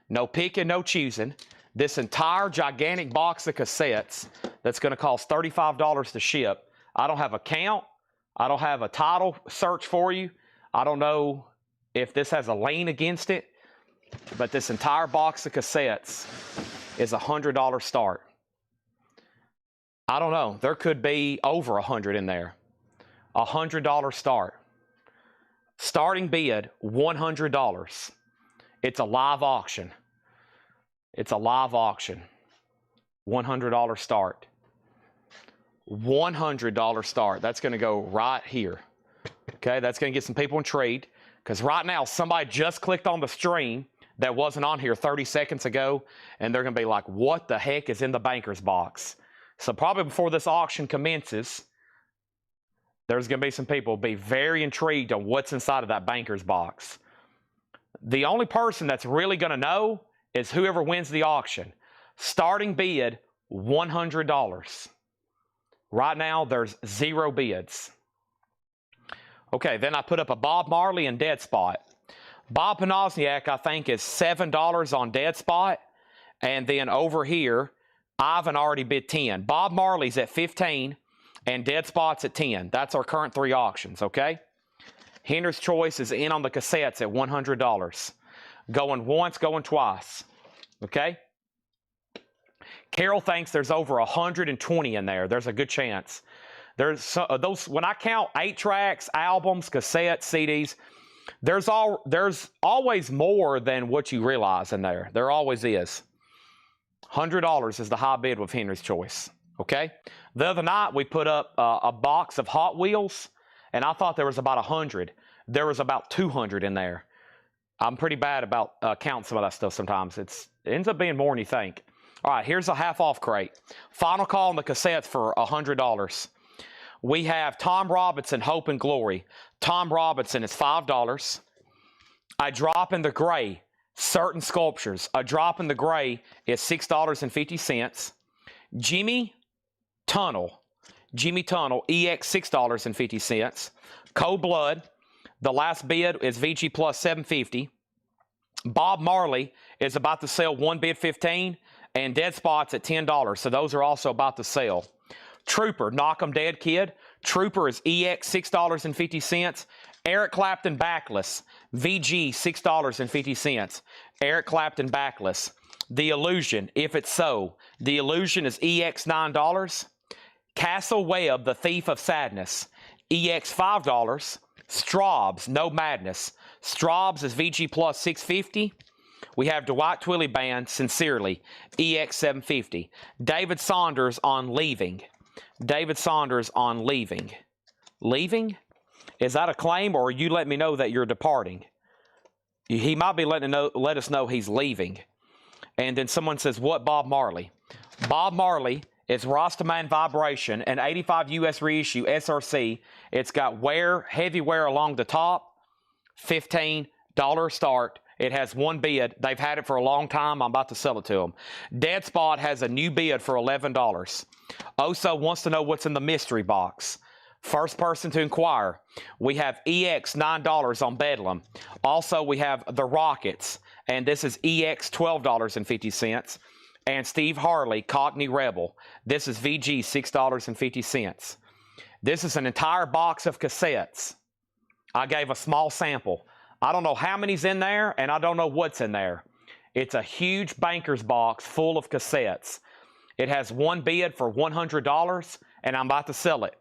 No picking, no choosing. This entire gigantic box of cassettes that's going to cost $35 to ship. I don't have a count. I don't have a title search for you. I don't know if this has a lien against it, but this entire box of cassettes is a $100 start. I don't know. There could be over 100 in there. A $100 start. Starting bid, $100. It's a live auction. It's a live auction. $100 start. $100 start. That's going to go right here. Okay, that's going to get some people intrigued because right now somebody just clicked on the stream that wasn't on here 30 seconds ago, and they're going to be like, what the heck is in the banker's box? So probably before this auction commences, there's going to be some people be very intrigued on what's inside of that banker's box. The only person that's really going to know is whoever wins the auction. Starting bid, $100. Right now, there's 0 bids. Okay, then I put up a Bob Marley and Dead Spot. Bob Panozniak, I think, is $7 on Dead Spot. And then over here, Ivan already bid 10. Bob Marley's at 15 and Dead Spot's at 10. That's our current 3 auctions, okay? Henry's Choice is in on the cassettes at $100. Going once, going twice, okay? Carol thinks there's over 120 in there. There's a good chance. There's those, when I count 8 tracks, albums, cassettes, CDs, there's always more than what you realize in there. There always is. $100 is the high bid with Henry's Choice, okay? The other night, we put up a box of Hot Wheels, and I thought there was about 100. There was about 200 in there. I'm pretty bad about counting some of that stuff sometimes. It ends up being more than you think. All right, here's a half-off crate. Final call on the cassettes for $100. We have Tom Robinson, Hope and Glory. Tom Robinson is $5. I Drop in the Gray, Certain Sculptures. A Drop in the Gray is $6.50. Jimmy Tunnel, EX, $6.50. Cold Blood, the last bid is VG plus $7.50. Bob Marley is about to sell, one bid $15, and Dead Spot's at $10. So those are also about to sell. Trooper, Knock 'em Dead Kid. Trooper is EX, $6.50. Eric Clapton Backless, VG, $6.50. Eric Clapton Backless. The Illusion, If It's So. The Illusion is EX, $9. Castle Webb, The Thief of Sadness, EX, $5. Straub's, No Madness. Straub's is VG plus $6.50. We have Dwight Twilley Band, Sincerely, EX, $7.50. David Saunders on Leaving. David Saunders on Leaving. Leaving? Is that a claim, or you let me know that you're departing? He might be let us know he's leaving. And then someone says, what Bob Marley? Bob Marley is Rastaman Vibration, an 85 US reissue SRC. It's got wear, heavy wear along the top, $15 start. It has one bid. They've had it for a long time. I'm about to sell it to them. Dead Spot has a new bid for $11. Oso wants to know what's in the mystery box. First person to inquire. We have EX, $9 on Bedlam. Also, we have the Rockets, and this is EX, $12.50. And Steve Harley, Cockney Rebel. This is VG, $6.50. This is an entire box of cassettes. I gave a small sample. I don't know how many's in there, and I don't know what's in there. It's a huge banker's box full of cassettes. It has one bid for $100, and I'm about to sell it.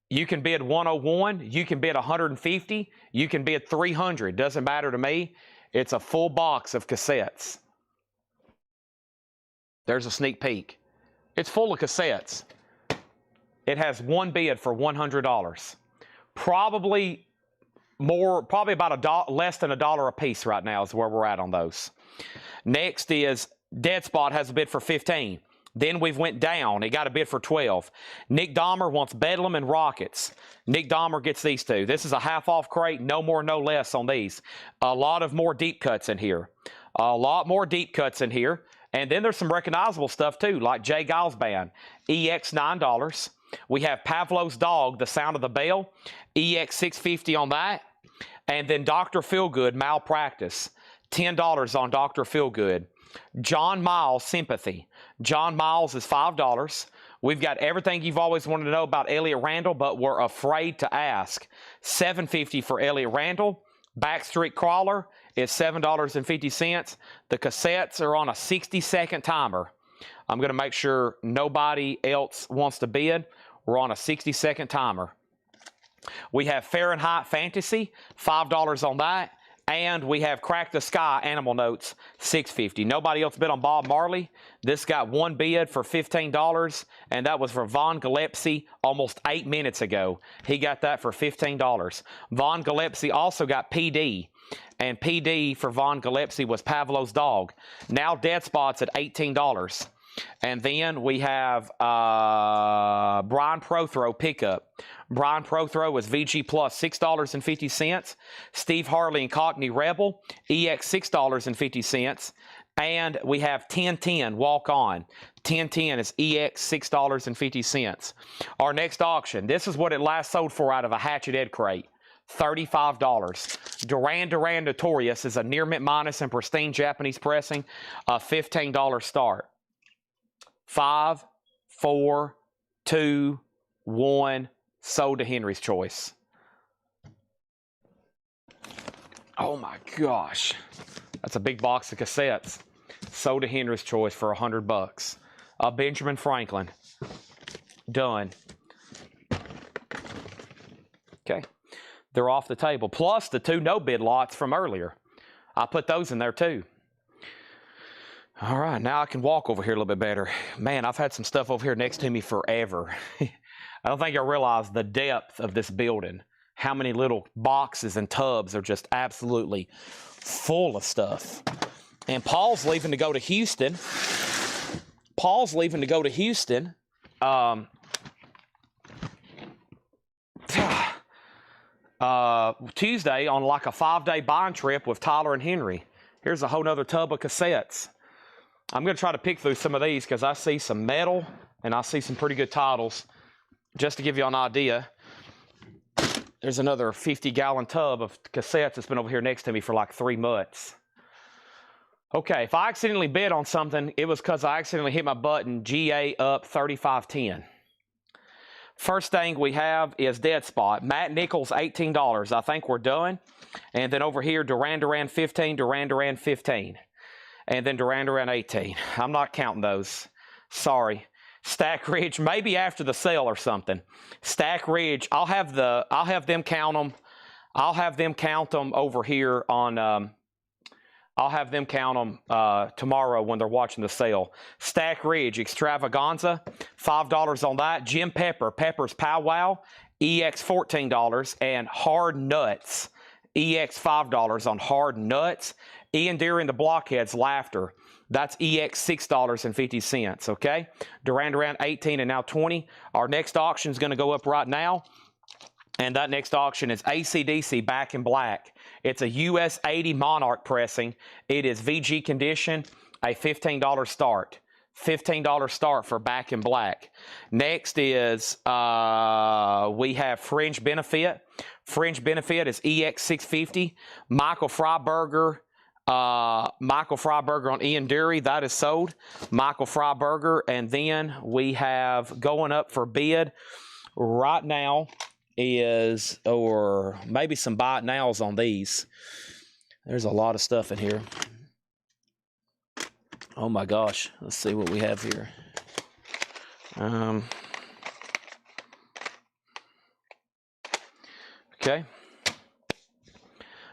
You can bid 101, you can bid 150, you can bid 300. Doesn't matter to me. It's a full box of cassettes. There's a sneak peek. It's full of cassettes. It has one bid for $100. Probably about less than $1 a piece right now is where we're at on those. Next is Dead Spot has a bid for $15. Then we've went down. It got a bid for $12. Nick Dahmer wants Bedlam and Rockets. Nick Dahmer gets these two. This is a half-off crate. No more, no less on these. A lot of more deep cuts in here. A lot more deep cuts in here. And then there's some recognizable stuff too, like Jay Giles Band, EX $9. We have Pavlov's Dog, The Sound of the Bell, EX $6.50 on that. And then Dr. Feelgood, Malpractice, $10 on Dr. Feelgood. John Miles, Sympathy. John Miles is $5. We've got everything you've always wanted to know about Elliot Randall, but we're afraid to ask. $7.50 for Elliot Randall. Backstreet Crawler is $7.50. The cassettes are on a 60-second timer. I'm going to make sure nobody else wants to bid. We're on a 60-second timer. We have Fahrenheit Fantasy, $5 on that. And we have Crack the Sky Animal Notes, $6.50. Nobody else bid on Bob Marley. This got one bid for $15, and that was for Von Gillespie almost 8 minutes ago. He got that for $15. Von Gillespie also got PD, and PD for Von Gillespie was Pavlov's Dog. Now Dead Spot's at $18. And then we have Brian Prothrow Pickup. Brian Prothrow is VG Plus, $6.50. Steve Harley and Cockney Rebel, EX $6.50. And we have 1010 Walk On. 1010 is EX $6.50. Our next auction, this is what it last sold for out of a Hatchet Ed crate. $35. Duran Duran Notorious is a near mint minus and pristine Japanese pressing, a $15 start. 5, 4, 2, 1, sold to Henry's Choice. Oh my gosh. That's a big box of cassettes. Sold to Henry's Choice for $100. Benjamin Franklin. Done. Okay. They're off the table. Plus the 2 no-bid lots from earlier. I put those in there too. All right, now I can walk over here a little bit better. Man, I've had some stuff over here next to me forever. I don't think I realize the depth of this building. How many little boxes and tubs are just absolutely full of stuff. And Paul's leaving to go to Houston. Tuesday on like a 5-day buying trip with Tyler and Henry. Here's a whole nother tub of cassettes. I'm going to try to pick through some of these because I see some metal and I see some pretty good titles. Just to give you an idea, there's another 50-gallon tub of cassettes that's been over here next to me for like 3 months. Okay, if I accidentally bid on something, it was because I accidentally hit my button, GA up 3510. First thing we have is Dead Spot. Matt Nichols, $18. I think we're done. And then over here, Duran Duran 15, Duran Duran 15. And then Duran Duran 18. I'm not counting those. Sorry. Stack Ridge, maybe after the sale or something. Stack Ridge, I'll have them count them. I'll have them count them over here on. I'll have them count them tomorrow when they're watching the sale. Stack Ridge Extravaganza, $5 on that. Jim Pepper, Pepper's Powwow, EX $14, and Hard Nuts, EX $5 on Hard Nuts. Ian Deere and the Blockheads, Laughter. That's EX $6.50, okay? Duran Duran 18 and now 20. Our next auction is going to go up right now. And that next auction is AC/DC Back in Black. It's a US 80 Monarch pressing. It is VG condition, a $15 start. $15 start for Back in Black. Next is, we have Fringe Benefit. Fringe Benefit is EX $6.50. Michael Freiberger on Ian Dury, that is sold. Michael Freiberger, and then we have going up for bid right now is, or maybe some buy it nows on these. There's a lot of stuff in here. Oh my gosh, let's see what we have here. Okay.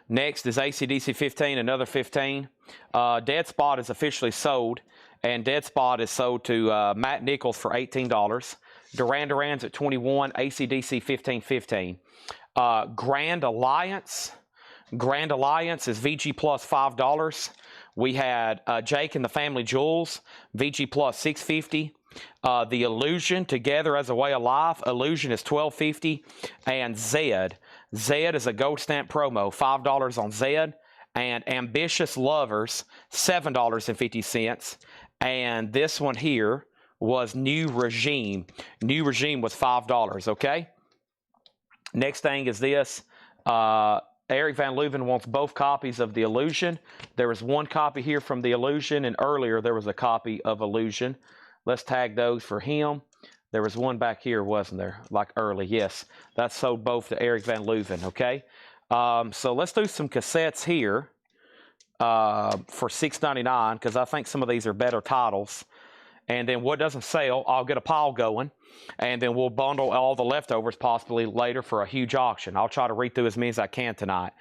Next is AC/DC 15, another 15. Dead Spot is officially sold, and Dead Spot is sold to Matt Nichols for $18. Duran Duran's at 21, AC/DC 15. Grand Alliance is VG plus $5. We had Jake and the Family Jewels, VG plus $6.50. The Illusion, Together as a Way of Life, Illusion is $12.50. And Zed is a gold stamp promo, $5 on Zed. And Ambitious Lovers, $7.50. And this one here was New Regime. New Regime was $5, okay? Next thing is this. Eric Van Leuven wants both copies of The Illusion. There was one copy here from The Illusion, and earlier there was a copy of Illusion. Let's tag those for him. There was one back here, wasn't there? Like early, yes. That sold both to Eric Van Leuven, okay? So let's do some cassettes here for $6.99 because I think some of these are better titles. And then what doesn't sell, I'll get a pile going, and then we'll bundle all the leftovers possibly later for a huge auction. I'll try to read through as many as I can tonight.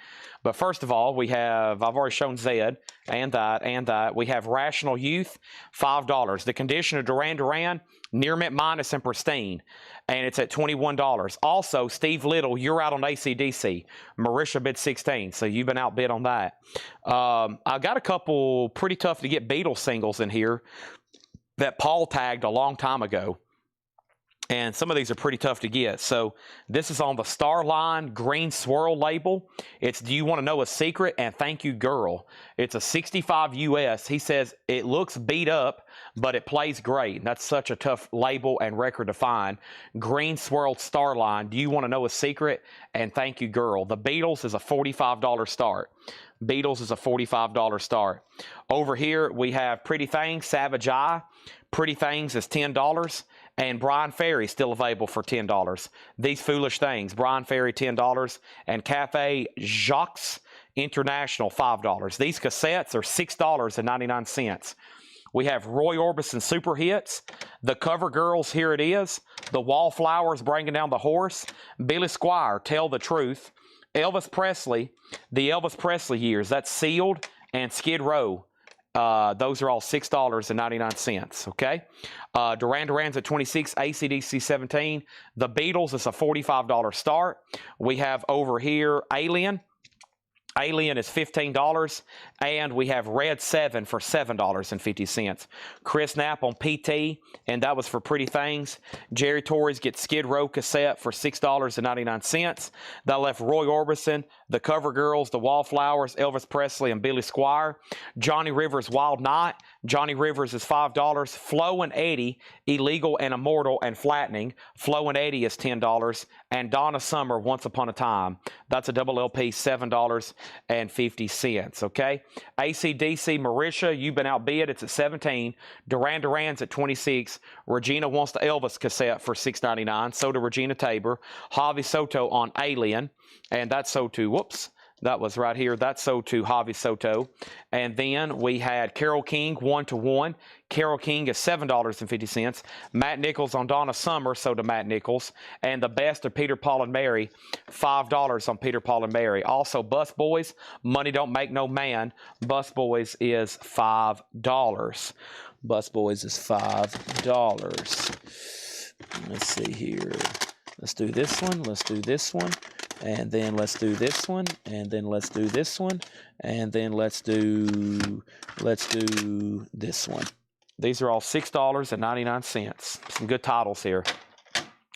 But first of all, we have, I've already shown Zed, and that. We have Rational Youth, $5. The condition of Duran Duran, near mint minus and pristine, and it's at $21. Also, Steve Little, you're out on AC/DC. Marisha bid 16, so you've been outbid on that. I got a couple pretty tough to get Beatles singles in here that Paul tagged a long time ago. And some of these are pretty tough to get. So this is on the Starline green swirl label. It's Do You Want to Know a Secret? And Thank You Girl. It's a 65 US. He says it looks beat up, but it plays great. And that's such a tough label and record to find. Green swirled Starline. Do You Want to Know a Secret? And Thank You Girl. The Beatles is a $45 start. Beatles is a $45 start. Over here, we have Pretty Things, Savage Eye. Pretty Things is $10. And Brian Ferry still available for $10. These Foolish Things, Brian Ferry, $10. And Cafe Jacques International, $5. These cassettes are $6.99. We have Roy Orbison Super Hits. The Cover Girls, Here It Is. The Wallflowers, Bringing Down the Horse. Billy Squier, Tell the Truth. Elvis Presley, the Elvis Presley years. That's Sealed and Skid Row. Those are all $6.99, okay? Duran Duran's at $26, AC/DC 17. The Beatles is a $45 start. We have over here Alien. Alien is $15, and we have Red 7 for $7.50. Chris Knapp on PT, and that was for Pretty Things. Jerry Torres gets Skid Row cassette for $6.99. That left Roy Orbison, the Cover Girls, the Wallflowers, Elvis Presley, and Billy Squier. Johnny Rivers' Wild Night. Johnny Rivers is $5. Flo and Eddie, Illegal and Immortal and Flattening. Flo and Eddie is $10. And Donna Summer, Once Upon a Time. That's a double LP, $7.50, okay? AC/DC Marisha, you've been outbid. It's at $17. Duran Duran's at $26. Regina Wants the Elvis cassette for $6.99. So to Regina Tabor. Javi Soto on Alien. And that's so to, whoops. That was right here. That's sold to Javi Soto. And then we had Carole King, 1-to-1. Carole King is $7.50. Matt Nichols on Donna Summer, sold to Matt Nichols. And the best of Peter, Paul, and Mary, $5 on Peter, Paul, and Mary. Also, Bus Boys, Money Don't Make No Man. Bus Boys is $5. Bus Boys is $5. Let's see here. Let's do this one. Let's do this one. And then let's do this one, and then let's do this one, and then let's do this one. These are all $6.99. Some good titles here.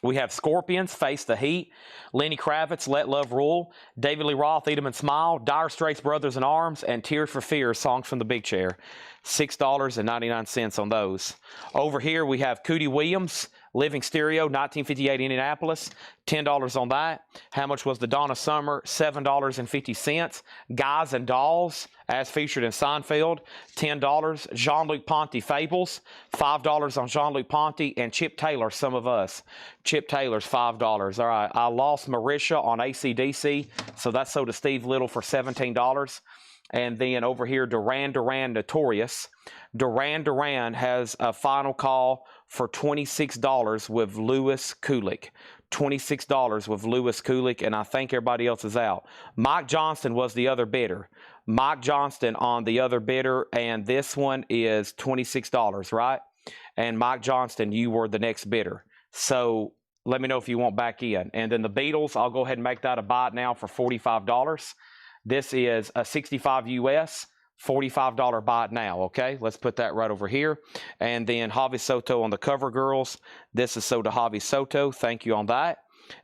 We have Scorpions, Face the Heat. Lenny Kravitz, Let Love Rule. David Lee Roth, Eat 'em and Smile. Dire Straits, Brothers in Arms. And Tears for Fears, Songs from the Big Chair. $6.99 on those. Over here we have Cootie Williams, Living Stereo, 1958 Indianapolis. $10 on that. How much was the Donna Summer? $7.50. Guys and Dolls, as featured in Seinfeld, $10. Jean-Luc Ponty Fables, $5 on Jean-Luc Ponty. And Chip Taylor, Some of Us. Chip Taylor's $5. All right, I lost Marisha on AC/DC, so that's sold to Steve Little for $17. And then over here, Duran Duran Notorious. Duran Duran has a final call for $26 with Lewis Kulick. $26 with Lewis Kulick, and I think everybody else is out. Mike Johnston was the other bidder. Mike Johnston on the other bidder, and this one is $26, right? And Mike Johnston, you were the next bidder. So let me know if you want back in. And then the Beatles, I'll go ahead and make that a buy now for $45. This is a 65 US, $45 buy it now, okay? Let's put that right over here. And then Javi Soto on the Cover Girls. This is sold to Javi Soto. Thank you on that.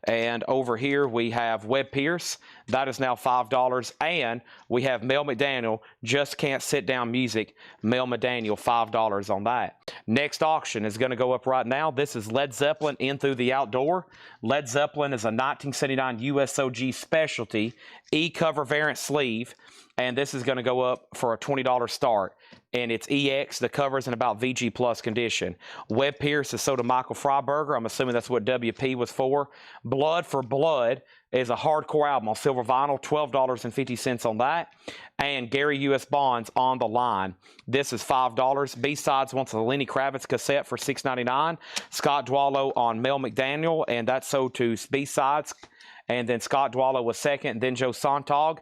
And over here we have Webb Pierce. That is now $5. And we have Mel McDaniel, Just Can't Sit Down Music. Mel McDaniel, $5 on that. Next auction is going to go up right now. This is Led Zeppelin In Through the Outdoor. Led Zeppelin is a 1979 USOG specialty E-cover variant sleeve. And this is going to go up for a $20 start. And it's EX. The cover's in about VG Plus condition. Webb Pierce is sold to Michael Freiberger. I'm assuming that's what WP was for. Blood for Blood is a hardcore album on silver vinyl. $12.50 on that. And Gary U.S. Bonds On the Line. This is $5. B-Sides wants a Lenny Kravitz cassette for $6.99. Scott Dwallow on Mel McDaniel. And that's sold to B-Sides. And then Scott Dwallow was second. Then Joe Sontag.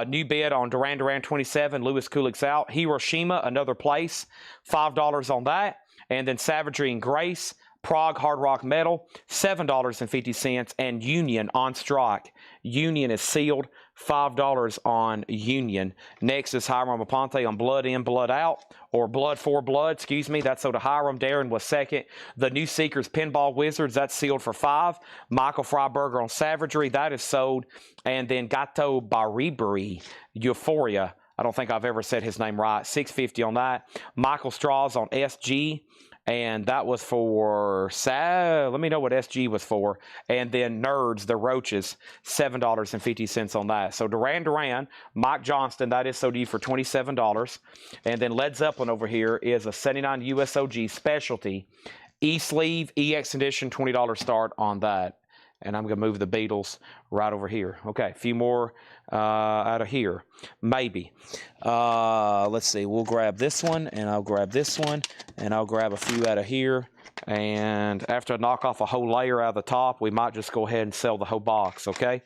New bid on Duran Duran 27. Louis Kulik's out. Hiroshima, Another Place. $5 on that. And then Savagery and Grace. Prague Hard Rock Metal. $7.50. And Union on strike. Union is sealed. $5 on Union. Next is Hiram Aponte on Blood In, Blood Out, or Blood for Blood, excuse me. That's sold to Hiram. Darren was second. The New Seekers Pinball Wizards, that's sealed for $5. Michael Freiberger on Savagery, that is sold. And then Gato Baribari, Euphoria. I don't think I've ever said his name right. $6.50 on that. Michael Straws on SG. And that was for, let me know what SG was for. And then Nerds, the Roaches, $7.50 on that. So Duran Duran, Mike Johnston, that is sold to you for $27. And then Led Zeppelin over here is a 79 USOG specialty E-sleeve, EX edition, $20 start on that. And I'm going to move the Beatles right over here. Okay, a few more out of here. Maybe. Let's see. We'll grab this one, and I'll grab this one, and I'll grab a few out of here. And after I knock off a whole layer out of the top, we might just go ahead and sell the whole box, okay?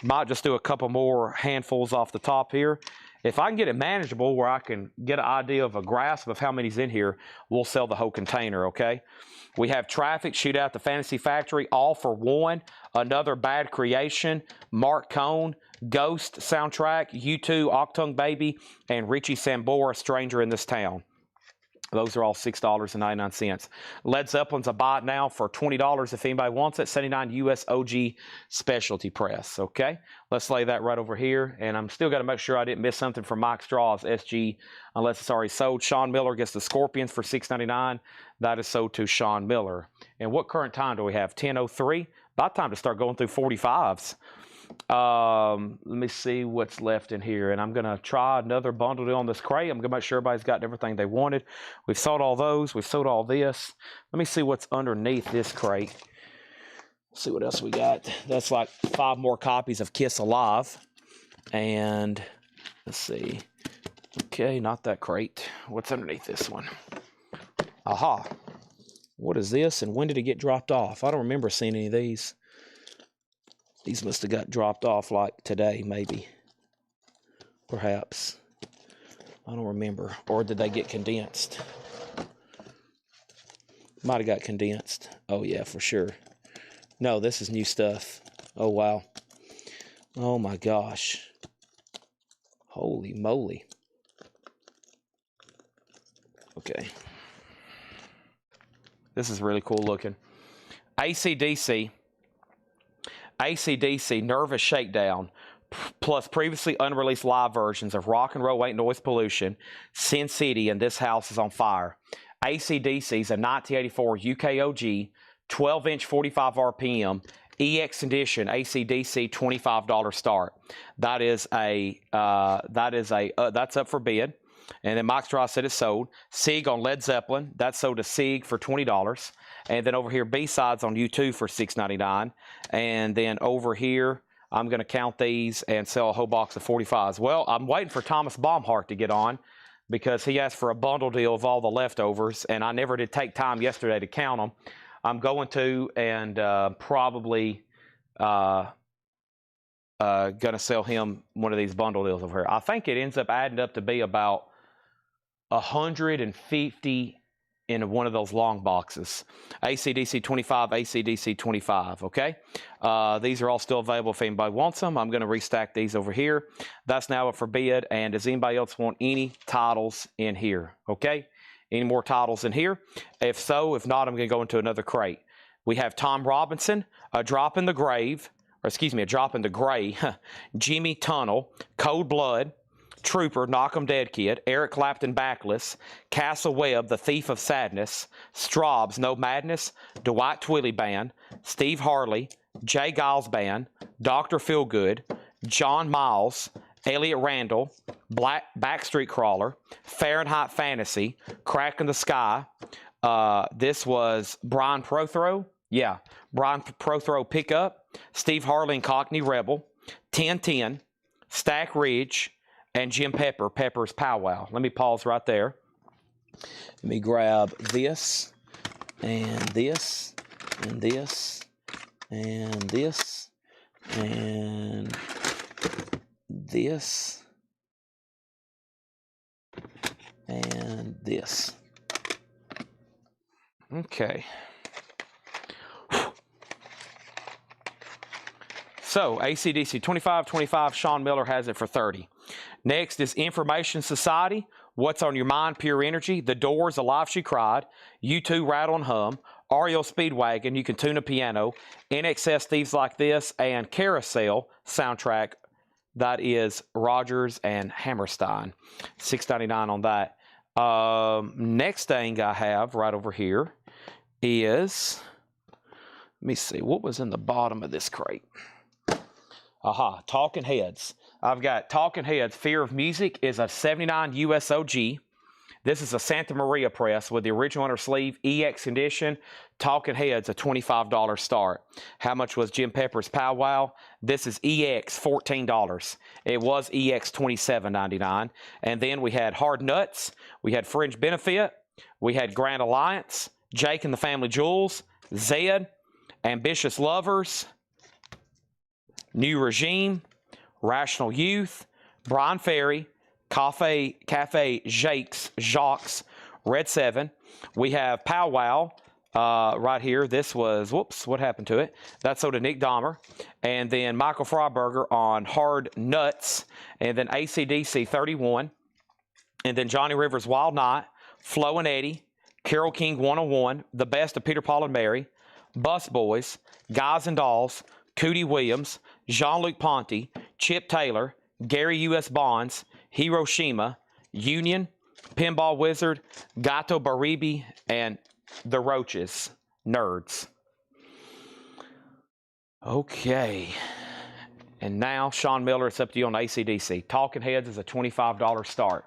Might just do a couple more handfuls off the top here. If I can get it manageable where I can get an idea of a grasp of how many's in here, we'll sell the whole container, okay? We have Traffic, Shoot Out the Fantasy Factory, All for One, Another Bad Creation, Mark Cohn, Ghost soundtrack, U2, Octung Baby, and Richie Sambora, Stranger in This Town. Those are all $6.99. Led Zeppelin's a buy it now for $20 if anybody wants it. 79 US OG specialty press. Okay, let's lay that right over here. And I'm still got to make sure I didn't miss something from Mike Straw's SG, unless it's already sold. Sean Miller gets the Scorpions for $6.99. That is sold to Sean Miller. And what current time do we have? 10:03. About time to start going through 45s. Let me see what's left in here, and I'm gonna try another bundle deal on this crate. I'm gonna make sure everybody's got everything they wanted. We've sold all those. We've sold all this. Let me see what's underneath this crate. See what else we got. That's like 5 more copies of Kiss Alive. And let's see. Okay, not that crate. What's underneath this one? Aha. What is this, and when did it get dropped off? I don't remember seeing any of these. These must have got dropped off like today, maybe. Perhaps. I don't remember. Or did they get condensed? Might have got condensed. Oh, yeah, for sure. No, this is new stuff. Oh, wow. Oh, my gosh. Holy moly. Okay. This is really cool looking. AC/DC. AC/DC Nervous Shakedown, plus previously unreleased live versions of Rock and Roll Ain't Noise Pollution, Sin City, and This House is on Fire. AC/DC is a 1984 UKOG, 12-inch 45 RPM, EX edition AC/DC, $25 start. That's up for bid. And then Mike Straw said it's sold. Sieg on Led Zeppelin, that's sold to Sieg for $20. And then over here, B-Sides on U2 for $6.99. And then over here, I'm going to count these and sell a whole box of 45s. Well, I'm waiting for Thomas Baumhart to get on because he asked for a bundle deal of all the leftovers, and I never did take time yesterday to count them. I'm going to, and probably going to sell him one of these bundle deals over here. I think it ends up adding up to be about 150 in one of those long boxes. AC/DC 25, AC/DC 25, okay? These are all still available if anybody wants them. I'm going to restack these over here. That's now up for bid. And does anybody else want any titles in here, okay? Any more titles in here? If so, if not, I'm going to go into another crate. We have Tom Robinson, A Drop in the Grave, or excuse me, A Drop in the Gray, Jimmy Tunnel, Cold Blood, Trooper, Knock 'em Dead Kid, Eric Clapton, Backless, Castle Webb, The Thief of Sadness, Straub's No Madness, Dwight Twilley Band, Steve Harley, Jay Giles Band, Dr. Feelgood, John Miles, Elliot Randall, Backstreet Crawler, Fahrenheit Fantasy, Crack in the Sky. This was Brian Prothero. Yeah, Brian Prothero Pickup, Steve Harley and Cockney Rebel, 1010, Stack Ridge, and Jim Pepper, Pepper's Powwow. Let me pause right there. Let me grab this, and this, and this, and this, and this, and this. Okay. So, AC/DC 25, 25, Sean Miller has it for 30. Next is Information Society, What's on Your Mind, Pure Energy, The Doors, Alive She Cried, U2, Rattle and Hum, REO Speedwagon, You Can Tune a Piano, NXS Thieves Like This, and Carousel soundtrack. That is Rogers and Hammerstein. $6.99 on that. Next thing I have right over here is, let me see, what was in the bottom of this crate? Aha, Talking Heads. I've got Talking Heads. Fear of Music is a 79 USOG. This is a Santa Maria press with the original inner sleeve, EX edition. Talking Heads, a $25 start. How much was Jim Pepper's Powwow? This is EX, $14. It was EX, $27.99. And then we had Hard Nuts. We had Fringe Benefit. We had Grand Alliance, Jake and the Family Jewels, Zed, Ambitious Lovers, New Regime, Rational Youth, Brian Ferry, Cafe Jacques, Red 7. We have Powwow right here. This was, whoops, what happened to it? That's sold to Nick Dahmer. And then Michael Freiberger on Hard Nuts. And then AC/DC 31. And then Johnny Rivers' Wild Night, Flo and Eddie, Carole King 101, The Best of Peter, Paul, and Mary, Bus Boys, Guys and Dolls, Cootie Williams, Jean-Luc Ponty, Chip Taylor, Gary U.S. Bonds, Hiroshima, Union, Pinball Wizard, Gato Baribi, and The Roaches, Nerds. Okay. And now, Sean Miller, it's up to you on AC/DC. Talking Heads is a $25 start.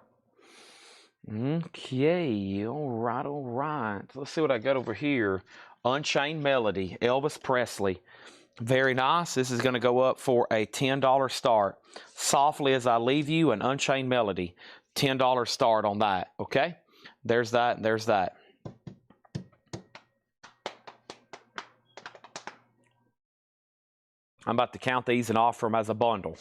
Okay, all right. Let's see what I got over here. Unchained Melody, Elvis Presley. Very nice. This is going to go up for a $10 start. Softly as I Leave You, an Unchained Melody. $10 start on that, okay? There's that, and there's that. I'm about to count these and offer them as a bundle.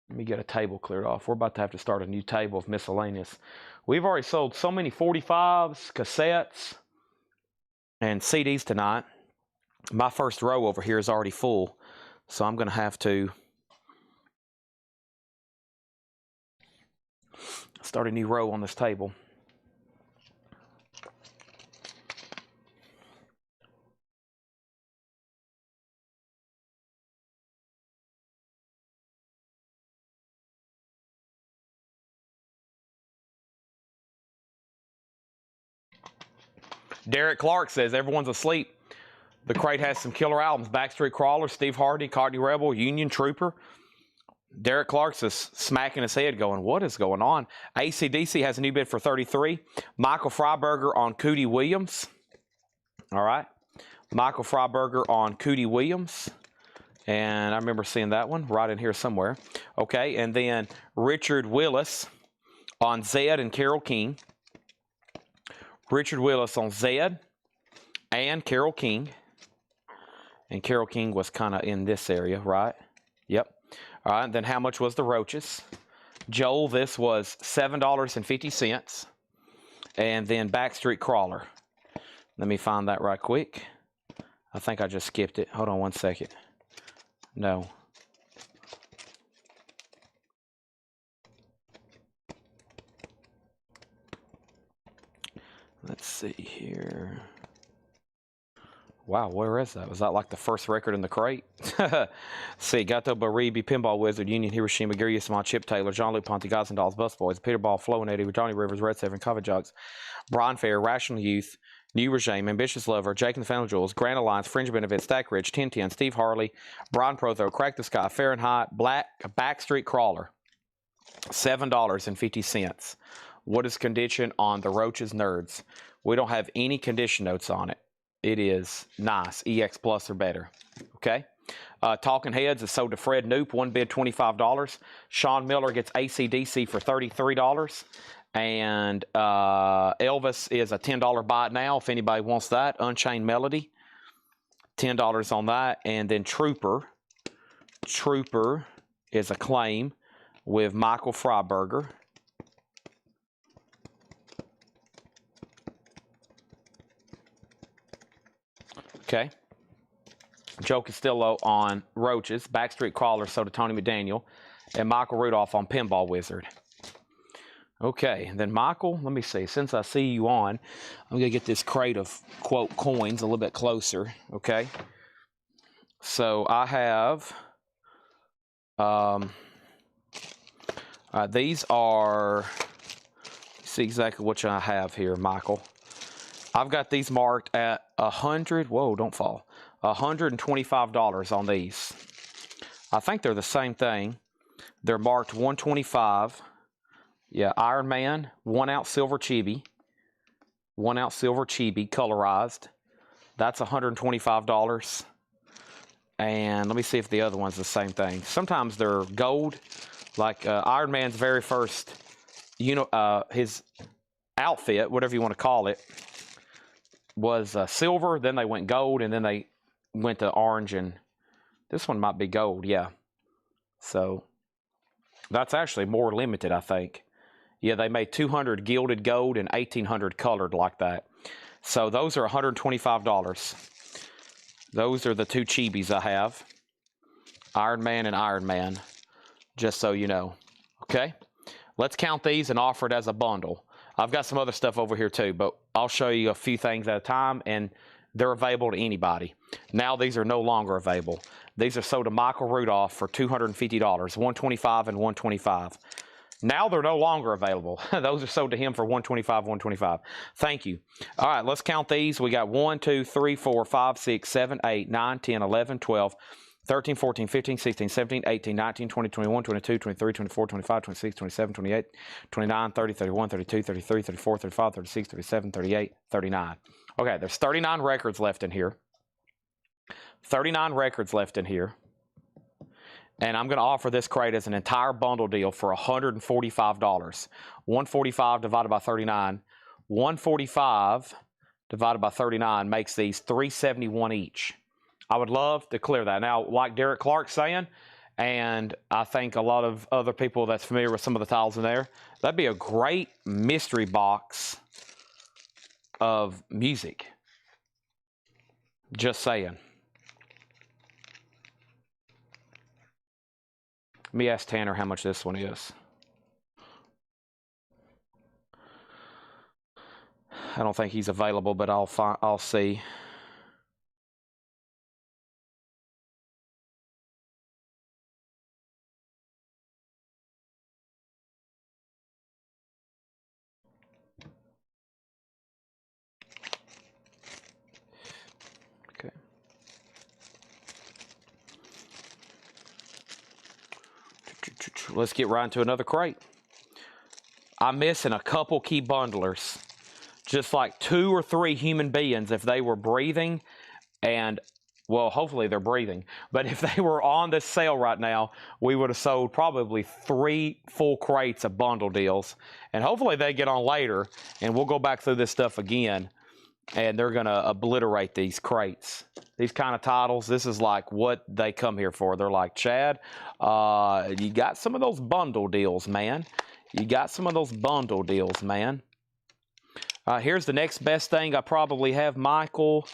Let me get a table cleared off. We're about to have to start a new table of miscellaneous. We've already sold so many 45s, cassettes, and CDs tonight. My first row over here is already full, so I'm going to have to start a new row on this table. Derek Clark says, everyone's asleep. The crate has some killer albums. Backstreet Crawler, Steve Hardy, Cockney Rebel, Union Trooper. Derek Clark's is smacking his head going, what is going on? AC/DC has a new bid for 33. Michael Freiberger on Cootie Williams. All right. Michael Freiberger on Cootie Williams. And I remember seeing that one right in here somewhere. Okay, and then Richard Willis on Zed and Carole King. Richard Willis on Zed and Carole King. And Carole King was kind of in this area, right? Yep. All right, and then how much was the Roaches? Joel, this was $7.50. And then Backstreet Crawler. Let me find that right quick. I think I just skipped it. Hold on one second. No. Let's see here. Wow, where is that? Was that like the first record in the crate? See, Gato Baribi, Pinball Wizard, Union Hiroshima, Gary Yasama, Chip Taylor, John Luke Ponte, Guys and Dolls, Bus Boys, Peter Ball, Flo and Eddie, Johnny Rivers, Red Seven, Cover Jugs, Brian Fair, Rational Youth, New Regime, Ambitious Lover, Jake and the Family Jewels, Grand Alliance, Fringe Benefits, Stack Ridge, 1010, Steve Harley, Brian Protho, Crack the Sky, Fahrenheit, Backstreet Crawler, $7.50. What is condition on the Roaches Nerds? We don't have any condition notes on it. It is nice, EX Plus or better. Okay. Talking Heads is sold to Fred Noop, one bid $25. Sean Miller gets ACDC for $33. And Elvis is a $10 buy it now if anybody wants that. Unchained Melody, $10 on that. And then Trooper is a claim with Michael Freiberger. Okay. Joe Castillo on Roaches. Backstreet Crawler sold to Tony McDaniel. And Michael Rudolph on Pinball Wizard. Okay, and then Michael, let me see. Since I see you on, I'm going to get this crate of, quote, coins a little bit closer. Okay. So I have, these are, see exactly what I have here, Michael. I've got these marked at $125 on these. I think they're the same thing. They're marked $125. Yeah, Iron Man, 1 ounce silver chibi. 1 ounce silver chibi, colorized. That's $125. And let me see if the other one's the same thing. Sometimes they're gold. Like Iron Man's very first, his outfit, whatever you want to call it, was silver. Then they went gold, and then they went to orange. And this one might be gold, yeah. So that's actually more limited, I think. Yeah, they made 200 gilded gold and 1,800 colored like that. So those are $125. Those are the two chibis I have. Iron Man and Iron Man, just so you know. Okay? Let's count these and offer it as a bundle. I've got some other stuff over here too, but I'll show you a few things at a time, and they're available to anybody. Now these are no longer available. These are sold to Michael Rudolph for $250, $125 and $125. Now they're no longer available. Those are sold to him for $125, $125. Thank you. All right, let's count these. We got 1, 2, 3, 4, 5, 6, 7, 8, 9, 10, 11, 12, 13, 14, 15, 16, 17, 18, 19, 20, 21, 22, 23, 24, 25, 26, 27, 28, 29, 30, 31, 32, 33, 34, 35, 36, 37, 38, 39. Okay, there's 39 records left in here. 39 records left in here. And I'm going to offer this crate as an entire bundle deal for $145. 145 divided by 39. 145 divided by 39 makes these $371 each. I would love to clear that. Now, like Derek Clark's saying, and I think a lot of other people that's familiar with some of the titles in there, that'd be a great mystery box of music. Just saying. Let me ask Tanner how much this one is. I don't think he's available, but I'll see. Okay. Let's get right into another crate. I'm missing a couple key bundlers. Just like 2 or 3 human beings, if they were breathing, and, well, hopefully they're breathing, but if they were on this sale right now, we would have sold probably 3 full crates of bundle deals. And hopefully they get on later, and we'll go back through this stuff again, and they're going to obliterate these crates. These kind of titles, this is like what they come here for. They're like, Chad, you got some of those bundle deals, man. You got some of those bundle deals, man. Here's the next best thing I probably have, Michael,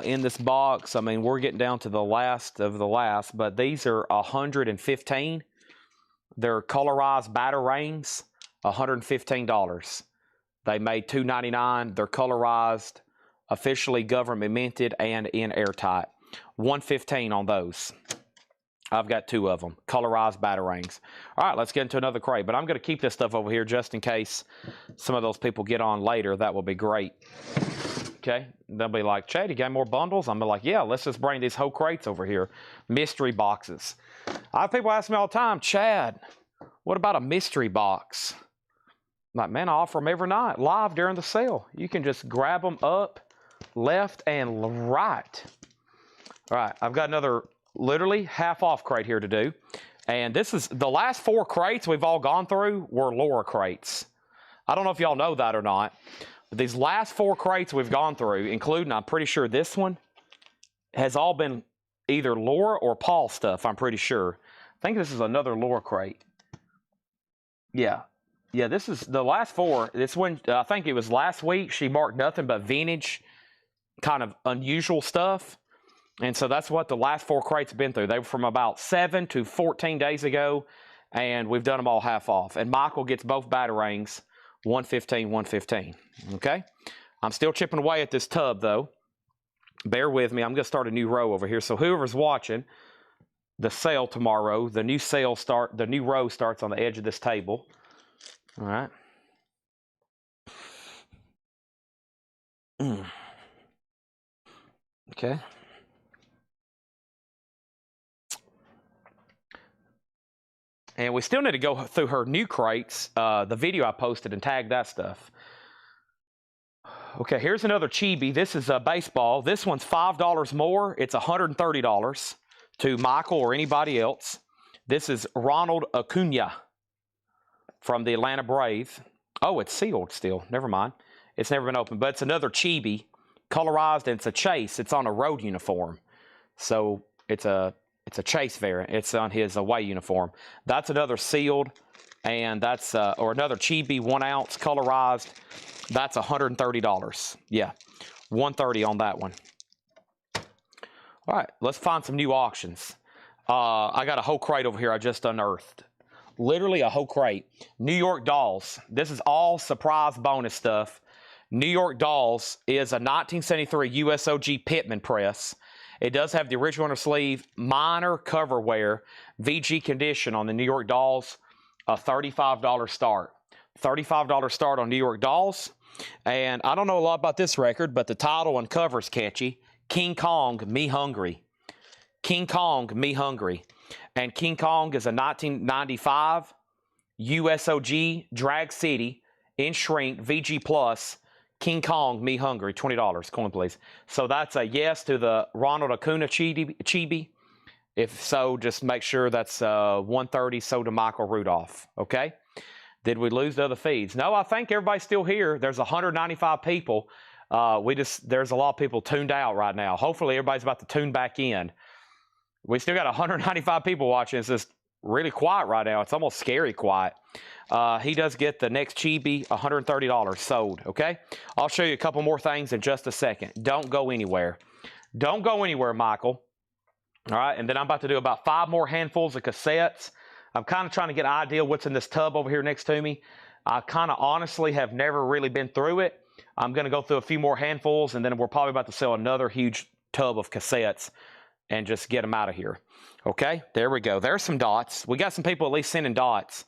in this box. I mean, we're getting down to the last of the last, but these are 115. They're colorized batter rings, $115. They made $2.99. They're colorized, officially government minted, and in airtight. $115 on those. I've got 2 of them, colorized batarangs. All right, let's get into another crate. But I'm going to keep this stuff over here just in case some of those people get on later. That will be great. Okay, they'll be like, Chad, you got more bundles? I'm like, yeah, let's just bring these whole crates over here. Mystery boxes. I have people ask me all the time, Chad, what about a mystery box? I'm like, man, I offer them every night, live during the sale. You can just grab them up, left, and right. All right, I've got another literally half-off crate here to do. And this is, the last 4 crates we've all gone through were Laura crates. I don't know if y'all know that or not. These last 4 crates we've gone through, including, I'm pretty sure this one, has all been either Laura or Paul stuff, I'm pretty sure. I think this is another Laura crate. Yeah. Yeah, this is the last 4. This one, I think it was last week, she marked nothing but vintage, kind of unusual stuff. And so that's what the last 4 crates have been through. They were from about 7 to 14 days ago, and we've done them all half off. And Michael gets both batarangs. $115, $115. Okay? I'm still chipping away at this tub, though. Bear with me. I'm going to start a new row over here. So whoever's watching the sale tomorrow, the new row starts on the edge of this table. All right. Okay. And we still need to go through her new crates, the video I posted, and tag that stuff. Okay, here's another chibi. This is a baseball. This one's $5 more. It's $130 to Michael or anybody else. This is Ronald Acuna from the Atlanta Braves. Oh, it's sealed still. Never mind. It's never been opened. But it's another chibi, colorized, and it's a chase. It's on a road uniform. So it's a chase variant. It's on his away uniform. That's another sealed, and that's or another chibi 1 ounce colorized. That's $130. Yeah, $130 on that one. All right, let's find some new auctions. I got a whole crate over here I just unearthed. Literally a whole crate. New York Dolls. This is all surprise bonus stuff. New York Dolls is a 1973 USOG Pittman press. It does have the original inner sleeve, minor cover wear, VG condition on the New York Dolls, a $35 start. $35 start on New York Dolls. And I don't know a lot about this record, but the title and cover is catchy. King Kong, Me Hungry. King Kong, Me Hungry. And King Kong is a 1995 USOG Drag City in shrink VG Plus. King Kong, Me Hungry, $20. Coin, please. So that's a yes to the Ronald Acuna chibi. If so, just make sure that's $130 so to Michael Rudolph. Okay? Did we lose the other feeds? No, I think everybody's still here. There's 195 people. There's a lot of people tuned out right now. Hopefully everybody's about to tune back in. We still got 195 people watching. It's just really quiet right now. It's almost scary quiet. He does get the next chibi, $130 sold, okay? I'll show you a couple more things in just a second. Don't go anywhere. Don't go anywhere, Michael. All right, and then I'm about to do about 5 more handfuls of cassettes. I'm kind of trying to get an idea what's in this tub over here next to me. I kind of honestly have never really been through it. I'm going to go through a few more handfuls, and then we're probably about to sell another huge tub of cassettes and just get them out of here. Okay, there we go. There's some dots. We got some people at least sending dots.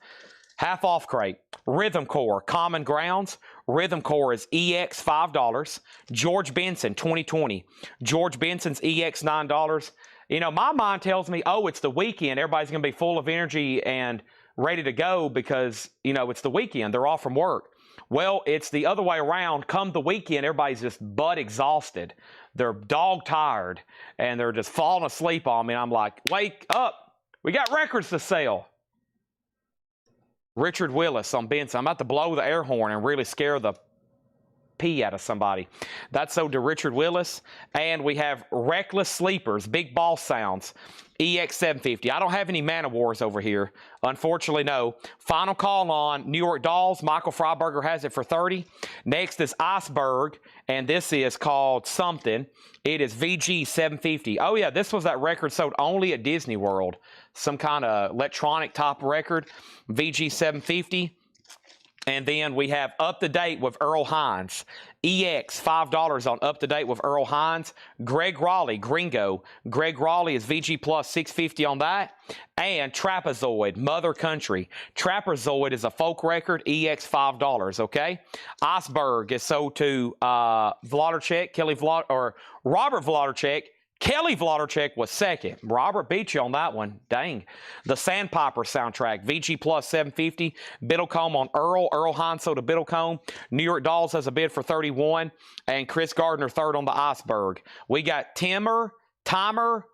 Half off crate. Rhythm Core, Common Grounds. Rhythm Core is EX $5. George Benson 2020. George Benson's EX $9. You know, my mind tells me, oh, it's the weekend. Everybody's going to be full of energy and ready to go because, you know, it's the weekend. They're off from work. Well, it's the other way around. Come the weekend, everybody's just butt exhausted. They're dog tired, and they're just falling asleep on me. And I'm like, wake up. We got records to sell. Richard Willis on Benson. I'm about to blow the air horn and really scare the pee out of somebody. That's sold to Richard Willis. And we have Reckless Sleepers, Big Ball Sounds, EX 750. I don't have any Man of Wars over here. Unfortunately, no. Final call on New York Dolls. Michael Freiberger has it for $30. Next is Iceberg, and this is called something. It is VG 750. Oh, yeah, this was that record sold only at Disney World. Some kind of electronic type record. VG 750. And then we have Up to Date with Earl Hines. EX, $5 on Up to Date with Earl Hines. Greg Raleigh, Gringo. Greg Raleigh is VG plus $6.50 on that. And Trapezoid, Mother Country. Trapezoid is a folk record, EX $5, okay? Iceberg is sold to Robert Vlodarchek. Kelly Vlodarchek was second. Robert beat you on that one. Dang. The Sandpiper soundtrack, VG plus $7.50. Biddlecombe on Earl. Earl Hines sold to Biddlecombe. New York Dolls has a bid for $31. And Chris Gardner third on the Iceberg. We got Timer,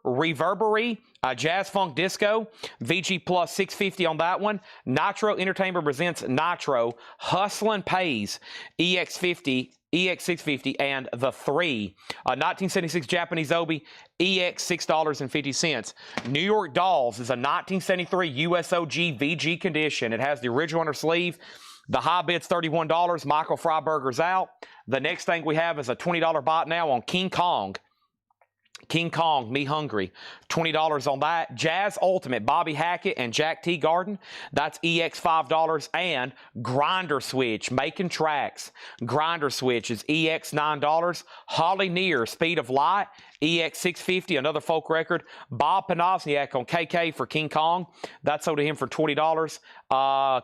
Reverberary, Jazz Funk Disco, VG plus $6.50 on that one. Nitro Entertainment presents Nitro, Hustlin' Pays, EX50, EX $6.50, and The 3, 1976 Japanese Obi, EX $6.50. New York Dolls is a 1973 USOG VG condition. It has the original on her sleeve. The high bid's $31. Michael Freiberger's out. The next thing we have is a $20 bot now on King Kong. King Kong, Me Hungry, $20 on that. Jazz Ultimate, Bobby Hackett and Jack Teagarden, that's EX $5. And Grinder Switch, Making Tracks. Grinder Switch is EX $9. Holly Near, Speed of Light, EX $6.50, another folk record. Bob Panozniak on KK for King Kong, that's sold to him for $20.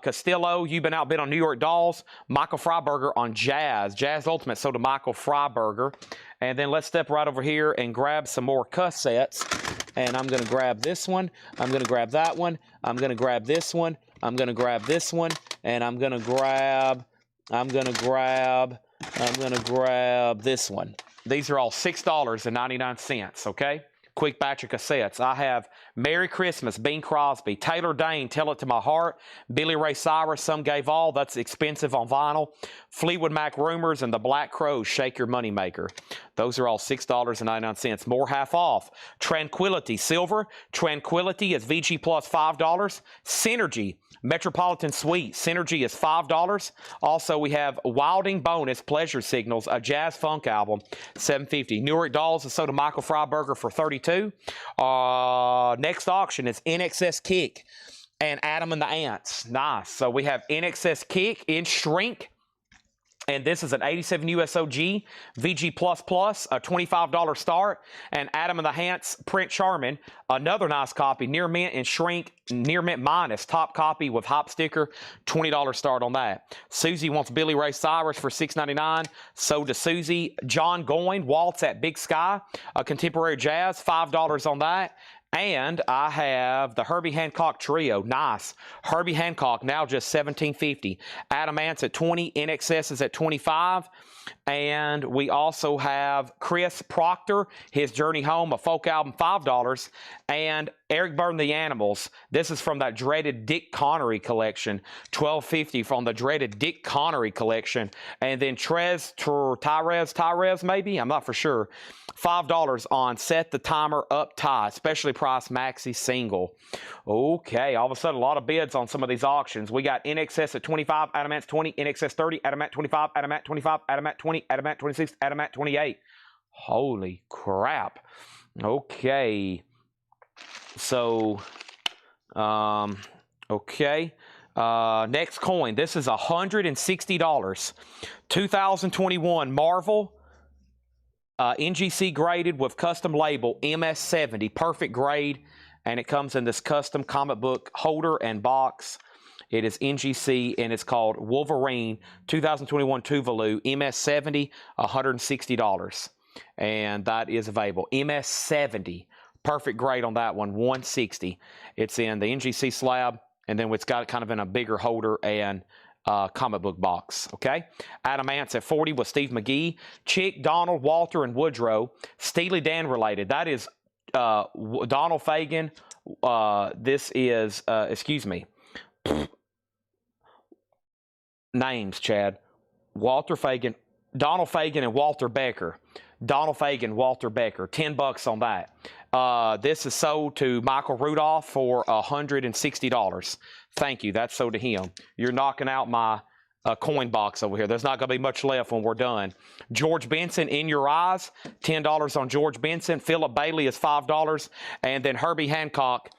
Castillo, You've Been Outbid on New York Dolls. Michael Freiberger on Jazz. Jazz Ultimate sold to Michael Freiberger. And then let's step right over here and grab some more cassettes. And I'm going to grab this one. I'm going to grab that one. I'm going to grab this one. I'm going to grab this one. And I'm going to grab this one. These are all $6.99, okay? Quick batch of cassettes. I have Merry Christmas, Bing Crosby, Taylor Dane, Tell It to My Heart, Billy Ray Cyrus, Some Gave All, that's expensive on vinyl, Fleetwood Mac Rumors, and the Black Crowes, Shake Your Money Maker. Those are all $6.99. More half off. Tranquility, Silver. Tranquility is VG plus $5. Synergy, Metropolitan Suite. Synergy is $5. Also, we have Wilding Bonus, Pleasure Signals, a jazz funk album, $7.50. New York Dolls is sold to Michael Freiberger for $32. Next auction is NXS Kick and Adam and the Ants. Nice. So we have NXS Kick in Shrink. And this is an 87 USOG, VG++, a $25 start. And Adam and the Ants, Print Charmin, another nice copy, Near Mint and Shrink, Near Mint Minus, top copy with hop sticker, $20 start on that. Susie wants Billy Ray Cyrus for $6.99. So does Susie. John Goyne, Waltz at Big Sky, a contemporary jazz, $5 on that. And I have the Herbie Hancock Trio. Nice. Herbie Hancock, now just $17.50. Adam Ants at $20. NXS is at $25. And we also have Chris Proctor, his Journey Home, a folk album, $5. And Eric Burdon, The Animals. This is from that dreaded Dick Connery collection, $12.50 from the dreaded Dick Connery collection. And then Tyrez, maybe? I'm not for sure. $5 on Set the Timer Up Tight, specially priced maxi single. Okay, all of a sudden, a lot of bids on some of these auctions. We got NXS at $25, Adam Ants 20, NXS 30, Adam Ant 25, Adam Ant 25, Adam Ant 20, Adam Ant 26, Adam Ant 28. Holy crap. Okay. So, okay. Next coin. This is $160. 2021 Marvel. NGC graded with custom label MS70, perfect grade, and it comes in this custom comic book holder and box. It is NGC and it's called Wolverine 2021 Tuvalu MS70, $160, and that is available. MS70, perfect grade on that one, $160. It's in the NGC slab, and then it's got it kind of in a bigger holder and comic book box, okay? Adam Ants at 40 with Steve McGee. Chick, Donald, Walter, and Woodrow. Steely Dan related. That is Donald Fagen. This is, excuse me. Names, Chad. Walter Fagen, Donald Fagen, and Walter Becker. Donald Fagen, Walter Becker. $10 on that. This is sold to Michael Rudolph for $160. Thank you. That's sold to him. You're knocking out my coin box over here. There's not going to be much left when we're done. George Benson, In Your Eyes, $10 on George Benson. Philip Bailey is $5. And then Herbie Hancock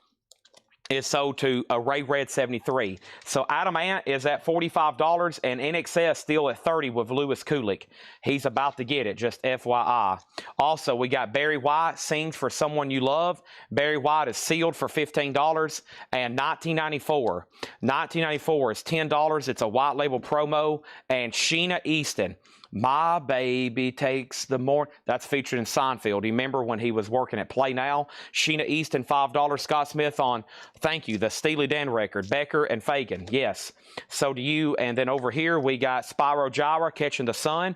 is sold to a Ray Red 73. So Adamant is at $45 and NXS still at $30 with Lewis Kulik. He's about to get it, just FYI. Also, we got Barry White, Sings for Someone You Love. Barry White is sealed for $15 and 1994. 1994 is $10. It's a white label promo. And Sheena Easton. My Baby Takes the More. That's featured in Seinfeld. You remember when he was working at Play Now? Sheena Easton, $5. Scott Smith on Thank You, the Steely Dan record. Becker and Fagan. Yes. So do you. And then over here, we got Spyro Gyra, Catching the Sun.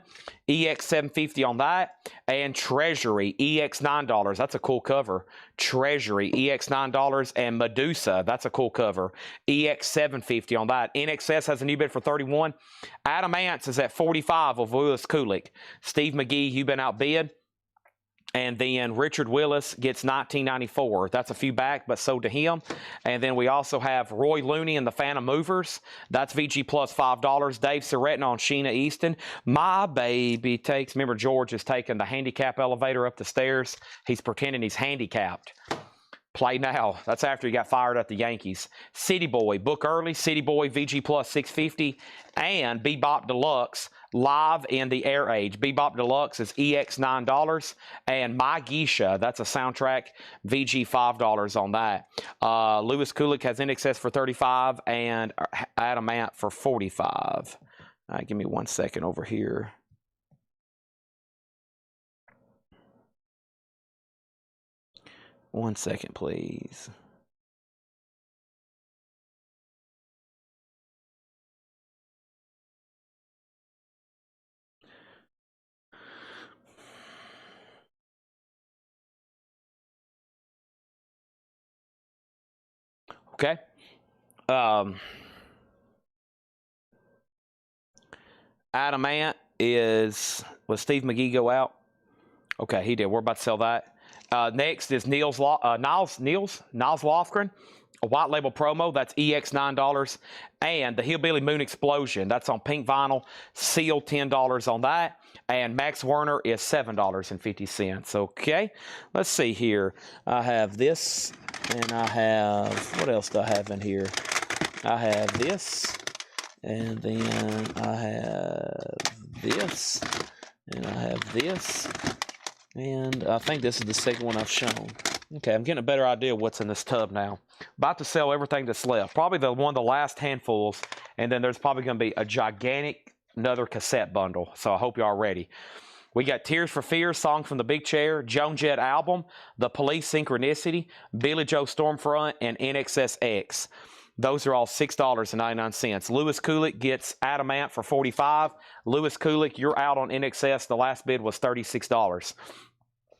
EX 750 on that. And Treasury, EX $9. That's a cool cover. Treasury, EX $9. And Medusa, that's a cool cover. EX 750 on that. NXS has a new bid for 31. Adam Ants is at 45 of Lewis Kulik. Steve McGee, you've been outbid. And then Richard Willis gets $19.94. That's a few back, but sold to him. And then we also have Roy Looney and the Phantom Movers. That's VG plus $5. Dave Surretton on Sheena Easton. My Baby Takes. Remember, George is taking the handicap elevator up the stairs. He's pretending he's handicapped. Play Now. That's after he got fired at the Yankees. City Boy, book early. City Boy, VG plus 650. And Bebop Deluxe, live in the air age. Bebop Deluxe is EX $9. And My Geisha, that's a soundtrack, VG $5 on that. Lewis Kulik has NXS for 35 and Adamant for 45. All right, give me 1 second over here. One second, please. Okay. Adamant is, was Steve McGee go out? Okay, he did. We're about to sell that. Next is Niles Lofgren, a white label promo. That's EX $9. And the Hillbilly Moon Explosion. That's on pink vinyl. Sealed $10 on that. And Max Werner is $7.50. Okay, let's see here. I have this, and I have, what else do I have in here? I have this, and then I have this, and I have this. And I think this is the second one I've shown. Okay, I'm getting a better idea of what's in this tub now. About to sell everything that's left. Probably the last handfuls. And then there's probably going to be a gigantic another cassette bundle. So I hope you're all ready. We got Tears for Fears, Song from the Big Chair, Joan Jett album, The Police Synchronicity, Billy Joe Stormfront, and NXSX. Those are all $6.99. Lewis Kulik gets Adamant for $45. Lewis Kulik, you're out on NXS. The last bid was $36.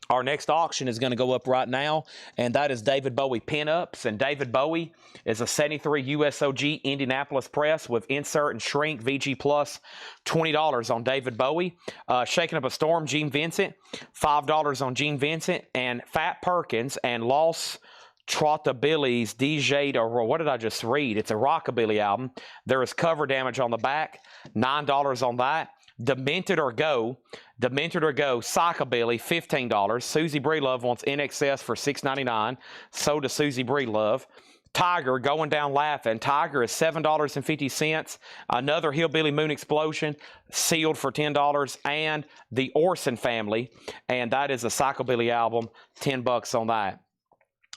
Our next auction is going to go up right now, and that is David Bowie pinups. And David Bowie is a 73 USOG Indianapolis press with insert and shrink, VG plus $20 on David Bowie. Shaking Up a Storm, Gene Vincent, $5 on Gene Vincent. And Fat Perkins and Lost Trottabilly's DJ, or what did I just read? It's a rockabilly album. There is cover damage on the back, $9 on that. Demented or Go, Psychobilly, $15. Susie Breelove wants NXS for $6.99. So does Susie Breelove. Tiger, Going Down Laughing. Tiger is $7.50. Another Hillbilly Moon Explosion, sealed for $10. And the Orson Family, and that is a Psychobilly album, $10 on that.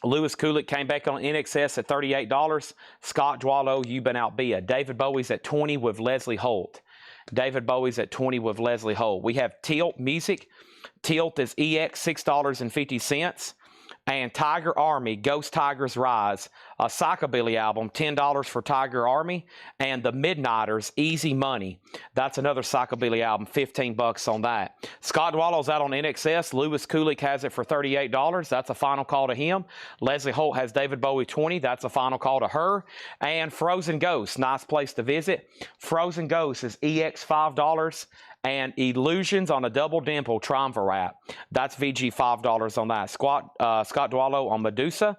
Lewis Kulik came back on NXS at $38. Scott Dwallow, you've been outbid. David Bowie's at $20 with Leslie Holt. David Bowie's at $20 with Leslie Holt. We have Tilt Music. Tilt is EX $6.50. And Tiger Army, Ghost Tigers Rise, a Psychobilly album, $10 for Tiger Army. And The Midnighters, Easy Money. That's another Psychobilly album, $15 on that. Scott Dwallow's out on NXS. Lewis Kulik has it for $38. That's a final call to him. Leslie Holt has David Bowie $20. That's a final call to her. And Frozen Ghost, nice place to visit. Frozen Ghost is EX $5. And Illusions on a Double Dimple Triumvirate. That's VG $5 on that. Scott Dwallow on Medusa.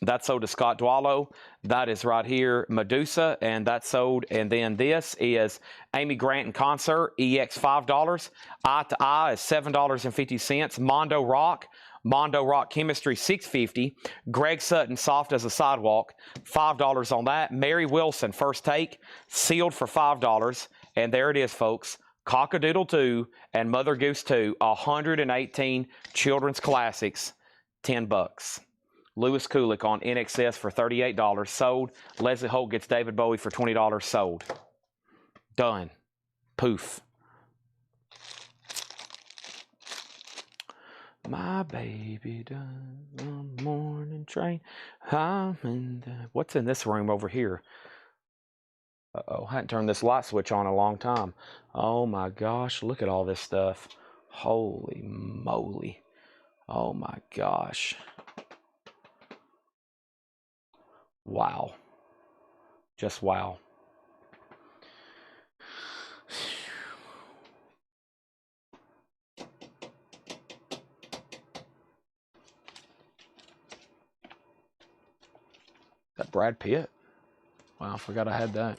That's sold to Scott Dwallow. That is right here, Medusa, and that's sold. And then this is Amy Grant in Concert, EX $5. Eye to Eye is $7.50. Mondo Rock. Mondo Rock Chemistry, $6.50. Greg Sutton, Soft as a Sidewalk, $5 on that. Mary Wilson, First Take, sealed for $5. And there it is, folks. Cockadoodle 2 and Mother Goose 2, 118 children's classics, $10. Lewis Kulik on NXS for $38, sold. Leslie Holt gets David Bowie for $20, sold. Done. Poof. My baby done on the morning train. I'm in the... What's in this room over here? Uh-oh, I hadn't turned this light switch on in a long time. Oh my gosh, look at all this stuff. Holy moly. Oh my gosh. Wow. Just wow. That Brad Pitt? Wow, I forgot I had that.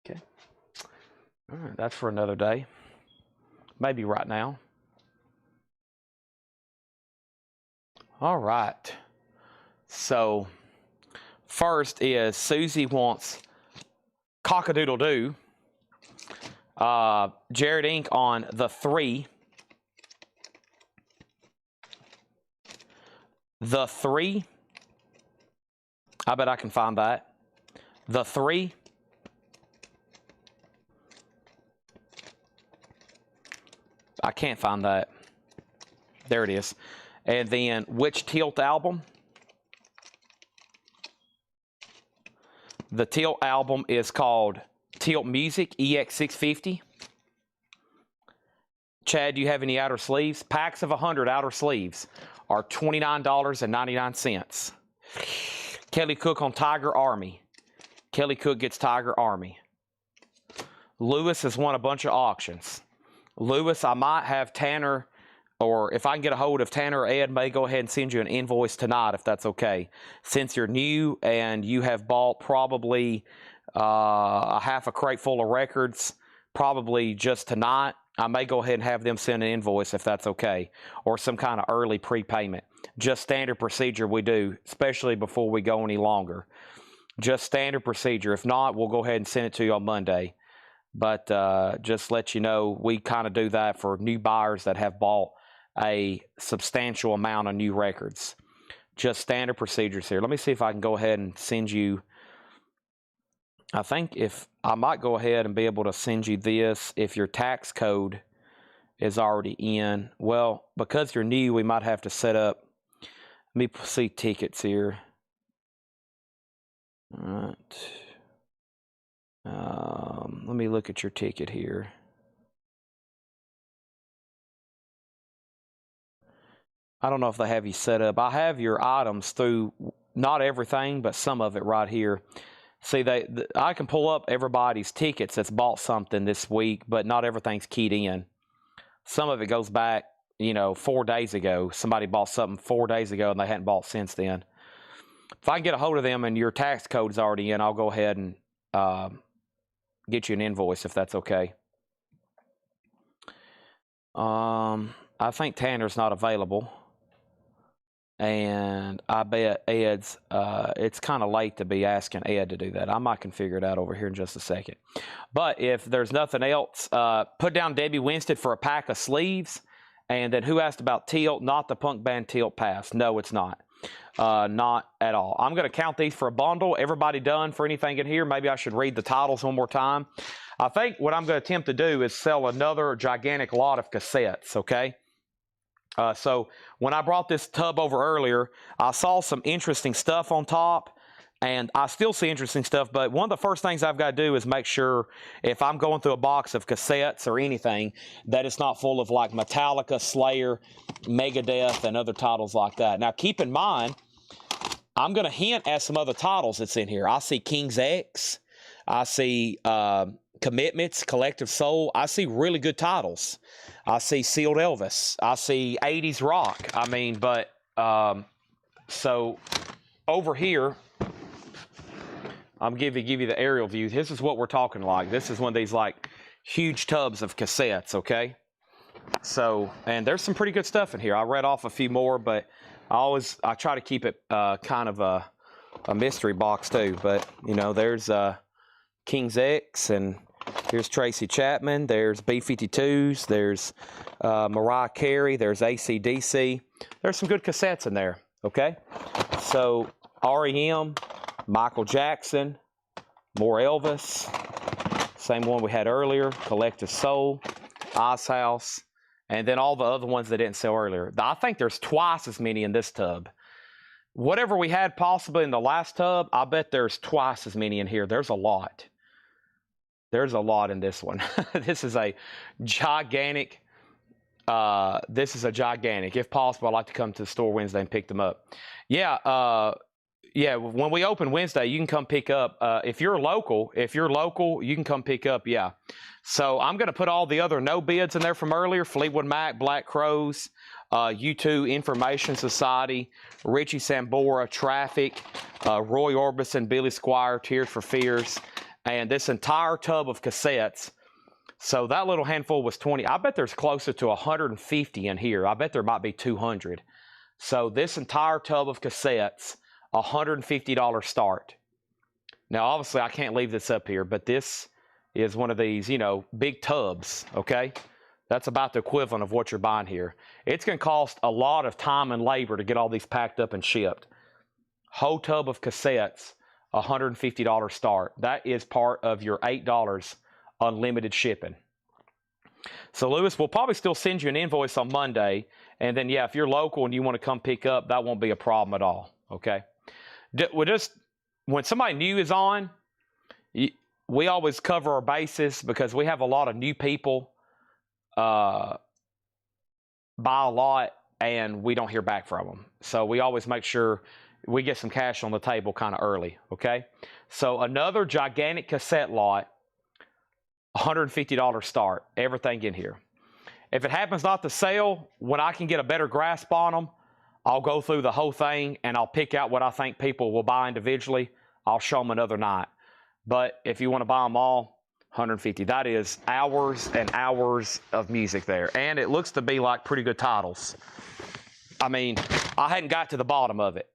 Okay. All right, that's for another day. Maybe right now. All right. So, first is Susie wants Cockadoodle-Doo. Jared Inc. on the 3. The 3. I bet I can find that. The 3. I can't find that. There it is. And then which Tilt album? The Tilt album is called Tilt Music EX650. Chad, do you have any outer sleeves? Packs of 100 outer sleeves are $29.99. Kelly Cook on Tiger Army. Kelly Cook gets Tiger Army. Lewis has won a bunch of auctions. Lewis, I might have Tanner, or if I can get a hold of Tanner or Ed, may go ahead and send you an invoice tonight if that's okay. Since you're new and you have bought probably a half a crate full of records, probably just tonight, I may go ahead and have them send an invoice if that's okay, or some kind of early prepayment. Just standard procedure we do, especially before we go any longer. Just standard procedure. If not, we'll go ahead and send it to you on Monday. But just let you know, we kind of do that for new buyers that have bought a substantial amount of new records. Just standard procedures here. Let me see if I can go ahead and send you. I think if I might go ahead and be able to send you this if your tax code is already in. Well, because you're new, we might have to set up. Let me see tickets here. All right. Let me look at your ticket here. I don't know if they have you set up. I have your items through, not everything, but some of it right here. See, I can pull up everybody's tickets that's bought something this week, but not everything's keyed in. Some of it goes back, 4 days ago. Somebody bought something 4 days ago and they hadn't bought since then. If I can get a hold of them and your tax code is already in, I'll go ahead and get you an invoice if that's okay. I think Tanner's not available. And I bet Ed's, it's kind of late to be asking Ed to do that. I might can figure it out over here in just a second. But if there's nothing else, put down Debbie Winstead for a pack of sleeves. And then who asked about Tilt? Not the punk band Tilt Pass. No, it's not. Not at all. I'm going to count these for a bundle. Everybody done for anything in here? Maybe I should read the titles one more time. I think what I'm going to attempt to do is sell another gigantic lot of cassettes, okay? So when I brought this tub over earlier, I saw some interesting stuff on top, and I still see interesting stuff, but one of the first things I've got to do is make sure if I'm going through a box of cassettes or anything, that it's not full of like Metallica, Slayer, Megadeth, and other titles like that. Now, keep in mind, I'm going to hint at some other titles that's in here. I see King's X. I see Commitments, Collective Soul. I see really good titles. I see Sealed Elvis. I see 80s rock. I mean, but so over here, I'm give you the aerial view. This is what we're talking like. This is one of these like huge tubs of cassettes, okay? So, and there's some pretty good stuff in here. I read off a few more, but I try to keep it kind of a mystery box too. But you know, there's King's X, and here's Tracy Chapman. There's B-52s. There's Mariah Carey. There's AC/DC. There's some good cassettes in there. Okay, so REM, Michael Jackson, more Elvis. Same one we had earlier. Collective Soul, Ice House. And then all the other ones that didn't sell earlier. I think there's twice as many in this tub. Whatever we had possibly in the last tub, I bet there's twice as many in here. There's a lot. There's a lot in this one. This is a gigantic. If possible, I'd like to come to the store Wednesday and pick them up. Yeah. Yeah, when we open Wednesday, you can come pick up. If you're local, you can come pick up, yeah. So I'm going to put all the other no bids in there from earlier. Fleetwood Mac, Black Crowes, U2 Information Society, Richie Sambora, Traffic, Roy Orbison, Billy Squier, Tears for Fears, and this entire tub of cassettes. So that little handful was 20. I bet there's closer to 150 in here. I bet there might be 200. So this entire tub of cassettes, $150 start. Now, obviously, I can't leave this up here, but this is one of these, you know, big tubs, okay? That's about the equivalent of what you're buying here. It's going to cost a lot of time and labor to get all these packed up and shipped. Whole tub of cassettes, $150 start. That is part of your $8 unlimited shipping. So, Lewis, we'll probably still send you an invoice on Monday, and then, yeah, if you're local and you want to come pick up, that won't be a problem at all, okay? When somebody new is on, we always cover our bases because we have a lot of new people buy a lot and we don't hear back from them. So we always make sure we get some cash on the table kind of early, okay? So another gigantic cassette lot, $150 start, everything in here. If it happens not to sell, when I can get a better grasp on them, I'll go through the whole thing and I'll pick out what I think people will buy individually. I'll show them another night. But if you want to buy them all, $150. That is hours and hours of music there. And it looks to be like pretty good titles. I mean, I hadn't got to the bottom of it.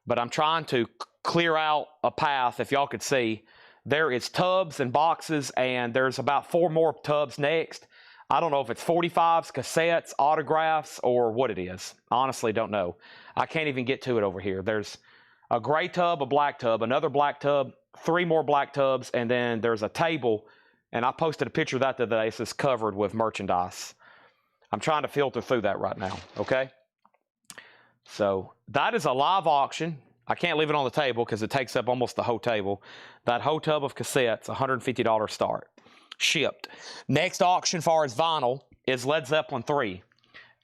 But I'm trying to clear out a path, if y'all could see. There is tubs and boxes, and there's about 4 more tubs next. I don't know if it's 45s, cassettes, autographs, or what it is. Honestly, don't know. I can't even get to it over here. There's a gray tub, a black tub, another black tub, 3 more black tubs, and then there's a table, and I posted a picture of that today. It's just covered with merchandise. I'm trying to filter through that right now, okay? So that is a live auction. I can't leave it on the table because it takes up almost the whole table. That whole tub of cassettes, $150 start. Shipped. Next auction far as vinyl is Led Zeppelin 3.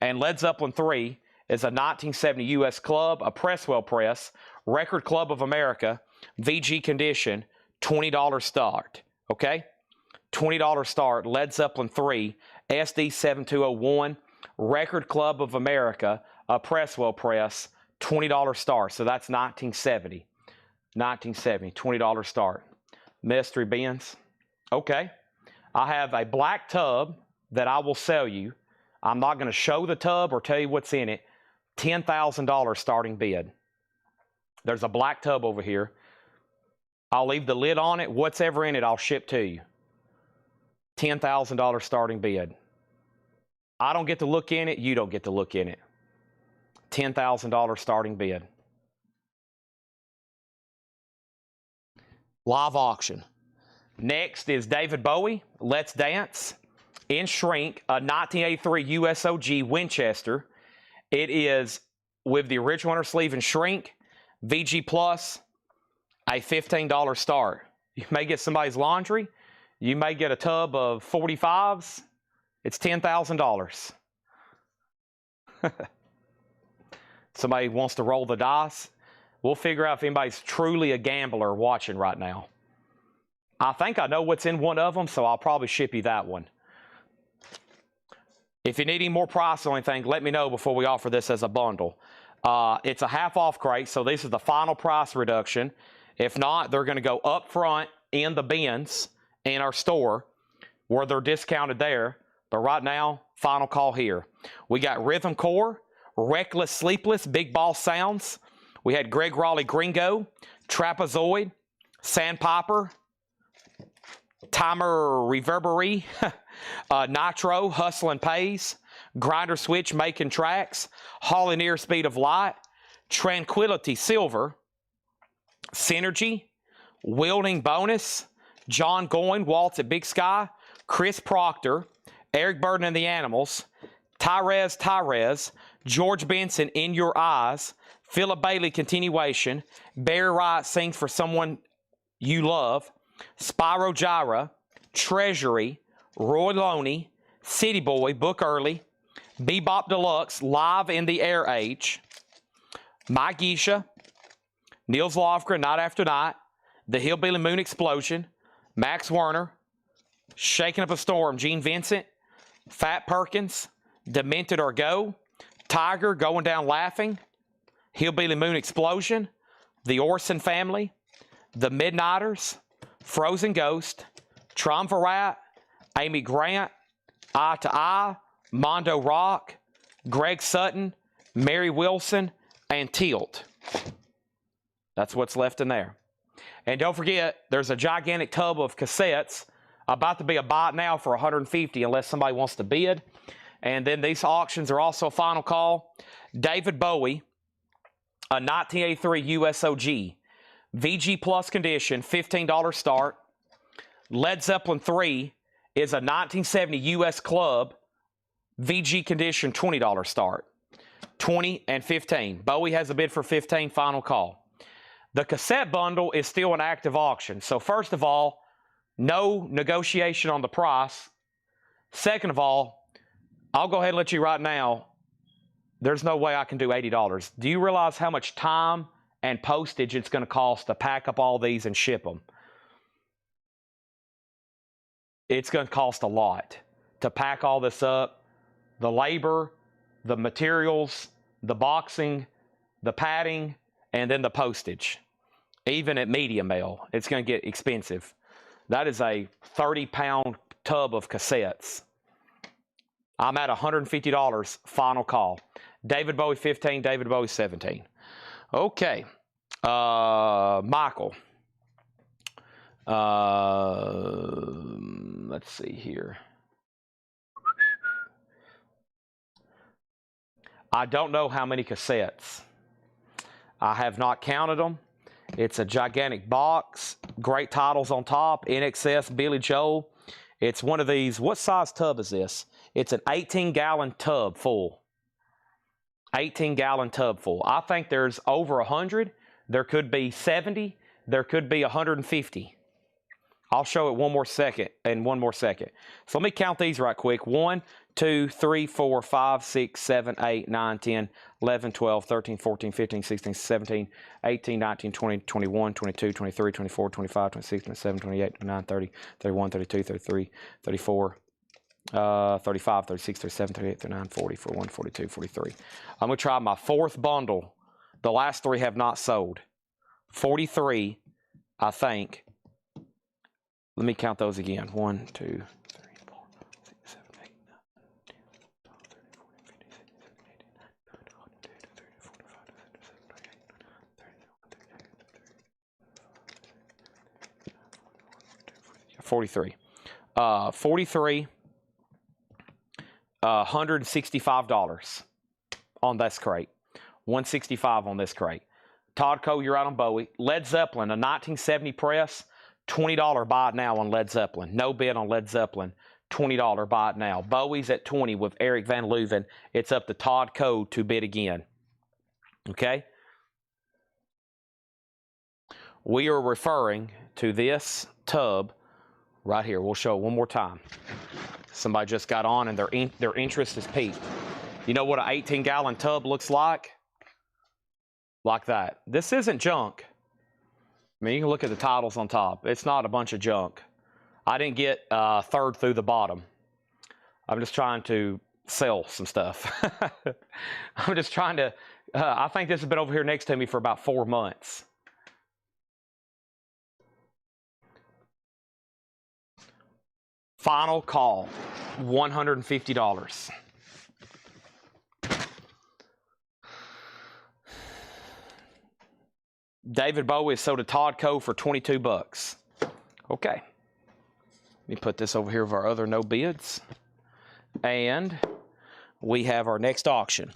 And Led Zeppelin 3 is a 1970 U.S. club, a Presswell press, Record Club of America, VG condition, $20 start. Okay? $20 start, Led Zeppelin 3, SD 7201, Record Club of America, a Presswell press, $20 start. So that's 1970. 1970, $20 start. Mystery bins. Okay. I have a black tub that I will sell you. I'm not going to show the tub or tell you what's in it. $10,000 starting bid. There's a black tub over here. I'll leave the lid on it. What's ever in it, I'll ship to you. $10,000 starting bid. I don't get to look in it. You don't get to look in it. $10,000 starting bid. Live auction. Next is David Bowie, Let's Dance, in shrink, a 1983 USOG Winchester. It is with the original inner sleeve in shrink, VG Plus, a $15 start. You may get somebody's laundry. You may get a tub of 45s. It's $10,000. Somebody wants to roll the dice. We'll figure out if anybody's truly a gambler watching right now. I think I know what's in one of them, so I'll probably ship you that one. If you need any more price or anything, let me know before we offer this as a bundle. It's a half off crate, so this is the final price reduction. If not, they're going to go up front in the bins in our store where they're discounted there. But right now, final call here. We got Rhythm Core, Reckless Sleepless, Big Ball Sounds. We had Greg Raleigh Gringo, Trapezoid, Sandpiper, Timer Reverberee, Nitro, Hustle and Pays, Grinder Switch, Making Tracks, Hauling Near Speed of Light, Tranquility Silver, Synergy, Wielding Bonus, John Goyne, Waltz at Big Sky, Chris Proctor, Eric Burden and the Animals, Tyrez, George Benson, In Your Eyes, Philip Bailey, Continuation, Barry Wright, Sings for Someone You Love, Spyro Gyra, Treasury, Roy Loney, City Boy, Book Early, Bebop Deluxe, Live in the Air Age, My Geisha, Niels Lofgren, Night After Night, The Hillbilly Moon Explosion, Max Werner, Shaking Up a Storm, Gene Vincent, Fat Perkins, Demented or Go, Tiger, Going Down Laughing, Hillbilly Moon Explosion, The Orson Family, The Midnighters, Frozen Ghost, Triumvirate, Amy Grant, Eye to Eye, Mondo Rock, Greg Sutton, Mary Wilson, and Tilt. That's what's left in there. And don't forget, there's a gigantic tub of cassettes about to be a buy now for $150 unless somebody wants to bid. And then these auctions are also a final call. David Bowie, a 1983 USOG, VG Plus condition, $15 start. Led Zeppelin 3 is a 1970 US Club, VG condition, $20 start. 20 and 15. Bowie has a bid for 15, final call. The cassette bundle is still an active auction. So first of all, no negotiation on the price. Second of all, I'll go ahead and let you right now, there's no way I can do $80. Do you realize how much time and postage it's going to cost to pack up all these and ship them? It's going to cost a lot to pack all this up. The labor, the materials, the boxing, the padding, and then the postage. Even at media mail, it's going to get expensive. That is a 30-pound tub of cassettes. I'm at $150, final call. David Bowie 15, David Bowie 17. Okay, Michael. Let's see here. I don't know how many cassettes. I have not counted them. It's a gigantic box, great titles on top, NXS, Billy Joel. It's one of these, what size tub is this? It's an 18-gallon tub full. 18-gallon tub full. I think there's over 100. There could be 70. There could be 150. I'll show it one more second. So let me count these right quick. 1, 2, 3, 4, 5, 6, 7, 8, 9, 10, 11, 12, 13, 14, 15, 16, 17, 18, 19, 20, 21, 22, 23, 24, 25, 26, 27, 28, 29, 30, 31, 32, 33, 34, 35, 36, 37, 38, 39, 40, 41, 42, 43. I'm going to try my fourth bundle. The last three have not sold. 43, I think. Let me count those again. 1, 2, 3, 4, 5, 6, 7, 8, 9, 10, 12, 13, 14, 15, 16, 17, 18, 19, 20, 21, 22, 23, 24, 43. 43. $165 on this crate. $165 on this crate. Todd Cole, you're out on Bowie. Led Zeppelin, a 1970 press, $20 buy it now on Led Zeppelin. No bid on Led Zeppelin, $20 buy it now. Bowie's at 20 with Eric Van Leuven. It's up to Todd Cole to bid again. Okay? We are referring to this tub right here. We'll show it one more time. Somebody just got on and their interest is piqued. You know what an 18-gallon tub looks like? Like that. This isn't junk. I mean, you can look at the titles on top. It's not a bunch of junk. I didn't get third through the bottom. I'm just trying to sell some stuff. I'm just trying to, I think this has been over here next to me for about 4 months. Final call, $150. David Bowie is sold to Todd Coe for 22 bucks. Okay. Let me put this over here with our other no bids. And we have our next auction.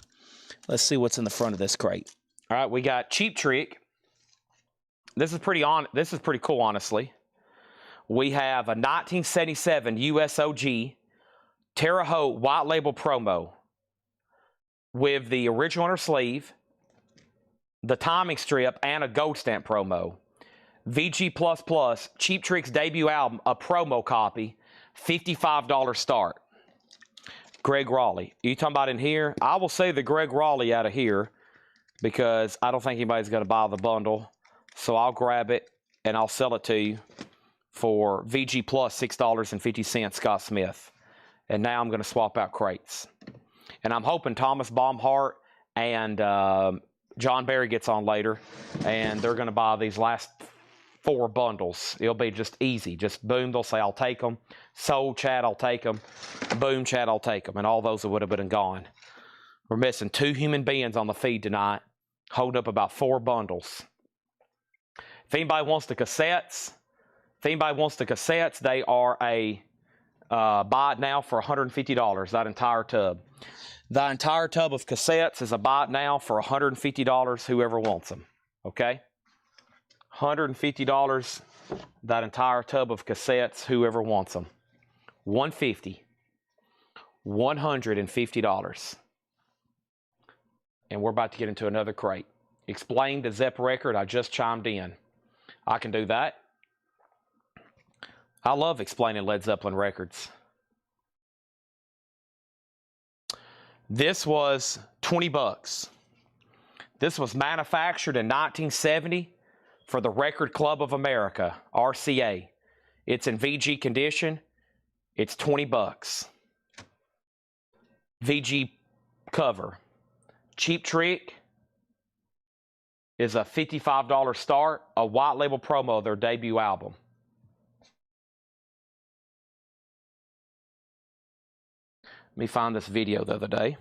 Let's see what's in the front of this crate. All right, we got Cheap Trick. This is pretty cool, honestly. We have a 1977 USOG Terre Haute white label promo with the original inner sleeve, the timing strip, and a gold stamp promo. VG++, Cheap Trick's debut album, a promo copy, $55 start. Greg Raleigh. Are you talking about in here? I will say the Greg Raleigh out of here because I don't think anybody's going to buy the bundle. So I'll grab it and I'll sell it to you for VG plus $6.50, Scott Smith. And now I'm going to swap out crates. And I'm hoping Thomas Baumhart and John Barry gets on later, and they're going to buy these last 4 bundles. It'll be just easy. Just boom, they'll say, I'll take them. Sold, Chad, I'll take them. Boom, Chad, I'll take them. And all those would have been gone. We're missing 2 human beings on the feed tonight, holding up about 4 bundles. If anybody wants the cassettes, they are a buy it now for $150, that entire tub. The entire tub of cassettes is a buy it now for $150, whoever wants them, okay? $150, that entire tub of cassettes, whoever wants them. $150. $150. And we're about to get into another crate. Explain the Zepp record, I just chimed in. I can do that. I love explaining Led Zeppelin records. This was 20 bucks. This was manufactured in 1970 for the Record Club of America, RCA. It's in VG condition. It's 20 bucks. VG cover. Cheap Trick is a $55 start, a white label promo of their debut album. Let me find this video the other day.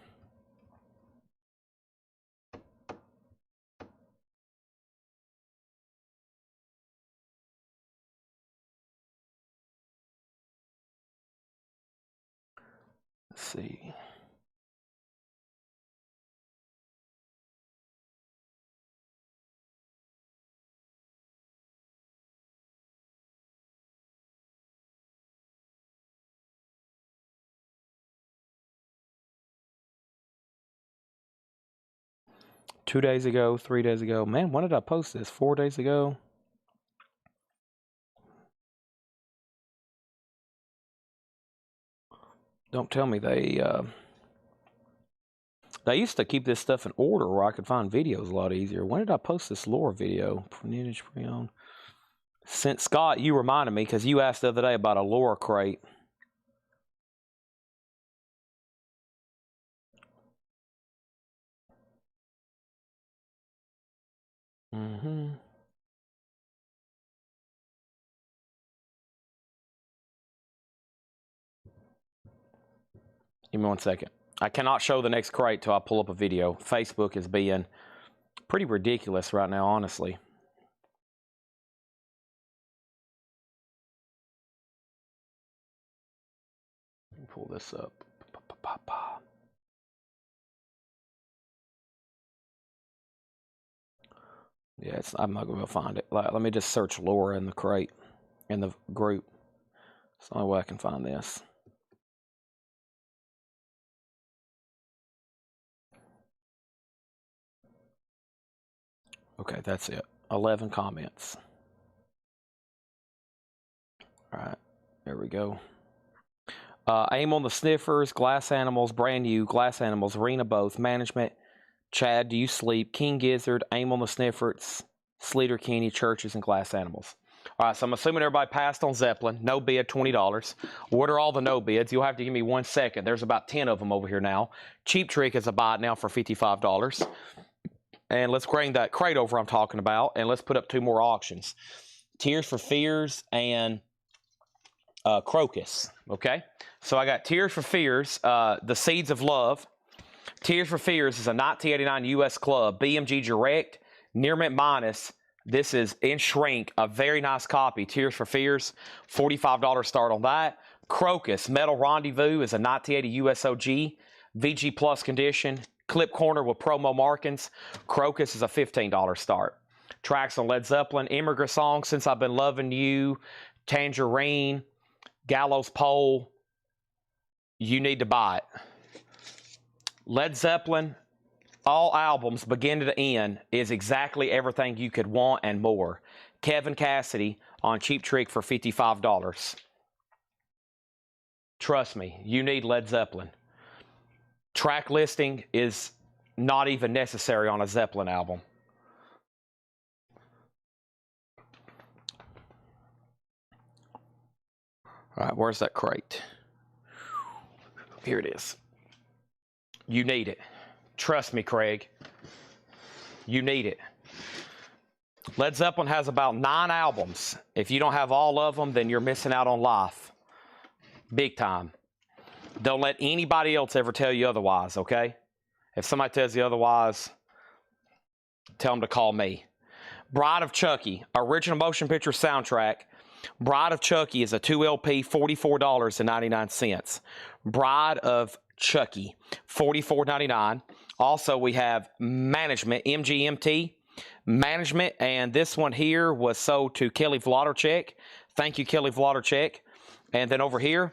Let's see. Two days ago, 3 days ago. Man, when did I post this? 4 days ago? Don't tell me they used to keep this stuff in order where I could find videos a lot easier. When did I post this lore video? Pre-owned. Since Scott, you reminded me because you asked the other day about a lore crate. Give me 1 second. I cannot show the next crate till I pull up a video. Facebook is being pretty ridiculous right now, honestly. Let me pull this up. Yeah, I'm not going to find it. Let me just search Laura in the crate, in the group. It's the only way I can find this. Okay, that's it. 11 comments. All right, there we go. Aim on the Sniffers, Glass Animals, Brand New, Glass Animals, Arena Both, Management, Chad, Do You Sleep, King Gizzard, Aim on the Sniffers, Sleater Kenny, Churches, and Glass Animals. All right, so I'm assuming everybody passed on Zeppelin. No bid, $20. What are all the no bids? You'll have to give me 1 second. There's about 10 of them over here now. Cheap Trick is a buy it now for $55. And let's bring that crate over I'm talking about, and let's put up 2 more auctions. Tears for Fears and Crocus. Okay, so I got Tears for Fears, The Seeds of Love. Tears for Fears is a 1989 U.S. club, BMG Direct, near mint minus. This is in shrink, a very nice copy. Tears for Fears, $45 start on that. Crocus Metal Rendezvous is a 1980 USOG, VG Plus condition, clip corner with promo markings. Crocus is a $15 start. Tracks on Led Zeppelin, Immigrant Song, Since I've Been Loving You, Tangerine, Gallows Pole. You need to buy it. Led Zeppelin, all albums, beginning to end, is exactly everything you could want and more. Kevin Cassidy on Cheap Trick for $55. Trust me, you need Led Zeppelin. Track listing is not even necessary on a Zeppelin album. All right, where's that crate? Here it is. You need it. Trust me, Craig. You need it. Led Zeppelin has about 9 albums. If you don't have all of them, then you're missing out on life. Big time. Don't let anybody else ever tell you otherwise, okay? If somebody tells you otherwise, tell them to call me. Bride of Chucky, original motion picture soundtrack. Bride of Chucky is a 2 LP, $44.99. Bride of Chucky, $44.99. Also, we have Management, MGMT. Management, and this one here was sold to Kelly Vlodarchek. Thank you, Kelly Vlodarchek. And then over here,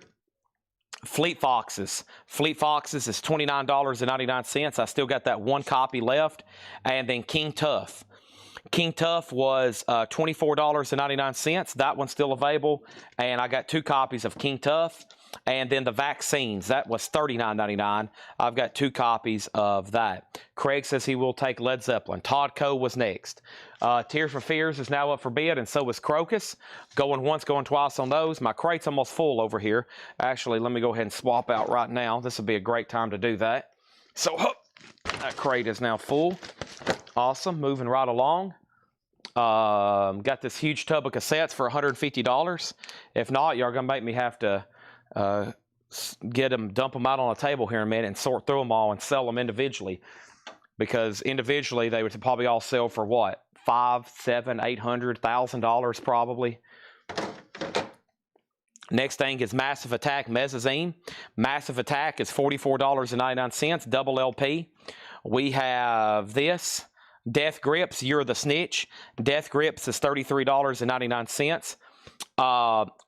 Fleet Foxes. Fleet Foxes is $29.99. I still got that one copy left. And then King Tuff. King Tuff was $24.99. That one's still available. And I got 2 copies of King Tuff. And then the Vaccines, that was $39.99. I've got 2 copies of that. Craig says he will take Led Zeppelin. Todd Coe was next. Tears for Fears is now up for bid, and so is Crocus. Going once, going twice on those. My crate's almost full over here. Actually, let me go ahead and swap out right now. This would be a great time to do that. So, that crate is now full. Awesome. Moving right along. Got this huge tub of cassettes for $150. If not, y'all going to make me have to dump them out on a table here in a minute and sort through them all and sell them individually, because individually they would probably all sell for what, $500, $700, $800,000 probably. Next thing is Massive Attack Mezzanine. Massive Attack is $44.99, double LP. We have this Death Grips, You're the Snitch. Death Grips is $33.99.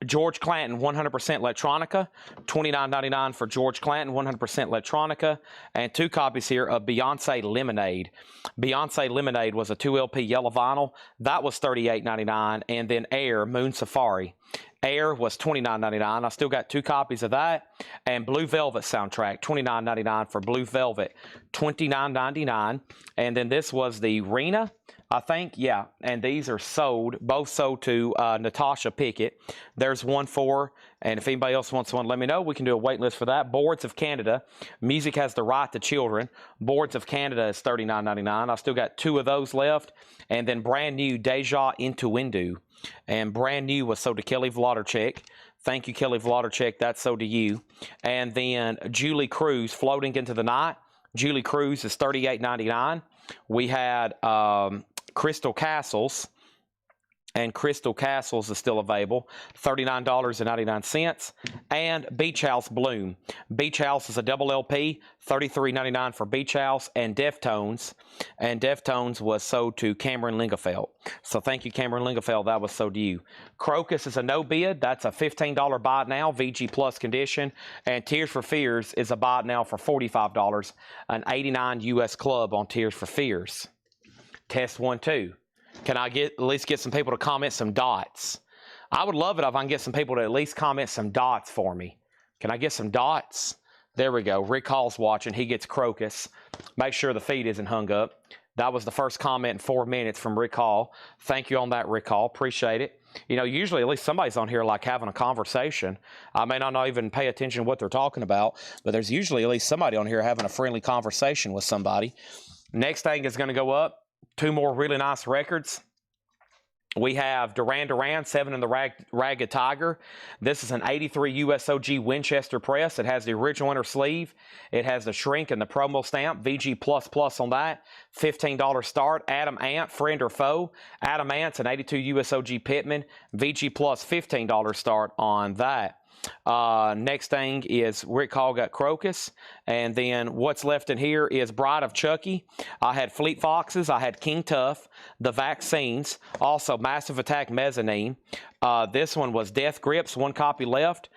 George Clanton 100% Electronica, $29.99 for George Clanton 100% Electronica, and 2 copies here of Beyonce Lemonade. Beyonce Lemonade was a 2 LP yellow vinyl. That was $38.99. And then Air Moon Safari. Air was $29.99. I still got 2 copies of that. And Blue Velvet soundtrack, $29.99 for Blue Velvet, $29.99. And then this was the Rena, I think, yeah, and these are sold, both sold to Natasha Pickett. There's one for, and if anybody else wants one, let me know. We can do a wait list for that. Boards of Canada, Music Has the Right to Children. Boards of Canada is $39.99. I still got 2 of those left. And then brand new Deja Intuendo. And brand new was sold to Kelly Vlodarchek. Thank you, Kelly Vlodarchek. That's sold to you. And then Julie Cruz, Floating into the Night. Julie Cruz is $38.99. We had Crystal Castles, and Crystal Castles is still available, $39.99. And Beach House Bloom. Beach House is a double LP, $33.99 for Beach House. And Deftones. And Deftones was sold to Cameron Lingefeld. So thank you, Cameron Lingefeld. That was sold to you. Crocus is a no bid. That's a $15 buy it now, VG Plus condition. And Tears for Fears is a buy it now for $45, an 89 US club on Tears for Fears. Test 1, 2. Can I at least get some people to comment some dots? I would love it if I can get some people to at least comment some dots for me. Can I get some dots? There we go. Rick Hall's watching. He gets Crocus. Make sure the feed isn't hung up. That was the first comment in 4 minutes from Rick Hall. Thank you on that, Rick Hall. Appreciate it. You know, usually at least somebody's on here like having a conversation. I may not even pay attention to what they're talking about, but there's usually at least somebody on here having a friendly conversation with somebody. Next thing is going to go up. 2 more really nice records. We have Duran Duran, 7 in the Ragged Tiger. This is an 83 USOG Winchester press. It has the original inner sleeve. It has the shrink and the promo stamp, VG++ on that. $15 start. Adam Ant, friend or foe. Adam Ant's an 82 USOG Pittman, VG+, $15 start on that. Next thing is Rick Hall got Crocus, and then what's left in here is Bride of Chucky. I had Fleet Foxes, I had King Tough, The Vaccines, also Massive Attack Mezzanine. This one was Death Grips, 1 copy left.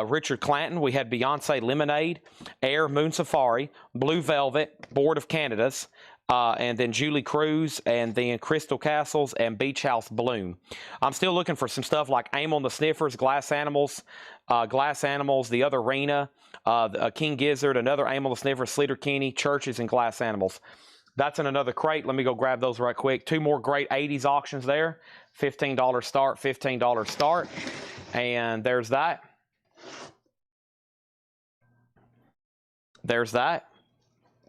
Richard Clanton, we had Beyonce Lemonade, Air Moon Safari, Blue Velvet, Board of Canadas, and then Julie Cruz, and then Crystal Castles, and Beach House Bloom. I'm still looking for some stuff like Aim on the Sniffers, Glass Animals, The Other Arena, King Gizzard, another Aim on the Sniffers, Sleater Kinney, Churches, and Glass Animals. That's in another crate. Let me go grab those right quick. 2 more great 80s auctions there. $15 start, $15 start. And there's that. There's that.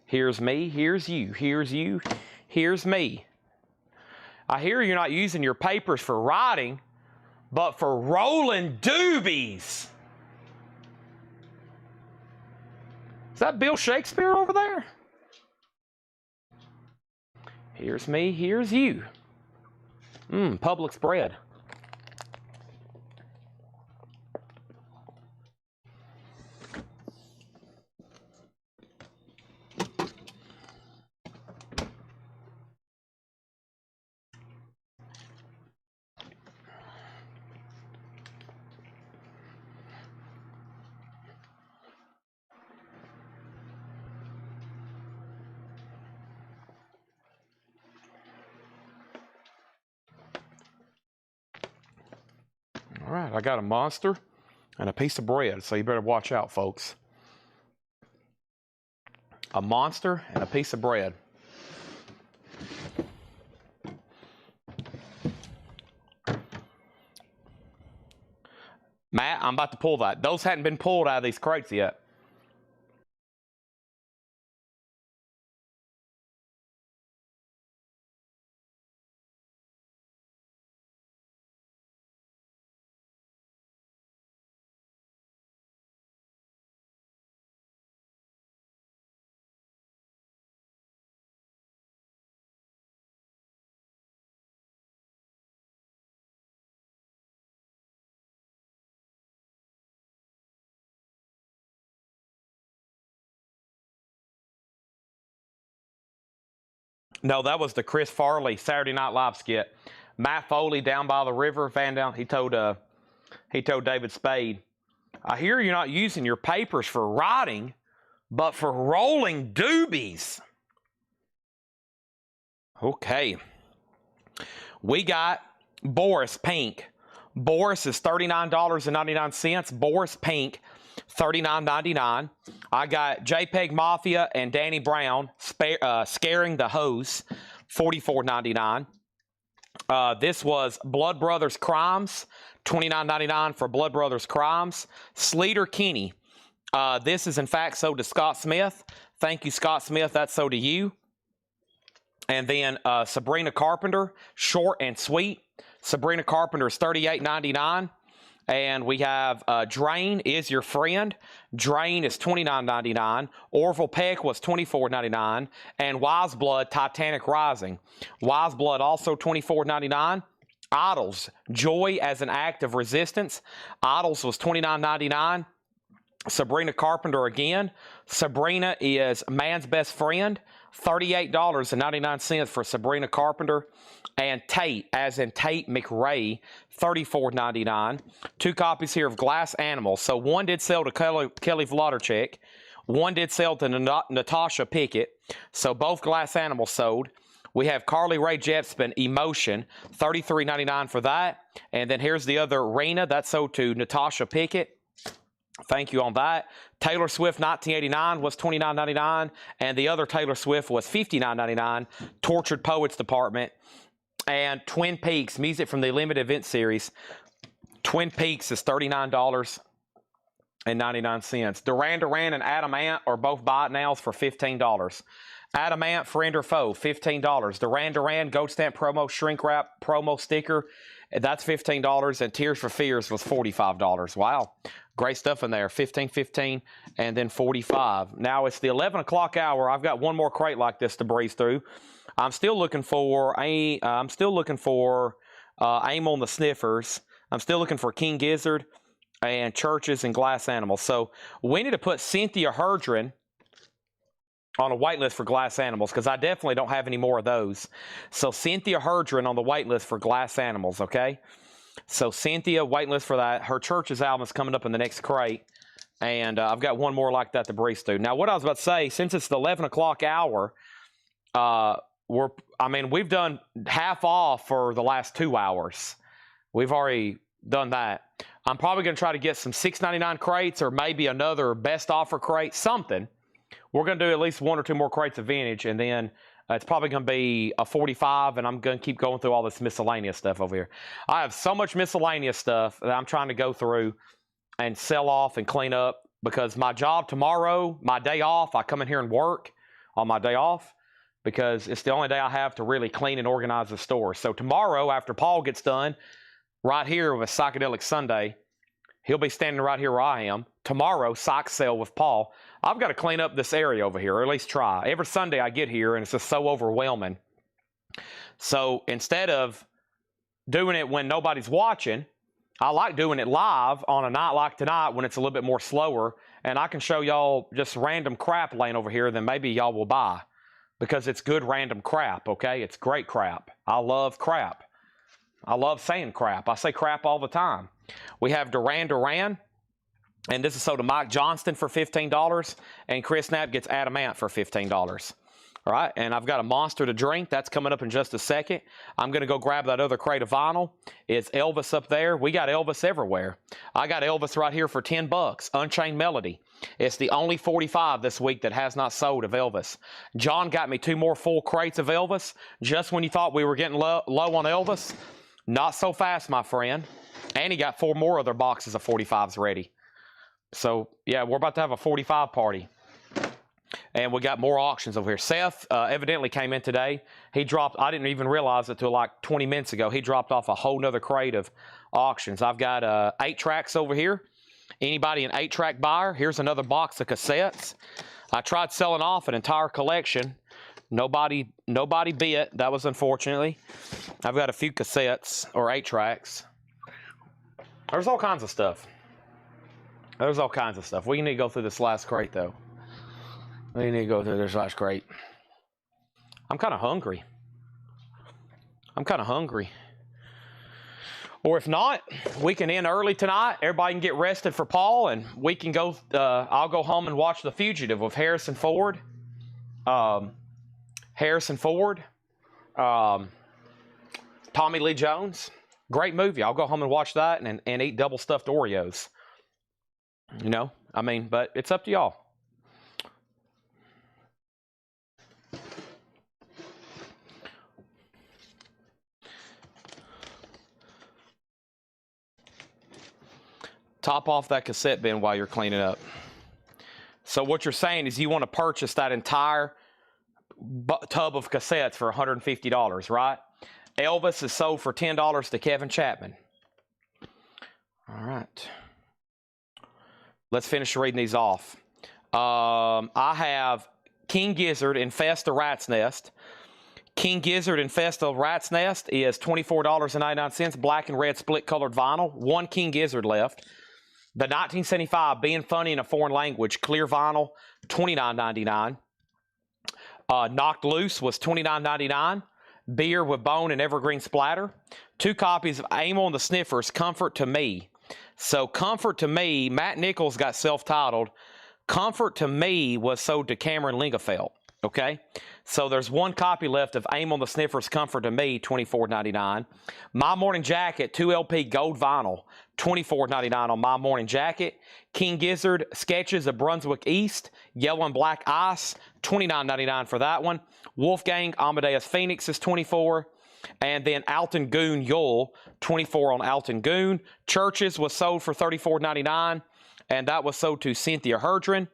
Here's me, here's you, here's you, here's me. I hear you're not using your papers for writing, but for rolling doobies. Is that Bill Shakespeare over there? Here's me, here's you. Publix bread. All right, I got a monster and a piece of bread, so you better watch out, folks. A monster and a piece of bread. Matt, I'm about to pull that. Those hadn't been pulled out of these crates yet. No, that was the Chris Farley Saturday Night Live skit. Matt Foley down by the river, Van down. He told David Spade, I hear you're not using your papers for writing, but for rolling doobies. Okay. We got Boris Pink. Boris is $39.99. Boris Pink, $39.99. I got JPEG Mafia and Danny Brown, Scaring the Hose, $44.99. This was Blood Brothers Crimes, $29.99 for Blood Brothers Crimes. Sleater Kinney. This is in fact sold to Scott Smith. Thank you, Scott Smith. That's sold to you. And then Sabrina Carpenter, Short and Sweet. Sabrina Carpenter is $38.99. And we have Drain Is Your Friend. Drain is $29.99. Orville Peck was $24.99. And Wiseblood, Titanic Rising. Wiseblood also $24.99. Idols, Joy as an Act of Resistance. Idols was $29.99. Sabrina Carpenter again. Sabrina is Man's Best Friend. $38.99 for Sabrina Carpenter. And Tate, as in Tate McRae, $34.99. 2 copies here of Glass Animals. So one did sell to Kelly Vlodarchik. One did sell to Natasha Pickett. So both Glass Animals sold. We have Carly Rae Jepsen, Emotion, $33.99 for that. And then here's the other Rena. That's sold to Natasha Pickett. Thank you on that. Taylor Swift 1989 was $29.99, and the other Taylor Swift was $59.99. Tortured Poets Department. And Twin Peaks, music from the limited event series. Twin Peaks is $39.99. Duran Duran and Adam Ant are both buy it nows for $15. Adamant, friend or foe, $15. Duran Duran, Gold Stamp promo, shrink wrap promo sticker, that's $15. And Tears for Fears was $45. Wow. Great stuff in there. 15, 15, and then 45. Now it's the 11 o'clock hour. I've got one more crate like this to breeze through. I'm still looking for Aim on the Sniffers. I'm still looking for King Gizzard and Churches and Glass Animals. So we need to put Cynthia Herdron on a wait list for Glass Animals, because I definitely don't have any more of those. So Cynthia Herdron on the wait list for Glass Animals, okay? So Cynthia, wait list for that. Her Church's album is coming up in the next crate, and I've got one more like that to breeze through. Now, what I was about to say, since it's the 11 o'clock hour, we've done half off for the last 2 hours. We've already done that. I'm probably going to try to get some $6.99 crates, or maybe another best offer crate, something. We're going to do at least 1 or 2 more crates of vintage, and then it's probably going to be a 45, and I'm going to keep going through all this miscellaneous stuff over here. I have so much miscellaneous stuff that I'm trying to go through and sell off and clean up, because my job tomorrow, my day off, I come in here and work on my day off, because it's the only day I have to really clean and organize the store. So tomorrow, after Paul gets done, right here with Psychedelic Sunday, he'll be standing right here where I am. Tomorrow, sock sale with Paul. I've got to clean up this area over here, or at least try. Every Sunday I get here, and it's just so overwhelming. So instead of doing it when nobody's watching, I like doing it live on a night like tonight when it's a little bit more slower, and I can show y'all just random crap laying over here that maybe y'all will buy, because it's good random crap, okay? It's great crap. I love crap. I love saying crap. I say crap all the time. We have Duran Duran, and this is sold to Mike Johnston for $15, and Chris Knapp gets Adamant for $15. All right, and I've got a Monster to Drink. That's coming up in just a second. I'm going to go grab that other crate of vinyl. It's Elvis up there. We got Elvis everywhere. I got Elvis right here for $10. Unchained Melody. It's the only 45 this week that has not sold of Elvis. John got me 2 more full crates of Elvis. Just when you thought we were getting low on Elvis, not so fast, my friend. And he got 4 more other boxes of 45s ready. So, yeah, we're about to have a 45 party. And we got more auctions over here. Seth evidently came in today. He dropped, I didn't even realize it until like 20 minutes ago. He dropped off a whole nother crate of auctions. I've got 8 tracks over here. Anybody an 8-track buyer? Here's another box of cassettes. I tried selling off an entire collection. Nobody bit. That was unfortunately. I've got a few cassettes or 8 tracks. There's all kinds of stuff. There's all kinds of stuff. We need to go through this last crate, though. We need to go through this last crate. I'm kind of hungry. Or if not, we can end early tonight. Everybody can get rested for Paul, and we can go. I'll go home and watch The Fugitive with Harrison Ford. Tommy Lee Jones. Great movie. I'll go home and watch that and eat double stuffed Oreos. You know, I mean, but it's up to y'all. Top off that cassette bin while you're cleaning up. So what you're saying is you want to purchase that entire tub of cassettes for $150, right? Elvis is sold for $10 to Kevin Chapman. All right. Let's finish reading these off. I have King Gizzard Infest the Rat's Nest. King Gizzard Infest the Rat's Nest is $24.99, black and red split colored vinyl. 1 King Gizzard left. The 1975 Being Funny in a Foreign Language clear vinyl, $29.99. Knocked Loose was $29.99. Beer with Bone and Evergreen Splatter. 2 copies of Amel and the Sniffers, Comfort to Me. So Comfort to Me, Matt Nichols got self-titled. Comfort to Me was sold to Cameron Lingefeld. Okay, so there's 1 copy left of Amel and the Sniffers, Comfort to Me, $24.99. My Morning Jacket, 2 LP gold vinyl, $24.99 on My Morning Jacket. King Gizzard, Sketches of Brunswick East, Yellow and Black Ice, $29.99 for that one. Wolfgang, Amadeus Phoenix is $24. And then Alton Goon Yule, $24 on Alton Goon. Churches was sold for $34.99, and that was sold to Cynthia Herdron.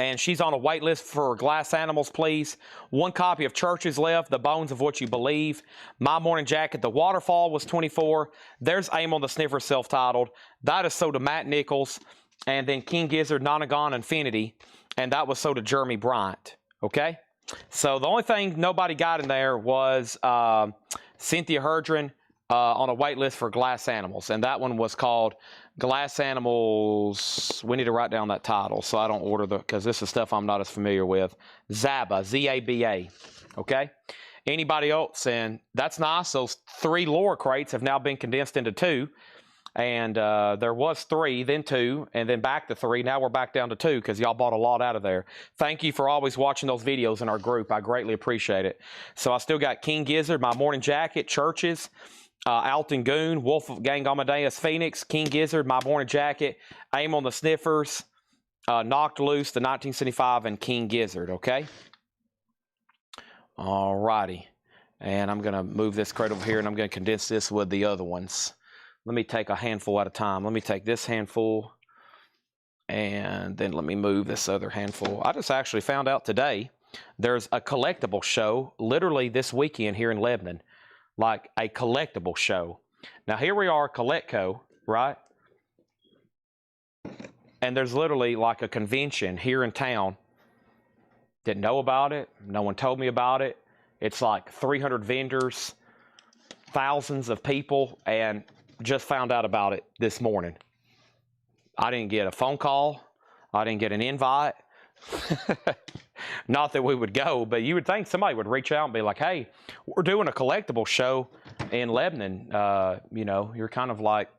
and she's on a wait list for Glass Animals, please. 1 copy of Churches left, The Bones of What You Believe. My Morning Jacket, The Waterfall was 24. There's Aim on the Sniffer, self-titled. That is sold to Matt Nichols. And then King Gizzard, Nonagon Infinity. And that was sold to Jeremy Bryant. Okay? So the only thing nobody got in there was Cynthia Herdren on a wait list for Glass Animals. And that one was called Glass Animals. We need to write down that title so I don't order because this is stuff I'm not as familiar with. Zaba, Z-A-B-A. Okay? Anybody else? And that's nice. Those 3 lore crates have now been condensed into 2. And there was 3, then 2, and then back to 3. Now we're back down to 2 because y'all bought a lot out of there. Thank you for always watching those videos in our group. I greatly appreciate it. So I still got King Gizzard, My Morning Jacket, Churches, Alton Goon, Wolfgang Amadeus Phoenix, King Gizzard, My Morning Jacket, Aim on the Sniffers, Knocked Loose, the 1975, and King Gizzard, okay? All righty. And I'm going to move this crate over here, and I'm going to condense this with the other ones. Let me take a handful at a time. Let me take this handful, and then let me move this other handful. I just actually found out today there's a collectible show literally this weekend here in Lebanon. Like a collectible show. Now here we are, Collectco, right? And there's literally like a convention here in town. Didn't know about it. No one told me about it. It's like 300 vendors, thousands of people, and just found out about it this morning. I didn't get a phone call. I didn't get an invite. Not that we would go, but you would think somebody would reach out and be like, hey, we're doing a collectible show in Lebanon. You know, you're kind of like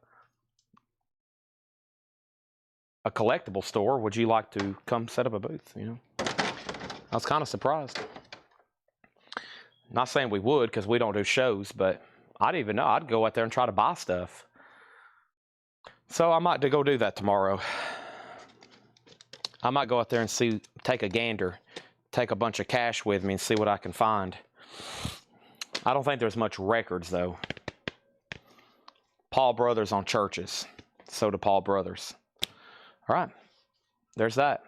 a collectible store. Would you like to come set up a booth? You know, I was kind of surprised. Not saying we would because we don't do shows, but I didn't even know. I'd go out there and try to buy stuff. So I might go do that tomorrow. I might go out there and take a gander, take a bunch of cash with me and see what I can find. I don't think there's much records, though. Paul Brothers on Churches. So do Paul Brothers. All right. There's that.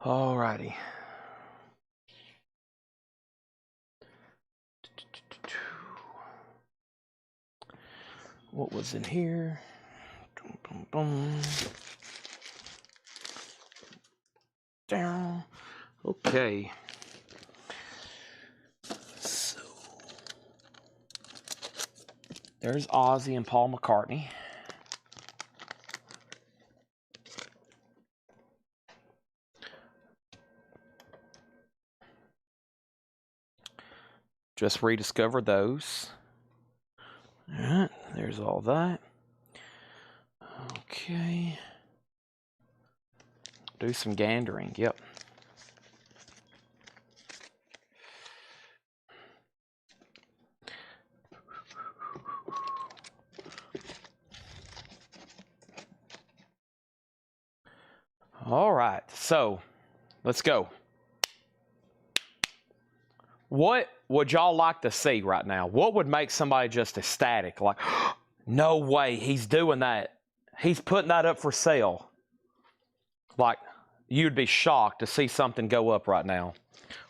All righty. What was in here? Boom, boom. Down. Okay. So there's Ozzy and Paul McCartney. Just rediscovered those. All right, there's all that. Okay. Do some gandering, yep. All right, so let's go. What would y'all like to see right now? What would make somebody just ecstatic? Like, no way, he's doing that. He's putting that up for sale. Like, you'd be shocked to see something go up right now.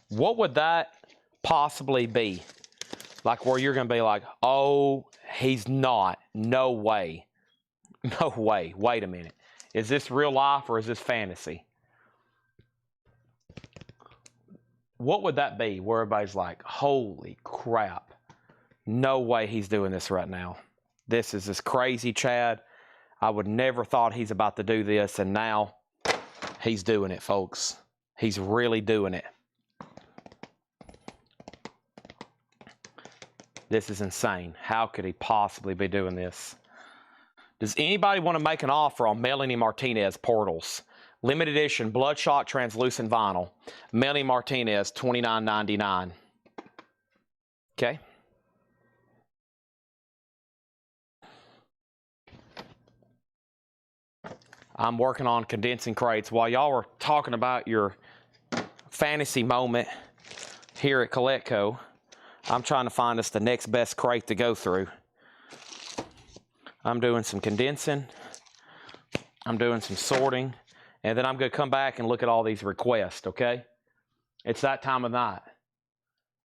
What would that possibly be? Like, where you're going to be like, oh, he's not. No way. No way. Wait a minute. Is this real life or is this fantasy? What would that be where everybody's like, holy crap. No way he's doing this right now. This is this crazy Chad. I would never thought he's about to do this, and now he's doing it, folks. He's really doing it. This is insane. How could he possibly be doing this? Does anybody want to make an offer on Melanie Martinez Portals? Limited edition Bloodshot translucent vinyl. Melanie Martinez, $29.99. Okay. I'm working on condensing crates. While y'all were talking about your fantasy moment here at Collectco, I'm trying to find us the next best crate to go through. I'm doing some condensing I'm doing some sorting, and then I'm going to come back and look at all these requests, okay? It's that time of night.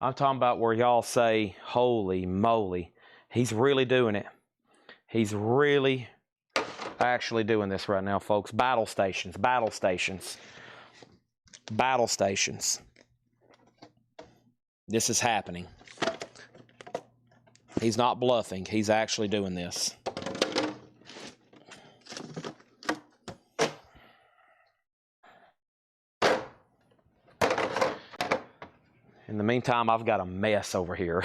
I'm talking about where y'all say, holy moly, he's really doing it. He's really actually doing this right now, folks. Battle stations, battle stations, battle stations. This is happening. He's not bluffing. He's actually doing this. In the meantime, I've got a mess over here.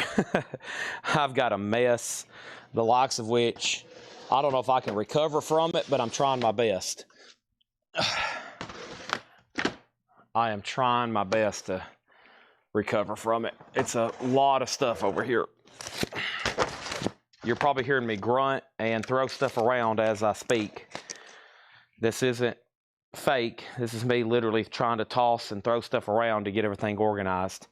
I've got a mess, the likes of which I don't know if I can recover from it, but I'm trying my best. I am trying my best to recover from it. It's a lot of stuff over here. You're probably hearing me grunt and throw stuff around as I speak. This isn't fake. This is me literally trying to toss and throw stuff around to get everything organized.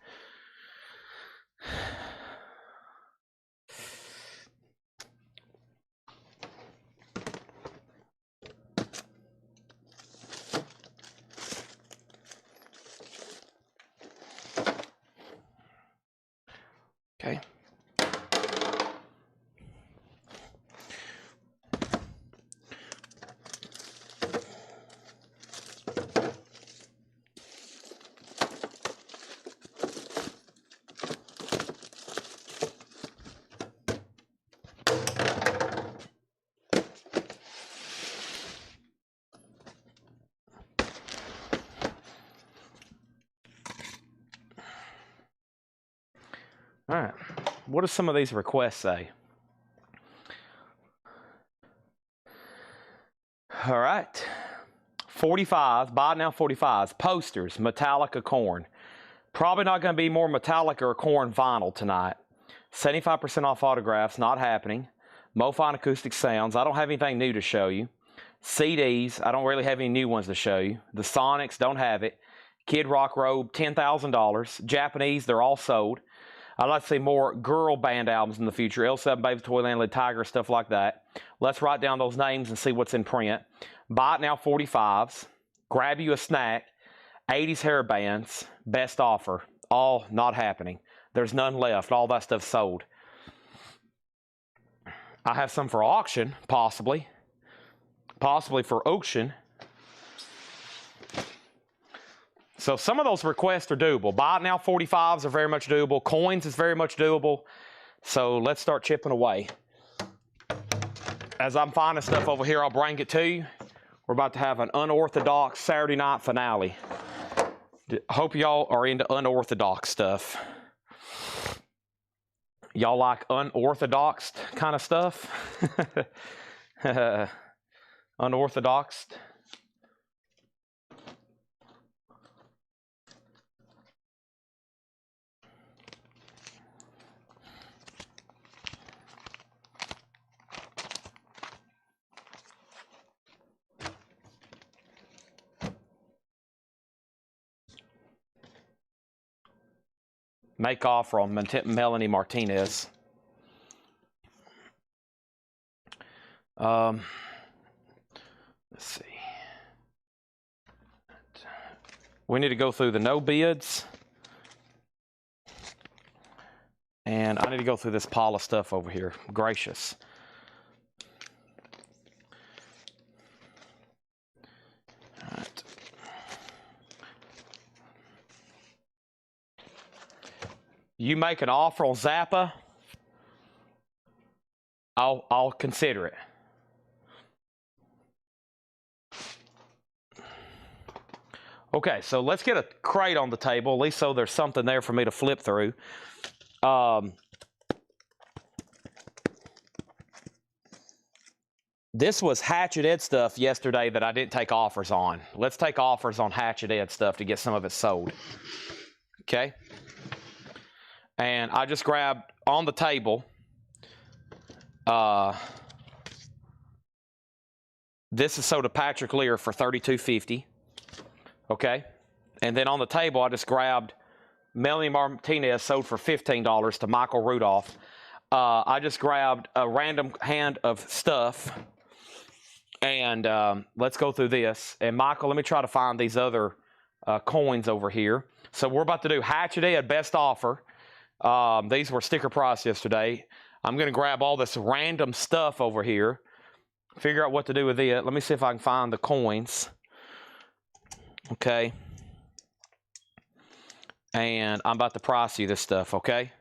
Okay. All right, what do some of these requests say? All right, 45, buy now 45s, posters, Metallica Korn. Probably not going to be more Metallica or Korn vinyl tonight. 75% off autographs, not happening. MoFine acoustic sounds, I don't have anything new to show you. CDs, I don't really have any new ones to show you. The Sonics, don't have it. Kid Rock Robe, $10,000. Japanese, they're all sold. I'd like to see more girl band albums in the future. L7, Baby Toyland, Lady Tiger, stuff like that. Let's write down those names and see what's in print. Buy it now 45s. Grab you a snack. 80s hair bands. Best offer. All not happening. There's none left. All that stuff's sold. I have some for auction, possibly. Possibly for auction. So some of those requests are doable. Buy it now 45s are very much doable. Coins is very much doable. So let's start chipping away. As I'm finding stuff over here, I'll bring it to you. We're about to have an unorthodox Saturday night finale. Hope y'all are into unorthodox stuff. Y'all like unorthodox kind of stuff? Unorthodox. Make offer on Melanie Martinez. Let's see. We need to go through the no bids. And I need to go through this pile of stuff over here. Gracious. All right. You make an offer on Zappa, I'll consider it. Okay, so let's get a crate on the table, at least so there's something there for me to flip through. This was Hatchet Ed stuff yesterday that I didn't take offers on. Let's take offers on Hatchet Ed stuff to get some of it sold. Okay? And I just grabbed on the table, this is sold to Patrick Lear for $32.50. Okay? And then on the table, I just grabbed Melanie Martinez sold for $15 to Michael Rudolph. I just grabbed a random hand of stuff. And let's go through this. And Michael, let me try to find these other coins over here. So we're about to do Hatchet Ed best offer. These were sticker price yesterday. I'm going to grab all this random stuff over here, figure out what to do with it. Let me see if I can find the coins. Okay. And I'm about to price you this stuff, okay?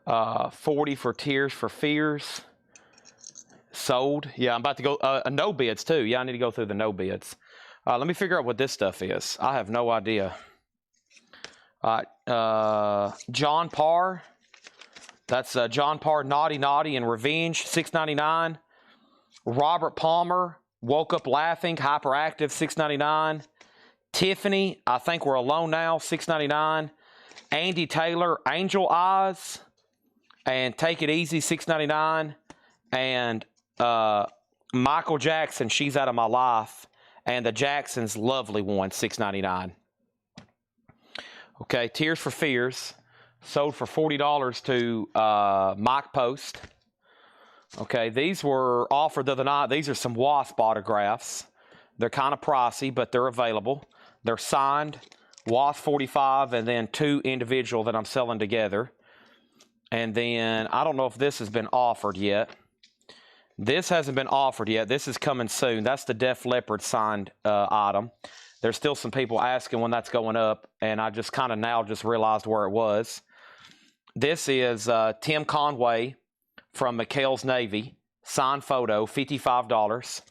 $40 for Tears for Fears. Sold. Yeah, I'm about to go. No bids, too. Yeah, I need to go through the no bids. Let me figure out what this stuff is. I have no idea. All right. John Parr. That's John Parr, Naughty Naughty and Revenge, $6.99. Robert Palmer, Woke Up Laughing, Hyperactive, $6.99. Tiffany, I Think We're Alone Now, $6.99. Andy Taylor, Angel Eyes, and Take It Easy, $6.99. And Michael Jackson, She's Out of My Life, and the Jacksons, Lovely One, $6.99. Okay, Tears for Fears, sold for $40 to Mike Post. Okay, these were offered the other night. These are some Wasp autographs. They're kind of pricey, but they're available. They're signed, Wasp 45, and then 2 individual that I'm selling together. And then, I don't know if this has been offered yet. This hasn't been offered yet. This is coming soon. That's the Def Leppard signed item. There's still some people asking when that's going up, and I just kind of now just realized where it was. This is Tim Conway from McHale's Navy, signed photo, $55.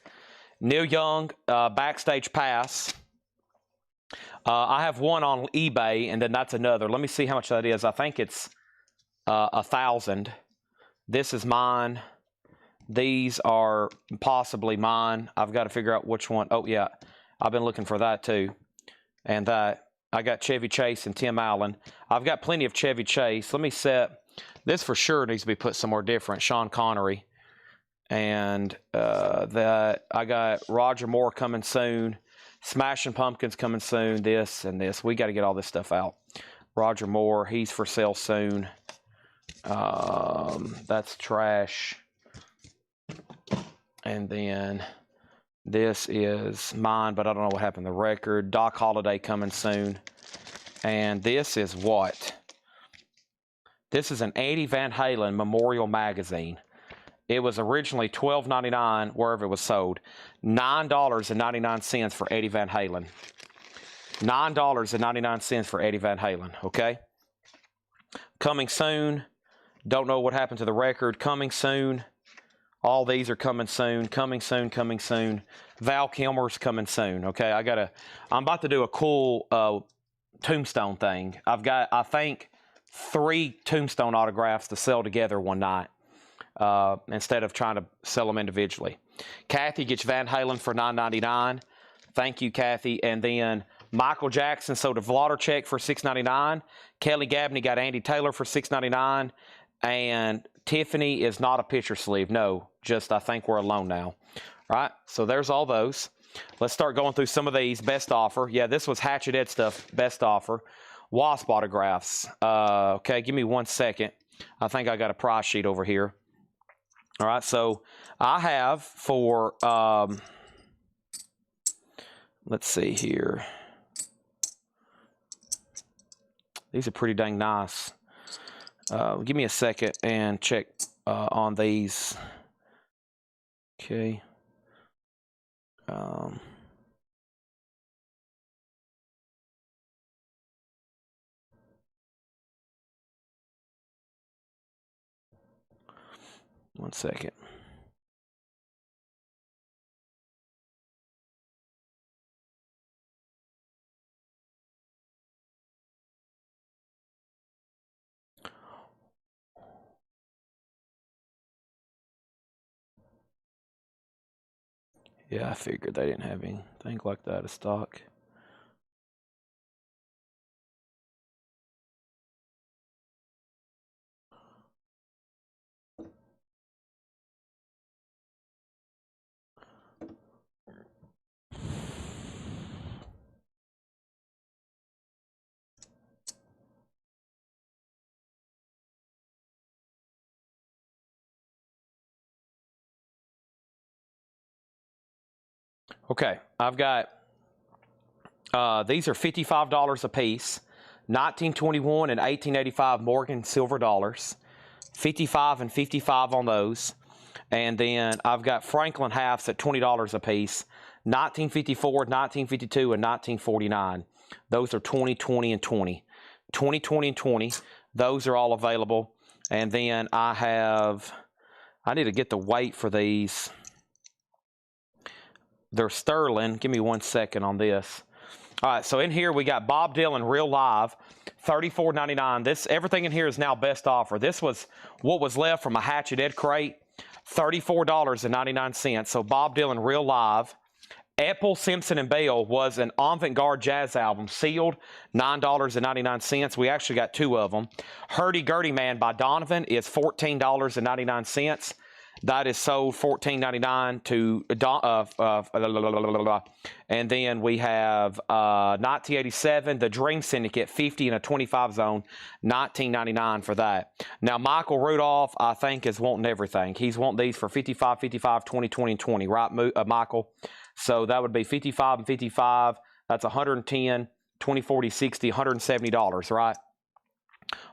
Neil Young, Backstage Pass. I have one on eBay, and then that's another. Let me see how much that is. I think it's $1,000. This is mine. These are possibly mine. I've got to figure out which one. Oh, yeah. I've been looking for that, too. And that. I got Chevy Chase and Tim Allen. I've got plenty of Chevy Chase. Let me set. This for sure needs to be put somewhere different. Sean Connery. And that. I got Roger Moore coming soon. Smashing Pumpkins coming soon. This and this. We got to get all this stuff out. Roger Moore. He's for sale soon. That's trash. And then this is mine, but I don't know what happened to the record. Doc Holliday coming soon. And this is what? This is an Eddie Van Halen Memorial Magazine. It was originally $12.99 wherever it was sold. $9.99 for Eddie Van Halen. $9.99 for Eddie Van Halen, okay? Coming soon. Don't know what happened to the record. Coming soon. All these are coming soon. Coming soon, coming soon. Val Kilmer's coming soon, okay? I'm about to do a cool tombstone thing. I've got, I think, 3 tombstone autographs to sell together one night instead of trying to sell them individually. Kathy gets Van Halen for $9.99. Thank you, Kathy. And then Michael Jackson sold a Vlodder for $6.99. Kelly Gabney got Andy Taylor for $6.99. And Tiffany is not a picture sleeve. No, just I Think We're Alone Now. All right, so there's all those. Let's start going through some of these. Best offer. Yeah, this was Hatchet Ed stuff. Best offer. Wasp autographs. Okay, give me 1 second. I think I got a price sheet over here. All right, so I have for, let's see here. These are pretty dang nice. Give me a second and check on these. Okay. 1 second. Yeah, I figured they didn't have anything like that in stock. Okay, I've got, these are $55 a piece. 1921 and 1885 Morgan silver dollars. 55 and 55 on those. And then I've got Franklin halves at $20 a piece. 1954, 1952, and 1949. Those are 20, 20, and 20. 20, 20, and 20. Those are all available. And then I need to get the weight for these. They're sterling. Give me 1 second on this. All right, so in here we got Bob Dylan Real Live, $34.99. This, everything in here is now best offer. This was what was left from a Hatchet Ed crate, $34.99. So Bob Dylan Real Live. Apple, Simpson, and Bell was an avant-garde jazz album, sealed, $9.99. We actually got 2 of them. Hurdy-Gurdy Man by Donovan is $14.99. That is sold $14.99 to and then we have 1987, the Dream Syndicate, 50 in a 25 zone, $19.99 for that. Now Michael Rudolph, I think, is wanting everything. He's wanting these for 55, 55, 20, 20, and 20, right, Michael? So that would be 55 and 55. That's 110, 20, 40, 60, $170, right?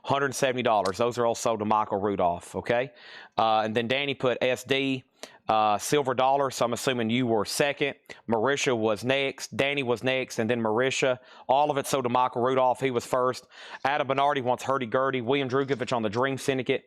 $170. Those are all sold to Michael Rudolph, okay? And then Danny put SD, silver dollar, so I'm assuming you were second. Marisha was next. Danny was next, and then Marisha. All of it sold to Michael Rudolph. He was first. Adam Bernardi wants hurdy-gurdy. William Drugovich on the Dream Syndicate.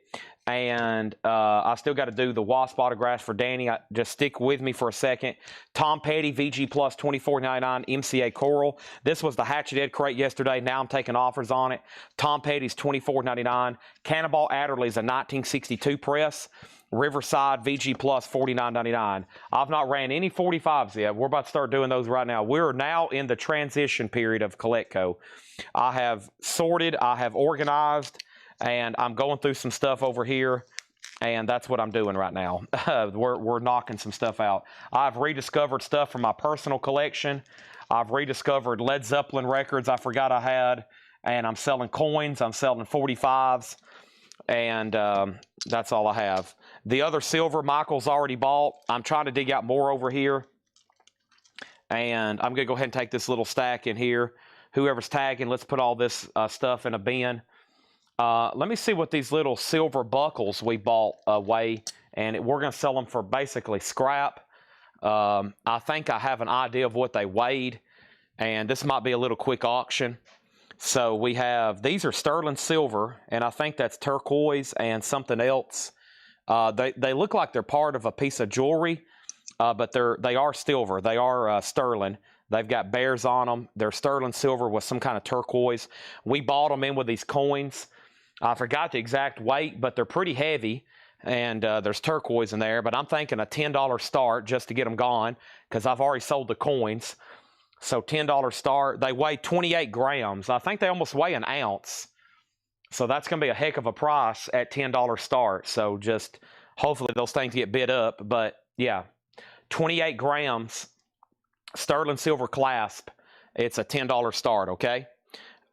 And I still got to do the Wasp autographs for Danny. Just stick with me for a second. Tom Petty, VG Plus, $24.99, MCA Coral. This was the Hatchet Ed crate yesterday. Now I'm taking offers on it. Tom Petty's $24.99. Cannonball Adderley's a 1962 press. Riverside VG Plus, $49.99. I've not ran any 45s yet. We're about to start doing those right now. We're now in the transition period of Collectco. I have sorted, I have organized, and I'm going through some stuff over here, and that's what I'm doing right now. We're knocking some stuff out. I've rediscovered stuff from my personal collection. I've rediscovered Led Zeppelin records I forgot I had, and I'm selling coins. I'm selling 45s, and that's all I have. The other silver Michael's already bought. I'm trying to dig out more over here, and I'm going to go ahead and take this little stack in here. Whoever's tagging, let's put all this stuff in a bin. Let me see what these little silver buckles we bought weigh, and we're going to sell them for basically scrap. I think I have an idea of what they weighed, and this might be a little quick auction. So we have, these are sterling silver, and I think that's turquoise and something else. They look like they're part of a piece of jewelry, but they are silver. They are sterling. They've got bears on them. They're sterling silver with some kind of turquoise. We bought them in with these coins. I forgot the exact weight, but they're pretty heavy, and there's turquoise in there. But I'm thinking a $10 start just to get them gone, because I've already sold the coins. So $10 start. They weigh 28 grams. I think they almost weigh an ounce. So that's going to be a heck of a price at $10 start. So just hopefully those things get bid up. But yeah, 28 grams, sterling silver clasp. It's a $10 start, okay?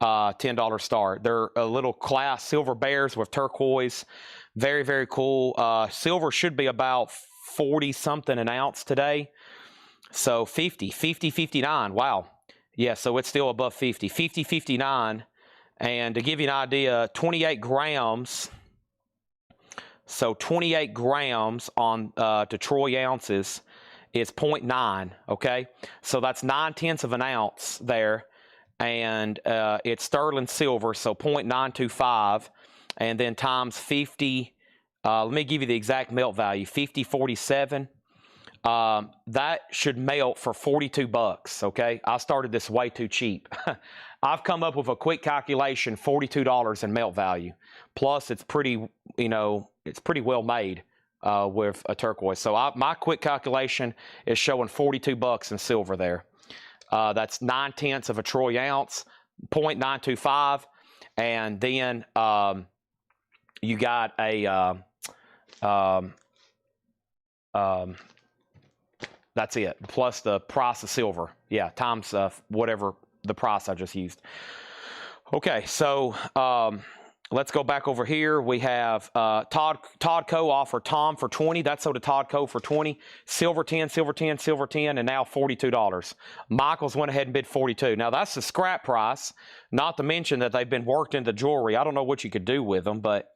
$10 start. They're a little clasp, silver bears with turquoise. Very, very cool. Silver should be about 40-something an ounce today. So 50, 59. Wow. Yeah, so it's still above 50. 59. And to give you an idea, 28 grams. So 28 grams on to troy ounces is 0.9, okay? So that's 9/10 of an ounce there. And it's sterling silver, so 0.925. And then times 50, let me give you the exact melt value, 50.47. That should melt for $42, okay? I started this way too cheap. I've come up with a quick calculation, $42 in melt value. Plus, it's pretty, it's pretty well made with a turquoise. So my quick calculation is showing $42 in silver there. That's 9/10 of a troy ounce, 0.925. And then you got a, that's it, plus the price of silver. Yeah, times whatever the price I just used. Okay, so let's go back over here. We have Todd Co. offered Tom for 20. That's sold to Todd Co. for 20. Silver 10, silver 10, silver 10, and now $42. Michaels went ahead and bid 42. Now, that's the scrap price, not to mention that they've been worked into jewelry. I don't know what you could do with them, but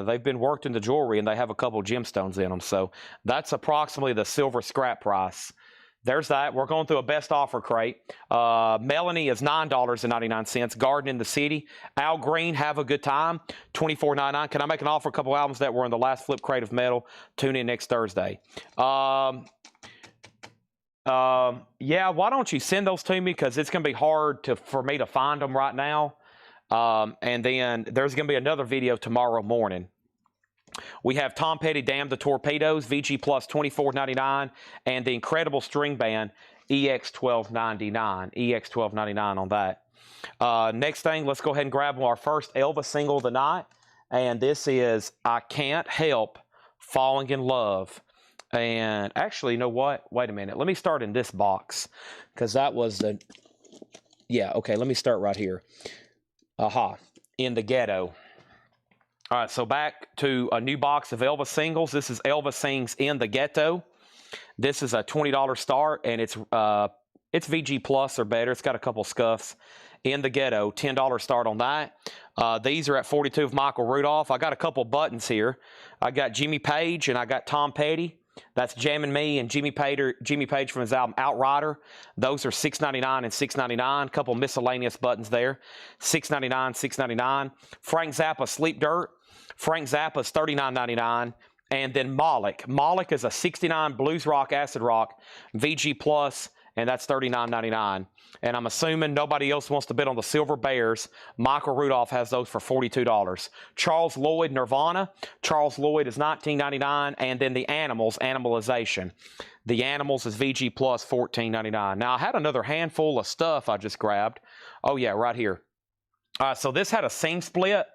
they've been worked into jewelry, and they have a couple gemstones in them. So that's approximately the silver scrap price. There's that. We're going through a best offer crate. Melanie is $9.99. Garden in the City. Al Green, Have a Good Time, $24.99. Can I make an offer? A couple albums that were in the last flip crate of metal. Tune in next Thursday. Yeah, why don't you send those to me? Because it's going to be hard for me to find them right now. And then there's going to be another video tomorrow morning. We have Tom Petty, Damn the Torpedoes, VG Plus $24.99, and the Incredible String Band, EX $12.99 on that. Next thing, let's go ahead and grab our first Elvis single of the night, and this is I Can't Help Falling in Love. And actually, you know what? Wait a minute. Let me start in this box, because that was the... Yeah, okay, let me start right here. In the Ghetto. All right, so back to a new box of Elvis singles. This is Elvis Sings In the Ghetto. This is a $20 start, and it's VG Plus or better. It's got a couple scuffs. In the Ghetto, $10 start on that. These are at 42 of Michael Rudolph. I got a couple buttons here. I got Jimmy Page and I got Tom Petty. That's Jammin' Me and Jimmy Page from his album Outrider. Those are $6.99 and $6.99. A couple miscellaneous buttons there. $6.99, $6.99. Frank Zappa, Sleep Dirt. Frank Zappa is $39.99. And then Moloch. Moloch is a '69 blues rock, acid rock, VG Plus, and that's $39.99. And I'm assuming nobody else wants to bid on the Silver Bears. Michael Rudolph has those for $42. Charles Lloyd, Nirvana. Charles Lloyd is $19.99. And then the Animals, Animalization. The Animals is VG Plus, $14.99. Now, I had another handful of stuff I just grabbed. Oh, yeah, right here. So this had a seam split.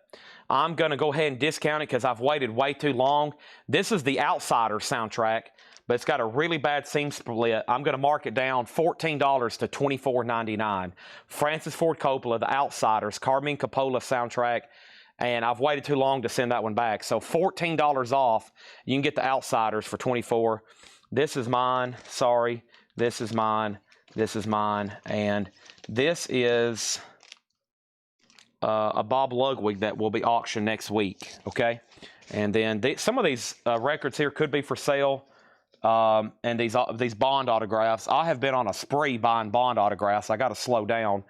I'm going to go ahead and discount it because I've waited way too long. This is the Outsider soundtrack, but it's got a really bad seam split. I'm going to mark it down $14 to $24.99. Francis Ford Coppola, The Outsiders, Carmine Coppola soundtrack, and I've waited too long to send that one back. So $14 off, you can get The Outsiders for $24. This is mine. Sorry. This is mine. This is mine. And this is a Bob Ludwig that will be auctioned next week. Okay. And then some of these records here could be for sale. And these Bond autographs. I have been on a spree buying Bond autographs. I got to slow down.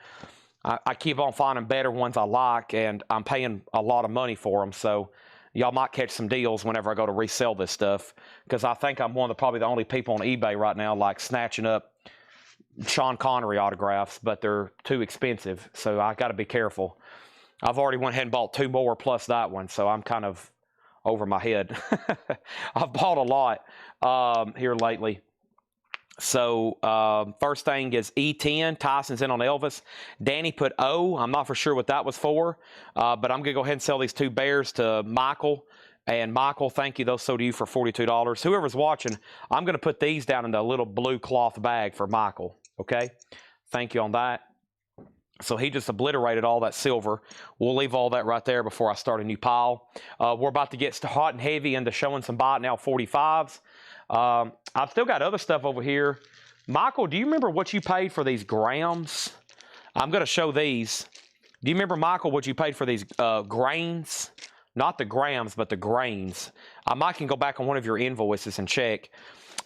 I keep on finding better ones I like, and I'm paying a lot of money for them. So y'all might catch some deals whenever I go to resell this stuff, because I think I'm probably the only people on eBay right now like snatching up Sean Connery autographs, but they're too expensive. So I got to be careful. I've already went ahead and bought 2 more plus that one, so I'm kind of over my head. I've bought a lot here lately. So first thing is E10. Tyson's in on Elvis. Danny put O. I'm not for sure what that was for, but I'm going to go ahead and sell these 2 bears to Michael. And Michael, thank you. Those sold to you for $42. Whoever's watching, I'm going to put these down in the little blue cloth bag for Michael. Okay? Thank you on that. So he just obliterated all that silver. We'll leave all that right there before I start a new pile. We're about to get hot and heavy into showing some Buy It Now 45s. I've still got other stuff over here. Michael, do you remember what you paid for these grams? I'm going to show these. Do you remember, Michael, what you paid for these grains? Not the grams, but the grains. I might can go back on one of your invoices and check.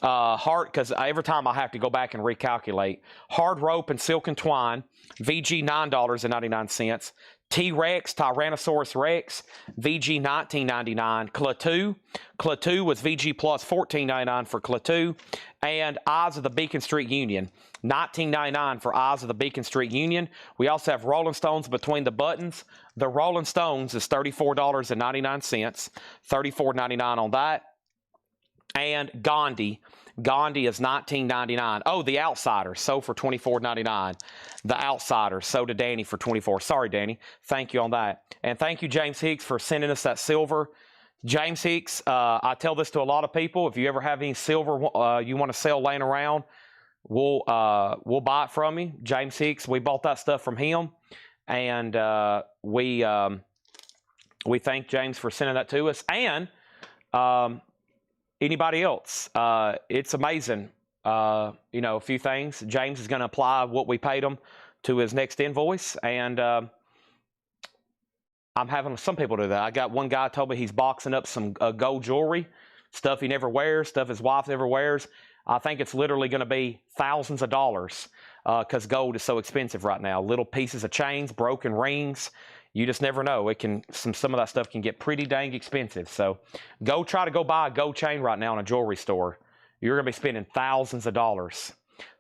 Because every time I have to go back and recalculate. Hard rope and silk and twine, VG $9.99. T-Rex, Tyrannosaurus Rex, VG $19.99. Klaatu was VG Plus $14.99 for Klaatu. And Eyes of the Beacon Street Union, $19.99 for Eyes of the Beacon Street Union. We also have Rolling Stones Between the Buttons. The Rolling Stones is $34.99, $34.99 on that. And Gandhi is $19.99. Oh, The Outsiders sold for $24.99. The Outsiders sold to Danny for $24. Sorry, Danny. Thank you on that. And thank you, James Hicks, for sending us that silver. James Hicks, I tell this to a lot of people. If you ever have any silver you want to sell laying around, we'll buy it from you. James Hicks, we bought that stuff from him, and we We thank James for sending that to us. And anybody else, it's amazing. A few things. James is going to apply what we paid him to his next invoice. And I'm having some people do that. I got one guy told me he's boxing up some gold jewelry, stuff he never wears, stuff his wife never wears. I think it's literally going to be thousands of dollars because gold is so expensive right now. Little pieces of chains, broken rings. You just never know. It can some of that stuff can get pretty dang expensive. So try to go buy a gold chain right now in a jewelry store. You're going to be spending thousands of dollars.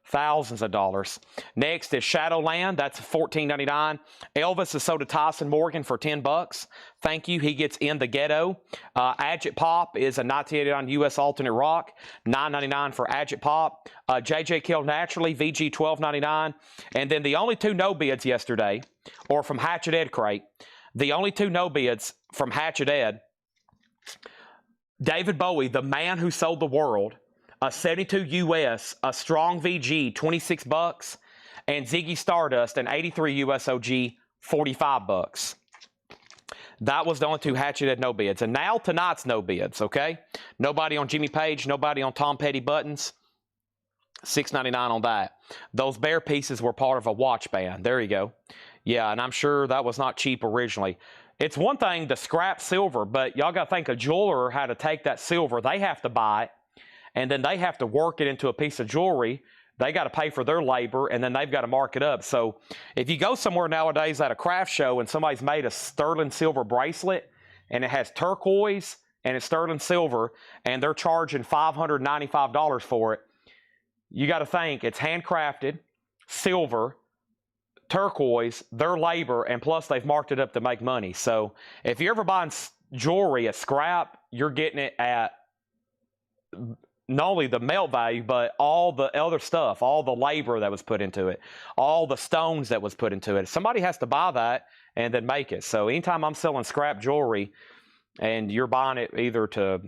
Thousands of dollars. Next is Shadowland. That's $14.99. Elvis is sold to Tyson Morgan for $10. Thank you. He gets In the Ghetto. Agit Pop is a 1989 U.S. alternate rock. $9.99 for Agit Pop. JJ Kill Naturally, VG $12.99. And then the only two no bids yesterday, or from Hatchet Ed Crate, the only two no bids from Hatchet Ed, David Bowie, the man who sold the world, a 72 US, a strong VG, $26, and Ziggy Stardust, an 83 US OG, $45. That was the only two Hatchet Ed no bids. And now tonight's no bids, okay? Nobody on Jimmy Page, nobody on Tom Petty buttons. $6.99 on that. Those bear pieces were part of a watch band. There you go. Yeah, and I'm sure that was not cheap originally. It's one thing to scrap silver, but y'all got to think a jeweler had to take that silver. They have to buy it. And then they have to work it into a piece of jewelry. They got to pay for their labor, and then they've got to mark it up. So if you go somewhere nowadays at a craft show and somebody's made a sterling silver bracelet, and it has turquoise and it's sterling silver, and they're charging $595 for it, you got to think it's handcrafted, silver, turquoise, their labor, and plus they've marked it up to make money. So if you're ever buying jewelry at scrap, you're getting it at not only the melt value, but all the other stuff, all the labor that was put into it, all the stones that was put into it. Somebody has to buy that and then make it. So anytime I'm selling scrap jewelry and you're buying it either to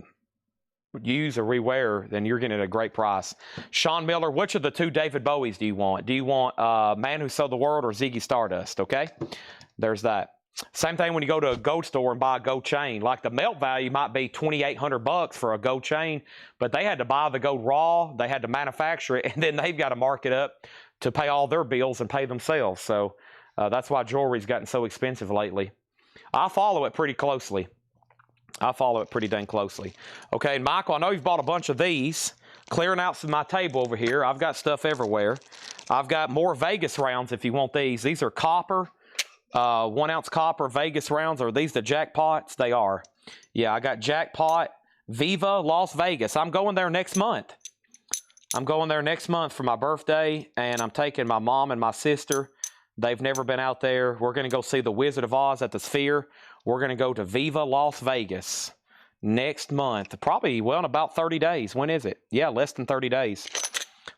use or rewear, then you're getting it at a great price. Sean Miller, which of the two David Bowies do you want? Do you want Man Who Sold the World or Ziggy Stardust? Okay, there's that. Same thing when you go to a gold store and buy a gold chain. Like the melt value might be $2,800 for a gold chain, but they had to buy the gold raw, they had to manufacture it, and then they've got to mark it up to pay all their bills and pay themselves. So that's why jewelry's gotten so expensive lately. I follow it pretty closely. I follow it pretty dang closely. Okay, and Michael, I know you've bought a bunch of these. Clearing out some of my table over here. I've got stuff everywhere. I've got more Vegas rounds if you want these. These are copper. 1 ounce copper Vegas rounds. Are these the jackpots? They are. Yeah, I got jackpot Viva Las Vegas. I'm going there next month. I'm going there next month for my birthday, and I'm taking my mom and my sister. They've never been out there. We're going to go see the Wizard of Oz at the Sphere. We're going to go to Viva Las Vegas next month. Probably, well, in about 30 days. When is it? Yeah, less than 30 days.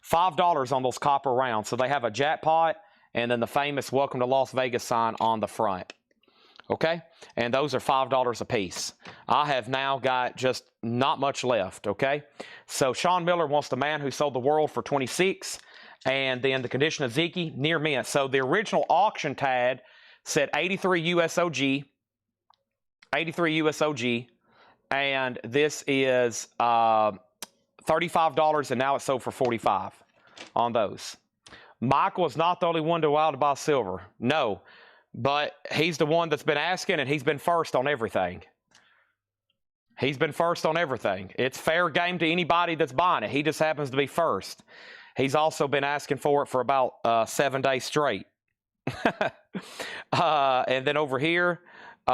$5 on those copper rounds. So they have a jackpot and then the famous Welcome to Las Vegas sign on the front. Okay? And those are $5 a piece. I have now got just not much left. Okay? So Sean Miller wants the Man Who Sold the World for $26. And then the condition of Ziggy, near mint. So the original auction tag said 83 USOG. 83 USOG. And this is $35, and now it's sold for $45 on those. Michael is not the only one to wild to buy silver. No, but he's the one that's been asking, and he's been first on everything. He's been first on everything. It's fair game to anybody that's buying it. He just happens to be first. He's also been asking for it for about 7 days straight. And then over here, I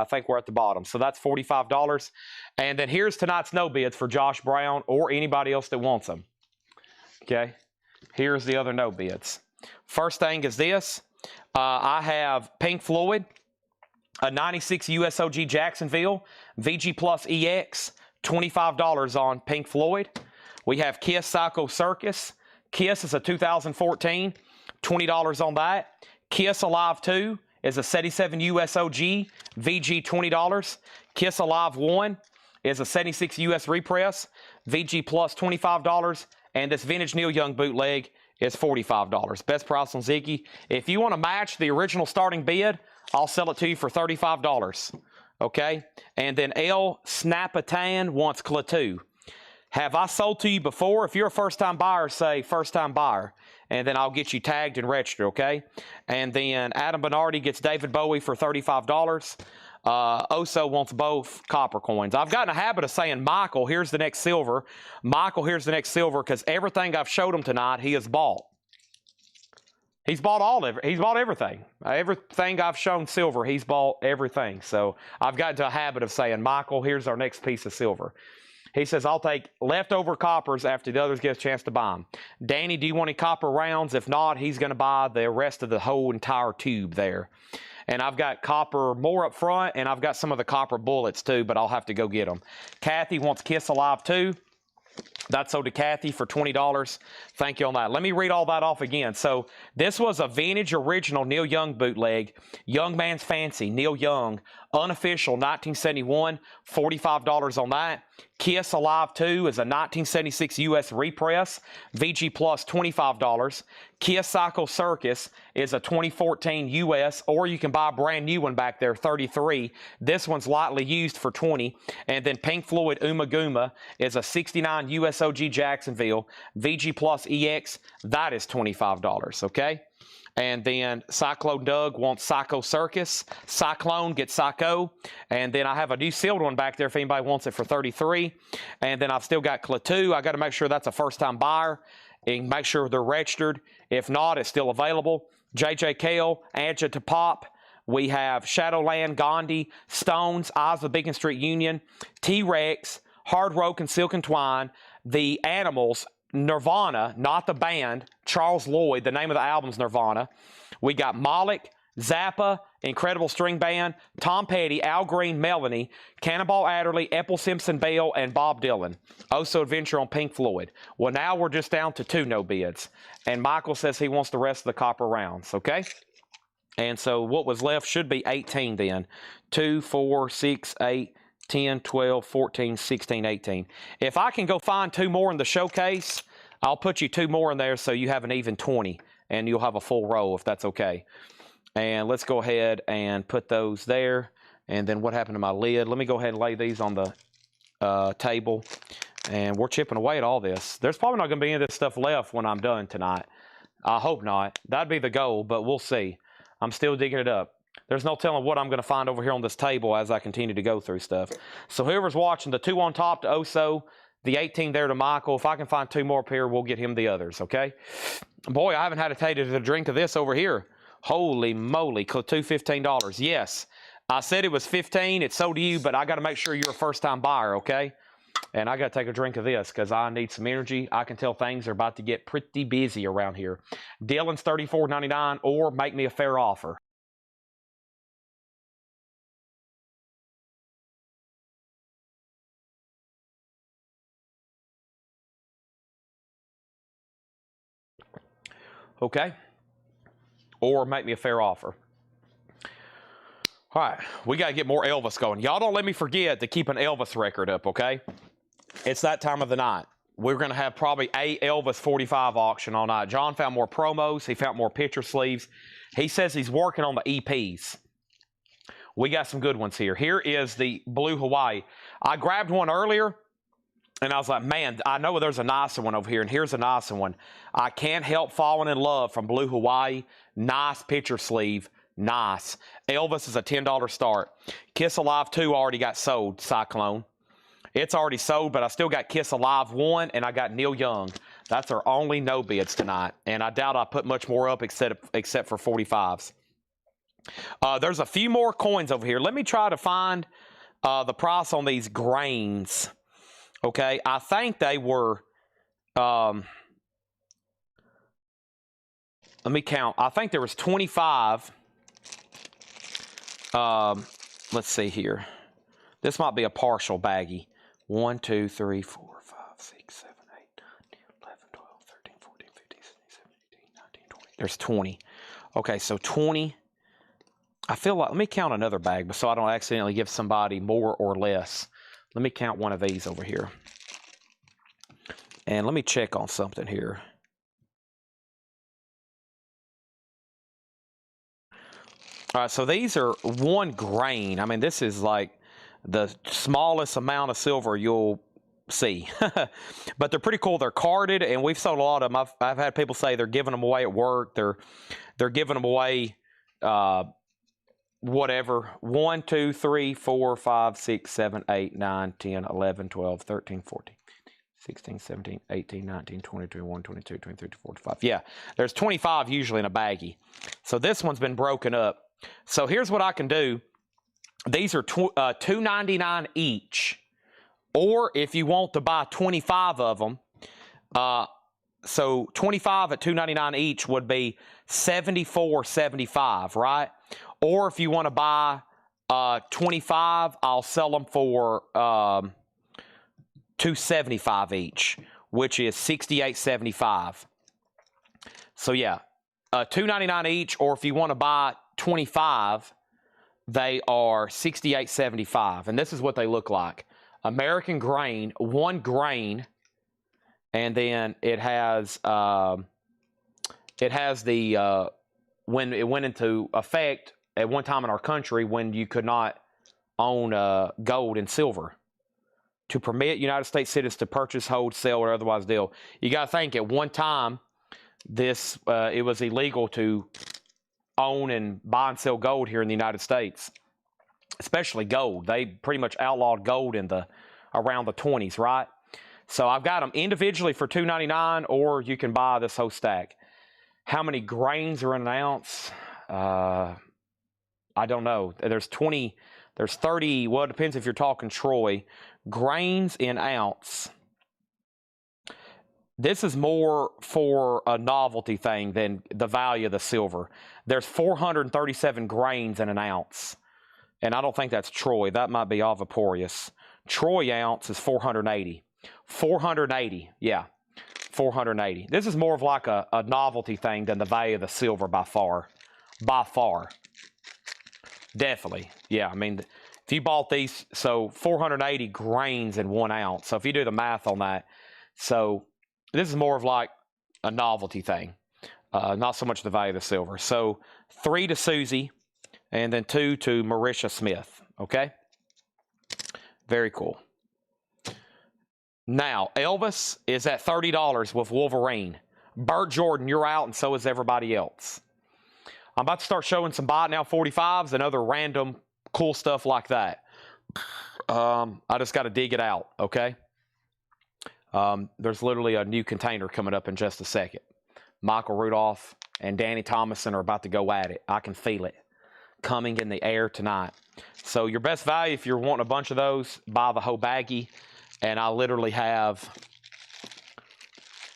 think we're at the bottom. So that's $45. And then here's tonight's no bids for Josh Brown or anybody else that wants them. Okay. Here's the other no bids. First thing is this. I have Pink Floyd, a 96 USOG Jacksonville, VG Plus EX, $25 on Pink Floyd. We have Kiss Psycho Circus. Kiss is a 2014, $20 on that. Kiss Alive 2 is a 77 USOG, VG $20. Kiss Alive 1 is a 76 US repress, VG Plus $25. And this vintage Neil Young bootleg is $45. Best price on Ziggy. If you want to match the original starting bid, I'll sell it to you for $35. Okay? And then L Snapatan wants Klaatu. Have I sold to you before? If you're a first-time buyer, say first-time buyer. And then I'll get you tagged and registered, okay? And then Adam Bernardi gets David Bowie for $35. Oso wants both copper coins. I've gotten a habit of saying, Michael, here's the next silver. Michael, here's the next silver, because everything I've showed him tonight, he has bought. He's bought he's bought everything. Everything I've shown silver, he's bought everything. So I've gotten to a habit of saying, Michael, here's our next piece of silver. He says, I'll take leftover coppers after the others get a chance to buy them. Danny, do you want any copper rounds? If not, he's going to buy the rest of the whole entire tube there. And I've got copper more up front, and I've got some of the copper bullets too, but I'll have to go get them. Kathy wants Kiss Alive too. That's sold to Kathy for $20. Thank you on that. Let me read all that off again. So this was a vintage original Neil Young bootleg. Young Man's Fancy, Neil Young. Unofficial 1971, $45 on that. Kiss Alive 2 is a 1976 U.S. repress, VG Plus $25. Kiss Psycho Circus is a 2014 U.S., or you can buy a brand new one back there, $33. This one's lightly used for $20. And then Pink Floyd Uma Guma is a 69 U.S. OG Jacksonville, VG Plus EX, that is $25, okay? And then Cyclone Doug wants Psycho Circus. Cyclone gets Psycho. And then I have a new sealed one back there if anybody wants it for $33. And then I've still got Klaatu. I got to make sure that's a first-time buyer and make sure they're registered. If not, it's still available. JJ Kale, Anja to Pop. We have Shadowland, Gandhi, Stones, Eyes of Beacon Street Union, T-Rex, Hard Rock and Silk and Twine, The Animals, Nirvana, not the band, Charles Lloyd, the name of the album's Nirvana. We got Moloch, Zappa, Incredible String Band, Tom Petty, Al Green, Melanie, Cannonball Adderley, Epple Simpson Bell, and Bob Dylan. Also Adventure on Pink Floyd. Well, now we're just down to 2 no bids. And Michael says he wants the rest of the copper rounds, okay? And so what was left should be 18 then. 2, 4, 6, 8, 10, 12, 14, 16, 18. If I can go find 2 more in the showcase, I'll put you 2 more in there so you have an even 20, and you'll have a full row if that's okay. And let's go ahead and put those there. And then what happened to my lid? Let me go ahead and lay these on the table. And we're chipping away at all this. There's probably not going to be any of this stuff left when I'm done tonight. I hope not. That'd be the goal, but we'll see. I'm still digging it up. There's no telling what I'm going to find over here on this table as I continue to go through stuff. So whoever's watching, the 2 on top to Oso, the 18 there to Michael. If I can find 2 more up here, we'll get him the others, okay? Boy, I haven't had a taste of a drink of this over here. Holy moly, Klaatu $15. Yes, I said it was $15. It's sold to you, but I got to make sure you're a first-time buyer, okay? And I got to take a drink of this because I need some energy. I can tell things are about to get pretty busy around here. Dylan's $34.99 or make me a fair offer. Okay? Or make me a fair offer. All right, we got to get more Elvis going. Y'all don't let me forget to keep an Elvis record up, okay? It's that time of the night. We're going to have probably a Elvis 45 auction all night. John found more promos. He found more picture sleeves. He says he's working on the EPs. We got some good ones here. Here is the Blue Hawaii. I grabbed one earlier, and I was like, man, I know there's a nicer one over here, and here's a nicer one. I Can't Help Falling in Love from Blue Hawaii. Nice picture sleeve. Nice. Elvis is a $10 start. Kiss Alive 2 already got sold, Cyclone. It's already sold, but I still got Kiss Alive 1, and I got Neil Young. That's our only no bids tonight, and I doubt I put much more up except for 45s. There's a few more coins over here. Let me try to find the price on these grains. Okay, I think they were, let me count. I think there was 25. Let's see here. This might be a partial baggie. 1, 2, 3, 4, 5, 6, 7, 8, 9, 10, 11, 12, 13, 14, 15, 16, 17, 18, 19, 20. There's 20. Okay, so 20. I feel like, let me count another bag so I don't accidentally give somebody more or less. Let me count one of these over here. And let me check on something here. All right, so these are 1 grain. I mean, this is like the smallest amount of silver you'll see. But they're pretty cool. They're carded, and we've sold a lot of them. I've had people say they're giving them away at work. They're giving them away whatever. 1, 2, 3, 4, 5, 6, 7, 8, 9, 10, 11, 12, 13, 14, 16, 17, 18, 19, 20, 21, 22, 23, 24, 25. Yeah, there's 25 usually in a baggie. So this one's been broken up. So here's what I can do. These are $2.99 each. Or if you want to buy 25 of them, so 25 at $2.99 each would be $74.75, right? Or if you want to buy 25, I'll sell them for $2.75 each, which is $68.75. So yeah, $2.99 each, or if you want to buy 25, they are $68.75, and this is what they look like. American grain, 1 grain, and then it has the when it went into effect at one time in our country when you could not own gold and silver. To permit United States citizens to purchase, hold, sell, or otherwise deal. You got to think at one time this it was illegal to own and buy and sell gold here in the United States, especially gold. They pretty much outlawed gold in around the 20s, right? So I've got them individually for $2.99, or you can buy this whole stack. How many grains are in an ounce? I don't know. There's 20, there's 30, well, it depends if you're talking troy. Grains in ounce. This is more for a novelty thing than the value of the silver. There's 437 grains in an ounce. And I don't think that's troy. That might be Avaporius. Troy ounce is 480. 480, yeah. 480. This is more of like a novelty thing than the value of the silver by far. By far. Definitely. Yeah, I mean, if you bought these, so 480 grains in 1 ounce. So if you do the math on that, so this is more of like a novelty thing. Not so much the value of the silver. So 3 to Susie, and then 2 to Marisha Smith. Okay? Very cool. Now, Elvis is at $30 with Wolverine. Burt Jordan, you're out, and so is everybody else. I'm about to start showing some Buy It Now 45s and other random cool stuff like that. I just got to dig it out, okay? There's literally a new container coming up in just a second. Michael Rudolph and Danny Thomason are about to go at it. I can feel it coming in the air tonight. So your best value, if you're wanting a bunch of those, buy the whole baggie. And I literally have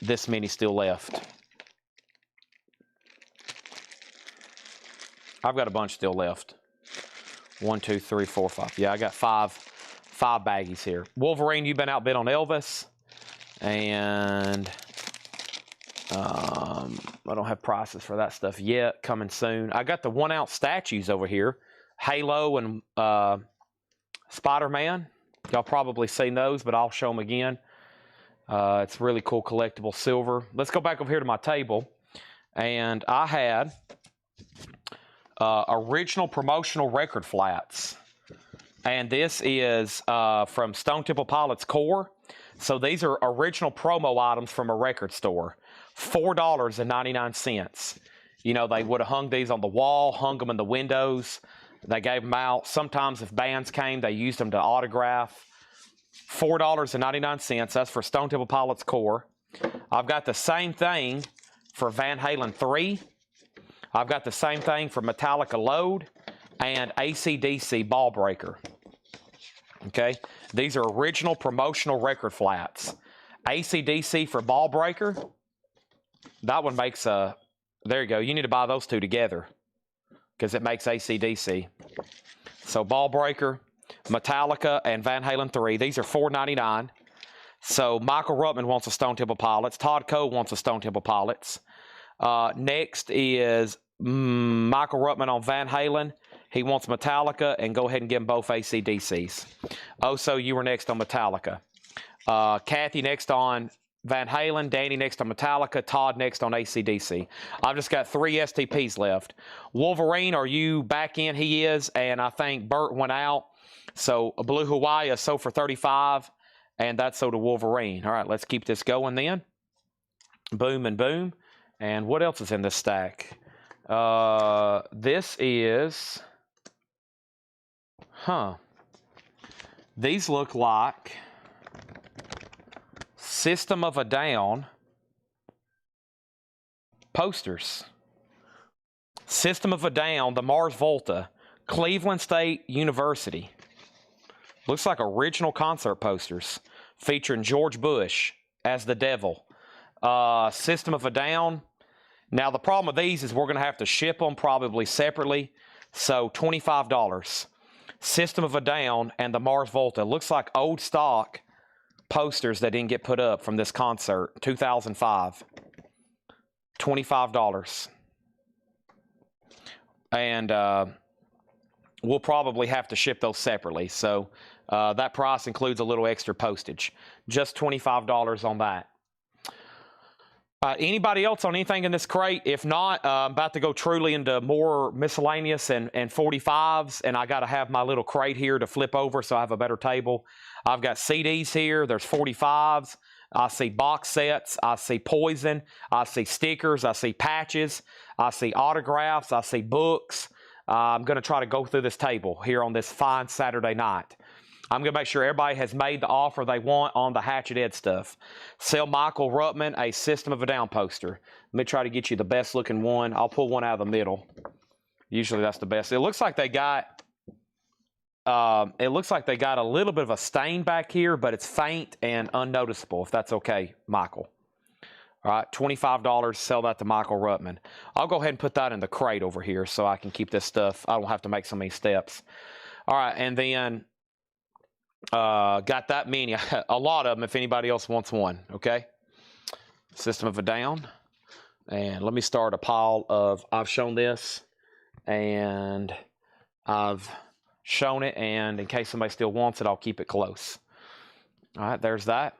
this many still left. I've got a bunch still left. 1, 2, 3, 4, 5. Yeah, I got five baggies here. Wolverine, you've been outbid on Elvis. And I don't have prices for that stuff yet. Coming soon. I got the 1 ounce statues over here. Halo and Spider-Man. Y'all probably seen those, but I'll show them again. It's really cool collectible silver. Let's go back over here to my table. And I had original promotional record flats. And this is from Stone Temple Pilots Core. So these are original promo items from a record store. $4.99. You know, they would have hung these on the wall, hung them in the windows. They gave them out. Sometimes if bands came, they used them to autograph. $4.99. That's for Stone Temple Pilots Core. I've got the same thing for Van Halen 3. I've got the same thing for Metallica Load and AC/DC Ball Breaker. Okay? These are original promotional record flats. AC/DC for Ball Breaker. That one makes a... There you go. You need to buy those two together because it makes AC/DC. So Ball Breaker, Metallica, and Van Halen 3. These are $4.99. So Michael Ruttman wants a Stone Temple Pilots. Todd Coe wants a Stone Temple Pilots. Next is Michael Ruttman on Van Halen. He wants Metallica, and go ahead and give them both AC/DCs. Oh, so you were next on Metallica. Kathy next on Van Halen, Danny next to Metallica, Todd next on AC/DC. I've just got 3 STPs left. Wolverine, are you back in? He is, and I think Bert went out. So a Blue Hawaii is sold for $35, and that's sold to Wolverine. All right, let's keep this going then. Boom and boom. And what else is in this stack? This is, these look like System of a Down posters. System of a Down, the Mars Volta, Cleveland State University. Looks like original concert posters featuring George Bush as the devil. System of a Down. Now, the problem with these is we're going to have to ship them probably separately. So, $25. System of a Down and the Mars Volta. Looks like old stock posters that didn't get put up from this concert, 2005. $25. And we'll probably have to ship those separately. So that price includes a little extra postage. Just $25 on that. Anybody else on anything in this crate? If not, I'm about to go truly into more miscellaneous and 45s, and I got to have my little crate here to flip over so I have a better table. I've got CDs here. There's 45s. I see box sets. I see Poison. I see stickers. I see patches. I see autographs. I see books. I'm going to try to go through this table here on this fine Saturday night. I'm going to make sure everybody has made the offer they want on the Hatchet Ed stuff. Sell Michael Ruttman a System of a Down poster. Let me try to get you the best looking one. I'll pull one out of the middle. Usually that's the best. It looks like they got a little bit of a stain back here, but it's faint and unnoticeable, if that's okay, Michael. All right, $25, sell that to Michael Ruttman. I'll go ahead and put that in the crate over here so I can keep this stuff. I don't have to make so many steps. All right, and then got that many, a lot of them if anybody else wants one, okay? System of a Down. And let me start a pile of, I've shown this, and I've shown it, and in case somebody still wants it, I'll keep it close. All right, there's that.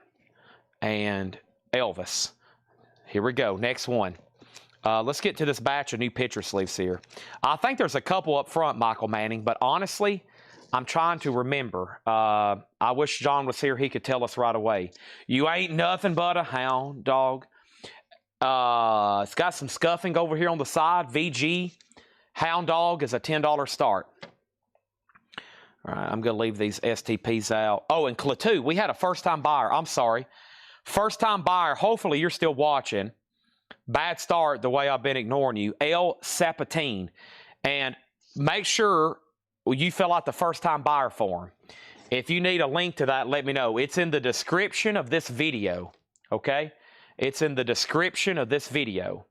And Elvis. Here we go, next one. Let's get to this batch of new picture sleeves here. I think there's a couple up front, Michael Manning, but honestly, I'm trying to remember. I wish John was here. He could tell us right away. You ain't nothing but a hound dog. It's got some scuffing over here on the side. VG. Hound dog is a $10 start. All right, I'm going to leave these STPs out. Oh, and Klaatu, we had a first-time buyer. I'm sorry. First-time buyer. Hopefully, you're still watching. Bad start the way I've been ignoring you. L. Sapatine. And make sure you fill out the first-time buyer form. If you need a link to that, let me know. It's in the description of this video, okay? It's in the description of this video.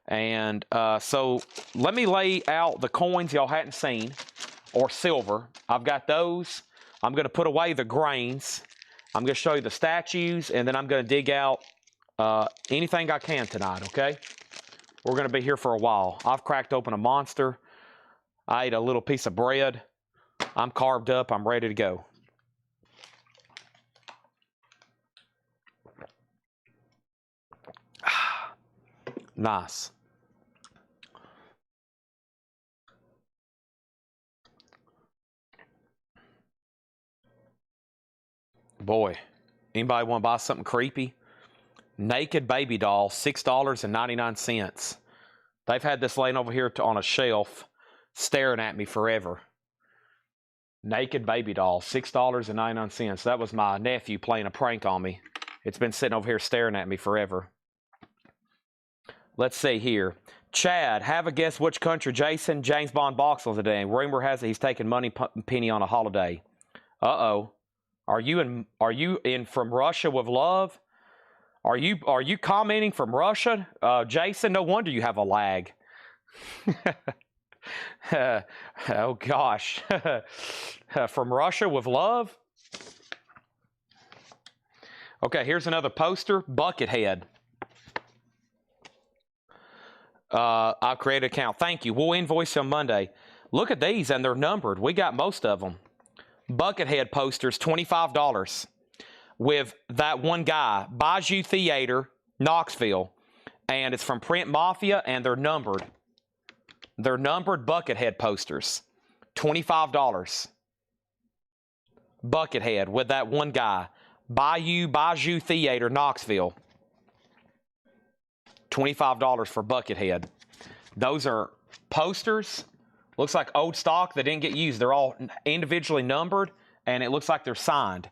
And so let me lay out the coins y'all hadn't seen, or silver. I've got those. I'm going to put away the grains. I'm going to show you the statues, and then I'm going to dig out anything I can tonight, okay? We're going to be here for a while. I've cracked open a monster. I ate a little piece of bread. I'm carved up. I'm ready to go. Nice. Boy, anybody want to buy something creepy? Naked baby doll, $6.99. They've had this laying over here on a shelf, staring at me forever. Naked baby doll, $6.99. That was my nephew playing a prank on me. It's been sitting over here staring at me forever. Let's see here. Chad, have a guess which country Jason James Bond box on today. Rumor has it he's taking money penny on a holiday. Uh-oh. Are you in from Russia with love? Are you commenting from Russia? Jason, no wonder you have a lag. Oh gosh. From Russia with love? Okay, here's another poster. Buckethead. I'll create an account. Thank you. We'll invoice on Monday. Look at these, and they're numbered. We got most of them. Buckethead posters, $25. with that one guy, Bayou Theater, Knoxville. And it's from Print Mafia, and they're numbered. They're numbered Buckethead posters. $25. Buckethead with that one guy. Bayou Theater, Knoxville. $25 for Buckethead. Those are posters. Looks like old stock that didn't get used. They're all individually numbered, and it looks like they're signed.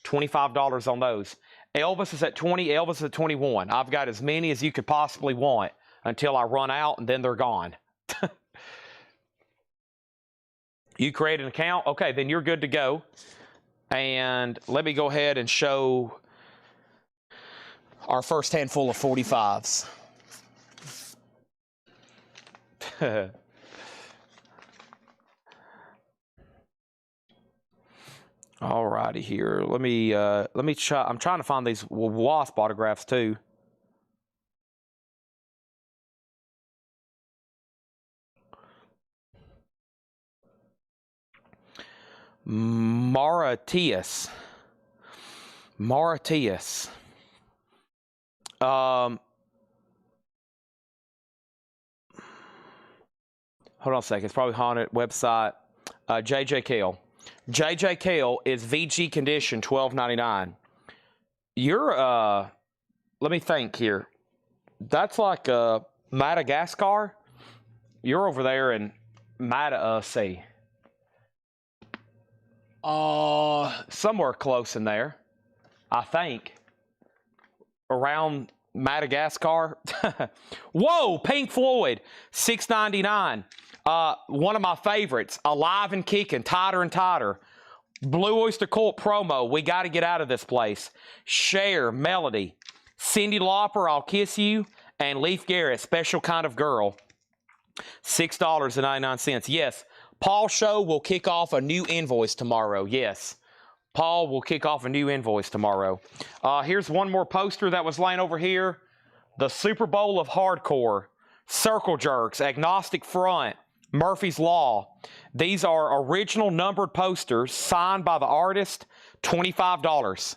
$25 on those. Elvis is at 20, Elvis is at 21. I've got as many as you could possibly want until I run out, and then they're gone. You create an account? Okay, then you're good to go. And let me go ahead and show our first handful of 45s. All righty here. Let me try. I'm trying to find these Wasp autographs too. Mauritius. Hold on a second. It's probably haunted website. JJ Cale. JJ Cale is VG condition, $12.99. You're let me think here. That's like Madagascar. You're over there in Madagascar. Somewhere close in there, I think. Around Madagascar. Whoa, Pink Floyd, $6.99. One of my favorites, Alive and Kicking, Tighter and Tighter. Blue Oyster Cult promo, we got to get out of this place. Cher, Melody. Cyndi Lauper, I'll Kiss You. And Leif Garrett, Special Kind of Girl. $6.99. Yes, Paul Show will kick off a new invoice tomorrow. Yes, Paul will kick off a new invoice tomorrow. Here's one more poster that was laying over here. The Super Bowl of Hardcore. Circle Jerks, Agnostic Front, Murphy's Law. These are original numbered posters signed by the artist, $25.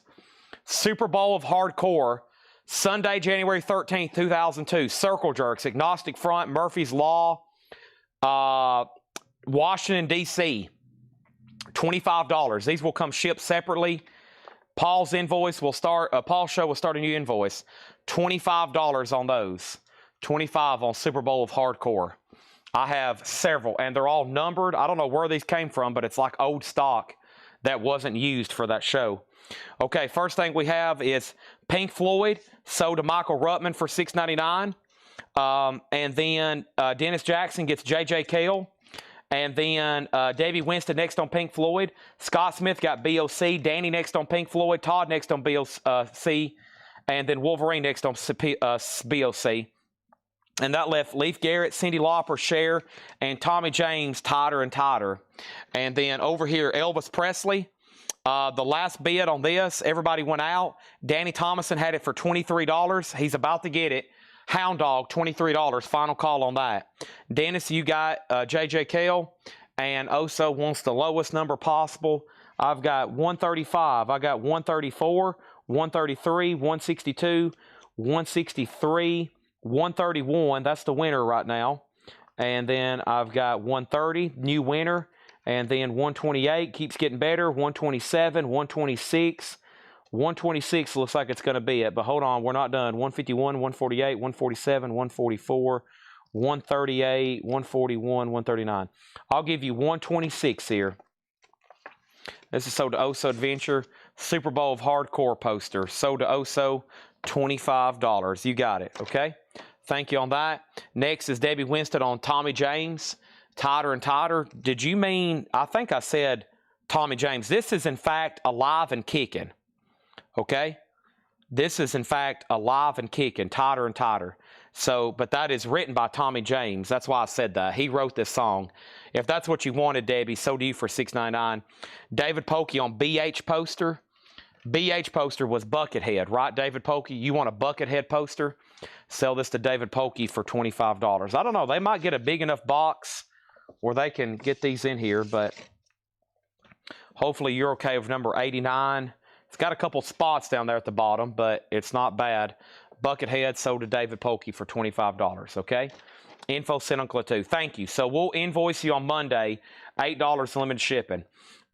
Super Bowl of Hardcore, Sunday, January 13th, 2002. Circle Jerks, Agnostic Front, Murphy's Law, Washington, D.C., $25. These will come shipped separately. Paul's invoice will start, Paul's show will start a new invoice. $25 on those. $25 on Super Bowl of Hardcore. I have several, and they're all numbered. I don't know where these came from, but it's like old stock that wasn't used for that show. Okay, first thing we have is Pink Floyd, sold to Michael Ruttman for $6.99. And then Dennis Jackson gets J.J. Cale. And then Davey Winston next on Pink Floyd. Scott Smith got BOC. Danny next on Pink Floyd. Todd next on BOC. And then Wolverine next on BOC. And that left Leif Garrett, Cyndi Lauper, Cher, and Tommy James, Tighter and Tighter. And then over here, Elvis Presley. The last bid on this, everybody went out. Danny Thomason had it for $23. He's about to get it. Hound Dog, $23. Final call on that. Dennis, you got J.J. Cale, and Oso wants the lowest number possible. I've got 135. I got 134, 133, 162, 163, 131. That's the winner right now. And then I've got 130, new winner. And then 128 keeps getting better. 127, 126. 126 looks like it's going to be it, but hold on, we're not done. 151, 148, 147, 144, 138, 141, 139. I'll give you 126 here. This is sold to Oso Adventure. Super Bowl of Hardcore poster. Sold to Oso, $25. You got it, okay? Thank you on that. Next is Debbie Winston on Tommy James. Tighter and Tighter. Did you mean, I think I said Tommy James. This is, in fact, Alive and Kicking. Okay? This is, in fact, Alive and Kicking, Tighter and Tighter. So, but that is written by Tommy James. That's why I said that. He wrote this song. If that's what you wanted, Debbie, so do you for $6.99. David Pokey on BH poster. BH poster was Buckethead, right, David Pokey? You want a Buckethead poster? Sell this to David Pokey for $25. I don't know. They might get a big enough box where they can get these in here, but hopefully you're okay with number 89. It's got a couple spots down there at the bottom, but it's not bad. Buckethead sold to David Polkey for $25, okay? Info sent Uncle 2. Thank you. So we'll invoice you on Monday, $8 limited shipping.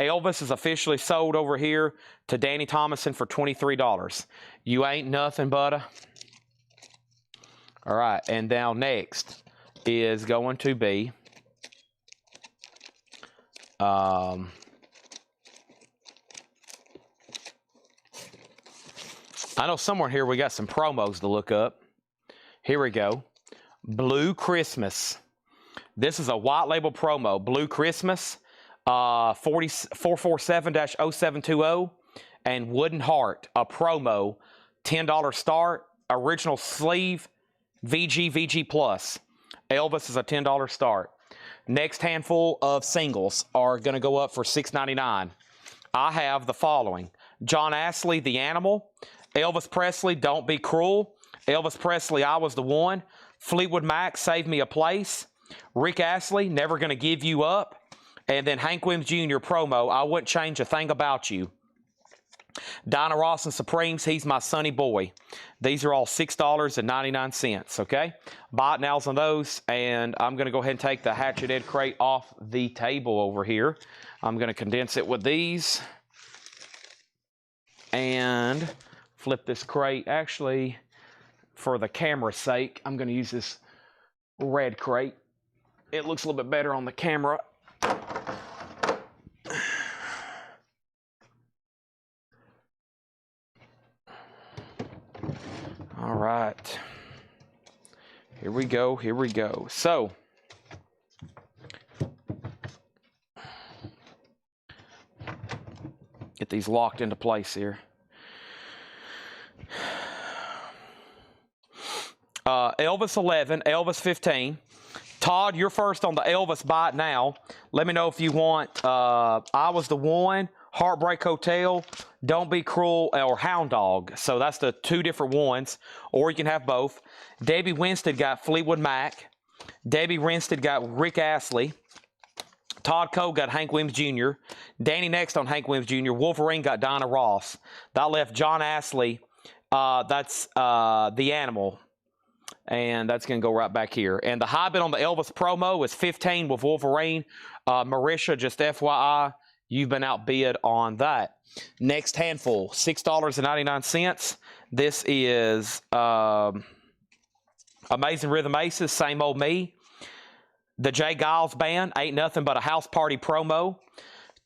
Elvis is officially sold over here to Danny Thomason for $23. You ain't nothing but a... All right, and now next is going to be... I know somewhere here we got some promos to look up. Here we go. Blue Christmas. This is a white label promo. Blue Christmas, 447-0720, and Wooden Heart, a promo, $10 start, original sleeve, VG Plus. Elvis is a $10 start. Next handful of singles are going to go up for $6.99. I have the following. John Astley, The Animal. Elvis Presley, Don't Be Cruel. Elvis Presley, I Was the One. Fleetwood Mac, Save Me a Place. Rick Astley, Never Gonna Give You Up. And then Hank Williams Jr. promo, I Wouldn't Change a Thing About You. Dinah Ross and Supremes, He's My Sonny Boy. These are all $6.99, okay? Buy it now's on those, and I'm going to go ahead and take the Hatchet Ed crate off the table over here. I'm going to condense it with these and flip this crate. Actually, for the camera's sake, I'm going to use this red crate. It looks a little bit better on the camera. All right, here we go, here we go. So, get these locked into place here. Elvis 11, Elvis 15. Todd, you're first on the Elvis Buy It Now. Let me know if you want I Was the One, Heartbreak Hotel, Don't Be Cruel, or Hound Dog. So that's the two different ones, or you can have both. Debbie Winstead got Fleetwood Mac. Debbie Winstead got Rick Astley. Todd Cole got Hank Williams Jr. Danny next on Hank Williams Jr. Wolverine got Dinah Ross. That left John Astley. That's The Animal. And that's going to go right back here. And the high bid on the Elvis promo is 15 with Wolverine. Marisha, just FYI, you've been outbid on that. Next handful, $6.99. This is Amazing Rhythm Aces, Same Old Me. The Jay Giles Band, Ain't Nothing But a House Party promo.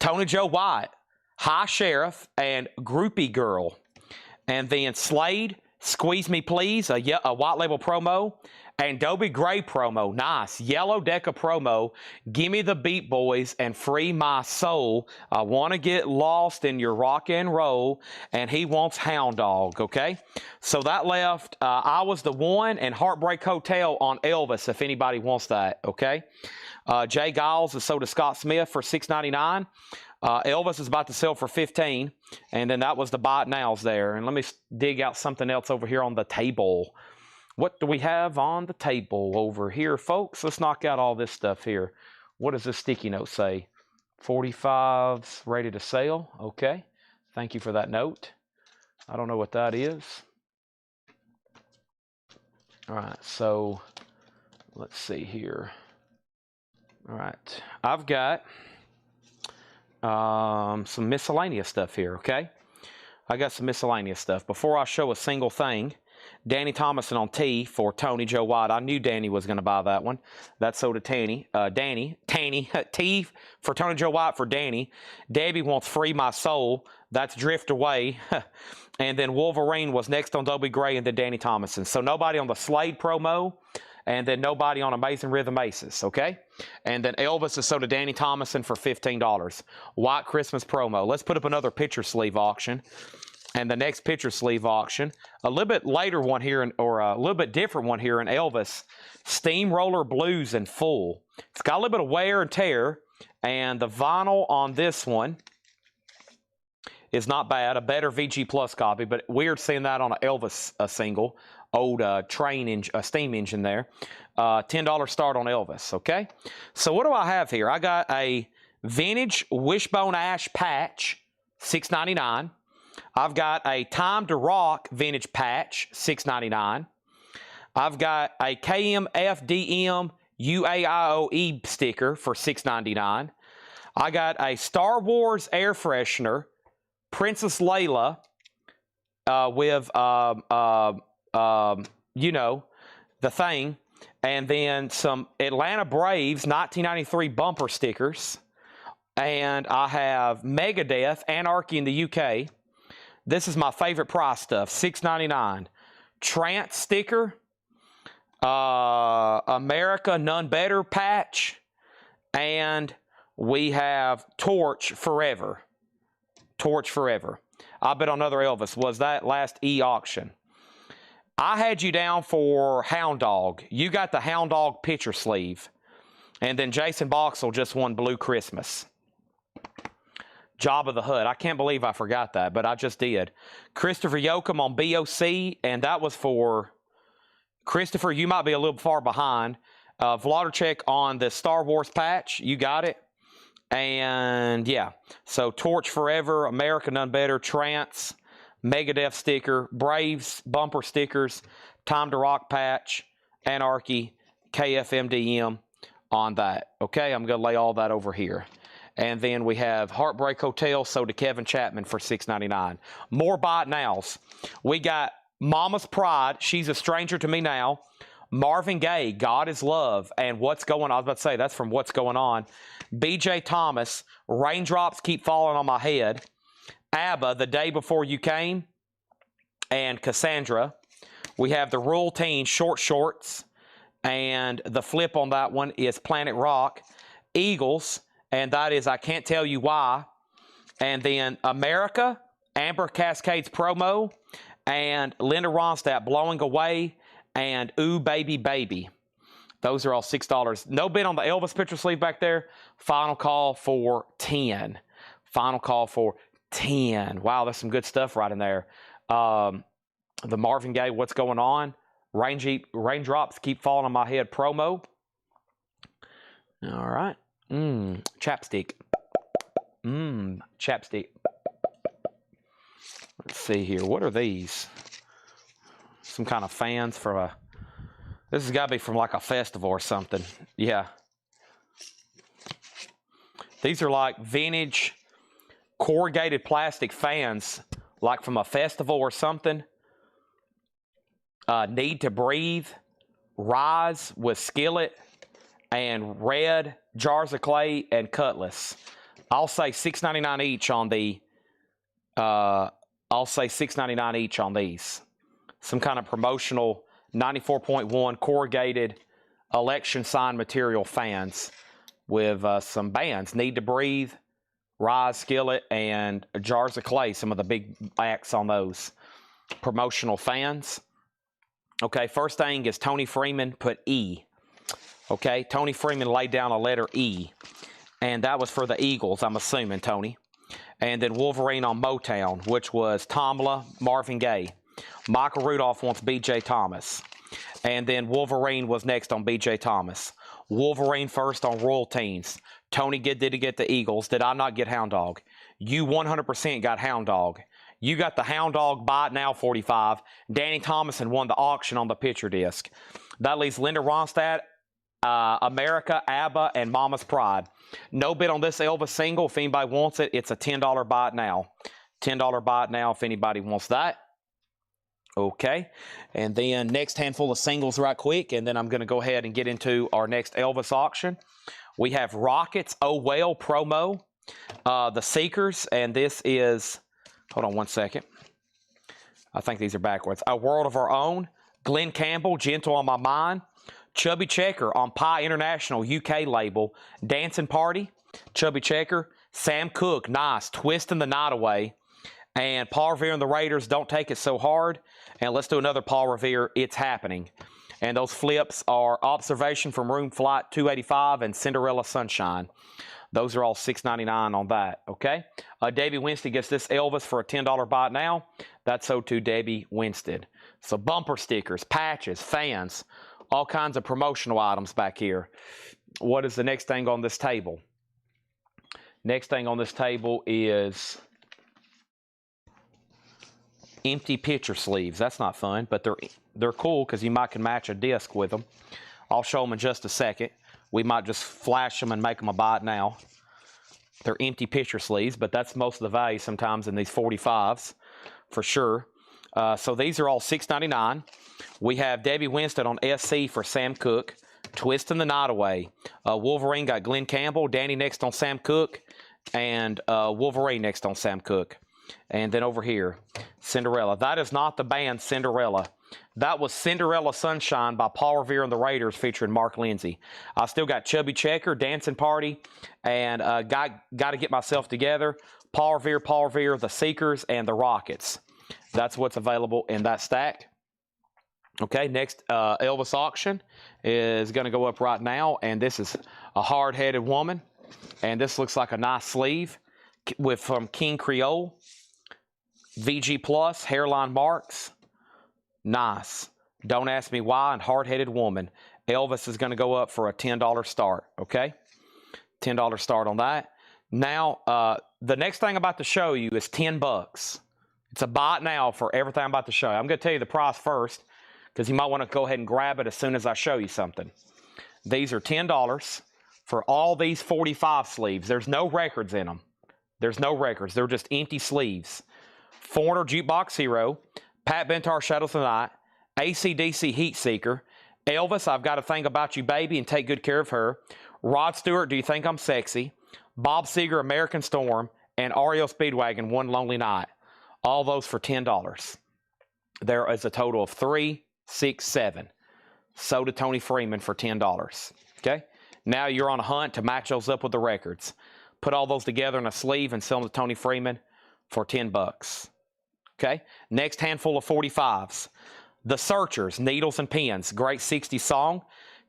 Tony Joe White, High Sheriff, and Groupie Girl. And then Slade, Squeeze Me Please, a white label promo, and Dobie Gray promo, nice. Yellow Decca promo, Gimme the Beat Boys and Free My Soul. I want to get lost in your rock and roll, and he wants Hound Dog, okay? So that left I Was the One and Heartbreak Hotel on Elvis, if anybody wants that, okay? Jay Giles is sold to Scott Smith for $6.99. Elvis is about to sell for $15, and then that was the Buy It Nows there. And let me dig out something else over here on the table. What do we have on the table over here, folks? Let's knock out all this stuff here. What does this sticky note say? 45s ready to sell. Okay. Thank you for that note. I don't know what that is. All right, so let's see here. All right, I've got some miscellaneous stuff here, okay? I got some miscellaneous stuff. Before I show a single thing, Danny Thomason on T for Tony Joe White. I knew Danny was going to buy that one. That's sold to Tanny. T for Tony Joe White for Danny. Debbie wants Free My Soul. That's Drift Away. And then Wolverine was next on Dobie Gray and then Danny Thomason. So nobody on the Slade promo. And then nobody on Amazing Rhythm Aces, okay? And then Elvis is sold to Danny Thomason for $15. White Christmas promo. Let's put up another picture sleeve auction. And the next picture sleeve auction, a little bit later one here, or a little bit different one here in Elvis, Steamroller Blues in full. It's got a little bit of wear and tear, and the vinyl on this one is not bad. A better VG Plus copy, but weird seeing that on an Elvis single. Old steam engine there. $10 start on Elvis, okay? So what do I have here? I got a vintage Wishbone Ash patch, $6.99. I've got a Time to Rock vintage patch, $6.99. I've got a KMFDM UAIOE sticker for $6.99. I got a Star Wars air freshener, Princess Leia, with you know, the thing, and then some Atlanta Braves 1993 bumper stickers, and I have Megadeth Anarchy in the UK. This is my favorite price stuff, $6.99. Trance sticker, America None Better patch, and we have Torch Forever. Torch Forever. I bet on another Elvis. Was that last e-auction? I had you down for Hound Dog. You got the Hound Dog picture sleeve. And then Jason Boxell just won Blue Christmas. Job of the Hutt. I can't believe I forgot that, but I just did. Christopher Yoakum on BOC, and that was for Christopher. You might be a little far behind. Vladarchek on the Star Wars patch. You got it. And yeah, so Torch Forever, America None Better, Trance, Megadeth sticker, Braves bumper stickers, Time to Rock patch, Anarchy, KFMDM on that. Okay, I'm going to lay all that over here. And then we have Heartbreak Hotel, sold to Kevin Chapman for $6.99. More buy it nows. We got Mama's Pride, She's a Stranger to Me Now. Marvin Gaye, God is Love, and What's Going On. I was about to say, that's from What's Going On. BJ Thomas, Raindrops Keep Falling on My Head. ABBA, The Day Before You Came. And Cassandra. We have the Rural Teen Short Shorts. And the flip on that one is Planet Rock. Eagles, and that is I Can't Tell You Why. And then America, Amber Cascades promo. And Linda Ronstadt, Blowing Away. And Ooh Baby Baby. Those are all $6. No bid on the Elvis picture sleeve back there. Final call for 10. Final call for 10. Wow, there's some good stuff right in there. The Marvin Gaye, What's Going On? Raindrops Keep Falling on My Head promo. All right. Chapstick. Chapstick. Let's see here. What are these? Some kind of fans for a... This has got to be from like a festival or something. Yeah. These are like vintage corrugated plastic fans, like from a festival or something. Need to Breathe, Rise with Skillet, and Red, Jars of Clay, and Cutlass. I'll say $6.99 each on the... I'll say $6.99 each on these. Some kind of promotional 94.1 corrugated election sign material fans with some bands. Need to Breathe, Rise, Skillet, and Jars of Clay. Some of the big acts on those promotional fans. Okay, first thing is Tony Freeman put E. Okay, Tony Freeman laid down a letter E. And that was for the Eagles, I'm assuming, Tony. And then Wolverine on Motown, which was Tamla, Marvin Gaye. Michael Rudolph wants B.J. Thomas. And then Wolverine was next on B.J. Thomas. Wolverine first on Royal Teens. Tony did get the Eagles. Did I not get Hound Dog? You 100% got Hound Dog. You got the Hound Dog Buy It Now 45. Danny Thomason won the auction on the picture disc. That leaves Linda Ronstadt, America, ABBA, and Mama's Pride. No bid on this Elvis single. If anybody wants it, it's a $10 buy it now. $10 buy it now if anybody wants that. Okay. And then next handful of singles right quick, and then I'm going to go ahead and get into our next Elvis auction. We have Rockets Oh Well promo, The Seekers, and this is, hold on one second. I think these are backwards. A World of Our Own, Glenn Campbell, Gentle on My Mind, Chubby Checker on Pie International UK label, Dancing Party, Chubby Checker, Sam Cooke, Nice, Twisting the Night Away, and Paul Revere and the Raiders, Don't Take It So Hard, and let's do another Paul Revere, It's Happening. And those flips are Observation from Room Flight 285 and Cinderella Sunshine. Those are all $6.99 on that, okay? Debbie Winstead gets this Elvis for a $10 buy it now. That's so to Debbie Winstead. So bumper stickers, patches, fans, all kinds of promotional items back here. What is the next thing on this table? Next thing on this table is empty picture sleeves. That's not fun, but they're cool because you might can match a disc with them. I'll show them in just a second. We might just flash them and make them a buy it now. They're empty picture sleeves, but that's most of the value sometimes in these 45s for sure. So these are all $6.99. We have Debbie Winston on SC for Sam Cooke. Twisting the Night Away. Wolverine got Glenn Campbell. Danny next on Sam Cooke. And Wolverine next on Sam Cooke. And then over here, Cinderella. That is not the band Cinderella. That was Cinderella Sunshine by Paul Revere and the Raiders featuring Mark Lindsay. I still got Chubby Checker, Dancing Party, and Got to Get Myself Together, Paul Revere, The Seekers, and The Rockets. That's what's available in that stack. Okay, next Elvis auction is going to go up right now, and this is a hard-headed woman, and this looks like a nice sleeve from King Creole, VG Plus, hairline marks, nice. Don't ask me why, and hard-headed woman. Elvis is going to go up for a $10 start, okay? $10 start on that. Now, the next thing I'm about to show you is $10. It's a buy it now for everything I'm about to show you. I'm going to tell you the price first, because you might want to go ahead and grab it as soon as I show you something. These are $10 for all these 45 sleeves. There's no records in them. There's no records. They're just empty sleeves. Foreigner Jukebox Hero, Pat Benatar Shadows of the Night, AC/DC Heat Seeker, Elvis, I've Got a Thing About You Baby and Take Good Care of Her, Rod Stewart, Do You Think I'm Sexy, Bob Seger, American Storm, and REO Speedwagon, One Lonely Night. All those for $10. There is a total of 3, 6, 7. So did Tony Freeman for $10. Okay? Now you're on a hunt to match those up with the records. Put all those together in a sleeve and sell them to Tony Freeman for $10. Okay? Next handful of 45s. The Searchers, Needles and Pens. Great 60s song.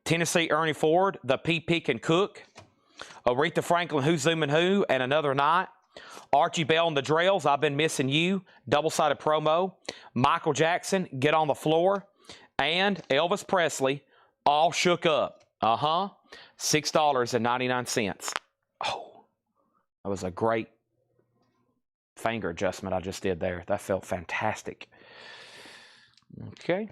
Tennessee Ernie Ford, The Pea Pick and Cook. Aretha Franklin, Who's Zooming Who, and Another Night. Archie Bell and the Drells, I've Been Missing You, double-sided promo. Michael Jackson, Get on the Floor. And Elvis Presley, All Shook Up. $6.99. Oh, that was a great finger adjustment I just did there. That felt fantastic. Okay.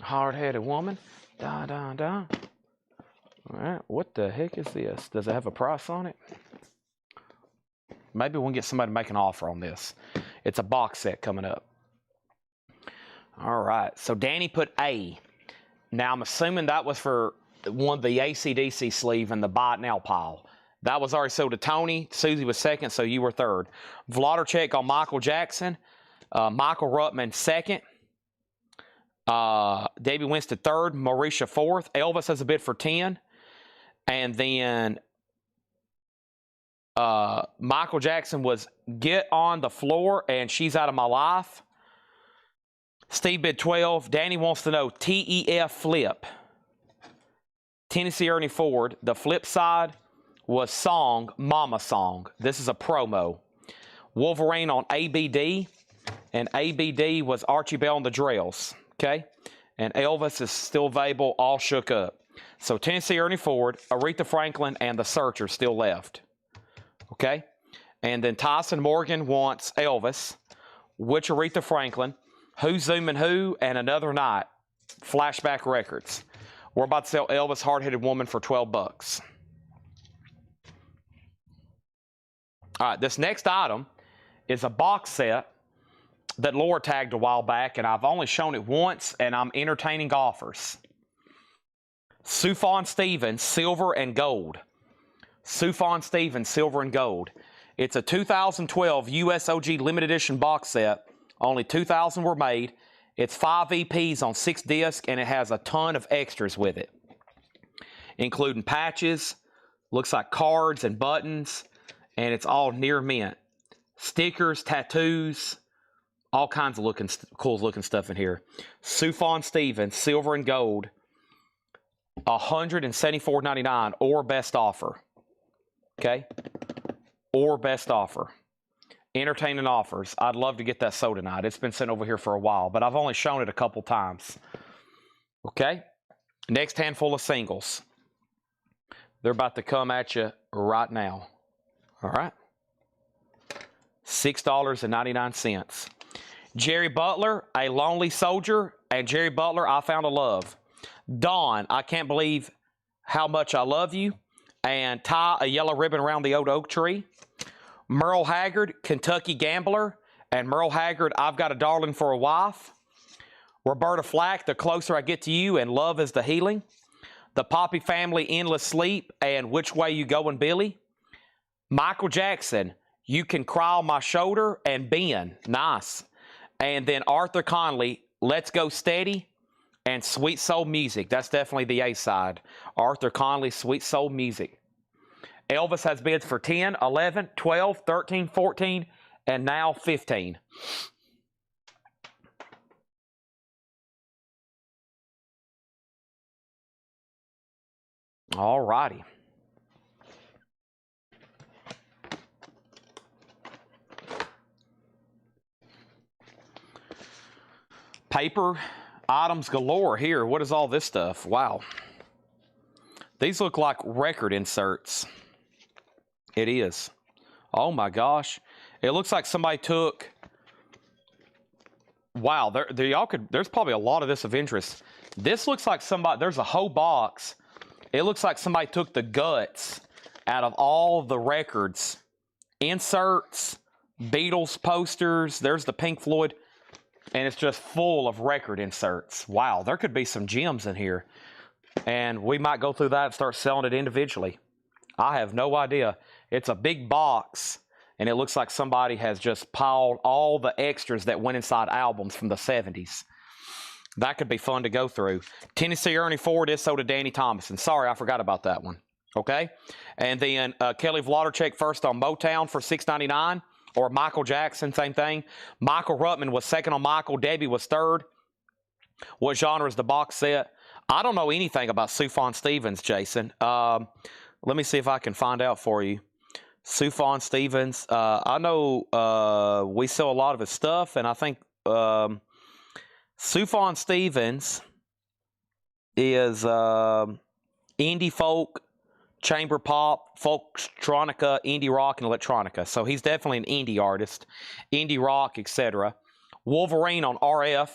Hard-headed woman. Da, da, da. All right, what the heck is this? Does it have a price on it? Maybe we'll get somebody to make an offer on this. It's a box set coming up. All right, so Danny put A. Now, I'm assuming that was for one of the AC/DC sleeve in the buy it now pile. That was already sold to Tony. Susie was second, so you were third. Vladarchek on Michael Jackson. Michael Ruttman second. Debbie Winston third. Mauricia fourth. Elvis has a bid for 10. And then Michael Jackson was Get on the Floor and She's Out of My Life. Steve bid 12. Danny wants to know TEF Flip. Tennessee Ernie Ford. The flip side was Song, Mama Song. This is a promo. Wolverine on ABD. And ABD was Archie Bell and the Drells. Okay? And Elvis is still available, All Shook Up. So Tennessee Ernie Ford, Aretha Franklin, and The Searchers still left. Okay? And then Tyson Morgan wants Elvis, Which Aretha Franklin, Who's Zooming Who, and Another Night. Flashback Records. We're about to sell Elvis Hard-Headed Woman for $12. All right, this next item is a box set that Laura tagged a while back, and I've only shown it once, and I'm entertaining offers. Sufjan Stevens, Silver and Gold. Sufjan Stevens, Silver and Gold. It's a 2012 USOG limited edition box set. Only 2,000 were made. It's 5 EPs on 6 discs, and it has a ton of extras with it, including patches, looks like cards and buttons, and it's all near mint. Stickers, tattoos, all kinds of cool looking stuff in here. Sufjan Stevens, Silver and Gold, $174.99 or best offer. Okay? Or best offer. Entertaining offers. I'd love to get that sold tonight. It's been sitting over here for a while, but I've only shown it a couple times. Okay? Next handful of singles. They're about to come at you right now. All right? $6.99. Jerry Butler, A Lonely Soldier, and Jerry Butler, I Found a Love. Dawn, I Can't Believe How Much I Love You, and Tie a Yellow Ribbon Around the Old Oak Tree. Merle Haggard, Kentucky Gambler, and Merle Haggard, I've Got a Darling for a Wife. Roberta Flack, The Closer I Get to You, and Love is the Healing. The Poppy Family, Endless Sleep, and Which Way You Goin' Billy. Michael Jackson, You Can Cry on My Shoulder, and Ben, nice. And then Arthur Conley, Let's Go Steady, and Sweet Soul Music. That's definitely the A-side. Arthur Conley, Sweet Soul Music. Elvis has bids for 10, 11, 12, 13, 14, and now 15. All righty. Paper items galore here. What is all this stuff? Wow. These look like record inserts. It is. Oh my gosh. It looks like somebody took... Wow, there's probably a lot of this of interest. This looks like somebody... There's a whole box. It looks like somebody took the guts out of all the records. Inserts, Beatles posters. There's the Pink Floyd. And it's just full of record inserts. Wow, there could be some gems in here. And we might go through that and start selling it individually. I have no idea. It's a big box, and it looks like somebody has just piled all the extras that went inside albums from the 70s. That could be fun to go through. Tennessee Ernie Ford is so did Danny Thomason. Sorry, I forgot about that one. Okay? And then Kelly Vladorchek first on Motown for $6.99. Or Michael Jackson, same thing. Michael Ruttman was second on Michael. Debbie was third. What genre is the box set? I don't know anything about Sufjan Stevens, Jason. Let me see if I can find out for you. Sufjan Stevens. I know we sell a lot of his stuff, and I think Sufjan Stevens is indie folk, chamber pop, folktronica, indie rock, and electronica. So he's definitely an indie artist, indie rock, etc. Wolverine on RF.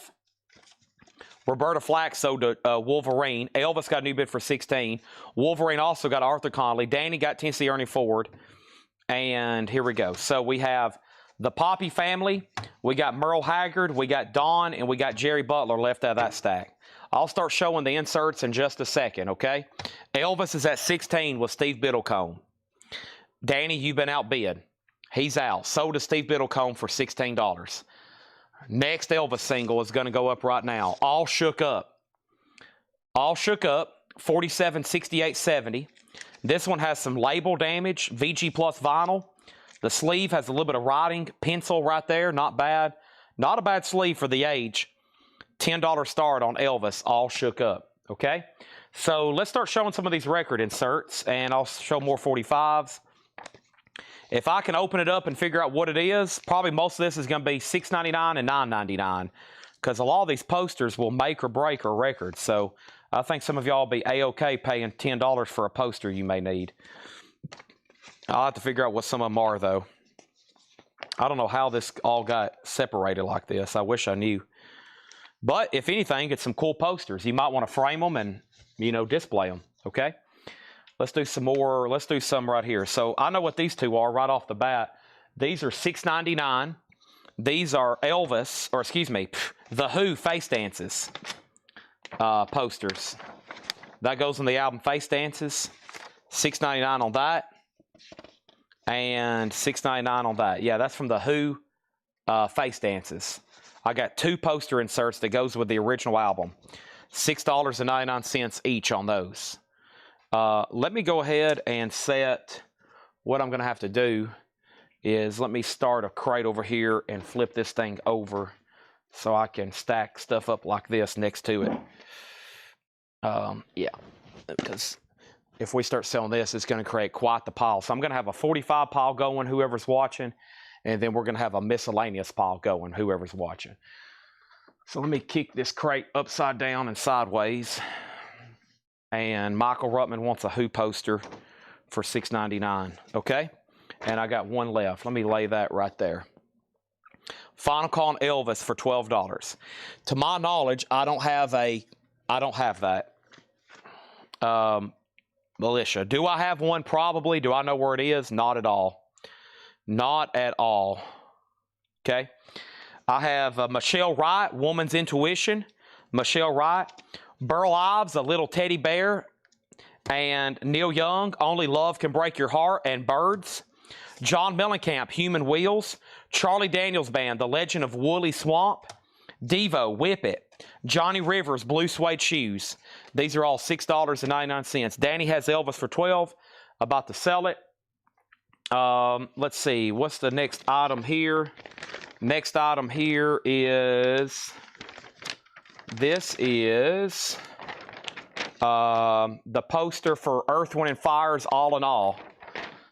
Roberta Flack sold to Wolverine. Elvis got a new bid for 16. Wolverine also got Arthur Conley. Danny got Tennessee Ernie Ford. And here we go. So we have the Poppy Family. We got Merle Haggard. We got Dawn. And we got Jerry Butler left out of that stack. I'll start showing the inserts in just a second, okay? Elvis is at 16 with Steve Biddlecombe. Danny, you've been outbid. He's out. Sold to Steve Biddlecombe for $16. Next Elvis single is going to go up right now. All Shook Up. All Shook Up, $47.68.70. This one has some label damage, VG Plus vinyl. The sleeve has a little bit of writing, pencil right there. Not bad. Not a bad sleeve for the age. $10 start on Elvis, All Shook Up. Okay? So let's start showing some of these record inserts, and I'll show more 45s. If I can open it up and figure out what it is, probably most of this is going to be $6.99 and $9.99, because a lot of these posters will make or break a record. So I think some of y'all will be A-OK paying $10 for a poster you may need. I'll have to figure out what some of them are, though. I don't know how this all got separated like this. I wish I knew. But if anything, get some cool posters. You might want to frame them and, you know, display them. Okay? Let's do some more. Let's do some right here. So I know what these two are right off the bat. These are $6.99. These are Elvis, or excuse me, The Who Face Dances posters. That goes in the album Face Dances. $6.99 on that. And $6.99 on that. Yeah, that's from The Who Face Dances. I got two poster inserts that goes with the original album. $6.99 each on those. Let me go ahead and set. What I'm going to have to do is let me start a crate over here and flip this thing over so I can stack stuff up like this next to it. Yeah, because if we start selling this, it's going to create quite the pile. So I'm going to have a 45 pile going, whoever's watching, and then we're going to have a miscellaneous pile going, whoever's watching. So let me kick this crate upside down and sideways. And Michael Ruttman wants a Who poster for $6.99. Okay? And I got one left. Let me lay that right there. Final call on Elvis for $12. To my knowledge, I don't have that. Militia. Do I have one? Probably. Do I know where it is? Not at all. Not at all. Okay. I have Michelle Wright, Woman's Intuition. Michelle Wright. Burl Ives, A Little Teddy Bear. And Neil Young, Only Love Can Break Your Heart, and Birds. John Mellencamp, Human Wheels. Charlie Daniels Band, The Legend of Woolly Swamp. Devo, Whip It. Johnny Rivers, Blue Suede Shoes. These are all $6.99. Danny has Elvis for $12. About to sell it. Let's see. What's the next item here? Next item here is... This is... the poster for Earth, Wind, and Fire's All in All.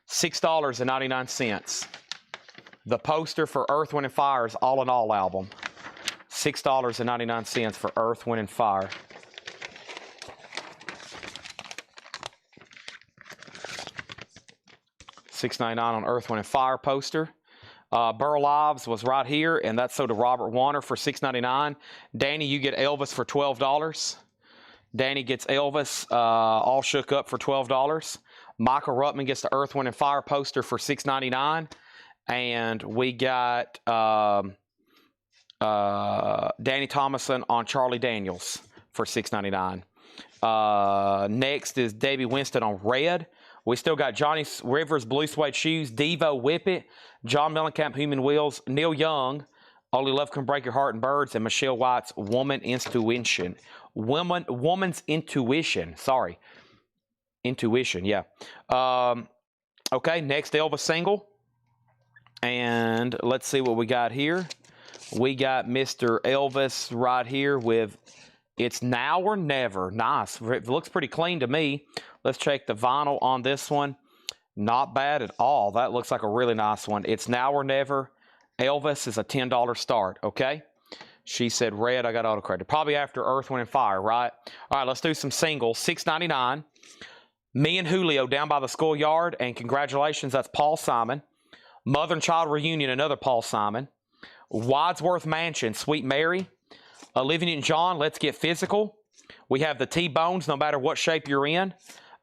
$6.99. The poster for Earth, Wind, and Fire's All in All album. $6.99 for Earth, Wind, and Fire. $6.99 on Earth, Wind, and Fire poster. Burl Ives was right here, and that's sold to Robert Warner for $6.99. Danny, you get Elvis for $12. Danny gets Elvis all shook up for $12. Michael Ruttman gets the Earth, Wind, and Fire poster for $6.99. And we got Danny Thomason on Charlie Daniels for $6.99. Next is Debbie Winston on Red. We still got Johnny Rivers, Blue Suede Shoes. Devo, Whip It. John Mellencamp, Human Wheels. Neil Young, Only Love Can Break Your Heart, and Birds. And Michelle White's Woman's Intuition. Woman's Intuition. Sorry. Intuition, yeah. Okay, next Elvis single. And let's see what we got here. We got Mr. Elvis right here with It's Now or Never. Nice. It looks pretty clean to me. Let's check the vinyl on this one. Not bad at all. That looks like a really nice one. It's Now or Never. Elvis is a $10 start, okay? She said red. I got auto-credit. Probably after Earth, Wind, and Fire, right? All right, let's do some singles. $6.99. Me and Julio, Down by the Schoolyard. And congratulations, that's Paul Simon. Mother and Child Reunion, another Paul Simon. Wadsworth Mansion, Sweet Mary. Olivia Newton-John, Let's Get Physical. We have the T-Bones, No Matter What Shape You're In.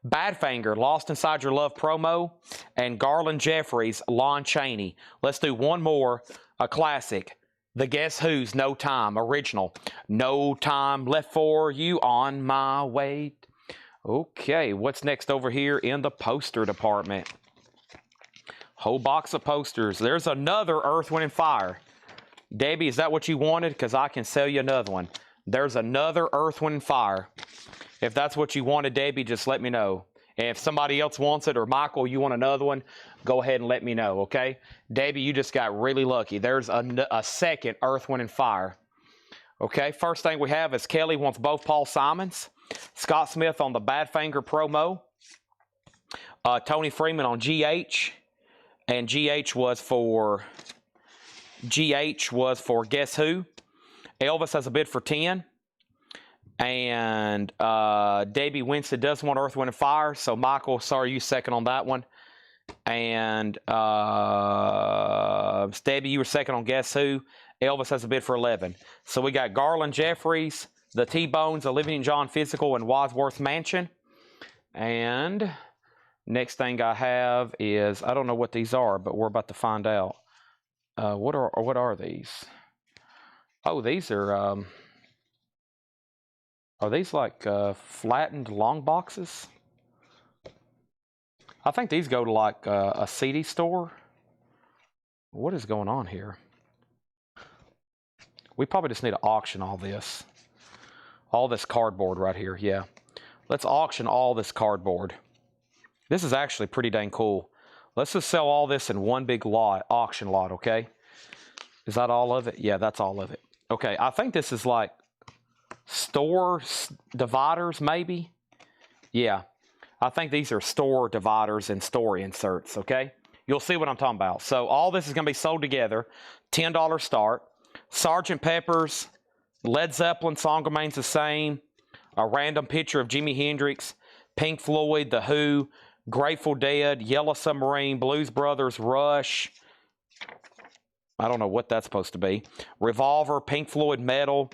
Badfinger, Lost Inside Your Love promo. And Garland Jeffries, Lon Chaney. Let's do one more, a classic. The Guess Who's No Time, original. No time left for you on my way. Okay, what's next over here in the poster department? Whole box of posters. There's another Earth, Wind, and Fire. Debbie, is that what you wanted? Because I can sell you another one. There's another Earth, Wind, and Fire. If that's what you wanted, Debbie, just let me know. And if somebody else wants it, or Michael, you want another one, go ahead and let me know, okay? Debbie, you just got really lucky. There's a second Earth, Wind, and Fire. Okay, first thing we have is Kelly wants both Paul Simons. Scott Smith on the Badfinger promo. Tony Freeman on GH. And GH was for Guess Who. Elvis has a bid for 10. And Debbie Winston does want Earth, Wind, and Fire. So, Michael, sorry, you second on that one. And Debbie, you were second on Guess Who. Elvis has a bid for 11. So, we got Garland Jeffries, the T-Bones, Olivia Newton-John Physical, and Wadsworth Mansion. And next thing I have is, I don't know what these are, but we're about to find out. What are these? Oh, these are these like flattened long boxes? I think these go to like a CD store. What is going on here? We probably just need to auction all this. All this cardboard right here, yeah. Let's auction all this cardboard. This is actually pretty dang cool. Let's just sell all this in one big lot, auction lot, okay? Is that all of it? Yeah, that's all of it. Okay, I think this is like store dividers, maybe? Yeah, I think these are store dividers and store inserts, okay? You'll see what I'm talking about. So all this is going to be sold together, $10 start. Sgt. Pepper's, Led Zeppelin song remains the same. A random picture of Jimi Hendrix, Pink Floyd, The Who, Grateful Dead, Yellow Submarine, Blues Brothers, Rush, I don't know what that's supposed to be. Revolver, Pink Floyd Metal,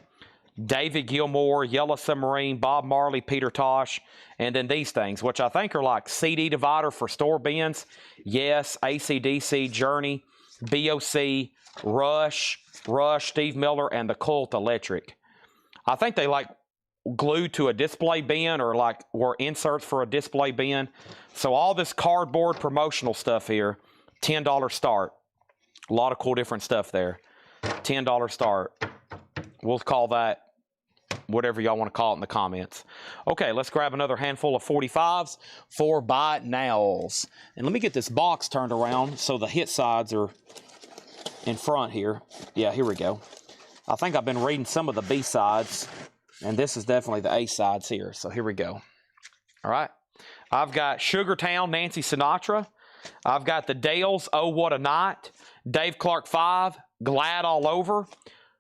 David Gilmour, Yellow Submarine, Bob Marley, Peter Tosh, and then these things, which I think are like CD divider for store bins. Yes, AC/DC, Journey, BOC, Rush, Steve Miller, and the Cult Electric. I think they like glued to a display bin or like were inserts for a display bin. So all this cardboard promotional stuff here, $10 start. A lot of cool different stuff there. $10 start. We'll call that whatever y'all want to call it in the comments. Okay, let's grab another handful of 45s for buy nows. And let me get this box turned around so the hit sides are in front here. Yeah, here we go. I think I've been reading some of the B sides, and this is definitely the A sides here. So here we go. All right. I've got Sugartown, Nancy Sinatra. I've got the Dales, Oh What a Night. Dave Clark 5, Glad All Over.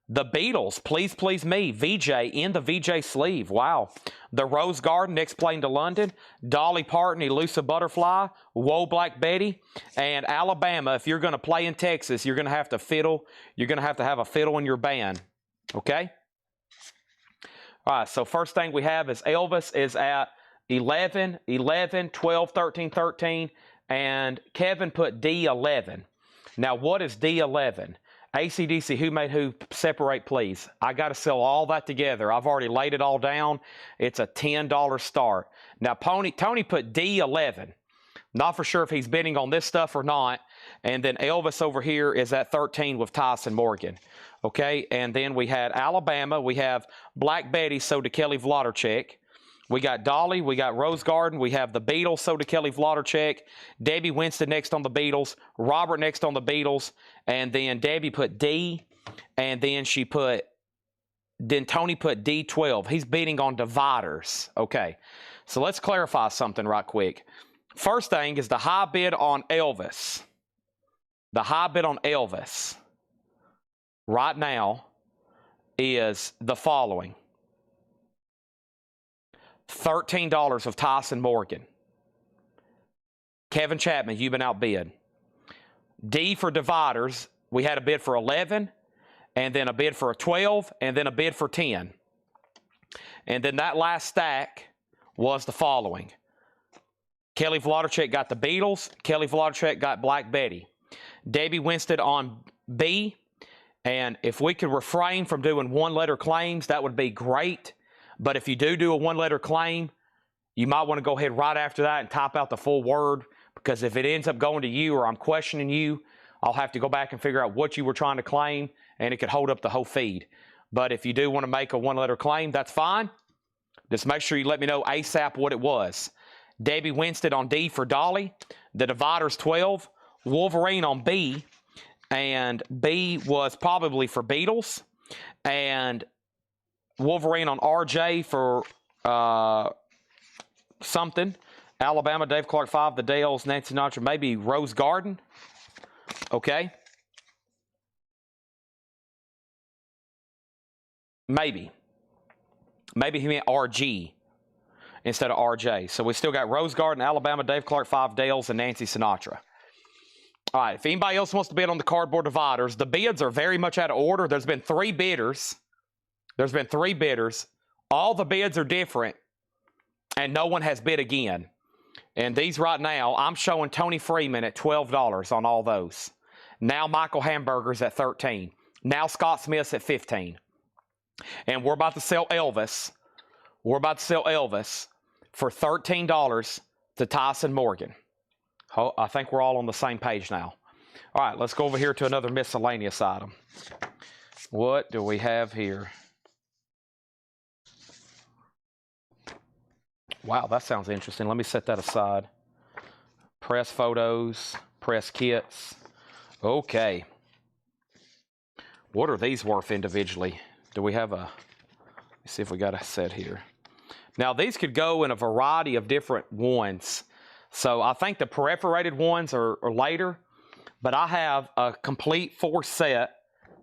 The Beatles, Please Please Me, VJ in the VJ sleeve. Wow. The Rose Garden, Explained to London. Dolly Parton, Elusive Butterfly. Whoa, Black Betty. And Alabama, if you're going to play in Texas, you're going to have to fiddle. You're going to have a fiddle in your band. Okay? All right, so first thing we have is Elvis is at 11, 11, 12, 13, 13. And Kevin put D11. Now, what is D11? AC/DC, Who Made Who, separate please. I got to sell all that together. I've already laid it all down. It's a $10 start. Now, Tony put D11. Not for sure if he's bidding on this stuff or not. And then Elvis over here is at 13 with Tyson Morgan. Okay, and then we had Alabama. We have Black Betty, sold to Kelly Vlodarchek. We got Dolly, we got Rose Garden, we have the Beatles, sold to Kelly Vlodarchek, Debbie Winston next on the Beatles, Robert next on the Beatles, and then Debbie put D, and then Tony put D12. He's bidding on dividers. Okay, so let's clarify something right quick. First thing is the high bid on Elvis. The high bid on Elvis right now is the following. $13 of Tyson Morgan. Kevin Chapman, you've been outbid. D for dividers, we had a bid for 11, and then a bid for a 12, and then a bid for 10. And then that last stack was the following. Kelly Vlodarchek got the Beatles. Kelly Vlodarchek got Black Betty. Debbie Winston on B. And if we could refrain from doing one-letter claims, that would be great. But if you do a one-letter claim, you might want to go ahead right after that and type out the full word, because if it ends up going to you or I'm questioning you, I'll have to go back and figure out what you were trying to claim, and it could hold up the whole feed. But if you do want to make a one-letter claim, that's fine. Just make sure you let me know ASAP what it was. Debbie Winston on D for Dolly. The divider's 12. Wolverine on B. And B was probably for Beatles. And Wolverine on RJ for something. Alabama, Dave Clark 5, the Dales, Nancy Sinatra, maybe Rose Garden. Okay. Maybe he meant RG instead of RJ. So we still got Rose Garden, Alabama, Dave Clark 5, Dales, and Nancy Sinatra. All right, if anybody else wants to bid on the cardboard dividers, the bids are very much out of order. There's been 3 bidders. All the bids are different, and no one has bid again. And these right now, I'm showing Tony Freeman at $12 on all those. Now Michael Hamburger's at 13. Now Scott Smith's at 15. And we're about to sell Elvis. For $13 to Tyson Morgan. I think we're all on the same page now. All right, let's go over here to another miscellaneous item. What do we have here? Wow, that sounds interesting. Let me set that aside. Press photos, press kits. Okay. What are these worth individually? Do we have a... Let's see if we got a set here. Now, these could go in a variety of different ones. So I think the perforated ones are later. But I have a complete 4 set.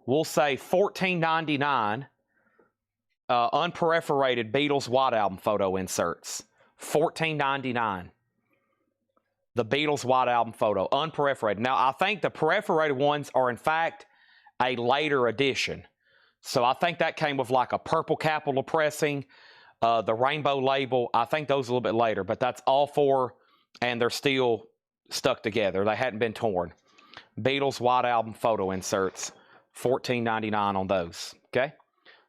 We'll say $14.99. Unperforated Beatles White Album photo inserts. $14.99. The Beatles White Album photo, unperforated. Now, I think the perforated ones are, in fact, a later edition. So I think that came with like a purple capital pressing, the rainbow label. I think those a little bit later, but that's all four, and they're still stuck together. They hadn't been torn. Beatles White Album photo inserts, $14.99 on those. Okay,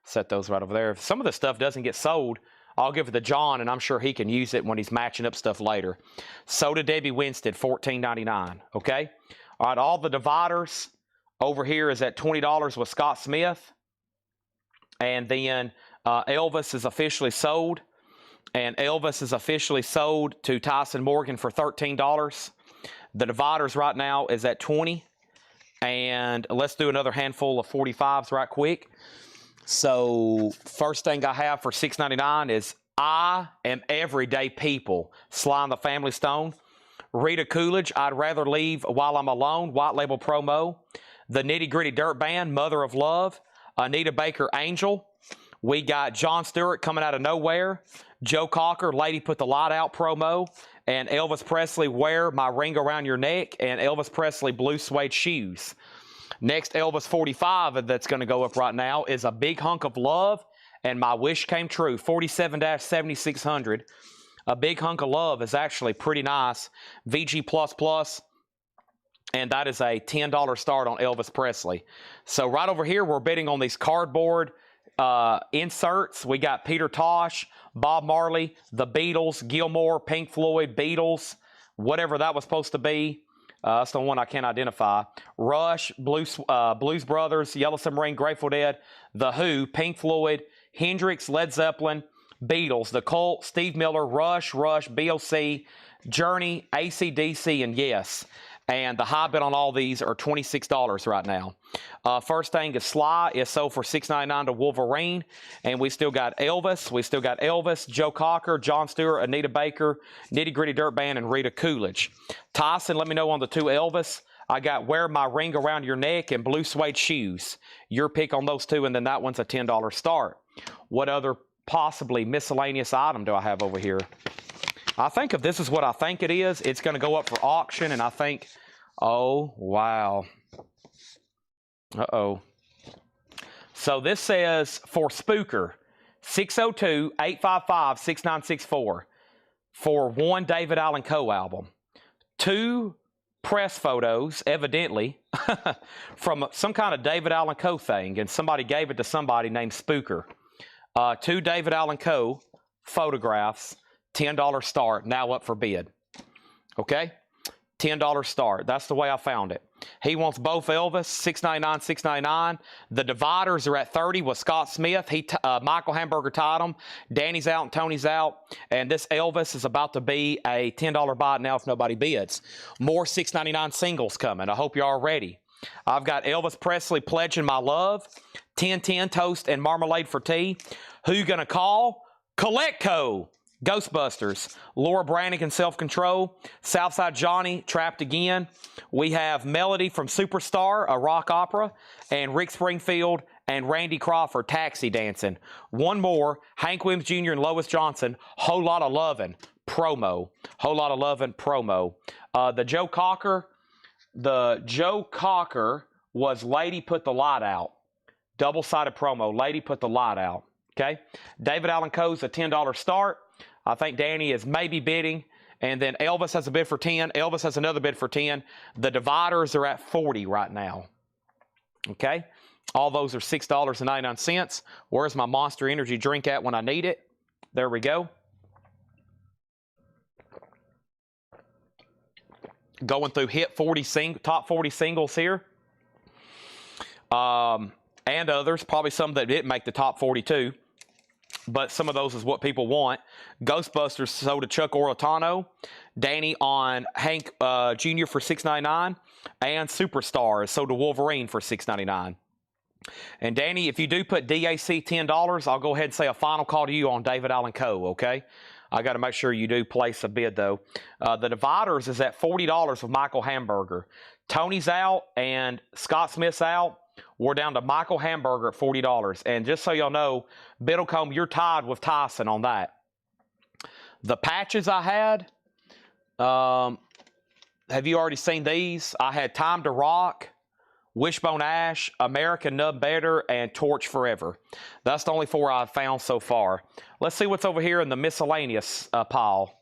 set those right over there. If some of the stuff doesn't get sold, I'll give it to John, and I'm sure he can use it when he's matching up stuff later. Soda Debbie Winston, $14.99. Okay, all right. All the dividers over here is at $20 with Scott Smith, and then Elvis is officially sold, and Elvis is officially sold to Tyson Morgan for $13. The dividers right now is at $20, and let's do another handful of 45s right quick. So first thing I have for $6.99 is I Am Everyday People, Sly and the Family Stone. Rita Coolidge, I'd Rather Leave While I'm Alone, white label promo. The Nitty Gritty Dirt Band, Mother of Love. Anita Baker, Angel. We got Jon Stewart, Coming Out of Nowhere. Joe Cocker, Lady Put the Light Out promo. And Elvis Presley, Wear My Ring Around Your Neck. And Elvis Presley, Blue Suede Shoes. Next Elvis 45 that's going to go up right now is A Big Hunk of Love and My Wish Came True, 47-7600. A Big Hunk of Love is actually pretty nice. VG++, and that is a $10 start on Elvis Presley. So right over here, we're bidding on these cardboard inserts. We got Peter Tosh, Bob Marley, The Beatles, Gilmore, Pink Floyd, Beatles, whatever that was supposed to be. That's the one I can't identify. Rush, Blues Brothers, Yellow Submarine, Grateful Dead, The Who, Pink Floyd, Hendrix, Led Zeppelin, Beatles, The Cult, Steve Miller, Rush, BOC, Journey, AC/DC, and Yes. And the high bid on all these are $26 right now. First thing is Sly is sold for $6.99 to Wolverine. And we still got Elvis, Joe Cocker, Jon Stewart, Anita Baker, Nitty Gritty Dirt Band, and Rita Coolidge. Tyson, let me know on the two Elvis. I got Wear My Ring Around Your Neck and Blue Suede Shoes. Your pick on those two, and then that one's a $10 start. What other possibly miscellaneous item do I have over here? I think if this is what I think it is, it's going to go up for auction, and I think, oh, wow. Uh-oh. So this says for Spooker, 602-855-6964 for one David Allan Coe album. 2 press photos, evidently, from some kind of David Allan Coe thing, and somebody gave it to somebody named Spooker. 2 David Allan Coe photographs, $10 start, now up for bid. Okay? $10 start. That's the way I found it. He wants both Elvis, $6.99, $6.99. The dividers are at $30 with Scott Smith. Michael Hamburger tied them. Danny's out and Tony's out. And this Elvis is about to be a $10 buy now if nobody bids. More $6.99 singles coming. I hope you're all ready. I've got Elvis Presley, Pledging My Love, 1010 Toast and Marmalade for Tea. Who you gonna call? Collecco. Ghostbusters, Laura Branigan, Self Control, Southside Johnny, Trapped Again. We have Melody from Superstar, a rock opera, and Rick Springfield and Randy Crawford, Taxi Dancing. One more, Hank Williams Jr. and Lois Johnson, Whole Lot of Lovin' promo. Whole Lot of Lovin' promo. The Joe Cocker was Lady Put the Light Out. Double-sided promo, Lady Put the Light Out. Okay? David Allan Coe's a $10 start. I think Danny is maybe bidding. And then Elvis has a bid for 10. Elvis has another bid for 10. The dividers are at 40 right now. Okay? All those are $6.99. Where's my Monster Energy drink at when I need it? There we go. Going through top 40 singles here. And others. Probably some that didn't make the top 42. But some of those is what people want. Ghostbusters sold to Chuck Orlitano. Danny on Hank Jr. for $6.99. And Superstar is sold to Wolverine for $6.99. And Danny, if you do put DAC $10, I'll go ahead and say a final call to you on David Allan Coe, okay? I got to make sure you do place a bid, though. The dividers is at $40 with Michael Hamburger. Tony's out and Scott Smith's out. We're down to Michael Hamburger at $40. And just so y'all know, Biddlecombe, you're tied with Tyson on that. The patches I had, have you already seen these? I had Time to Rock, Wishbone Ash, American Nub Better, and Torch Forever. That's the only 4 I've found so far. Let's see what's over here in the miscellaneous pile.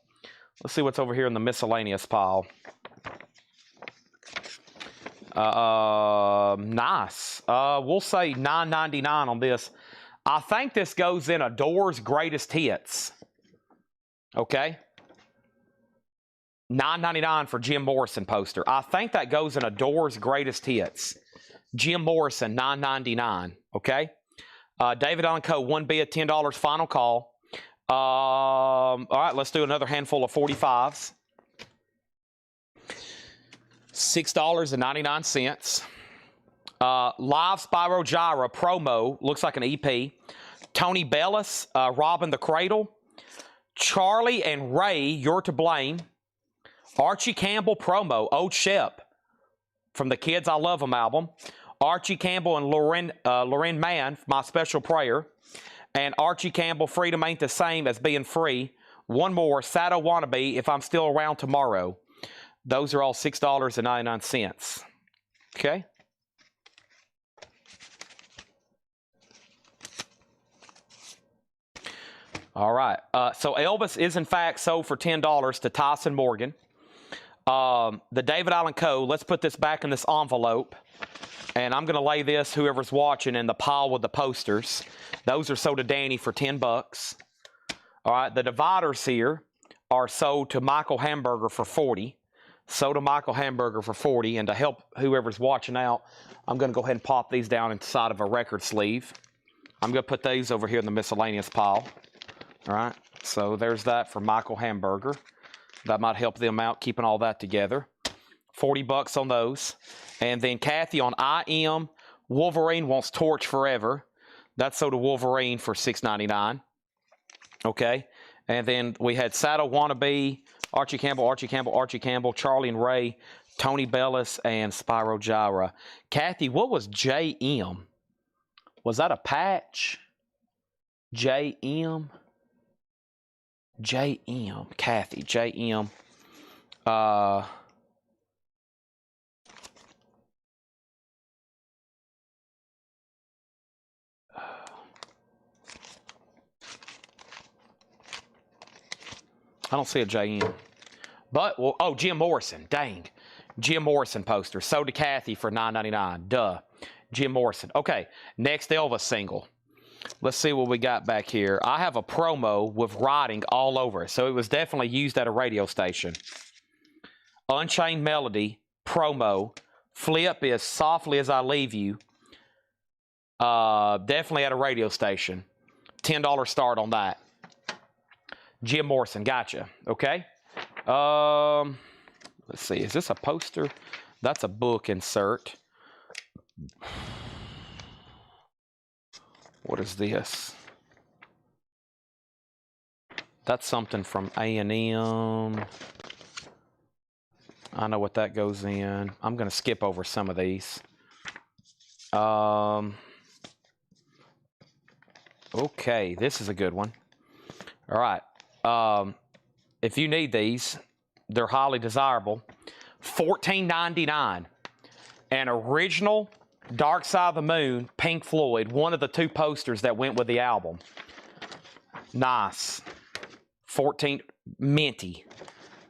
Let's see what's over here in the miscellaneous pile. Nice. We'll say $9.99 on this. I think this goes in a Doors Greatest Hits. Okay. $9.99 for Jim Morrison poster. I think that goes in a Doors Greatest Hits. Jim Morrison, $9.99. Okay. David Allen Co. 1 bid, $10 final call. All right, let's do another handful of 45s. $6.99. Live Spyro Gyra promo, looks like an EP. Tony Bellis, Robbing the Cradle. Charlie and Ray, You're to Blame. Archie Campbell promo, Old Shep from the Kids I Love 'Em album. Archie Campbell and Loren Mann, My Special Prayer. And Archie Campbell, Freedom Ain't the Same as Being Free. One more, Sato Wannabe, If I'm Still Around Tomorrow. Those are all $6.99. Okay. All right. So Elvis is in fact sold for $10 to Tyson Morgan. The David Allen Co. Let's put this back in this envelope. And I'm going to lay this, whoever's watching, in the pile with the posters. Those are sold to Danny for $10. All right. The dividers here are sold to Michael Hamburger for $40. Sold to Michael Hamburger for $40. And to help whoever's watching out, I'm going to go ahead and pop these down inside of a record sleeve. I'm going to put these over here in the miscellaneous pile. All right. So there's that for Michael Hamburger. That might help them out keeping all that together. $40 on those. And then Kathy on I Am. Wolverine wants Torch Forever. That's sold to Wolverine for $6.99. Okay. And then we had Sato Wannabe, Archie Campbell, Charlie and Ray, Tony Bellis, and Spyro Gyra. Kathy, what was JM? Was that a patch? JM? JM. Kathy, JM. I don't see a JM. But, well, oh, Jim Morrison. Dang. Jim Morrison poster. Sold to Kathy for $9.99. Duh. Jim Morrison. Okay. Next Elvis single. Let's see what we got back here. I have a promo with writing all over it. So it was definitely used at a radio station. Unchained Melody. Promo. Flip is Softly As I Leave You. Definitely at a radio station. $10 start on that. Jim Morrison, gotcha. Okay. Let's see. Is this a poster? That's a book insert. What is this? That's something from A&M. I know what that goes in. I'm going to skip over some of these. Okay, this is a good one. All right. If you need these, they're highly desirable. $14.99. An original Dark Side of the Moon, Pink Floyd, one of the 2 posters that went with the album. Nice. 14, minty.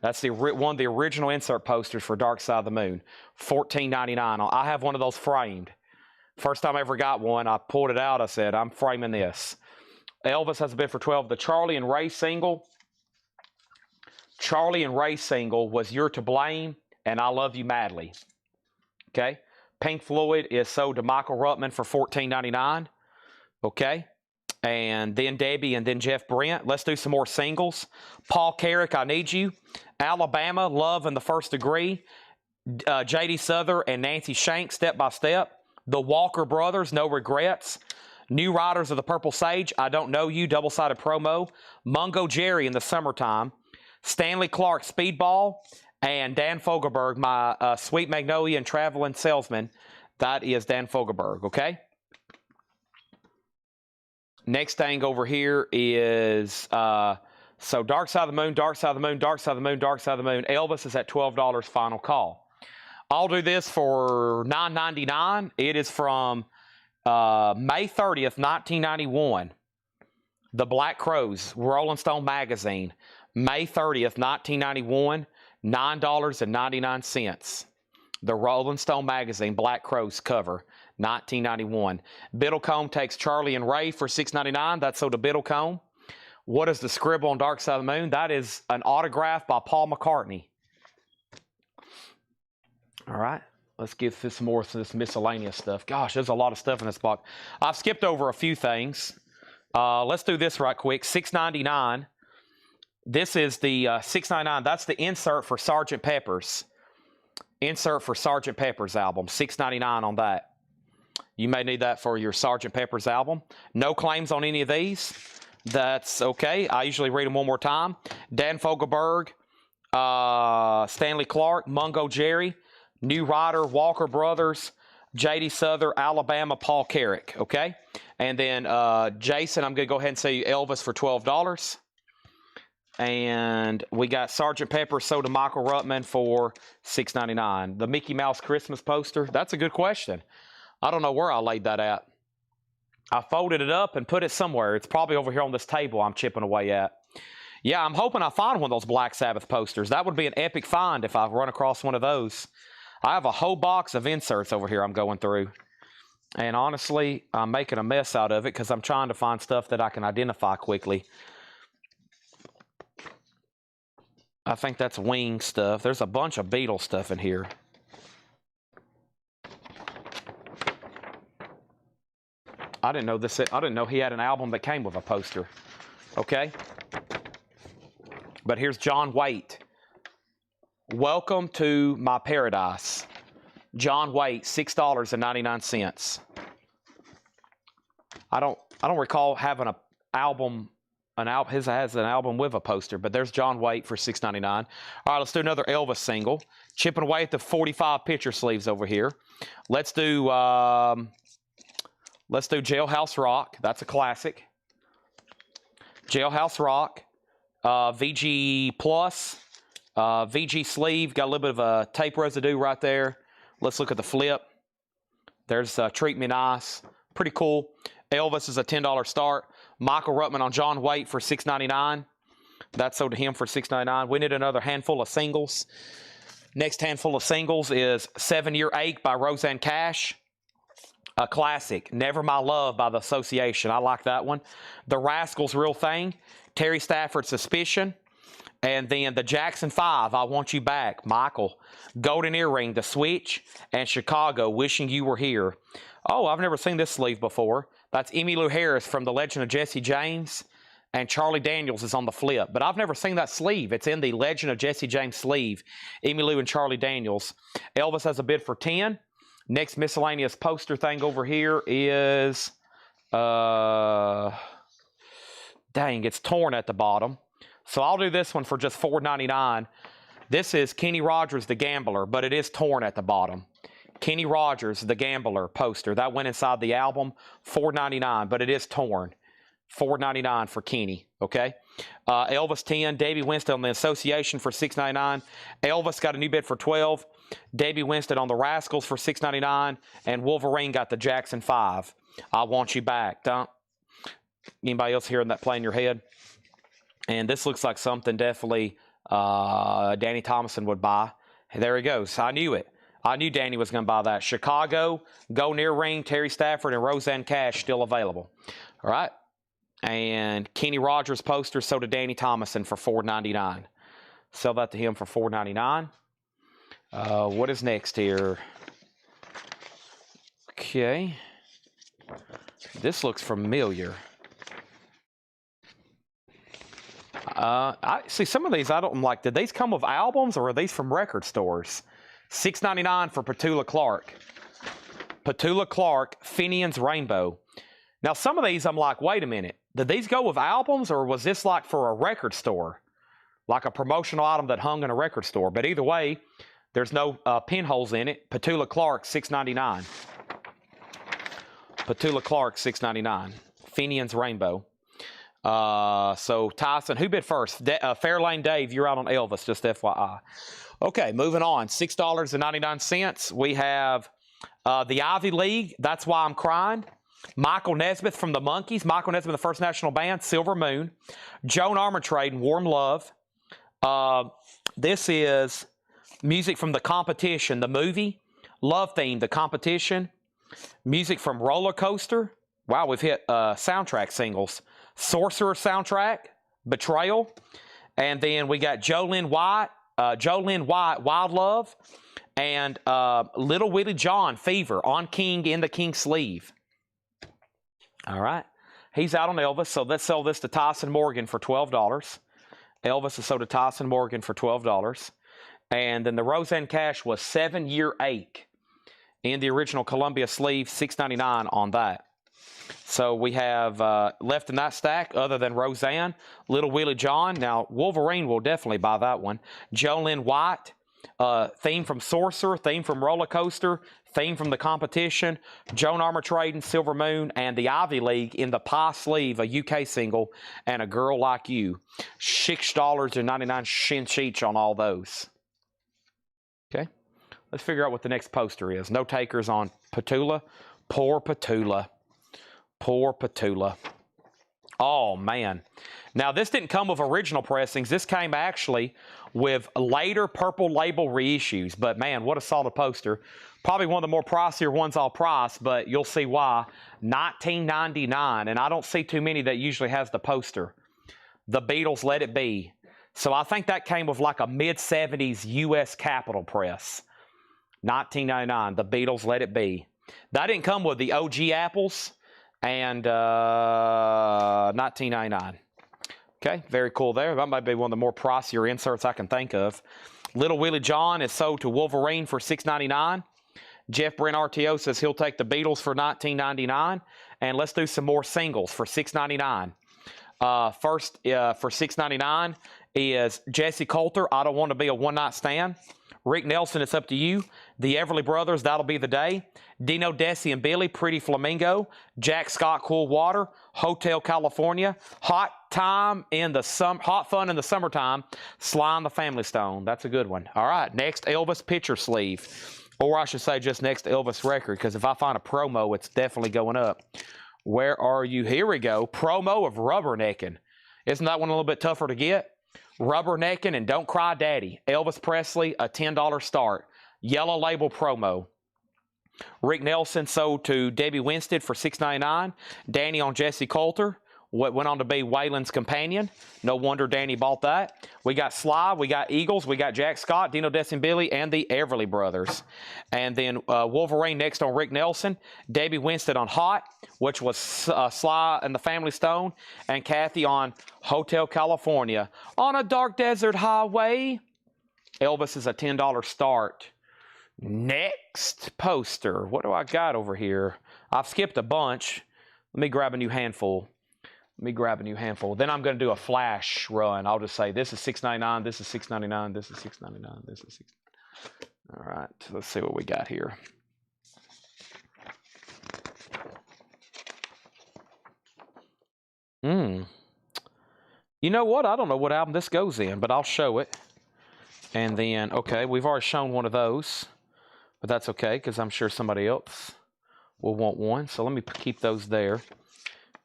That's one of the original insert posters for Dark Side of the Moon. $14.99. I have one of those framed. First time I ever got one, I pulled it out. I said, I'm framing this. Elvis has a bid for $12. The Charlie and Ray single. Charlie and Ray single was You're to Blame and I Love You Madly. Okay. Pink Floyd is sold to Michael Ruttman for $14.99. Okay. And then Debbie and then Jeff Brent. Let's do some more singles. Paul Carrick, I Need You. Alabama, Love and the First Degree. J.D. Souther and Nancy Shank, Step by Step. The Walker Brothers, No Regrets. New Riders of the Purple Sage, I Don't Know You, double-sided promo. Mungo Jerry in the Summertime. Stanley Clark, Speedball. And Dan Fogelberg, My Sweet Magnolia and Traveling Salesman. That is Dan Fogelberg, okay? Next thing over here is, so Dark Side of the Moon, Dark Side of the Moon, Dark Side of the Moon, Dark Side of the Moon. Elvis is at $12 final call. I'll do this for $9.99. It is from May 30th, 1991. The Black Crows, Rolling Stone magazine. May 30th, 1991, $9.99. The Rolling Stone magazine, Black Crows cover, 1991. Biddlecombe takes Charlie and Ray for $6.99. That's sold to Biddlecombe. What is the scribble on Dark Side of the Moon? That is an autograph by Paul McCartney. All right, let's get through some more of this miscellaneous stuff. Gosh, there's a lot of stuff in this box. I've skipped over a few things. Let's do this right quick. $6.99. This is the $6.99. That's the insert for Sgt. Pepper's. Insert for Sgt. Pepper's album. $6.99 on that. You may need that for your Sgt. Pepper's album. No claims on any of these. That's okay. I usually read them one more time. Dan Fogelberg, Stanley Clark, Mungo Jerry, New Rider, Walker Brothers, J.D. Souther, Alabama, Paul Carrick, okay? And then Jason, I'm going to go ahead and say Elvis for $12. And we got Sgt. Pepper sold to Michael Ruttman for $6.99. The Mickey Mouse Christmas poster, that's a good question. I don't know where I laid that at. I folded it up and put it somewhere. It's probably over here on this table I'm chipping away at. Yeah, I'm hoping I find one of those Black Sabbath posters. That would be an epic find if I run across one of those. I have a whole box of inserts over here I'm going through. And honestly, I'm making a mess out of it because I'm trying to find stuff that I can identify quickly. I think that's Wing stuff. There's a bunch of Beatles stuff in here. I didn't know this. I didn't know he had an album that came with a poster. Okay. But here's John Waite. Welcome to My Paradise. John Waite, $6.99. I don't recall having an album. His has an album with a poster, but there's John Waite for $6.99. All right, let's do another Elvis single. Chipping away at the 45 picture sleeves over here. Let's do Jailhouse Rock. That's a classic. Jailhouse Rock, VG Plus, VG sleeve. Got a little bit of a tape residue right there. Let's look at the flip. There's Treat Me Nice. Pretty cool. Elvis is a $10 start. Michael Ruttman on John Waite for $6.99. That's sold to him for $6.99. We need another handful of singles. Next handful of singles is 7 Year Ache by Roseanne Cash. A classic. Never My Love by The Association. I like that one. The Rascals' Real Thing. Terry Stafford's Suspicion. And then the Jackson 5, I Want You Back. Michael. Golden Earring, The Switch. And Chicago, Wishing You Were Here. Oh, I've never seen this sleeve before. That's Emmylou Harris from The Legend of Jesse James. And Charlie Daniels is on the flip. But I've never seen that sleeve. It's in the Legend of Jesse James sleeve. Emmylou and Charlie Daniels. Elvis has a bid for $10. Next miscellaneous poster thing over here is, dang, it's torn at the bottom. So I'll do this one for just $4.99. This is Kenny Rogers, The Gambler, but it is torn at the bottom. Kenny Rogers, The Gambler poster. That went inside the album, $4.99, but it is torn. $4.99 for Kenny, okay? Elvis 10, Davey Winston on The Association for $6.99. Elvis got a new bid for $12. Davey Winston on the Rascals for $6.99. And Wolverine got the Jackson 5. I Want You Back. Anybody else hearing that play in your head? And this looks like something definitely Danny Thomason would buy. There he goes. I knew it. I knew Danny was going to buy that. Chicago, Golden Earring, Terry Stafford, and Roseanne Cash still available. All right. And Kenny Rogers poster sold to Danny Thomason for $4.99. Sell that to him for $4.99. What is next here? Okay. This looks familiar. I see some of these I don't like. Did these come with albums or are these from record stores? $6.99 for Petula Clark. Petula Clark, Finian's Rainbow. Now some of these I'm like, wait a minute. Did these go with albums or was this like for a record store? Like a promotional item that hung in a record store. But either way, there's no pinholes in it. Petula Clark, $6.99. Petula Clark, $6.99. Finian's Rainbow. So Tyson, who bid first? Fairlane Dave, you're out on Elvis, just FYI. Okay, moving on. $6.99. We have the Ivy League, That's Why I'm Crying. Michael Nesmith from the Monkees. Michael Nesmith, the First National Band, Silver Moon. Joan Armatrading, Warm Love. This is music from The Competition, the movie. Love Theme, The Competition. Music from Roller Coaster. Wow, we've hit soundtrack singles. Sorcerer soundtrack, Betrayal. And then we got Jolynn White, Wild Love. And Little Willie John, Fever, on King in the King sleeve. All right. He's out on Elvis, so let's sell this to Tyson Morgan for $12. Elvis is sold to Tyson Morgan for $12. And then the Roseanne Cash was 7-year ache in the original Columbia sleeve, $6.99 on that. So we have left in that stack, other than Roseanne, Little Willie John. Now, Wolverine will definitely buy that one. Jolynn White, theme from Sorcerer, theme from Roller Coaster, theme from The Competition, Joan Armatrading, Silver Moon, and the Ivy League in the pie sleeve, a UK single, and A Girl Like You. $6.99 each on all those. Okay, let's figure out what the next poster is. No takers on Petula. Poor Petula. Poor Petula. Oh, man. Now, this didn't come with original pressings. This came actually with later Purple Label reissues. But, man, what a solid poster. Probably one of the more pricier ones I'll price, but you'll see why. $19.99, and I don't see too many that usually has the poster. The Beatles, Let It Be. So I think that came with like a mid-70s U.S. Capitol press. $19.99, The Beatles, Let It Be. That didn't come with the OG apples, and $19.99. Okay, very cool there. That might be one of the more pricier inserts I can think of. Little Willie John is sold to Wolverine for $6.99. Jeff Brent RTO says he'll take the Beatles for $19.99. And let's do some more singles for $6.99. First, for $6.99 is Jesse Coulter, I Don't Want to Be a One-Night Stand. Rick Nelson, It's Up to You. The Everly Brothers, That'll Be the Day. Dino, Desi, and Billy, Pretty Flamingo. Jack Scott, Cool Water. Hotel California. Hot Fun in the Summertime. Sly and the Family Stone. That's a good one. All right, next Elvis picture sleeve. Or I should say just next Elvis record, because if I find a promo, it's definitely going up. Where are you? Here we go. Promo of Rubbernecking. Isn't that one a little bit tougher to get? Rubbernecking and Don't Cry Daddy. Elvis Presley, a $10 start. Yellow Label promo. Rick Nelson sold to Debbie Winstead for $6.99. Danny on Jesse Coulter. What went on to be Waylon's companion. No wonder Danny bought that. We got Sly, we got Eagles, we got Jack Scott, Dino, Desi, and Billy, and the Everly Brothers. And then Wolverine next on Rick Nelson. Debbie Winstead on Hot, which was Sly and the Family Stone. And Kathy on Hotel California. On a Dark Desert Highway. Elvis is a $10 start. Next poster. What do I got over here? I've skipped a bunch. Let me grab a new handful. Then I'm going to do a flash run. I'll just say this is $6.99, this is $6.99, this is $6.99, this is $6.99. All right, let's see what we got here. You know what? I don't know what album this goes in, but I'll show it. And then, okay, we've already shown one of those, but that's okay because I'm sure somebody else will want one. So let me keep those there.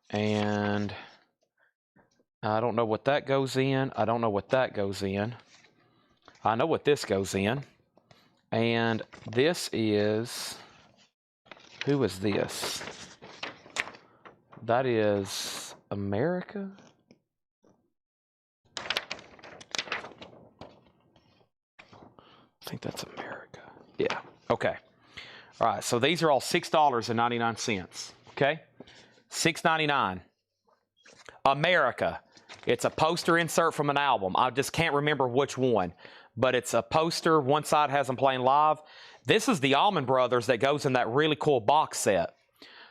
And I don't know what that goes in. I don't know what that goes in. I know what this goes in. And this is, who is this? That is America? I think that's America. Yeah, okay. All right, so these are all $6.99, okay? $6.99. America. It's a poster insert from an album. I just can't remember which one, but it's a poster. One side has them playing live. This is the Allman Brothers that goes in that really cool box set.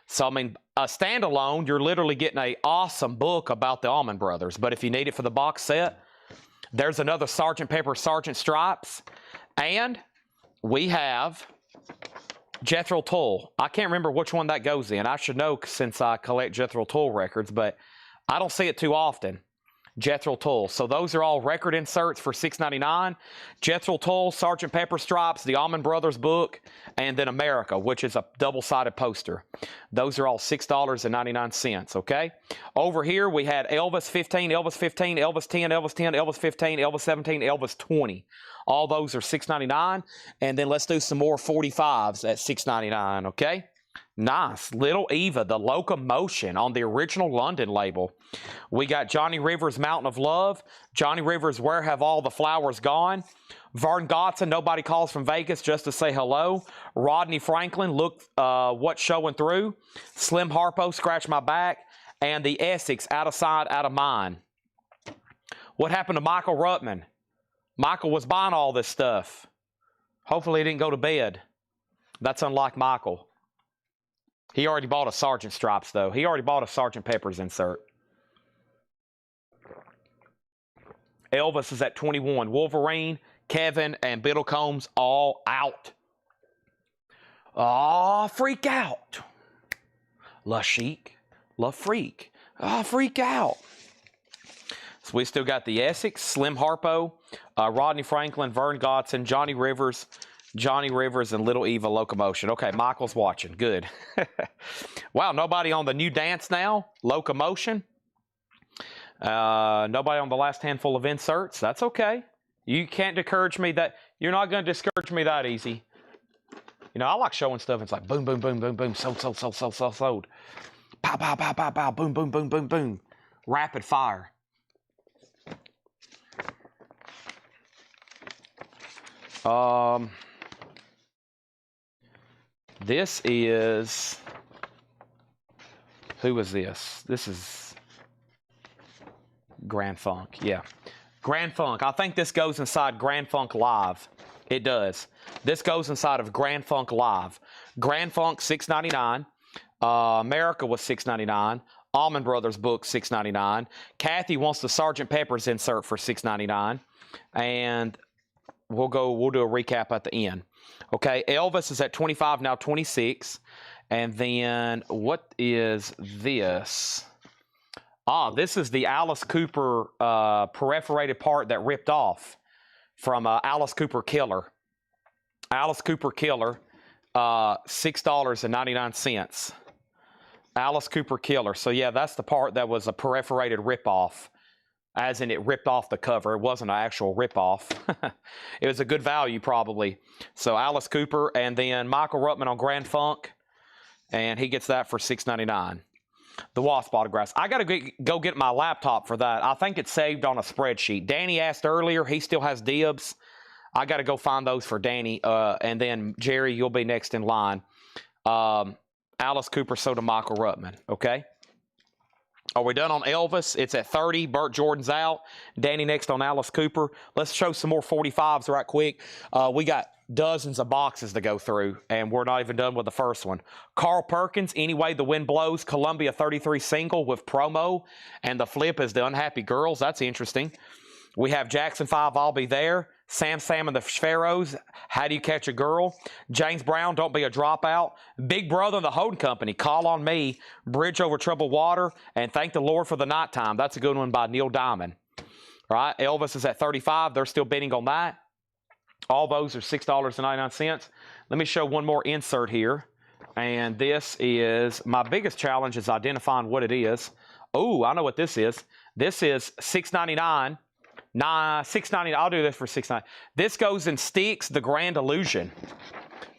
So, I mean, a standalone, you're literally getting an awesome book about the Allman Brothers. But if you need it for the box set, there's another Sgt. Pepper Sgt. Stripes. And we have Jethro Tull. I can't remember which one that goes in. I should know since I collect Jethro Tull records, but I don't see it too often. Jethro Tull. So those are all record inserts for $6.99. Jethro Tull, Sgt. Pepper Stripes, the Allman Brothers book, and then America, which is a double-sided poster. Those are all $6.99, okay? Over here, we had Elvis 15, Elvis 15, Elvis 10, Elvis 10, Elvis 15, Elvis 17, Elvis 20. All those are $6.99. And then let's do some more 45s at $6.99, okay? Nice. Little Eva, the Locomotion on the original London label. We got Johnny Rivers' Mountain of Love. Johnny Rivers' Where Have All the Flowers Gone? Vern Gotson, Nobody Calls from Vegas Just to Say Hello. Rodney Franklin, Look What's Showing Through. Slim Harpo, Scratch My Back. And the Essex, Out of Sight, Out of Mind. What happened to Michael Ruttman? Michael was buying all this stuff. Hopefully he didn't go to bed. That's unlike Michael. He already bought a Sergeant Stripes, though. He already bought a Sgt. Pepper's insert. Elvis is at 21. Wolverine, Kevin, and Biddlecombs all out. Oh, freak out. La Chic, La Freak. Oh, freak out. So we still got the Essex, Slim Harpo, Rodney Franklin, Vern Gotson, Johnny Rivers, and Little Eva Locomotion. Okay, Michael's watching. Good. Wow, nobody on the new dance now. Locomotion. Nobody on the last handful of inserts. That's okay. You can't discourage me that. You're not going to discourage me that easy. You know, I like showing stuff. It's like boom, boom, boom, boom, boom. Sold. Pow, pow, pow, pow, pow. Boom, boom, boom, boom, boom. Rapid fire. This is, who is this? This is Grand Funk. Yeah. Grand Funk. I think this goes inside Grand Funk Live. It does. This goes inside of Grand Funk Live. Grand Funk, $6.99. America was $6.99. Allman Brothers book, $6.99. Kathy wants the Sgt. Pepper's insert for $6.99. And we'll do a recap at the end. Okay, Elvis is at 25, now 26. And then what is this? This is the Alice Cooper perforated part that ripped off from Alice Cooper Killer. Alice Cooper Killer, $6.99. Alice Cooper Killer. So yeah, that's the part that was a perforated ripoff. As in it ripped off the cover. It wasn't an actual ripoff. It was a good value probably. So Alice Cooper, and then Michael Ruttman on Grand Funk. And he gets that for $6.99. The Wasp autographs. I got to go get my laptop for that. I think it's saved on a spreadsheet. Danny asked earlier. He still has dibs. I got to go find those for Danny. And then Jerry, you'll be next in line. Alice Cooper, so to Michael Ruttman. Okay. Are we done on Elvis? It's at 30. Burt Jordan's out. Danny next on Alice Cooper. Let's show some more 45s right quick. We got dozens of boxes to go through, and we're not even done with the first one. Carl Perkins, Anyway the Wind Blows, Columbia 33 single with promo, and the flip is The Unhappy Girls. That's interesting. We have Jackson 5, I'll Be There. Sam and the Pharaohs, How Do You Catch a Girl? James Brown, Don't Be a Dropout. Big Brother and the Hoden Company, Call on Me. Bridge Over Troubled Water, and Thank the Lord for the Nighttime. That's a good one by Neil Diamond. All right, Elvis is at 35. They're still bidding on that. All those are $6.99. Let me show one more insert here. And this is, my biggest challenge is identifying what it is. Oh, I know what this is. This is $6.99. Nah, $6.99. I'll do this for $6.99. This goes in Styx, The Grand Illusion.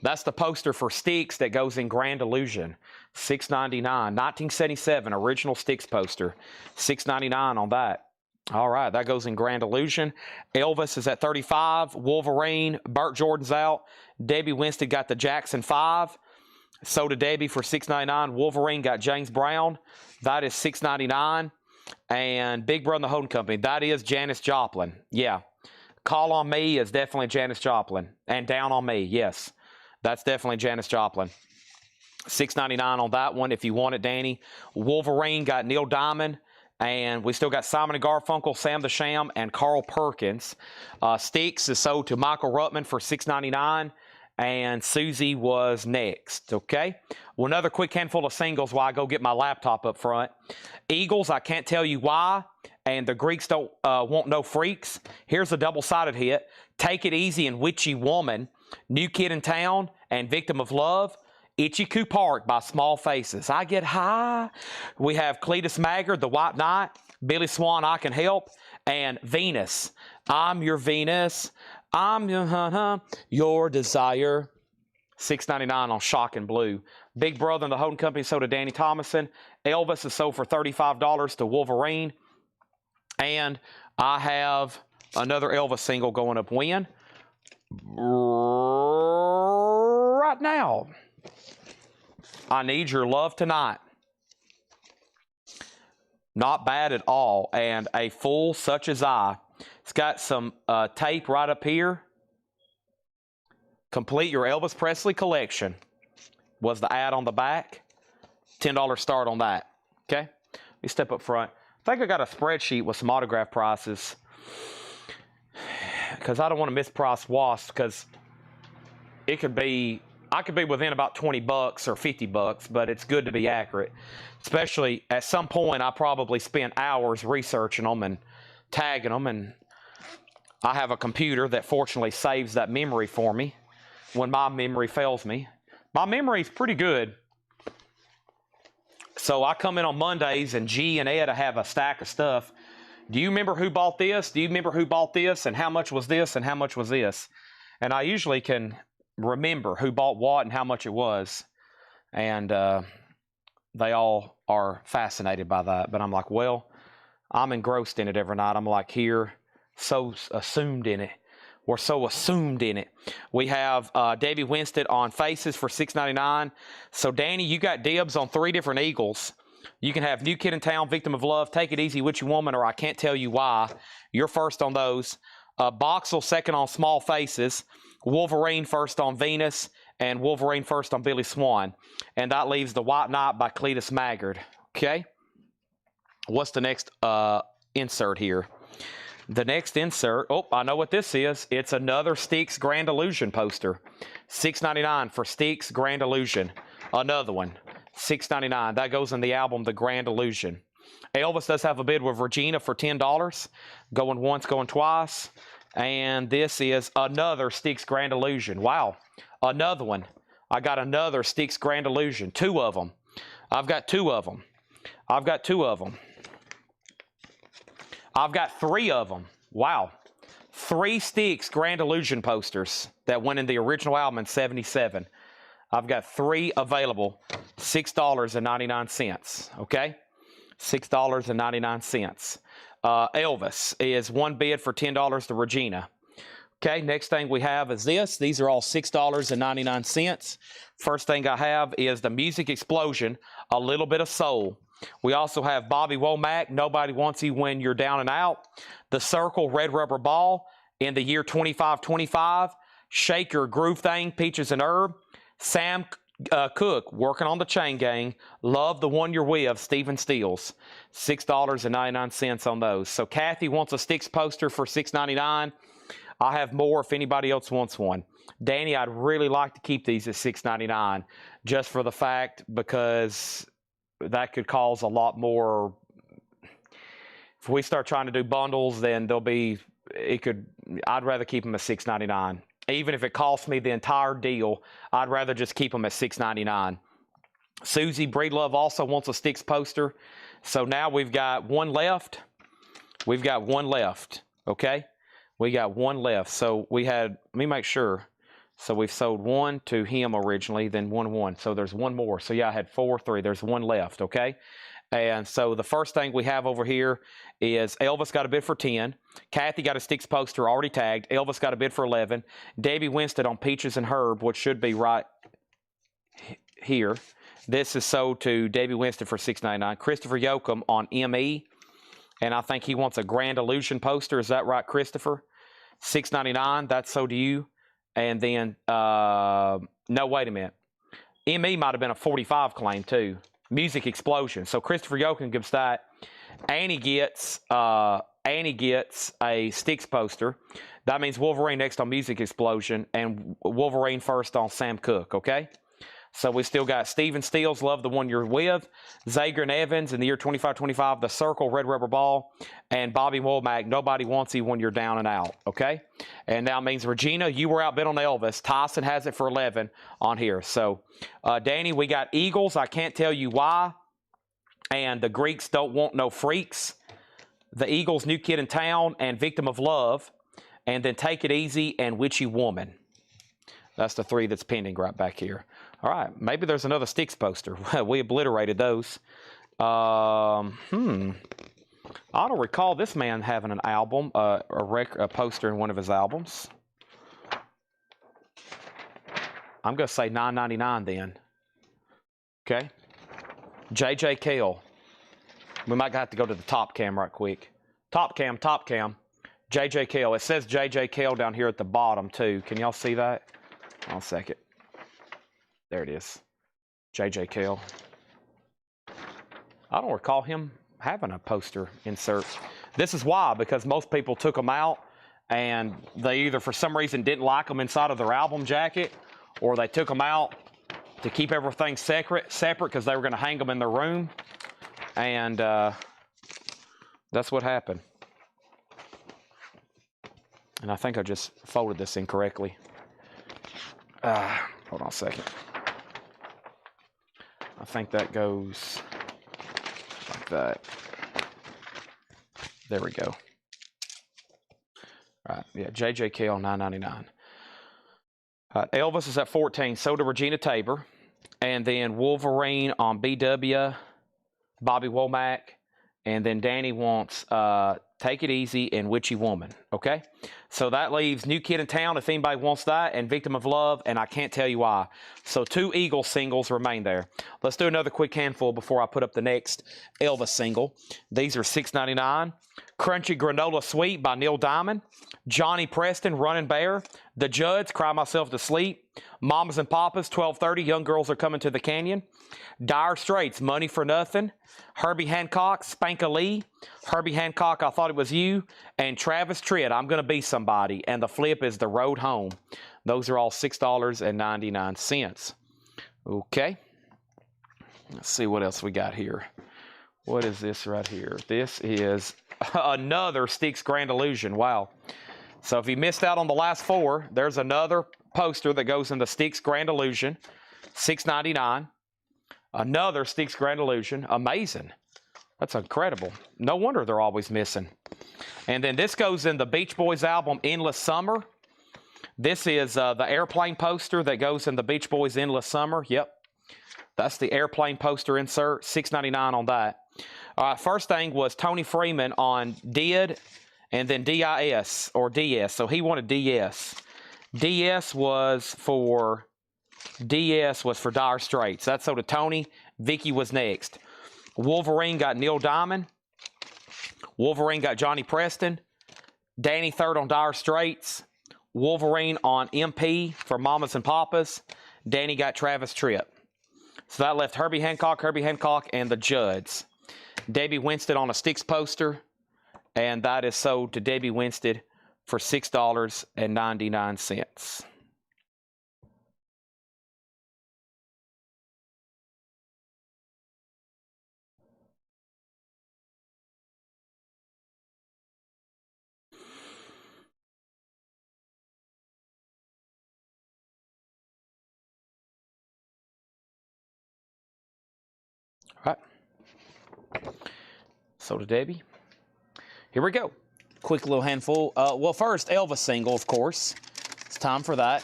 That's the poster for Styx that goes in Grand Illusion. $6.99. 1977 original Styx poster. $6.99 on that. All right, that goes in Grand Illusion. Elvis is at 35. Wolverine. Burt Jordan's out. Debbie Winston got the Jackson 5. So did Debbie for $6.99. Wolverine got James Brown. That is $6.99. And Big Brother and the Hoden Company, that is Janis Joplin. Yeah. Call on Me is definitely Janis Joplin. And Down on Me, yes. That's definitely Janis Joplin. $6.99 on that one if you want it, Danny. Wolverine got Neil Diamond. And we still got Simon and Garfunkel, Sam the Sham, and Carl Perkins. Styx is sold to Michael Ruttman for $6.99. And Susie was next, okay? Well, another quick handful of singles while I go get my laptop up front. Eagles, I Can't Tell You Why. and the Greeks don't want no freaks. Here's a double-sided hit. Take It Easy and Witchy Woman, New Kid in Town, and Victim of Love. Itchy Coo Park by Small Faces. I Get High. We have Cletus Maggard, The White Knight, Billy Swan, I Can Help, and Venus. I'm Your Venus. I'm your desire. $6.99 on Shock and Blue. Big Brother and the Holding Company sold to Danny Thomason. Elvis is sold for $35 to Wolverine. And I have another Elvis single going up when? Right now. I Need Your Love Tonight. Not bad at all. And A Fool Such As I. It's got some tape right up here. Complete your Elvis Presley collection was the ad on the back. $10 start on that. Okay? Let me step up front. I think I got a spreadsheet with some autograph prices because I don't want to misprice wasps because it could be, I could be within about $20 or $50, but it's good to be accurate. Especially at some point, I probably spent hours researching them and tagging them, and I have a computer that fortunately saves that memory for me when my memory fails me. My memory is pretty good. So I come in on Mondays, and G and Ed, I have a stack of stuff. Do you remember who bought this? Do you remember who bought this? And how much was this? And how much was this? And I usually can remember who bought what and how much it was. And they all are fascinated by that. But I'm like, well, I'm engrossed in it every night. I'm like here, so assumed in it. We're so assumed in it. We have Davey Winstead on Faces for $6.99. So, Danny, you got dibs on 3 different Eagles. You can have New Kid in Town, Victim of Love, Take It Easy, Witchy Woman, or I Can't Tell You Why. You're first on those. Boxel second on Small Faces. Wolverine first on Venus. And Wolverine first on Billy Swan. And that leaves The White Knight by Cletus Maggard. Okay? What's the next insert here? The next insert, oh, I know what this is. It's another Styx Grand Illusion poster. $6.99 for Styx Grand Illusion. Another one. $6.99. That goes in the album The Grand Illusion. Elvis does have a bid with Regina for $10. Going once, going twice. And this is another Styx Grand Illusion. Wow. Another one. I got another Styx Grand Illusion. 2 of them. I've got 2 of them. I've got 2 of them. I've got 3 of them. Wow. 3 Styx Grand Illusion posters that went in the original album in '77. I've got 3 available. $6.99. Okay? $6.99. Elvis is 1 bid for $10 to Regina. Okay, next thing we have is this. These are all $6.99. First thing I have is the Music Explosion, A Little Bit of Soul. We also have Bobby Womack, Nobody Wants You When You're Down and Out. The Circle, Red Rubber Ball, In the Year 2525. Shaker, Groove Thing, Peaches and Herb. Sam Cooke, Working on the Chain Gang. Love the One You're With, Stephen Stills. $6.99 on those. So Kathy wants a Styx poster for $6.99. I have more if anybody else wants one. Danny, I'd really like to keep these at $6.99 just for the fact because that could cause a lot more. If we start trying to do bundles, then I'd rather keep them at $6.99. Even if it costs me the entire deal, I'd rather just keep them at $6.99. Susie Breedlove also wants a Styx poster. So now we've got 1 left. We've got 1 left, okay? We got 1 left. So we had, let me make sure. So we've sold 1 to him originally, then 1. So there's 1 more. So yeah, I had 4, 3. There's 1 left, okay? And so the first thing we have over here is Elvis got a bid for 10. Kathy got a Styx poster already tagged. Elvis got a bid for 11. Davey Winstead on Peaches and Herb, which should be right here. This is sold to Davey Winstead for $6.99. Christopher Yoakum on ME. And I think he wants a Grand Illusion poster. Is that right, Christopher? $6.99. That's sold to you. And then, no, wait a minute. ME might have been a 45 claim too. Music Explosion. So Christopher Yoakum gives that. Annie gets a Styx poster. That means Wolverine next on Music Explosion and Wolverine first on Sam Cooke, okay? So we still got Steven Steele's Love the One You're With, Zager and Evans in the year 2525, The Circle, Red Rubber Ball, and Bobby Womack, Nobody Wants You When You're Down and Out, okay? And now means, Regina, you were outbid on Elvis. Tyson has it for 11 on here. So, Danny, we got Eagles, I Can't Tell You Why, and The Greeks Don't Want No Freaks, the Eagles' New Kid in Town, and Victim of Love, and then Take It Easy and Witchy Woman. That's the 3 that's pending right back here. All right, maybe there's another Styx poster. We obliterated those. I don't recall this man having an album, a poster in one of his albums. I'm going to say $9.99 then. Okay. J.J. Cale. We might have to go to the top cam right quick. Top cam. J.J. Cale. It says J.J. Cale down here at the bottom, too. Can y'all see that? Hold on a second. There it is. J.J. Cale. I don't recall him having a poster insert. This is why, because most people took them out, and they either, for some reason, didn't like them inside of their album jacket, or they took them out to keep everything separate because they were going to hang them in their room. And that's what happened. And I think I just folded this incorrectly. Hold on a second. I think that goes like that. There we go. All right, yeah, J.J. Cale, $9.99. Elvis is at 14, so to Regina Tabor. And then Wolverine on BW, Bobby Womack. And then Danny wants Take It Easy and Witchy Woman, okay? So that leaves New Kid in Town, if anybody wants that, and Victim of Love, and I Can't Tell You Why. So 2 Eagles singles remain there. Let's do another quick handful before I put up the next Elvis single. These are $6.99. Crunchy Granola Sweet by Neil Diamond. Johnny Preston, Running Bear. The Judds, Cry Myself to Sleep. Mamas and Papas, 12:30, Young Girls Are Coming to the Canyon. Dire Straits, Money for Nothing. Herbie Hancock, Spank a Lee. Herbie Hancock, I Thought It Was You. And Travis Tritt, I'm Gonna Be Somebody. And the flip is The Road Home. Those are all $6.99. Okay. Let's see what else we got here. What is this right here? This is another Styx Grand Illusion. Wow. So if you missed out on the last 4, there's another poster that goes in the Styx Grand Illusion. $6.99. Another Styx Grand Illusion. Amazing. That's incredible. No wonder they're always missing. And then this goes in the Beach Boys album, Endless Summer. This is the airplane poster that goes in the Beach Boys Endless Summer. Yep. That's the airplane poster insert. $6.99 on that. First thing was Tony Freeman on Did and then DIS or DS. So he wanted DS. DS was for Dire Straits. That's so to Tony. Vicky was next. Wolverine got Neil Diamond. Wolverine got Johnny Preston. Danny third on Dire Straits. Wolverine on MP for Mamas and Papas. Danny got Travis Tritt. So that left Herbie Hancock, and the Judds. Debbie Winstead on a Styx poster. And that is sold to Debbie Winstead for $6.99. All right. So to Debbie. Here we go. Quick little handful. Well, first, Elvis single, of course. It's time for that.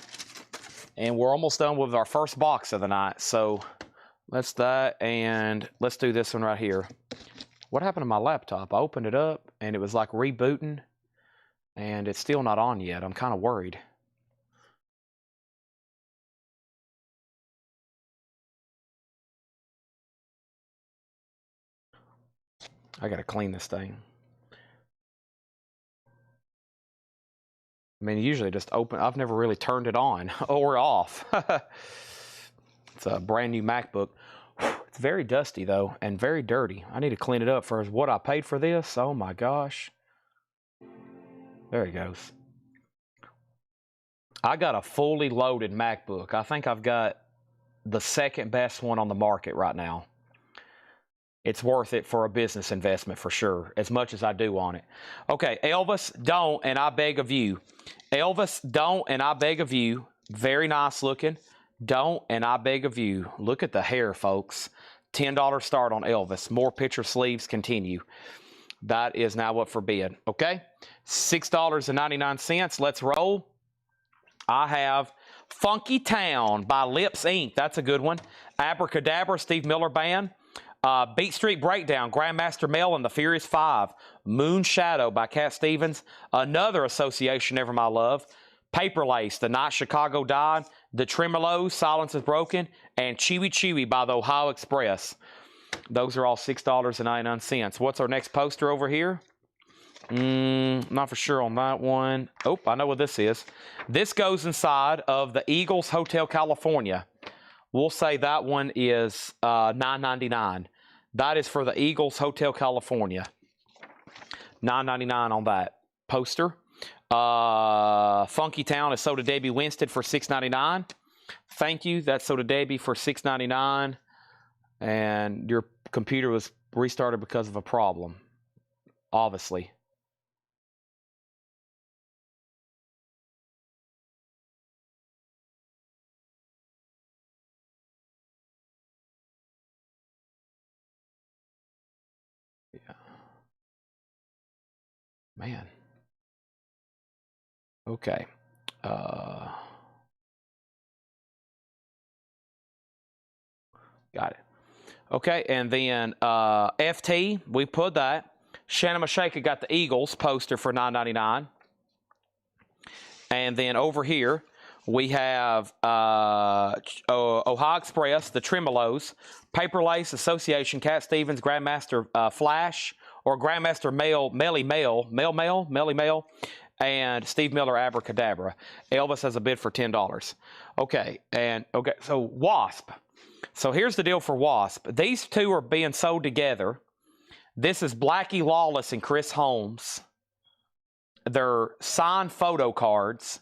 And we're almost done with our first box of the night. So let's that, and let's do this one right here. What happened to my laptop? I opened it up, and it was like rebooting, and it's still not on yet. I'm kind of worried. I got to clean this thing. I mean, usually just open. I've never really turned it on or off. It's a brand new MacBook. It's very dusty, though, and very dirty. I need to clean it up for what I paid for this. Oh, my gosh. There it goes. I got a fully loaded MacBook. I think I've got the second best one on the market right now. It's worth it for a business investment for sure, as much as I do on it. Okay, Elvis, don't, and I beg of you. Elvis, don't, and I beg of you. Very nice looking. Don't, and I beg of you. Look at the hair, folks. $10 start on Elvis. More picture sleeves continue. That is now up for bid. Okay, $6.99. Let's roll. I have Funky Town by Lips Inc. That's a good one. Abracadabra, Steve Miller Band. Beat Street Breakdown, Grandmaster Mel and the Furious Five. Moon Shadow by Cat Stevens. Another association, Never My Love. Paper Lace, The Night Chicago Died. The Tremolos, Silence is Broken. And Chewy Chewy by the Ohio Express. Those are all $6.99. What's our next poster over here? Not for sure on that one. Oh, I know what this is. This goes inside of the Eagles Hotel California. We'll say that one is $9.99. That is for the Eagles Hotel California. $9.99 on that poster. Funky Town is sold to Debbie Winstead for $6.99. Thank you. That's sold to Debbie for $6.99. And your computer was restarted because of a problem, obviously. Yeah. Man. Okay. Got it. Okay, and then FT, we put that. Shannon Mashaka got the Eagles poster for $9.99. And then over here, we have Ohio Express, the Tremolos, Paper Lace Association, Cat Stevens, Grandmaster Flash, or Grandmaster Melly Mel, and Steve Miller Abracadabra. Elvis has a bid for $10. Okay, so Wasp. So here's the deal for Wasp. These two are being sold together. This is Blackie Lawless and Chris Holmes. They're signed photo cards,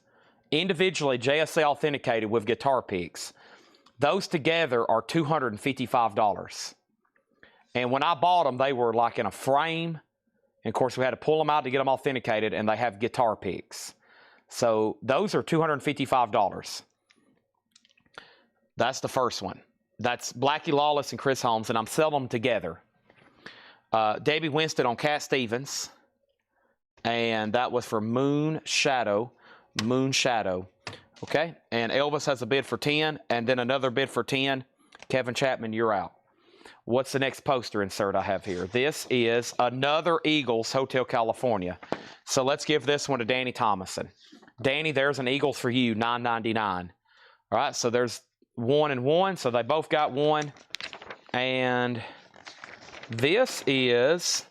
individually JSA authenticated with guitar picks. Those together are $255. And when I bought them, they were like in a frame. And of course, we had to pull them out to get them authenticated, and they have guitar picks. So those are $255. That's the first one. That's Blackie Lawless and Chris Holmes, and I'm selling them together. Debbie Winstead on Cat Stevens, and that was for Moon Shadow. Okay, and Elvis has a bid for 10, and then another bid for 10. Kevin Chapman, you're out. What's the next poster insert I have here? This is another Eagles Hotel California. So let's give this one to Danny Thomason. Danny, there's an Eagles for you, $9.99. All right, so there's 1 and 1, so they both got 1. And this is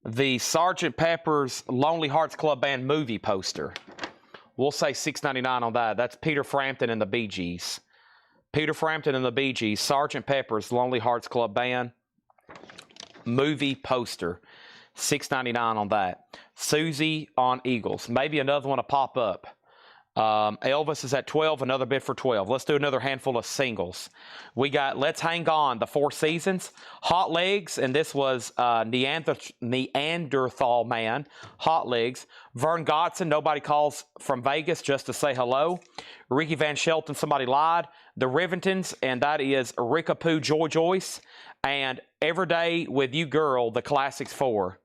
the Sgt. Pepper's Lonely Hearts Club Band movie poster. We'll say $6.99 on that. That's Peter Frampton and the Bee Gees. Peter Frampton and the Bee Gees, Sgt. Pepper's Lonely Hearts Club Band movie poster. $6.99 on that. Susie on Eagles. Maybe another one to pop up. Elvis is at 12, another bid for 12. Let's do another handful of singles. We got Let's Hang On, The Four Seasons, Hot Legs, and this was Neanderthal Man, Hot Legs, Vern Godson, Nobody Calls from Vegas Just to Say Hello, Ricky Van Shelton, Somebody Lied, The Rivingtons, and that is Rickapoo Joy Joyce, and Everyday With You Girl, The Classics 4.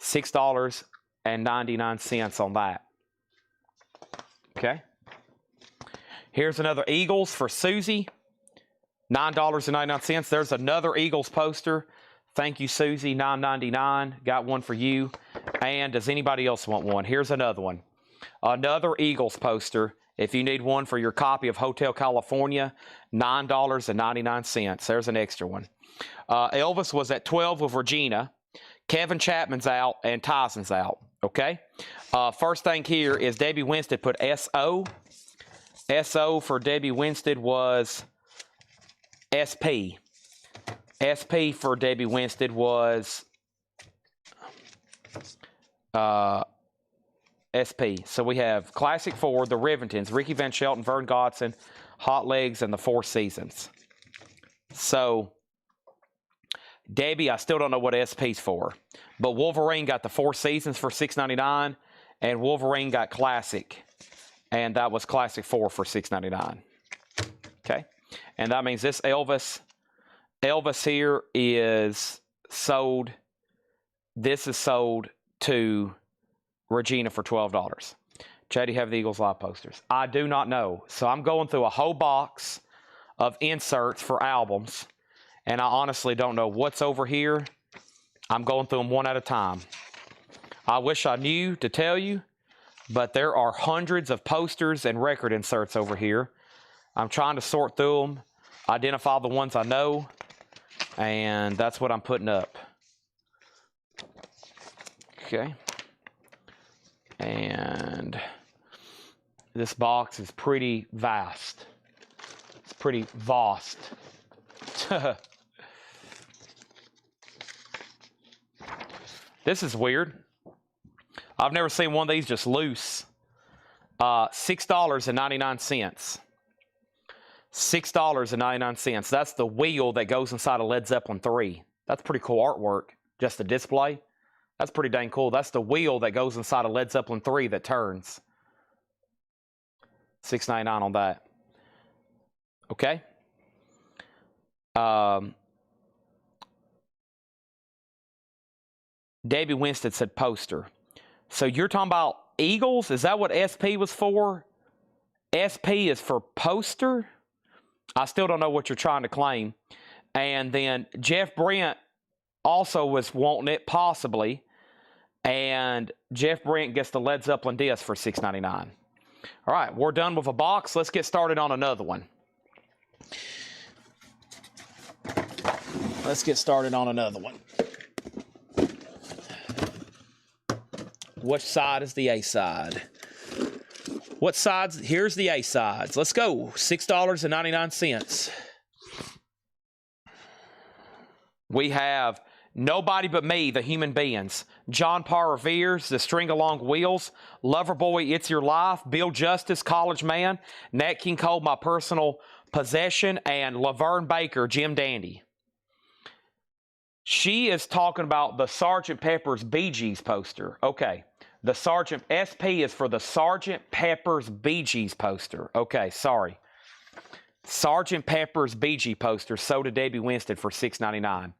$6.99 on that. Okay. Here's another Eagles for Susie. $9.99. There's another Eagles poster. Thank you, Susie. $9.99. Got one for you. And does anybody else want one? Here's another one. Another Eagles poster. If you need one for your copy of Hotel California, $9.99. There's an extra one. Elvis was at 12 with Regina. Kevin Chapman's out and Tyson's out. Okay. First thing here is Debbie Winstead put SO. SO for Debbie Winstead was SP. SP for Debbie Winstead was SP. So we have Classic 4, The Rivingtons, Ricky Van Shelton, Vern Godson, Hot Legs, and The Four Seasons. So, Debbie, I still don't know what SP's for. But Wolverine got the 4 Seasons for $6.99, and Wolverine got Classic. And that was Classic 4 for $6.99. Okay? And that means this Elvis here is sold. This is sold to Regina for $12. Chad, do you have the Eagles Live posters? I do not know. So I'm going through a whole box of inserts for albums, and I honestly don't know what's over here. I'm going through them one at a time. I wish I knew to tell you, but there are hundreds of posters and record inserts over here. I'm trying to sort through them, identify the ones I know, and that's what I'm putting up. Okay. And this box is pretty vast. It's pretty vast. This is weird. I've never seen one of these just loose. $6.99. $6.99. That's the wheel that goes inside of Led Zeppelin 3. That's pretty cool artwork. Just the display. That's pretty dang cool. That's the wheel that goes inside of Led Zeppelin 3 that turns. $6.99 on that. Okay. Debbie Winston said poster. So you're talking about Eagles? Is that what SP was for? SP is for poster? I still don't know what you're trying to claim. And then Jeff Brent also was wanting it, possibly. And Jeff Brent gets the Led Zeppelin disc for $6.99. All right, we're done with a box. Let's get started on another one. Let's get started on another one. Which side is the A side? What sides? Here's the A sides. Let's go. $6.99. We have Nobody But Me, The Human Beings. John Parr Revere's The String Along Wheels. Loverboy, It's Your Life. Bill Justice, College Man. Nat King Cole, My Personal Possession. And Laverne Baker, Jim Dandy. She is talking about the Sgt. Pepper's Bee Gees poster. Okay. The SP is for the Sgt. Pepper's Bee Gees poster. Okay, sorry. Sgt. Pepper's Bee Gees poster sold to Debbie Winston for $6.99.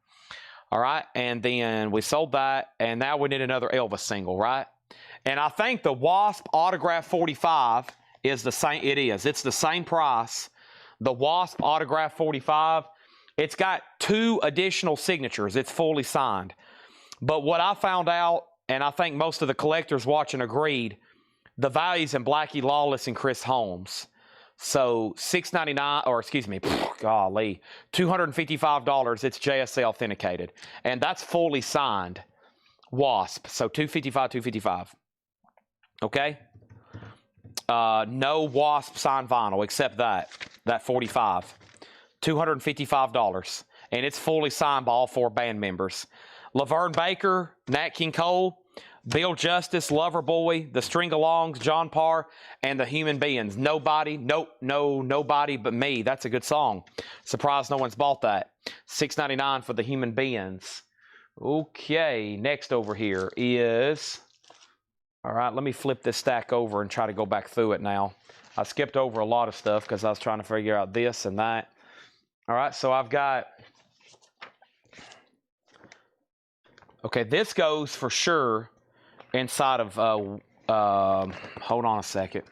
All right, and then we sold that, and now we need another Elvis single, right? And I think the Wasp Autograph 45 is the same. It is. It's the same price. The Wasp Autograph 45, it's got 2 additional signatures. It's fully signed. But what I found out, and I think most of the collectors watching agreed, the value's in Blackie Lawless and Chris Holmes. So $6.99, or excuse me, golly, $255. It's JSA authenticated, and that's fully signed. Wasp. So $255. Okay. No Wasp signed vinyl except that 45. $255, and it's fully signed by all 4 band members. Laverne Baker, Nat King Cole, Bill Justice, Loverboy, The String-Alongs, John Parr, and The Human Beings. Nobody But Me. That's a good song. Surprised no one's bought that. $6.99 for The Human Beings. Okay, next over here is... All right, let me flip this stack over and try to go back through it now. I skipped over a lot of stuff because I was trying to figure out this and that. All right, so I've got... Okay, this goes for sure inside of, hold on a second.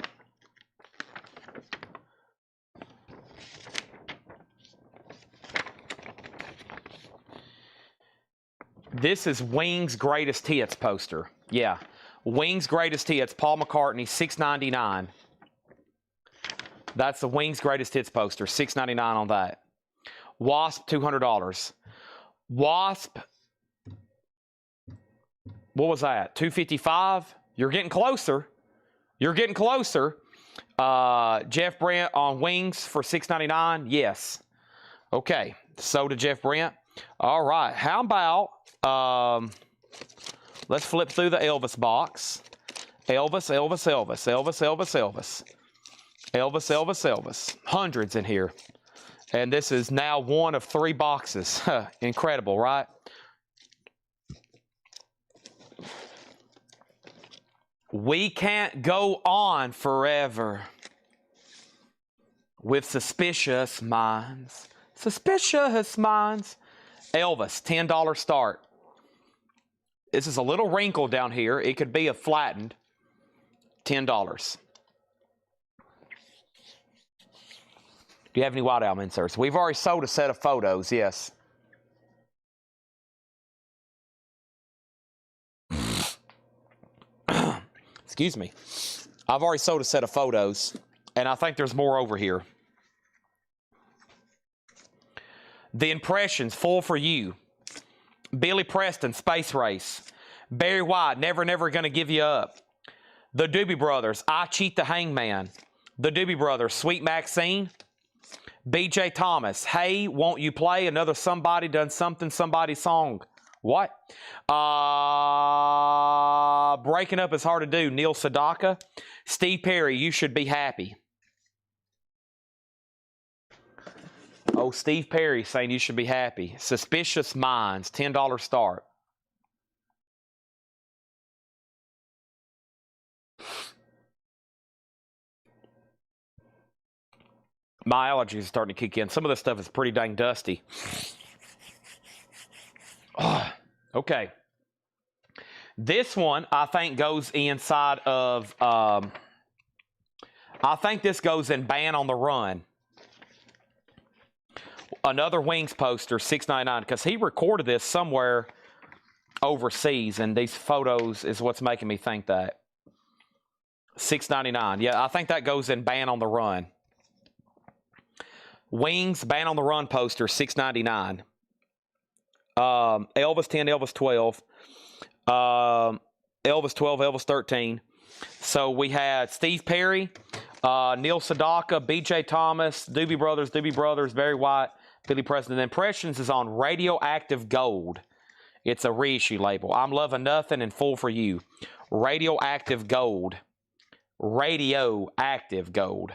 This is Wings Greatest Hits poster. Yeah, Wings Greatest Hits, Paul McCartney, $6.99. That's the Wings Greatest Hits poster, $6.99 on that. Wasp, $200. Wasp... What was that? $255? You're getting closer. You're getting closer. Jeff Brent on Wings for $6.99? Yes. Okay. So to Jeff Brent. All right. How about, let's flip through the Elvis box. Elvis. Elvis. Hundreds in here. And this is now one of 3 boxes. Incredible, right? We can't go on forever with suspicious minds. Suspicious minds. Elvis, $10 start. This is a little wrinkled down here. It could be a flattened. $10. Do you have any White Album inserts? We've already sold a set of photos, yes. Excuse me. I've already sold a set of photos, and I think there's more over here. The Impressions, Full for You. Billy Preston, Space Race. Barry White, Never, Never Gonna Give You Up. The Doobie Brothers, I Cheat the Hangman. The Doobie Brothers, Sweet Maxine. B.J. Thomas, Hey, Won't You Play Another Somebody Done Something Somebody song? What? Breaking Up Is Hard to Do, Neil Sedaka. Steve Perry, You Should Be Happy. Oh, Steve Perry saying You Should Be Happy. Suspicious Minds, $10 start. My allergies are starting to kick in. Some of this stuff is pretty dang dusty. Oh, okay. This one, I think, goes inside of... I think this goes in Band on the Run. Another Wings poster, $6.99, because he recorded this somewhere overseas, and these photos is what's making me think that. $6.99. Yeah, I think that goes in Band on the Run. Wings, Band on the Run poster, $6.99. Elvis 10, Elvis 12. Elvis 12, Elvis 13. So we had Steve Perry, Neil Sedaka, B.J. Thomas, Doobie Brothers, Barry White, Billy Preston. The Impressions is on Radioactive Gold. It's a reissue label. I'm Loving Nothing and Full for You. Radioactive Gold. Radioactive Gold.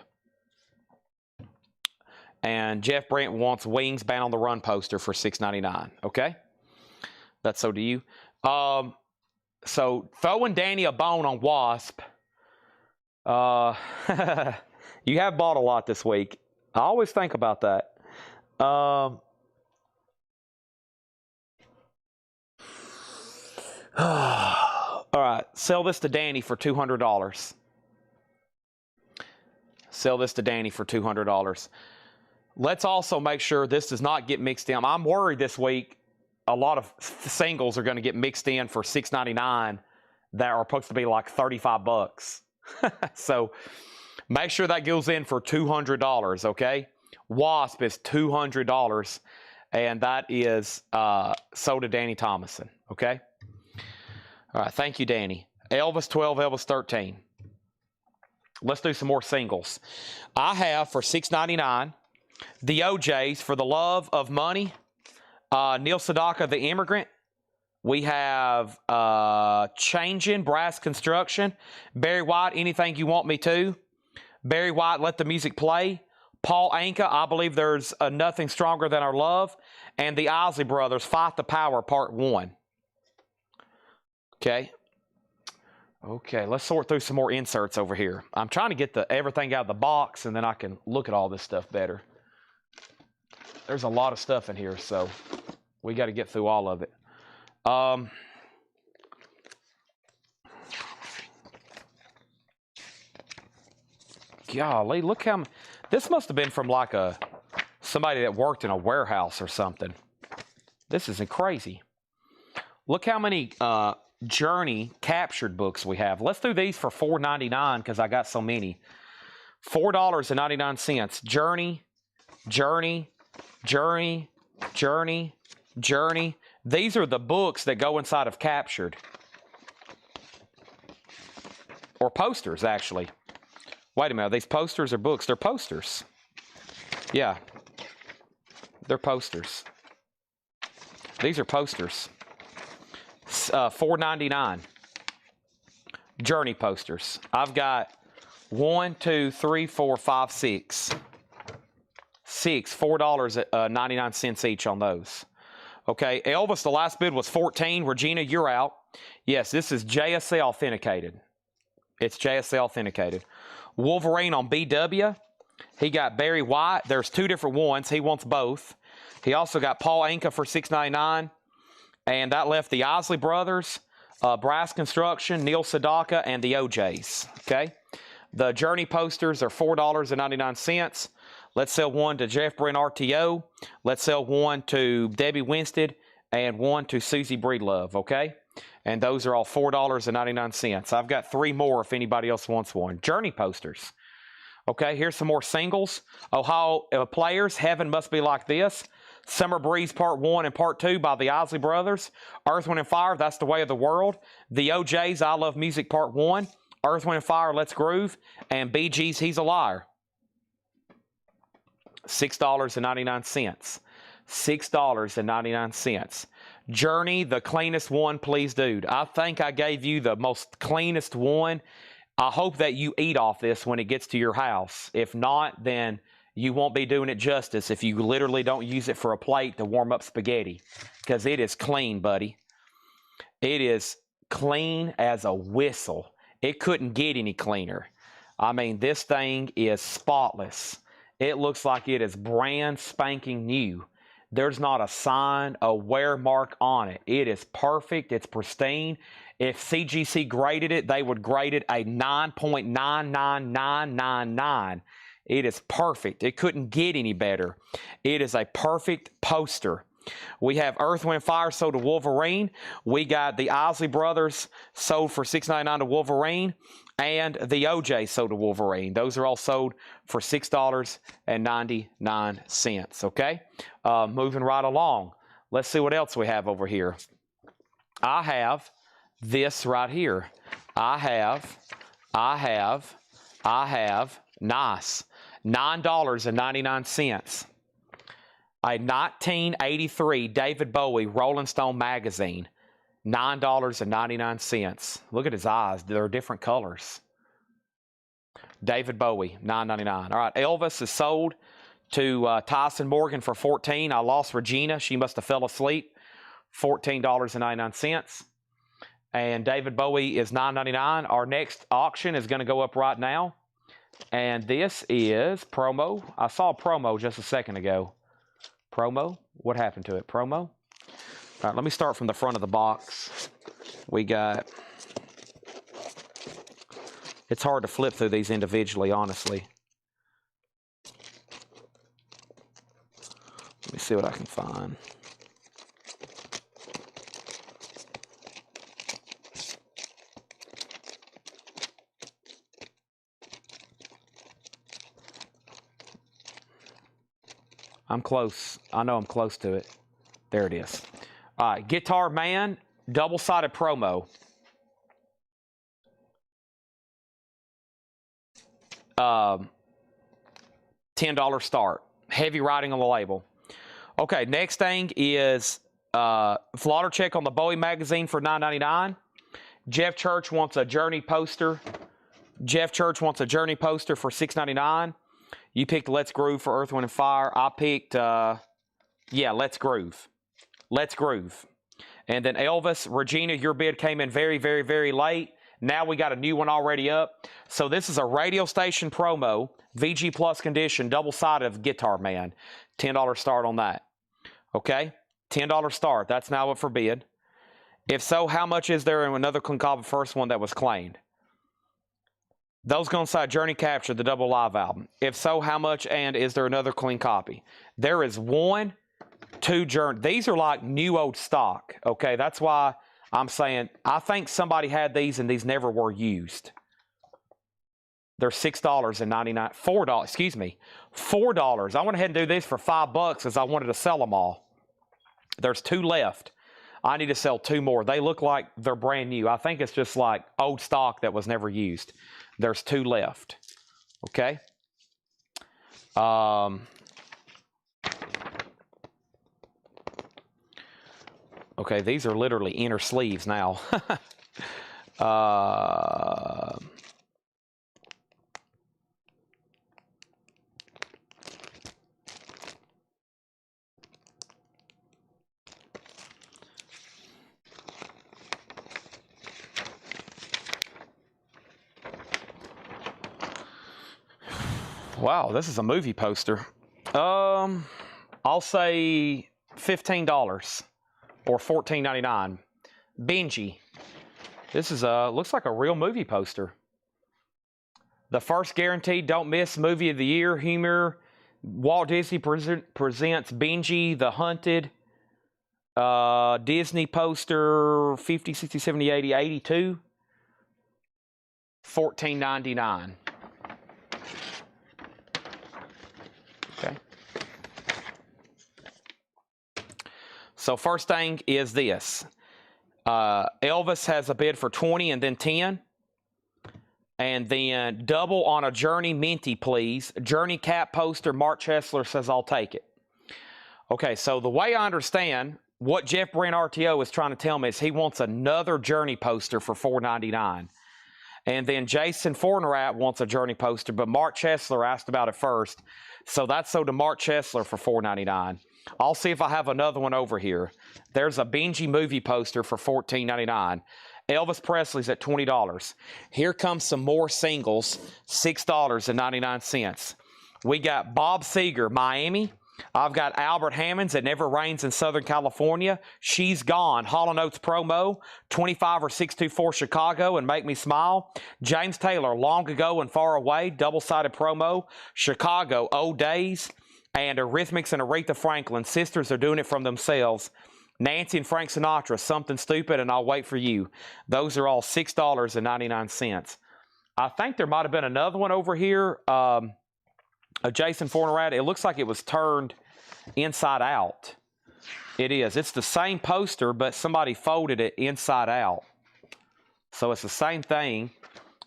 And Jeff Brent wants Wings Band on the Run poster for $6.99. Okay? That's so do you. So throwing Danny a bone on Wasp. You have bought a lot this week. I always think about that. All right, sell this to Danny for $200. Sell this to Danny for $200. Let's also make sure this does not get mixed in. I'm worried this week a lot of singles are going to get mixed in for $6.99 that are supposed to be like 35 bucks. So make sure that goes in for $200, okay? Wasp is $200, and that is sold to Danny Thomason, okay? All right, thank you, Danny. Elvis 12, Elvis 13. Let's do some more singles. I have for $6.99 the OJs, For the Love of Money. Neil Sedaka, The Immigrant. We have Changing, Brass Construction. Barry White, Anything You Want Me To. Barry White, Let the Music Play. Paul Anka, I Believe There's Nothing Stronger Than Our Love. And the Isley Brothers, Fight the Power, Part 1. Okay. Okay, let's sort through some more inserts over here. I'm trying to get everything out of the box, and then I can look at all this stuff better. There's a lot of stuff in here, so we got to get through all of it. Golly, look how... This must have been from like somebody that worked in a warehouse or something. This isn't crazy. Look how many Journey captured books we have. Let's do these for $4.99 because I got so many. $4.99. Journey, Journey, Journey, Journey, Journey. These are the books that go inside of captured. Or posters, actually. Wait a minute. Are these posters or books? They're posters. Yeah. They're posters. These are posters. $4.99. Journey posters. I've got 1, 2, 3, 4, 5, 6. 6, $4.99 each on those. Okay, Elvis, the last bid was 14. Regina, you're out. Yes, this is JSA authenticated. It's JSA authenticated. Wolverine on BW. He got Barry White. There's 2 different ones. He wants both. He also got Paul Anka for $6.99. And that left the Isley Brothers, Brass Construction, Neil Sedaka, and the OJs. Okay. The Journey posters are $4.99. Let's sell one to Jeff Brent RTO. Let's sell one to Debbie Winstead and one to Susie Breedlove, okay? And those are all $4.99. I've got 3 more if anybody else wants one. Journey posters. Okay, here's some more singles. Ohio Players, Heaven Must Be Like This. Summer Breeze Part 1 and Part 2 by the Isley Brothers. Earth, Wind, and Fire, That's the Way of the World. The OJs, I Love Music Part 1. Earth, Wind, and Fire, Let's Groove. And BG's He's a Liar. $6.99. $6.99. Journey, The Cleanest One, Please Dude. I think I gave you the most cleanest one. I hope that you eat off this when it gets to your house. If not, then you won't be doing it justice if you literally don't use it for a plate to warm up spaghetti. Because it is clean, buddy. It is clean as a whistle. It couldn't get any cleaner. I mean, this thing is spotless. It looks like it is brand spanking new. There's not a sign, a wear mark on it. It is perfect. It's pristine. If CGC graded it, they would grade it a 9.99999. It is perfect. It couldn't get any better. It is a perfect poster. We have Earth, Wind, Fire sold to Wolverine. We got the Isley Brothers sold for $6.99 to Wolverine. And the OJ sold to Wolverine. Those are all sold for $6.99. Okay? Moving right along. Let's see what else we have over here. I have this right here. I have, nice. $9.99. A 1983 David Bowie Rolling Stone magazine. $9.99. Look at his eyes. They're different colors. David Bowie, $9.99. All right, Elvis is sold to Tyson Morgan for $14. I lost Regina. She must have fell asleep. $14.99. And David Bowie is $9.99. Our next auction is going to go up right now. And this is promo. I saw a promo just a second ago. Promo? What happened to it? Promo? All right, let me start from the front of the box. We got... It's hard to flip through these individually, honestly. Let me see what I can find. I'm close. I know I'm close to it. There it is. All right, Guitar Man, double-sided promo. $10 start. Heavy writing on the label. Okay, next thing is Flaughter check on the Bowie magazine for $9.99. Jeff Church wants a Journey poster. Jeff Church wants a Journey poster for $6.99. You picked Let's Groove for Earth, Wind, and Fire. I picked, Let's Groove. Let's Groove. And then Elvis, Regina, your bid came in very, very, very late. Now we got a new one already up. So this is a radio station promo, VG Plus condition, double-sided of Guitar Man. $10 start on that. Okay? $10 start. That's now up for bid. If so, how much is there in another Clean Copy first one that was claimed? Those going inside Journey Capture, the double live album. If so, how much and is there another clean copy? There is 1, 2 Journey. These are like new old stock. Okay, that's why I'm saying I think somebody had these and these never were used. They're $6.99, $4, excuse me, $4. I went ahead and do this for $5 because I wanted to sell them all. There's 2 left. I need to sell 2 more. They look like they're brand new. I think it's just like old stock that was never used. There's 2 left. Okay. Okay, these are literally inner sleeves now. Wow, this is a movie poster. I'll say $15 or $14.99. Benji. This is looks like a real movie poster. The first guaranteed don't miss movie of the year. Humor. Walt Disney presents Benji the Hunted. Disney poster 50, 60, 70, 80, 82. $14.99. Okay. So first thing is this. Elvis has a bid for 20 and then 10. And then double on a Journey Minty, please. Journey cap poster. Mark Chesler says I'll take it. Okay, so the way I understand what Jeff Brent RTO is trying to tell me is he wants another Journey poster for $4.99. And then Jason Fornerat wants a Journey poster, but Mark Chesler asked about it first. So that's sold to Mark Chesler for $4.99. I'll see if I have another one over here. There's a Benji movie poster for $14.99. Elvis Presley's at $20. Here comes some more singles, $6.99. We got Bob Seger, Miami. I've got Albert Hammond's It Never Rains in Southern California. She's Gone, Hall & Oates promo, 25 or 624 Chicago and Make Me Smile. James Taylor, Long Ago and Far Away, double-sided promo, Chicago, Old Days. And Eurythmics and Aretha Franklin, Sisters Are Doing It From Themselves. Nancy and Frank Sinatra, Something Stupid and I'll Wait For You. Those are all $6.99. I think there might have been another one over here. A Jason Fornerat. It looks like it was turned inside out. It is. It's the same poster, but somebody folded it inside out. So it's the same thing.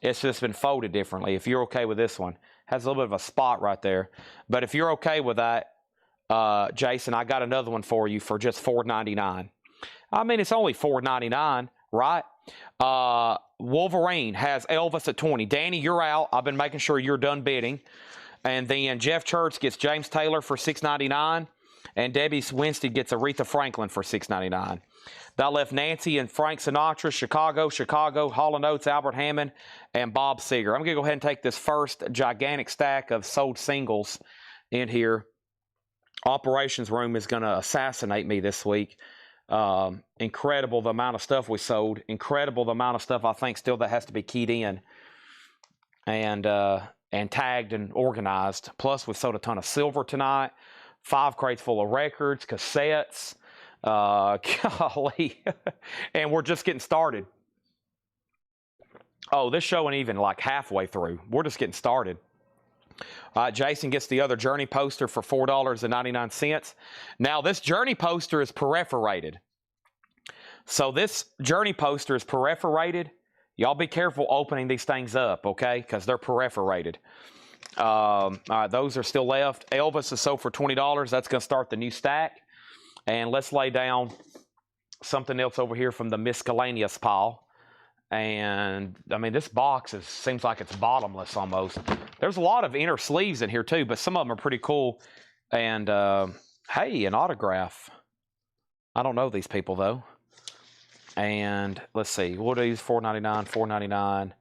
It's just been folded differently. If you're okay with this one. Has a little bit of a spot right there. But if you're okay with that, Jason, I got another one for you for just $4.99. I mean, it's only $4.99, right? Wolverine has Elvis at 20. Danny, you're out. I've been making sure you're done bidding. And then Jeff Church gets James Taylor for $6.99. And Debbie Winstead gets Aretha Franklin for $6.99. That left Nancy and Frank Sinatra, Chicago, Hall & Oates, Albert Hammond, and Bob Seger. I'm going to go ahead and take this first gigantic stack of sold singles in here. Operations room is going to assassinate me this week. Incredible the amount of stuff we sold. Incredible the amount of stuff I think still that has to be keyed in and tagged and organized. Plus, we sold a ton of silver tonight. 5 crates full of records, cassettes. Golly. And we're just getting started. Oh, this show ain't even like halfway through. We're just getting started. Jason gets the other Journey poster for $4.99. Now, this Journey poster is perforated. So this Journey poster is perforated. Y'all be careful opening these things up, okay? Because they're perforated. All right, those are still left. Elvis is sold for $20. That's going to start the new stack. And let's lay down something else over here from the miscellaneous pile. And, I mean, this box seems like it's bottomless almost. There's a lot of inner sleeves in here, too, but some of them are pretty cool. And, hey, an autograph. I don't know these people, though. And, let's see. We'll do these $4.99, $4.99.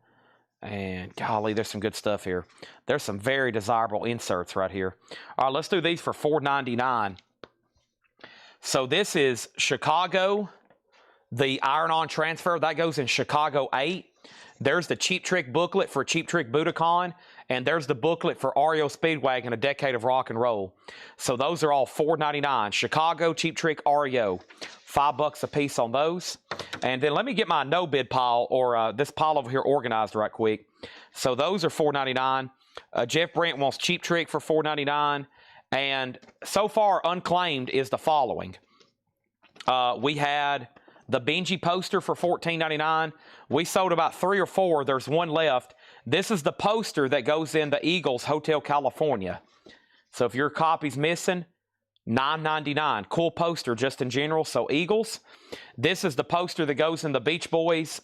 And, golly, there's some good stuff here. There's some very desirable inserts right here. All right, let's do these for $4.99. So this is Chicago, the iron-on transfer. That goes in Chicago 8. There's the Cheap Trick booklet for Cheap Trick Budokan. And there's the booklet for REO Speedwagon, A Decade of Rock and Roll. So those are all $4.99. Chicago, Cheap Trick, REO. $5 a piece on those. And then let me get my no-bid pile, or this pile over here organized right quick. So those are $4.99. Jeff Brent wants Cheap Trick for $4.99. And so far, unclaimed is the following. We had the Benji poster for $14.99. We sold about 3 or 4. There's one left. This is the poster that goes in the Eagles Hotel California. So if your copy's missing, $9.99. Cool poster just in general. So Eagles. This is the poster that goes in the Beach Boys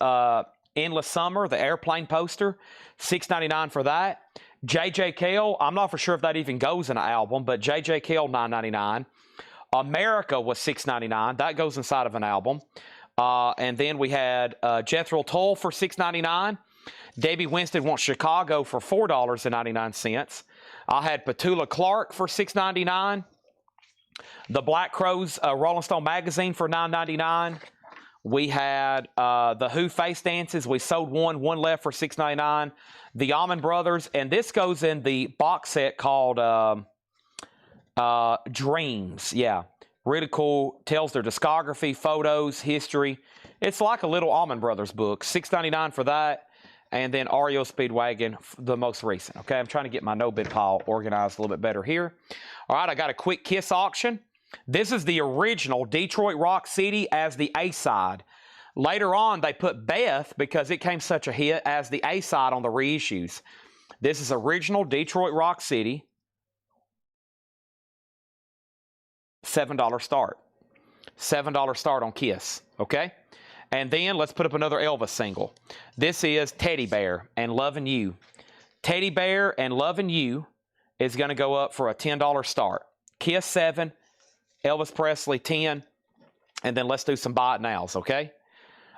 Endless Summer, the airplane poster. $6.99 for that. J.J. Cale, I'm not for sure if that even goes in an album, but J.J. Cale, $9.99. America was $6.99. That goes inside of an album. And then we had Jethro Tull for $6.99. Debbie Winston wants Chicago for $4.99. I had Petula Clark for $6.99. The Black Crowes Rolling Stone magazine for $9.99. We had the Who Face Dances. We sold one left for $6.99. The Allman Brothers, and this goes in the box set called Dreams. Yeah, really cool. Tells their discography, photos, history. It's like a little Allman Brothers book. $6.99 for that. And then REO Speedwagon, the most recent. Okay, I'm trying to get my no-bid pile organized a little bit better here. All right, I got a quick Kiss auction. This is the original Detroit Rock City as the A-side. Later on, they put Beth, because it came such a hit, as the A-side on the reissues. This is original Detroit Rock City. $7 start. $7 start on Kiss, okay? And then let's put up another Elvis single. This is Teddy Bear and Lovin' You. Teddy Bear and Lovin' You is going to go up for a $10 start. Kiss 7, Elvis Presley 10, and then let's do some buy it nows, okay?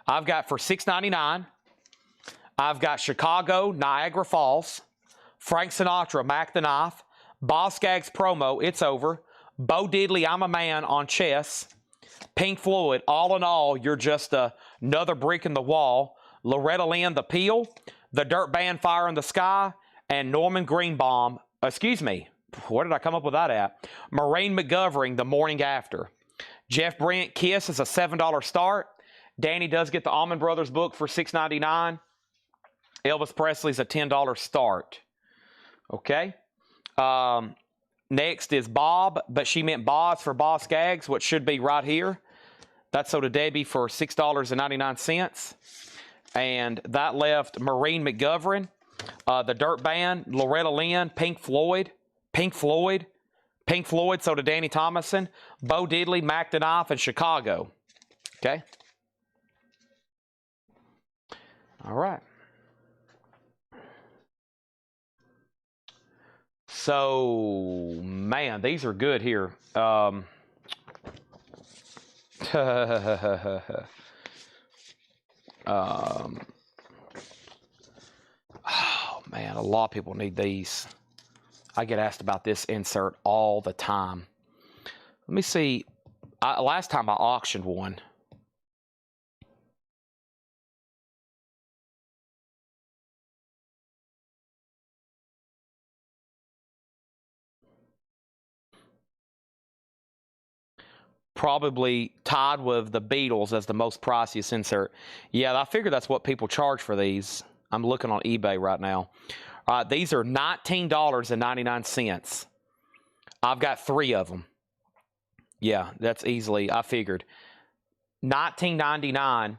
I've got for $6.99, I've got Chicago, Niagara Falls, Frank Sinatra, Mac the Knife, Boss Gags promo, It's Over, Bo Diddley, I'm a Man on Chess, Pink Floyd, All in All, You're Just Another Brick in the Wall, Loretta Lynn, The Peel, The Dirt Band, Fire in the Sky, and Norman Greenbaum, excuse me, where did I come up with that at? Maureen McGovern, The Morning After. Jeff Brent, Kiss is a $7 start. Danny does get the Allman Brothers book for $6.99. Elvis Presley's a $10 start. Okay. Next is Bob, but she meant Boss for Boss Gags, which should be right here. That sold to Debbie for $6.99. And that left Maureen McGovern, the Dirt Band, Loretta Lynn, Pink Floyd, sold to Danny Thomason, Bo Diddley, Mac the Knife, and Chicago. Okay. All right. So, man, these are good here. Oh, man, a lot of people need these. I get asked about this insert all the time. Let me see. Last time I auctioned one. Probably tied with the Beatles as the most priciest insert. Yeah, I figure that's what people charge for these. I'm looking on eBay right now. These are $19.99. I've got 3 of them. Yeah, that's easily, I figured. $19.99.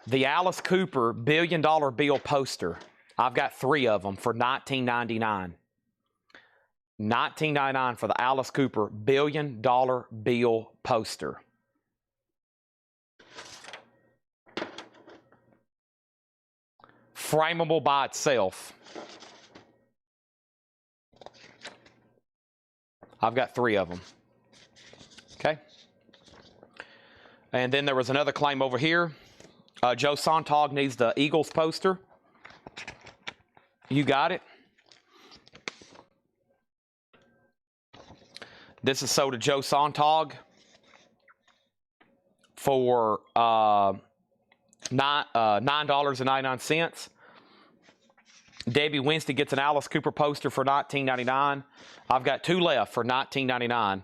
The Alice Cooper $1 billion bill poster. I've got 3 of them for $19.99. $19.99 for the Alice Cooper $1 billion bill poster. Frameable by itself. I've got 3 of them. Okay. And then there was another claim over here. Joe Sontag needs the Eagles poster. You got it. This is sold to Joe Sontag for $9.99. Debbie Winston gets an Alice Cooper poster for $19.99. I've got 2 left for $19.99.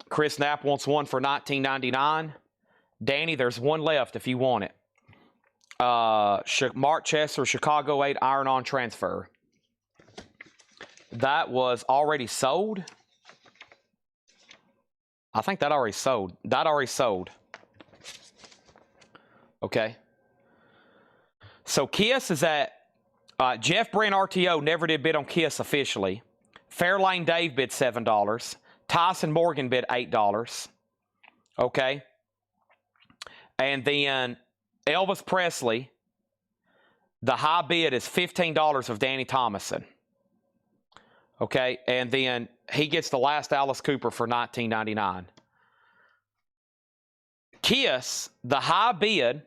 Chris Knapp wants one for $19.99. Danny, there's one left if you want it. Mark Chester, Chicago 8 iron-on transfer. That was already sold. I think that already sold. That already sold. Okay. So Kiss is at Jeff Brent RTO never did bid on Kiss officially. Fairlane Dave bid $7. Tyson Morgan bid $8. Okay. And then Elvis Presley, the high bid is $15 of Danny Thomason. Okay. And then he gets the last Alice Cooper for $19.99. Kiss, the high bid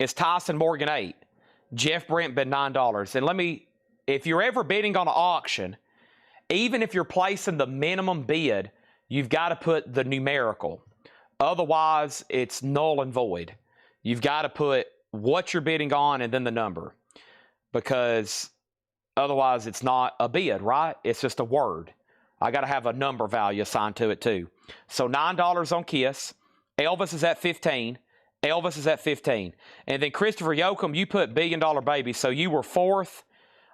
is Tyson Morgan $8. Jeff Brent bid $9. And let me, if you're ever bidding on an auction, even if you're placing the minimum bid, you've got to put the numerical. Otherwise, it's null and void. You've got to put what you're bidding on and then the number, because otherwise it's not a bid, right? It's just a word. I got to have a number value assigned to it too. So $9 on Kiss. Elvis is at 15. Elvis is at 15. And then Christopher Yoakum, you put $1 Billion Baby, so you were fourth.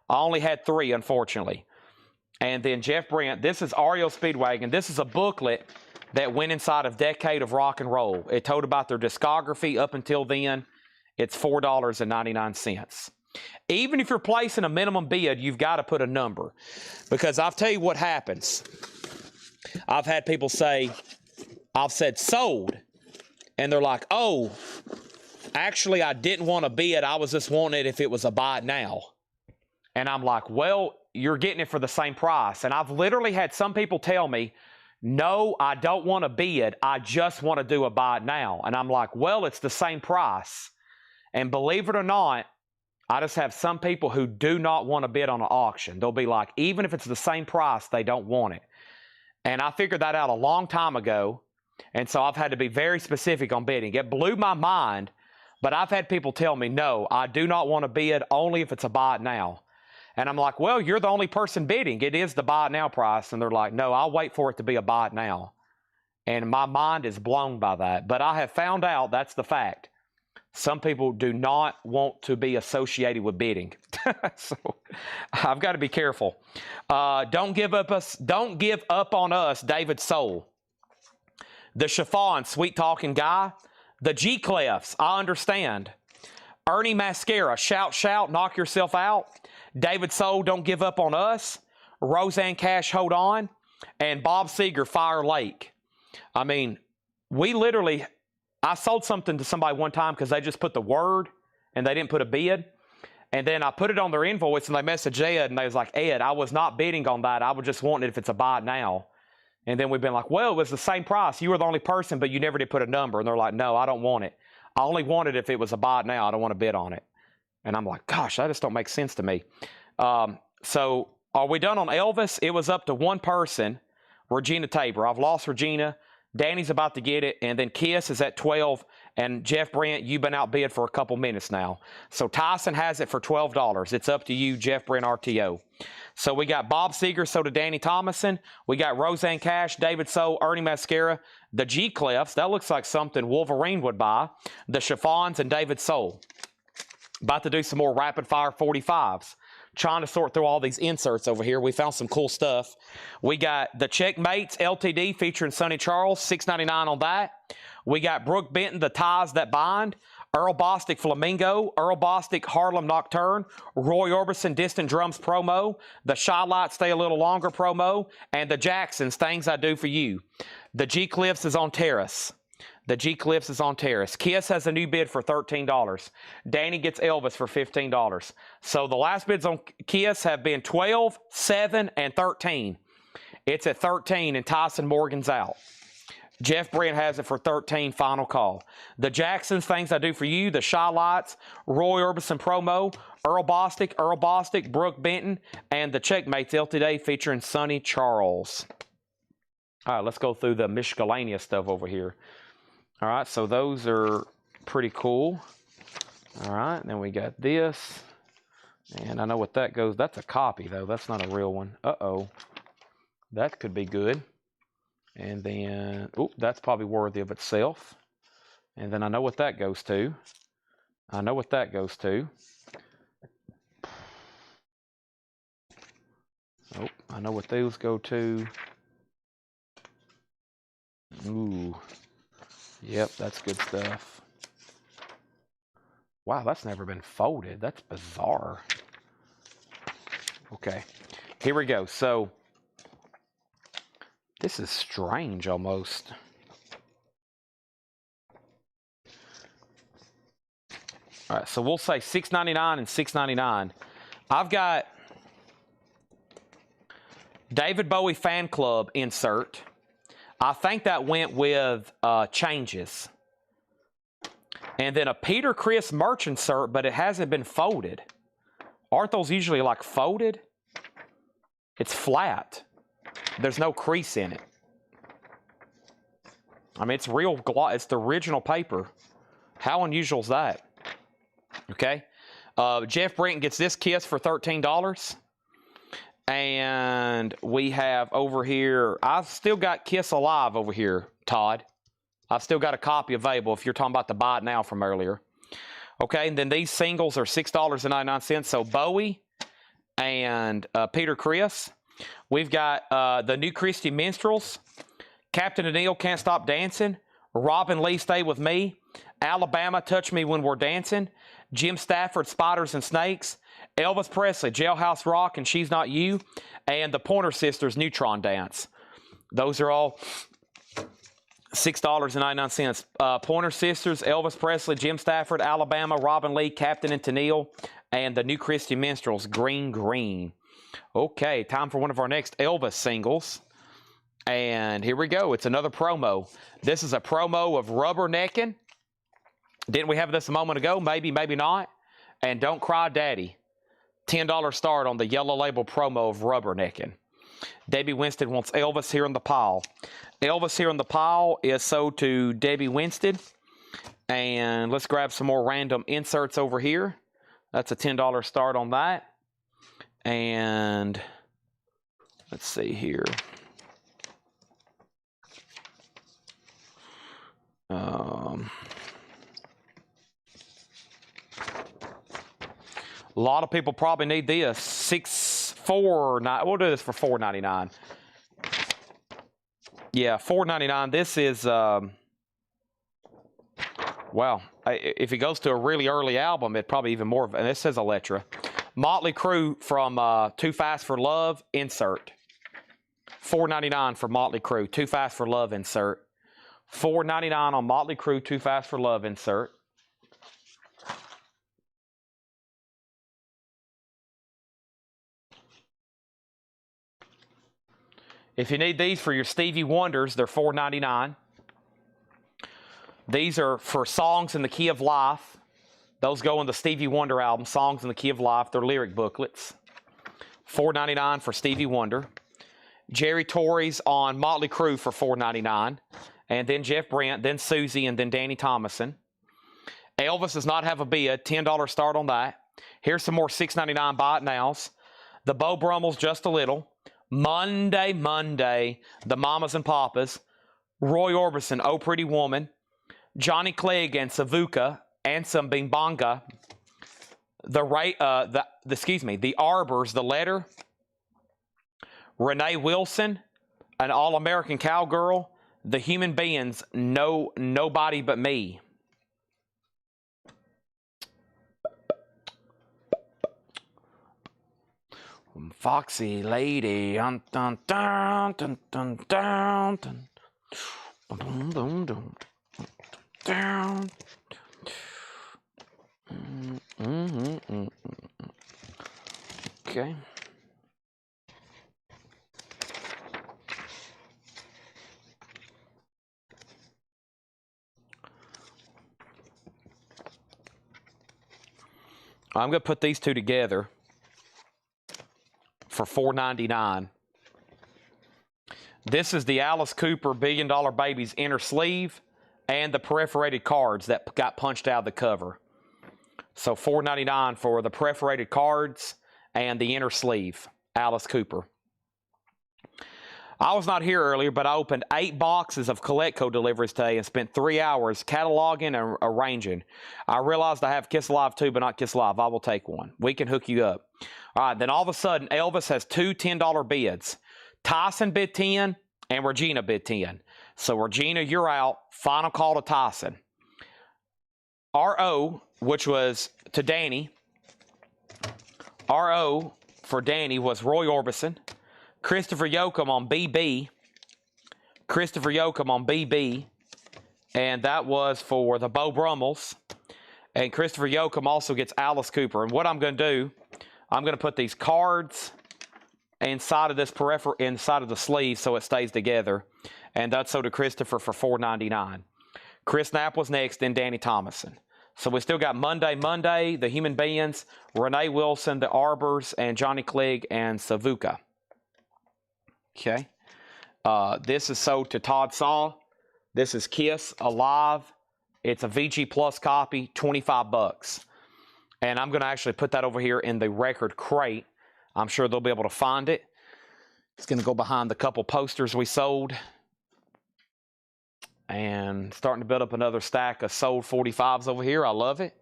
I only had 3, unfortunately. And then Jeff Brent, this is REO Speedwagon. This is a booklet that went inside of Decade of Rock and Roll. It told about their discography up until then. It's $4.99. Even if you're placing a minimum bid, you've got to put a number. Because I'll tell you what happens. I've had people say, I've said sold. And they're like, oh, actually, I didn't want to bid. I was just wanting it if it was a buy it now. And I'm like, well, you're getting it for the same price. And I've literally had some people tell me, no, I don't want to bid. I just want to do a buy it now. And I'm like, well, it's the same price. And believe it or not, I just have some people who do not want to bid on an auction. They'll be like, even if it's the same price, they don't want it. And I figured that out a long time ago. And so I've had to be very specific on bidding. It blew my mind, but I've had people tell me, no, I do not want to bid only if it's a buy it now. And I'm like, well, you're the only person bidding. It is the buy it now price. And they're like, no, I'll wait for it to be a buy it now. And my mind is blown by that. But I have found out that's the fact. Some people do not want to be associated with bidding. So I've got to be careful. Don't give up on us, David Soul. The Chiffon, sweet talking guy. The G Clefs, I understand. Ernie Mascara, shout, shout, knock yourself out. David Soul, don't give up on us. Roseanne Cash, hold on. And Bob Seeger, Fire Lake. I mean, I sold something to somebody one time because they just put the word and they didn't put a bid. And then I put it on their invoice and they messaged Ed and they was like, Ed, I was not bidding on that. I was just wanting it if it's a buy it now. And then we've been like, well, it was the same price. You were the only person, but you never did put a number. And they're like, no, I don't want it. I only want it if it was a buy it now. I don't want to bid on it. And I'm like, gosh, that just don't make sense to me. So are we done on Elvis? It was up to one person, Regina Tabor. I've lost Regina. Danny's about to get it. And then Kiss is at 12. And Jeff Brent, you've been outbid for a couple minutes now. So Tyson has it for $12. It's up to you, Jeff Brent RTO. So we got Bob Seeger, so to Danny Thomason. We got Roseanne Cash, David Soul, Ernie Mascara, the G Clefs. That looks like something Wolverine would buy. The Chiffons and David Soul. About to do some more rapid fire 45s. Trying to sort through all these inserts over here. We found some cool stuff. We got the Checkmates LTD featuring Sonny Charles, $6.99 on that. We got Brooke Benton, The Ties That Bind. Earl Bostic Flamingo, Earl Bostic Harlem Nocturne, Roy Orbison Distant Drums promo, the Shy Lights Stay a Little Longer promo, and the Jacksons Things I Do For You. The G Cliffs is on Terrace. The G Cliffs is on Terrace. Kiss has a new bid for $13. Danny gets Elvis for $15. So the last bids on Kiss have been 12, 7, and 13. It's at 13 and Tyson Morgan's out. Jeff Brent has it for 13, final call. The Jacksons, Things I Do For You, the Shy Lights, Roy Orbison promo, Earl Bostic, Brooke Benton, and the Checkmates LTD featuring Sonny Charles. All right, let's go through the miscellaneous stuff over here. All right, so those are pretty cool. All right, then we got this. And I know what that goes. That's a copy, though. That's not a real one. Uh-oh. That could be good. And then, that's probably worthy of itself. And then I know what that goes to. I know what that goes to. I know what those go to. Ooh. Yep, that's good stuff. Wow, that's never been folded. That's bizarre. Okay, here we go. So, this is strange almost. All right, so we'll say $6.99 and $6.99. I've got David Bowie Fan Club insert. I think that went with changes. And then a Peter Criss merch insert, but it hasn't been folded. Aren't those usually like folded? It's flat. There's no crease in it. I mean, it's real gloss. It's the original paper. How unusual is that? Okay. Jeff Brenton gets this Kiss for $13. And we have over here, I've still got Kiss Alive over here, Todd. I've still got a copy available if you're talking about the buy it now from earlier. Okay, and then these singles are $6.99. So Bowie and Peter Criss. We've got the New Christy Minstrels, Captain O'Neill, Can't Stop Dancing, Robin Lee, Stay With Me, Alabama, Touch Me When We're Dancing, Jim Stafford, Spiders and Snakes, Elvis Presley, Jailhouse Rock and She's Not You, and the Pointer Sisters, Neutron Dance. Those are all $6.99. Pointer Sisters, Elvis Presley, Jim Stafford, Alabama, Robin Lee, Captain and Tennille, and the New Christy Minstrels, Green Green. Okay, time for one of our next Elvis singles. And here we go. It's another promo. This is a promo of Rubberneckin'. Didn't we have this a moment ago? Maybe, maybe not. And Don't Cry Daddy. $10 start on the yellow label promo of Rubberneckin'. Debbie Winston wants Elvis Here in the Pile. Elvis Here in the Pile is sold to Debbie Winston. And let's grab some more random inserts over here. That's a $10 start on that. And let's see here. A lot of people probably need this. We'll do this for $4.99. Yeah, $4.99. This is wow. If it goes to a really early album, it probably even more. And this says Electra. Motley Crue from Too Fast for Love insert. $4.99 for Motley Crue. Too Fast for Love insert. $4.99 on Motley Crue. Too Fast for Love insert. If you need these for your Stevie Wonders, they're $4.99. These are for Songs in the Key of Life. Those go in the Stevie Wonder album, Songs in the Key of Life. They're lyric booklets. $4.99 for Stevie Wonder. Jerry Torres on Motley Crue for $4.99. And then Jeff Brent, then Susie, and then Danny Thomason. Elvis does not have a bid. $10 start on that. Here's some more $6.99 buy it nows. The Beau Brummels, Just a Little. Monday, Monday, the Mamas and Papas, Roy Orbison, Oh Pretty Woman, Johnny Clegg and Savuka, and some Bimbanga, the Arbors, The Letter, Renee Wilson, An All-American Cowgirl, The Human Beings, Nobody But Me. Foxy Lady, dun dun dun dun dun dun dun dun dun dun down. Okay. I'm going to put these two together for $4.99. This is the Alice Cooper Billion Dollar Babies inner sleeve and the perforated cards that got punched out of the cover. So $4.99 for the perforated cards and the inner sleeve, Alice Cooper. I was not here earlier, but I opened 8 boxes of Collectibles deliveries today and spent 3 hours cataloging and arranging. I realized I have Kiss Alive too, but not Kiss Alive. I will take one. We can hook you up. All right, then all of a sudden, Elvis has 2 $10 bids. Tyson bid 10 and Regina bid 10. So Regina, you're out. Final call to Tyson. RO, which was to Danny. RO for Danny was Roy Orbison. Christopher Yoakum on BB. Christopher Yoakum on BB. And that was for the Beau Brummels. And Christopher Yoakum also gets Alice Cooper. And what I'm going to do, I'm going to put these cards inside of this inside of the sleeve so it stays together. And that's so to Christopher for $4.99. Chris Knapp was next, then Danny Thomason. So we still got Monday, the Human Beings, Renee Wilson, the Arbors, and Johnny Clegg and Savuka. Okay. This is sold to Todd Saw. This is Kiss Alive. It's a VG Plus copy, 25 bucks. And I'm going to actually put that over here in the record crate. I'm sure they'll be able to find it. It's going to go behind the couple posters we sold. And starting to build up another stack of sold 45s over here. I love it.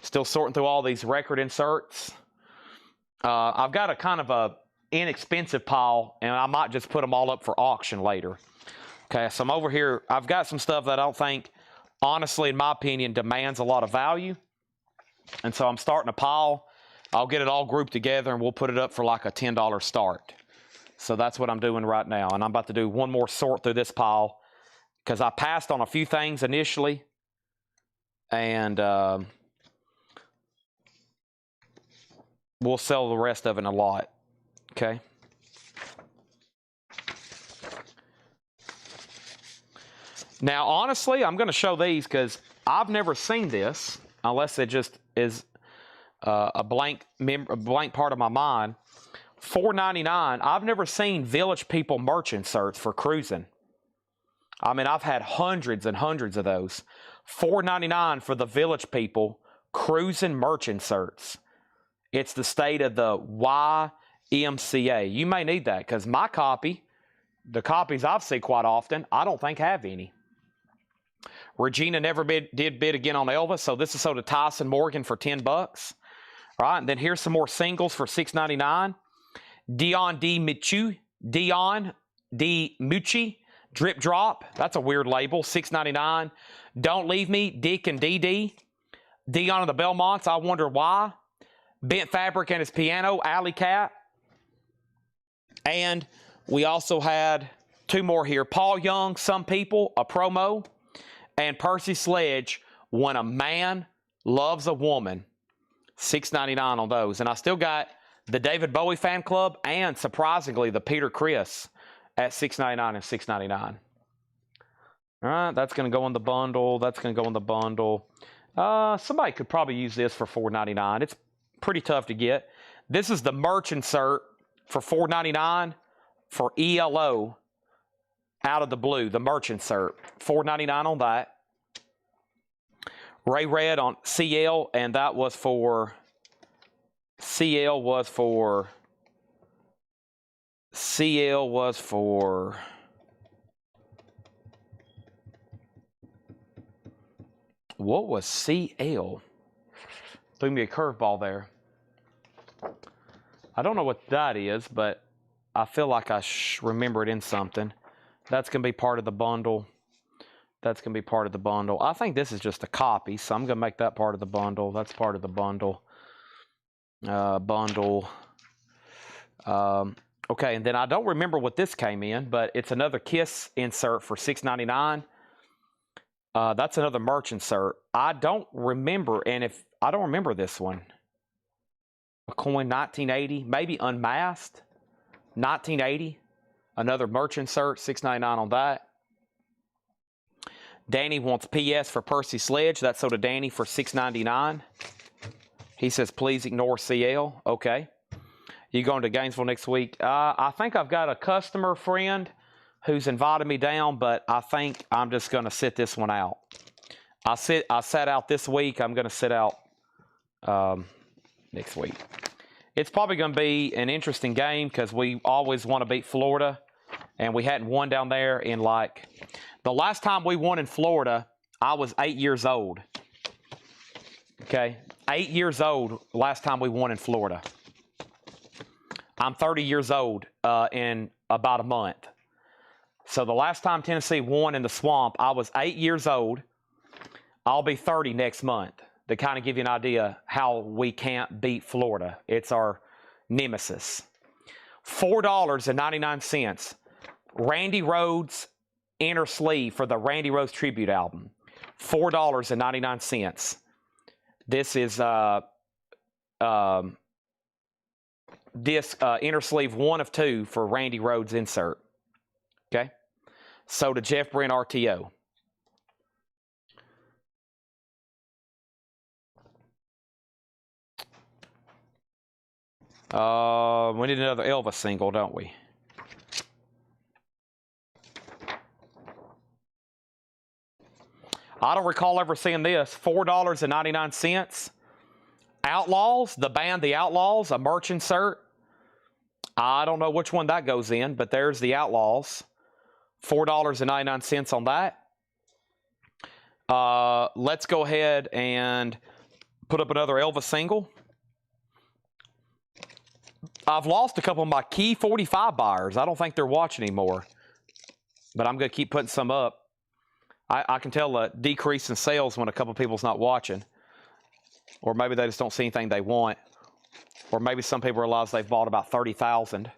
Still sorting through all these record inserts. I've got a kind of a inexpensive pile, and I might just put them all up for auction later. Okay, so I'm over here. I've got some stuff that I don't think, honestly, in my opinion, demands a lot of value. And so I'm starting a pile. I'll get it all grouped together, and we'll put it up for like a $10 start. So that's what I'm doing right now. And I'm about to do one more sort through this pile, because I passed on a few things initially, and we'll sell the rest of it in a lot. Okay. Now, honestly, I'm going to show these because I've never seen this, unless it just is a blank part of my mind. $4.99. I've never seen Village People merch inserts for cruising. I mean, I've had hundreds and hundreds of those. $4.99 for the Village People cruising merch inserts. It's the state of the YMCA. You may need that because my copy, the copies I've seen quite often, I don't think have any. Regina never did bid again on Elvis, so this is sold to Tyson Morgan for 10 bucks. All right, and then here's some more singles for $6.99. Dion D. Mucci, Drip Drop. That's a weird label, $6.99. Don't Leave Me, Dick and DD. Dion and the Belmonts, I Wonder Why. Bent Fabric and His Piano, Alley Cat. And we also had two more here. Paul Young, Some People, a promo. And Percy Sledge, When a Man Loves a Woman. $6.99 on those. And I still got the David Bowie Fan Club and, surprisingly, the Peter Criss at $6.99 and $6.99. All right, that's going to go in the bundle. That's going to go in the bundle. Somebody could probably use this for $4.99. It's pretty tough to get. This is the merch insert for $4.99 for ELO Out of the Blue, the merch insert. $4.99 on that. Ray Red on CL, and that was for CL was for what was CL? Threw me a curveball there. I don't know what that is, but I feel like I remember it in something. That's going to be part of the bundle. That's going to be part of the bundle. I think this is just a copy, so I'm going to make that part of the bundle. That's part of the bundle. Okay, and then I don't remember what this came in, but it's another Kiss insert for $6.99. That's another merch insert. I don't remember, and if I don't remember this one. A coin, 1980, maybe Unmasked, 1980. Another merch insert, $6.99 on that. Danny wants PS for Percy Sledge. That's sold to Danny for $6.99. He says, please ignore CL. Okay. You going to Gainesville next week? I think I've got a customer friend who's invited me down, but I think I'm just going to sit this one out. I sat out this week. I'm going to sit out next week. It's probably going to be an interesting game because we always want to beat Florida, and we hadn't won down there in like the last time we won in Florida, I was 8 years old. Okay, 8 years old last time we won in Florida. I'm 30 years old in about a month. So the last time Tennessee won in the Swamp, I was 8 years old. I'll be 30 next month. To kind of give you an idea how we can't beat Florida. It's our nemesis. $4.99. Randy Rhoads inner sleeve for the Randy Rhoads tribute album. $4.99. This is disc inner sleeve 1 of 2 for Randy Rhoads insert. Okay. So to Jeff Brent RTO. We need another Elvis single, don't we? I don't recall ever seeing this. $4.99. Outlaws, the band The Outlaws, a merch insert. I don't know which one that goes in, but there's The Outlaws. $4.99 on that. Let's go ahead and put up another Elvis single. I've lost a couple of my key 45 buyers. I don't think they're watching anymore, but I'm going to keep putting some up. I can tell a decrease in sales when a couple of people's not watching, or maybe they just don't see anything they want, or maybe some people realize they've bought about 30,000.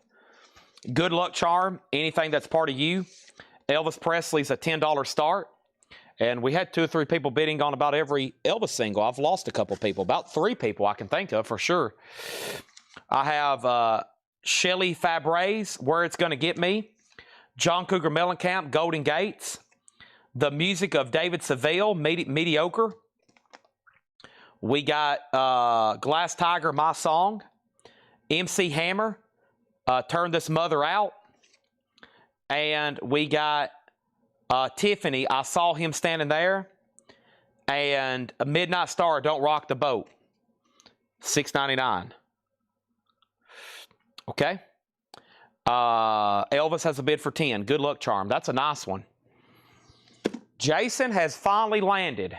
Good luck charm, anything that's part of you. Elvis Presley's a $10 start. And we had 2 or 3 people bidding on about every Elvis single. I've lost a couple people, about 3 people I can think of for sure. I have Shelley Fabre's Where It's Gonna Get Me, John Cougar Mellencamp, Golden Gates, the music of David Seville, Mediocre. We got Glass Tiger, My Song, MC Hammer, Turn This Mother Out, and we got Tiffany, I Saw Him Standing There, and a Midnight Star, Don't Rock the Boat, $6.99. Okay. Elvis has a bid for 10. Good luck charm. That's a nice one. Jason has finally landed.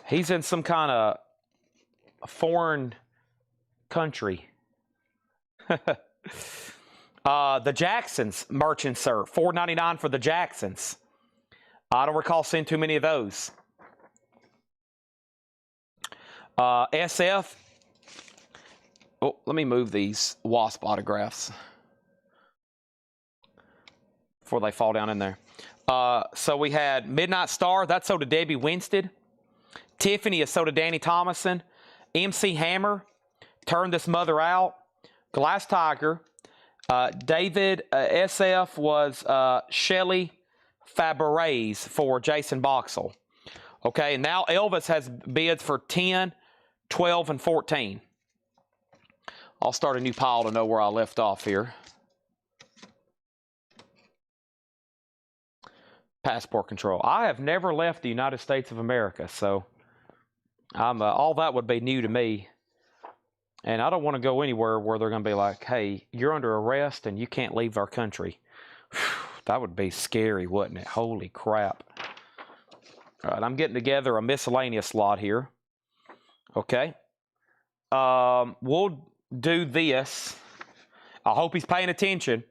He's in some kind of foreign country. The Jacksons merch insert, $4.99 for the Jacksons. I don't recall seeing too many of those. SF. Oh, let me move these Wasp autographs before they fall down in there. So we had Midnight Star. That's sold to Debbie Winstead. Tiffany is sold to Danny Thomason. MC Hammer, Turn This Mother Out. Glass Tiger. David SF was Shelley Fabre's for Jason Boxell. Okay, and now Elvis has bids for 10, 12, and 14. I'll start a new pile to know where I left off here. Passport control. I have never left the United States of America, so all that would be new to me. And I don't want to go anywhere where they're going to be like, hey, you're under arrest and you can't leave our country. That would be scary, wouldn't it? Holy crap. All right, I'm getting together a miscellaneous lot here. Okay. We'll do this. I hope he's paying attention.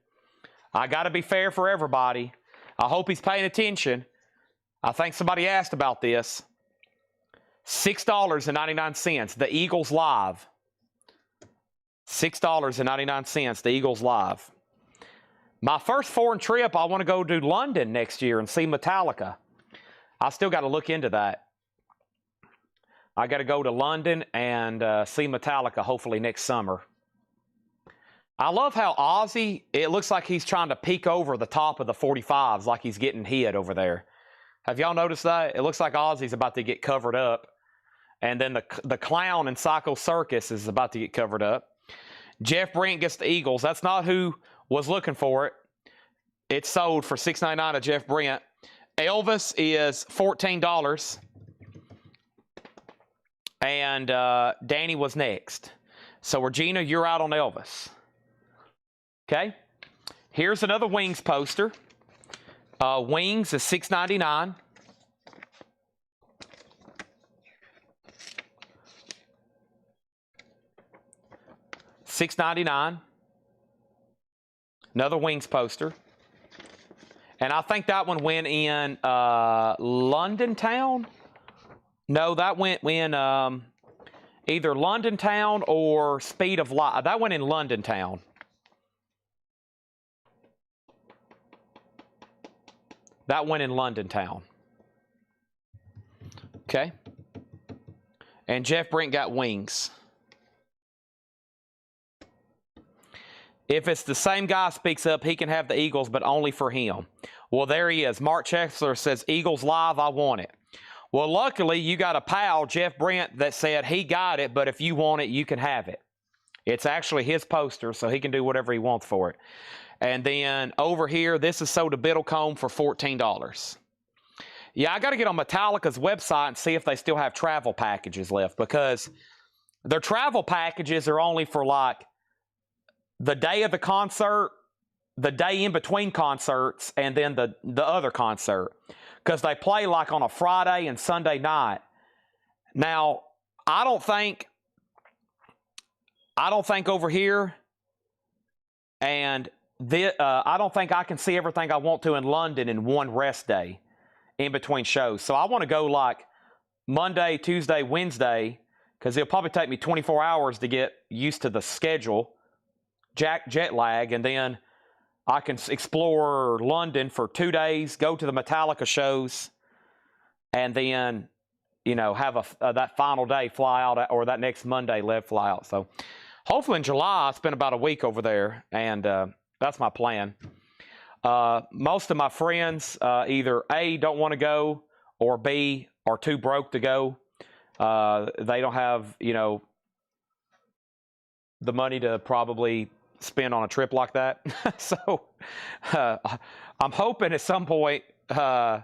I got to be fair for everybody. I hope he's paying attention. I think somebody asked about this. $6.99, the Eagles Live. $6.99, the Eagles Live. My first foreign trip, I want to go to London next year and see Metallica. I still got to look into that. I got to go to London and see Metallica hopefully next summer. I love how Ozzy, it looks like he's trying to peek over the top of the 45s like he's getting hit over there. Have y'all noticed that? It looks like Ozzy's about to get covered up. And then the clown in Psycho Circus is about to get covered up. Jeff Brent gets the Eagles. That's not who was looking for it. It's sold for $6.99 to Jeff Brent. Elvis is $14. And Danny was next. So Regina, you're out on Elvis. Okay. Here's another Wings poster. Wings is $6.99. $6.99. Another Wings poster. And I think that one went in London Town. No, that went in either London Town or Speed of Light. That went in London Town. That went in London Town. Okay. And Jeff Brent got Wings. If it's the same guy speaks up, he can have the Eagles, but only for him. Well, there he is. Mark Chexler says, Eagles Live, I want it. Well, luckily, you got a pal, Jeff Brent, that said he got it, but if you want it, you can have it. It's actually his poster, so he can do whatever he wants for it. And then over here, this is sold to Biddlecombe for $14. Yeah, I got to get on Metallica's website and see if they still have travel packages left, because their travel packages are only for like the day of the concert, the day in between concerts, and then the other concert, because they play like on a Friday and Sunday night. Now, I don't think over here, and I don't think I can see everything I want to in London in one rest day in between shows. So I want to go like Monday, Tuesday, Wednesday, because it'll probably take me 24 hours to get used to the schedule, jet lag, and then I can explore London for 2 days, go to the Metallica shows, and then, you know, have that final day fly out, or that next Monday fly out. So hopefully in July, I spend about a week over there, and that's my plan. Most of my friends either A, don't want to go, or B, are too broke to go. They don't have, you know, the money to probably spend on a trip like that. So I'm hoping at some point I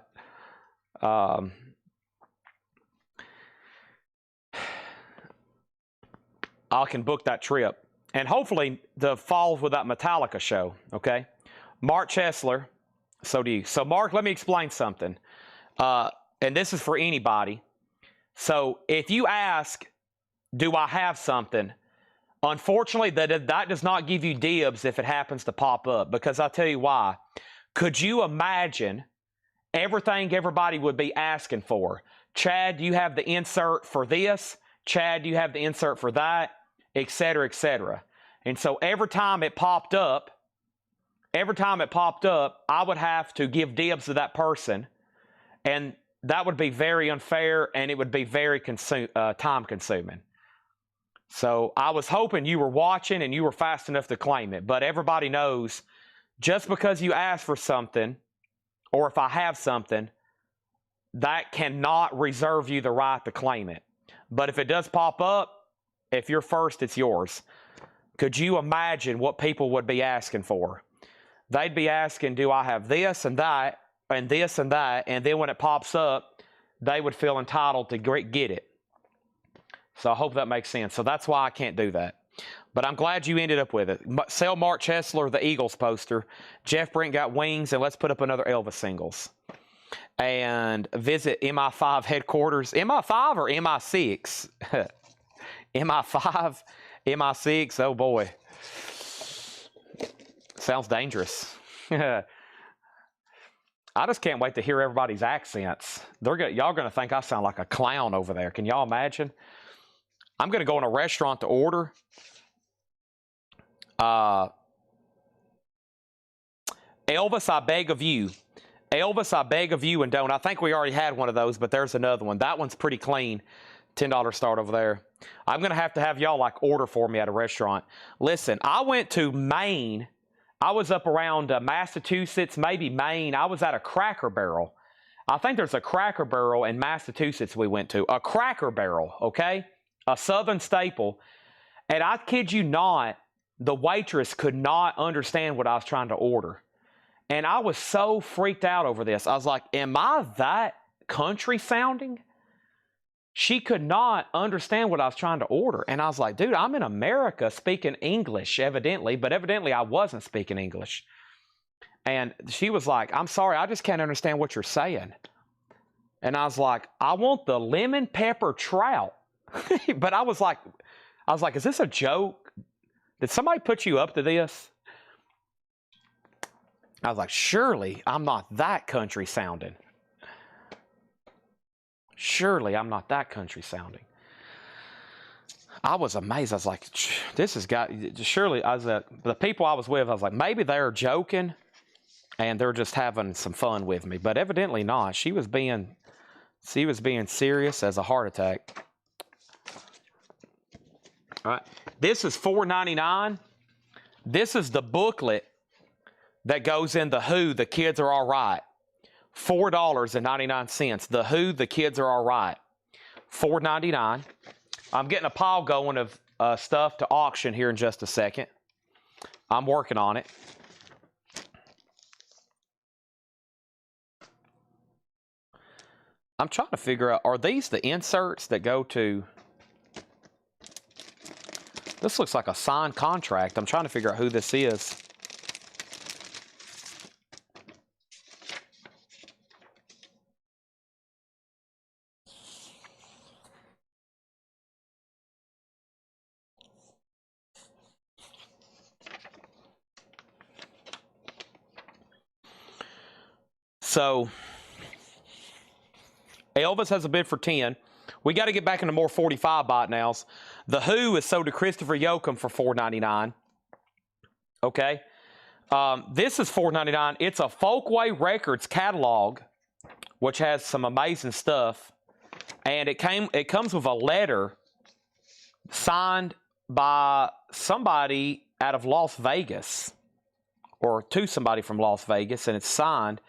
can book that trip. And hopefully the falls with that Metallica show, okay? Mark Chesler, so do you. So Mark, let me explain something. And this is for anybody. So if you ask, do I have something? Unfortunately, that does not give you dibs if it happens to pop up, because I'll tell you why. Could you imagine everything everybody would be asking for? Chad, do you have the insert for this? Chad, do you have the insert for that? Et cetera, et cetera. And so every time it popped up, I would have to give dibs to that person, and that would be very unfair, and it would be very time-consuming. So I was hoping you were watching and you were fast enough to claim it, but everybody knows just because you ask for something, or if I have something, that cannot reserve you the right to claim it. But if it does pop up, if you're first, it's yours. Could you imagine what people would be asking for? They'd be asking, do I have this and that, and this and that, and then when it pops up, they would feel entitled to get it. So I hope that makes sense. So that's why I can't do that. But I'm glad you ended up with it. Sell Mark Chesler the Eagles poster. Jeff Brent got wings, and let's put up another Elvis singles. And visit MI5 headquarters. MI5 or MI6? MI5, MI6, oh boy. Sounds dangerous. I just can't wait to hear everybody's accents. Y'all gonna think I sound like a clown over there. Can y'all imagine? I'm gonna go in a restaurant to order. Elvis, I beg of you. Elvis, I beg of you, and don't. I think we already had one of those, but there's another one. That one's pretty clean. $10 start over there. I'm going to have y'all like order for me at a restaurant. Listen, I went to Maine. I was up around Massachusetts, maybe Maine. I was at a Cracker Barrel. I think there's a Cracker Barrel in Massachusetts we went to. A Cracker Barrel, okay? A Southern staple. And I kid you not, the waitress could not understand what I was trying to order. And I was so freaked out over this. I was like, am I that country sounding? She could not understand what I was trying to order. And I was like, dude, I'm in America speaking English, evidently. But evidently, I wasn't speaking English. And she was like, I'm sorry, I just can't understand what you're saying. And I was like, I want the lemon pepper trout. But I was like, is this a joke? Did somebody put you up to this? I was like, surely I'm not that country sounding. Surely I'm not that country sounding. I was amazed. I was like, this has got, surely, the people I was with, I was like, maybe they're joking and they're just having some fun with me. But evidently not. She was being serious as a heart attack. All right. This is $4.99. This is the booklet that goes in The Who, The Kids Are All Right. $4.99. The Who, The Kids Are All Right. $4.99. I'm getting a pile going of stuff to auction here in just a second. I'm working on it. I'm trying to figure out, are these the inserts that go to... This looks like a signed contract. I'm trying to figure out who this is. So, Elvis has a bid for 10. We got to get back into more 45 bot nows. The Who is sold to Christopher Yoakum for $4.99. Okay. This is $4.99. It's a Folkway Records catalog, which has some amazing stuff. And it comes with a letter signed by somebody out of Las Vegas, or to somebody from Las Vegas, and it's signed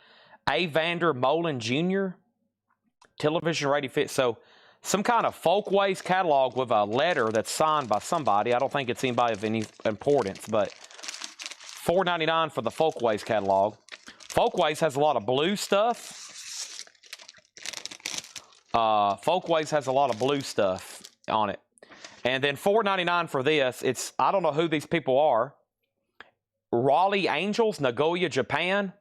A. Vander Molen Jr., television radio fit. So some kind of Folkways catalog with a letter that's signed by somebody. I don't think it's anybody of any importance, but $4.99 for the Folkways catalog. Folkways has a lot of blue stuff. Folkways has a lot of blue stuff on it. And then $4.99 for this. It's, I don't know who these people are. Raleigh Angels, Nagoya, Japan.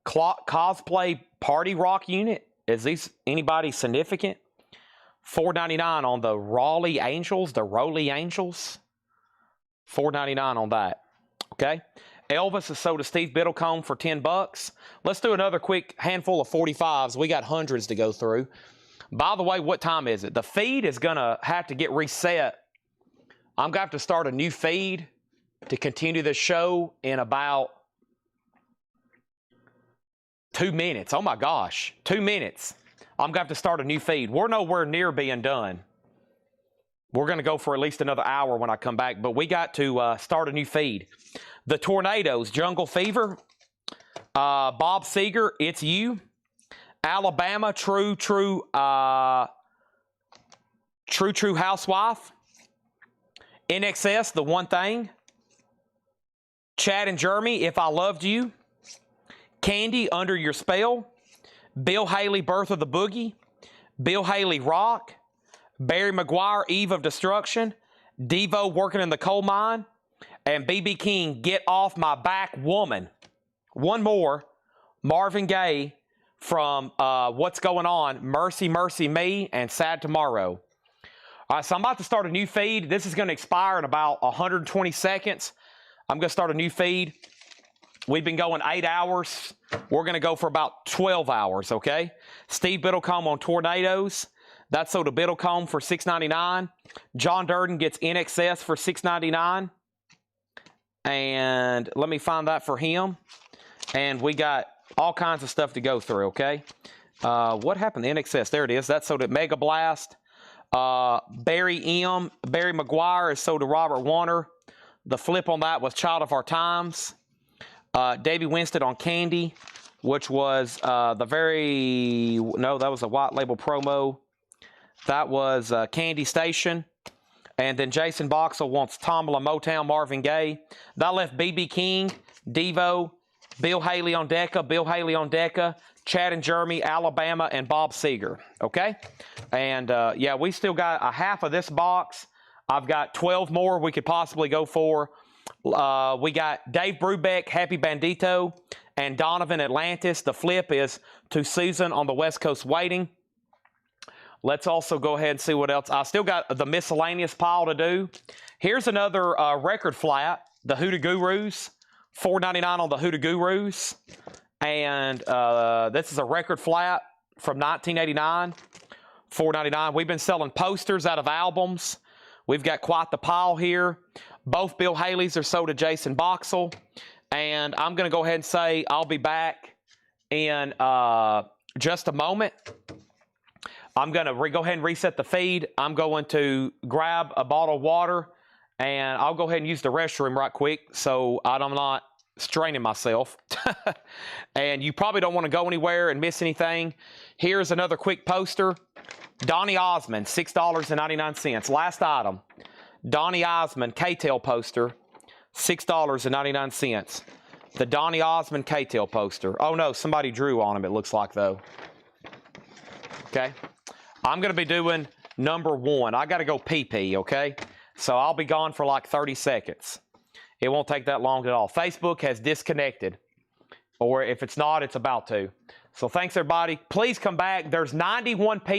Cosplay Party Rock Unit. Is these anybody significant? $4.99 on the Raleigh Angels, the Raleigh Angels. $4.99 on that. Okay. Elvis is sold to Steve Biddlecombe for $10. Let's do another quick handful of 45s. We got hundreds to go through. By the way, what time is it? The feed is going to have to get reset. I'm going to have to start a new feed to continue the show in about 2 minutes. Oh my gosh, 2 minutes. I'm going to have to start a new feed. We're nowhere near being done. We're going to go for at least another hour when I come back, but we got to start a new feed. The Tornadoes, Jungle Fever, Bob Seger, It's You, Alabama, True Housewife, NXS, The One Thing, Chad and Jeremy, If I Loved You, Candy, Under Your Spell, Bill Haley, Birth of the Boogie, Bill Haley, Rock, Barry McGuire, Eve of Destruction, Devo, Working in the Coal Mine, and B.B. King, Get Off My Back, Woman. One more, Marvin Gaye from What's Going On, Mercy, Mercy Me, and Sad Tomorrow. All right, so I'm about to start a new feed. This is going to expire in about 120 seconds. I'm going to start a new feed. We've been going 8 hours. We're going to go for about 12 hours, okay? Steve Biddlecombe on Tornadoes. That's sold to Biddlecombe for $6.99. John Durden gets NXS for $6.99. And let me find that for him. And we got all kinds of stuff to go through, okay? What happened to NXS? There it is. That's sold at Mega Blast. Barry McGuire is sold to Robert Warner. The flip on that was Child of Our Times. Davey Winstead on Candy, which was that was a white label promo. That was Candy Station. And then Jason Boxell wants Tombola, Motown, Marvin Gaye. That left B.B. King, Devo, Bill Haley on Decca, Chad and Jeremy, Alabama, and Bob Seger. Okay? And yeah, we still got a half of this box. I've got 12 more we could possibly go for. We got Dave Brubeck, Happy Bandito, and Donovan Atlantis. The flip is To Susan on the West Coast Waiting. Let's also go ahead and see what else. I still got the miscellaneous pile to do. Here's another record flat, the Hoodoo Gurus, $4.99 on the Hoodoo Gurus. And this is a record flat from 1989, $4.99. We've been selling posters out of albums. We've got quite the pile here. Both Bill Haley's are sold to Jason Boxell. And I'm going to go ahead and say I'll be back in just a moment. I'm going to go ahead and reset the feed. I'm going to grab a bottle of water, and I'll go ahead and use the restroom right quick so I'm not straining myself. And you probably don't want to go anywhere and miss anything. Here's another quick poster. Donny Osmond, $6.99. Last item. Donny Osmond K-Tail poster, $6.99. The Donny Osmond K-Tail poster. Oh no, somebody drew on him, it looks like, though. Okay. I'm going to be doing number 1. I got to go pee-pee, okay? So I'll be gone for like 30 seconds. It won't take that long at all. Facebook has disconnected. Or if it's not, it's about to. So thanks, everybody. Please come back. There's 91 people.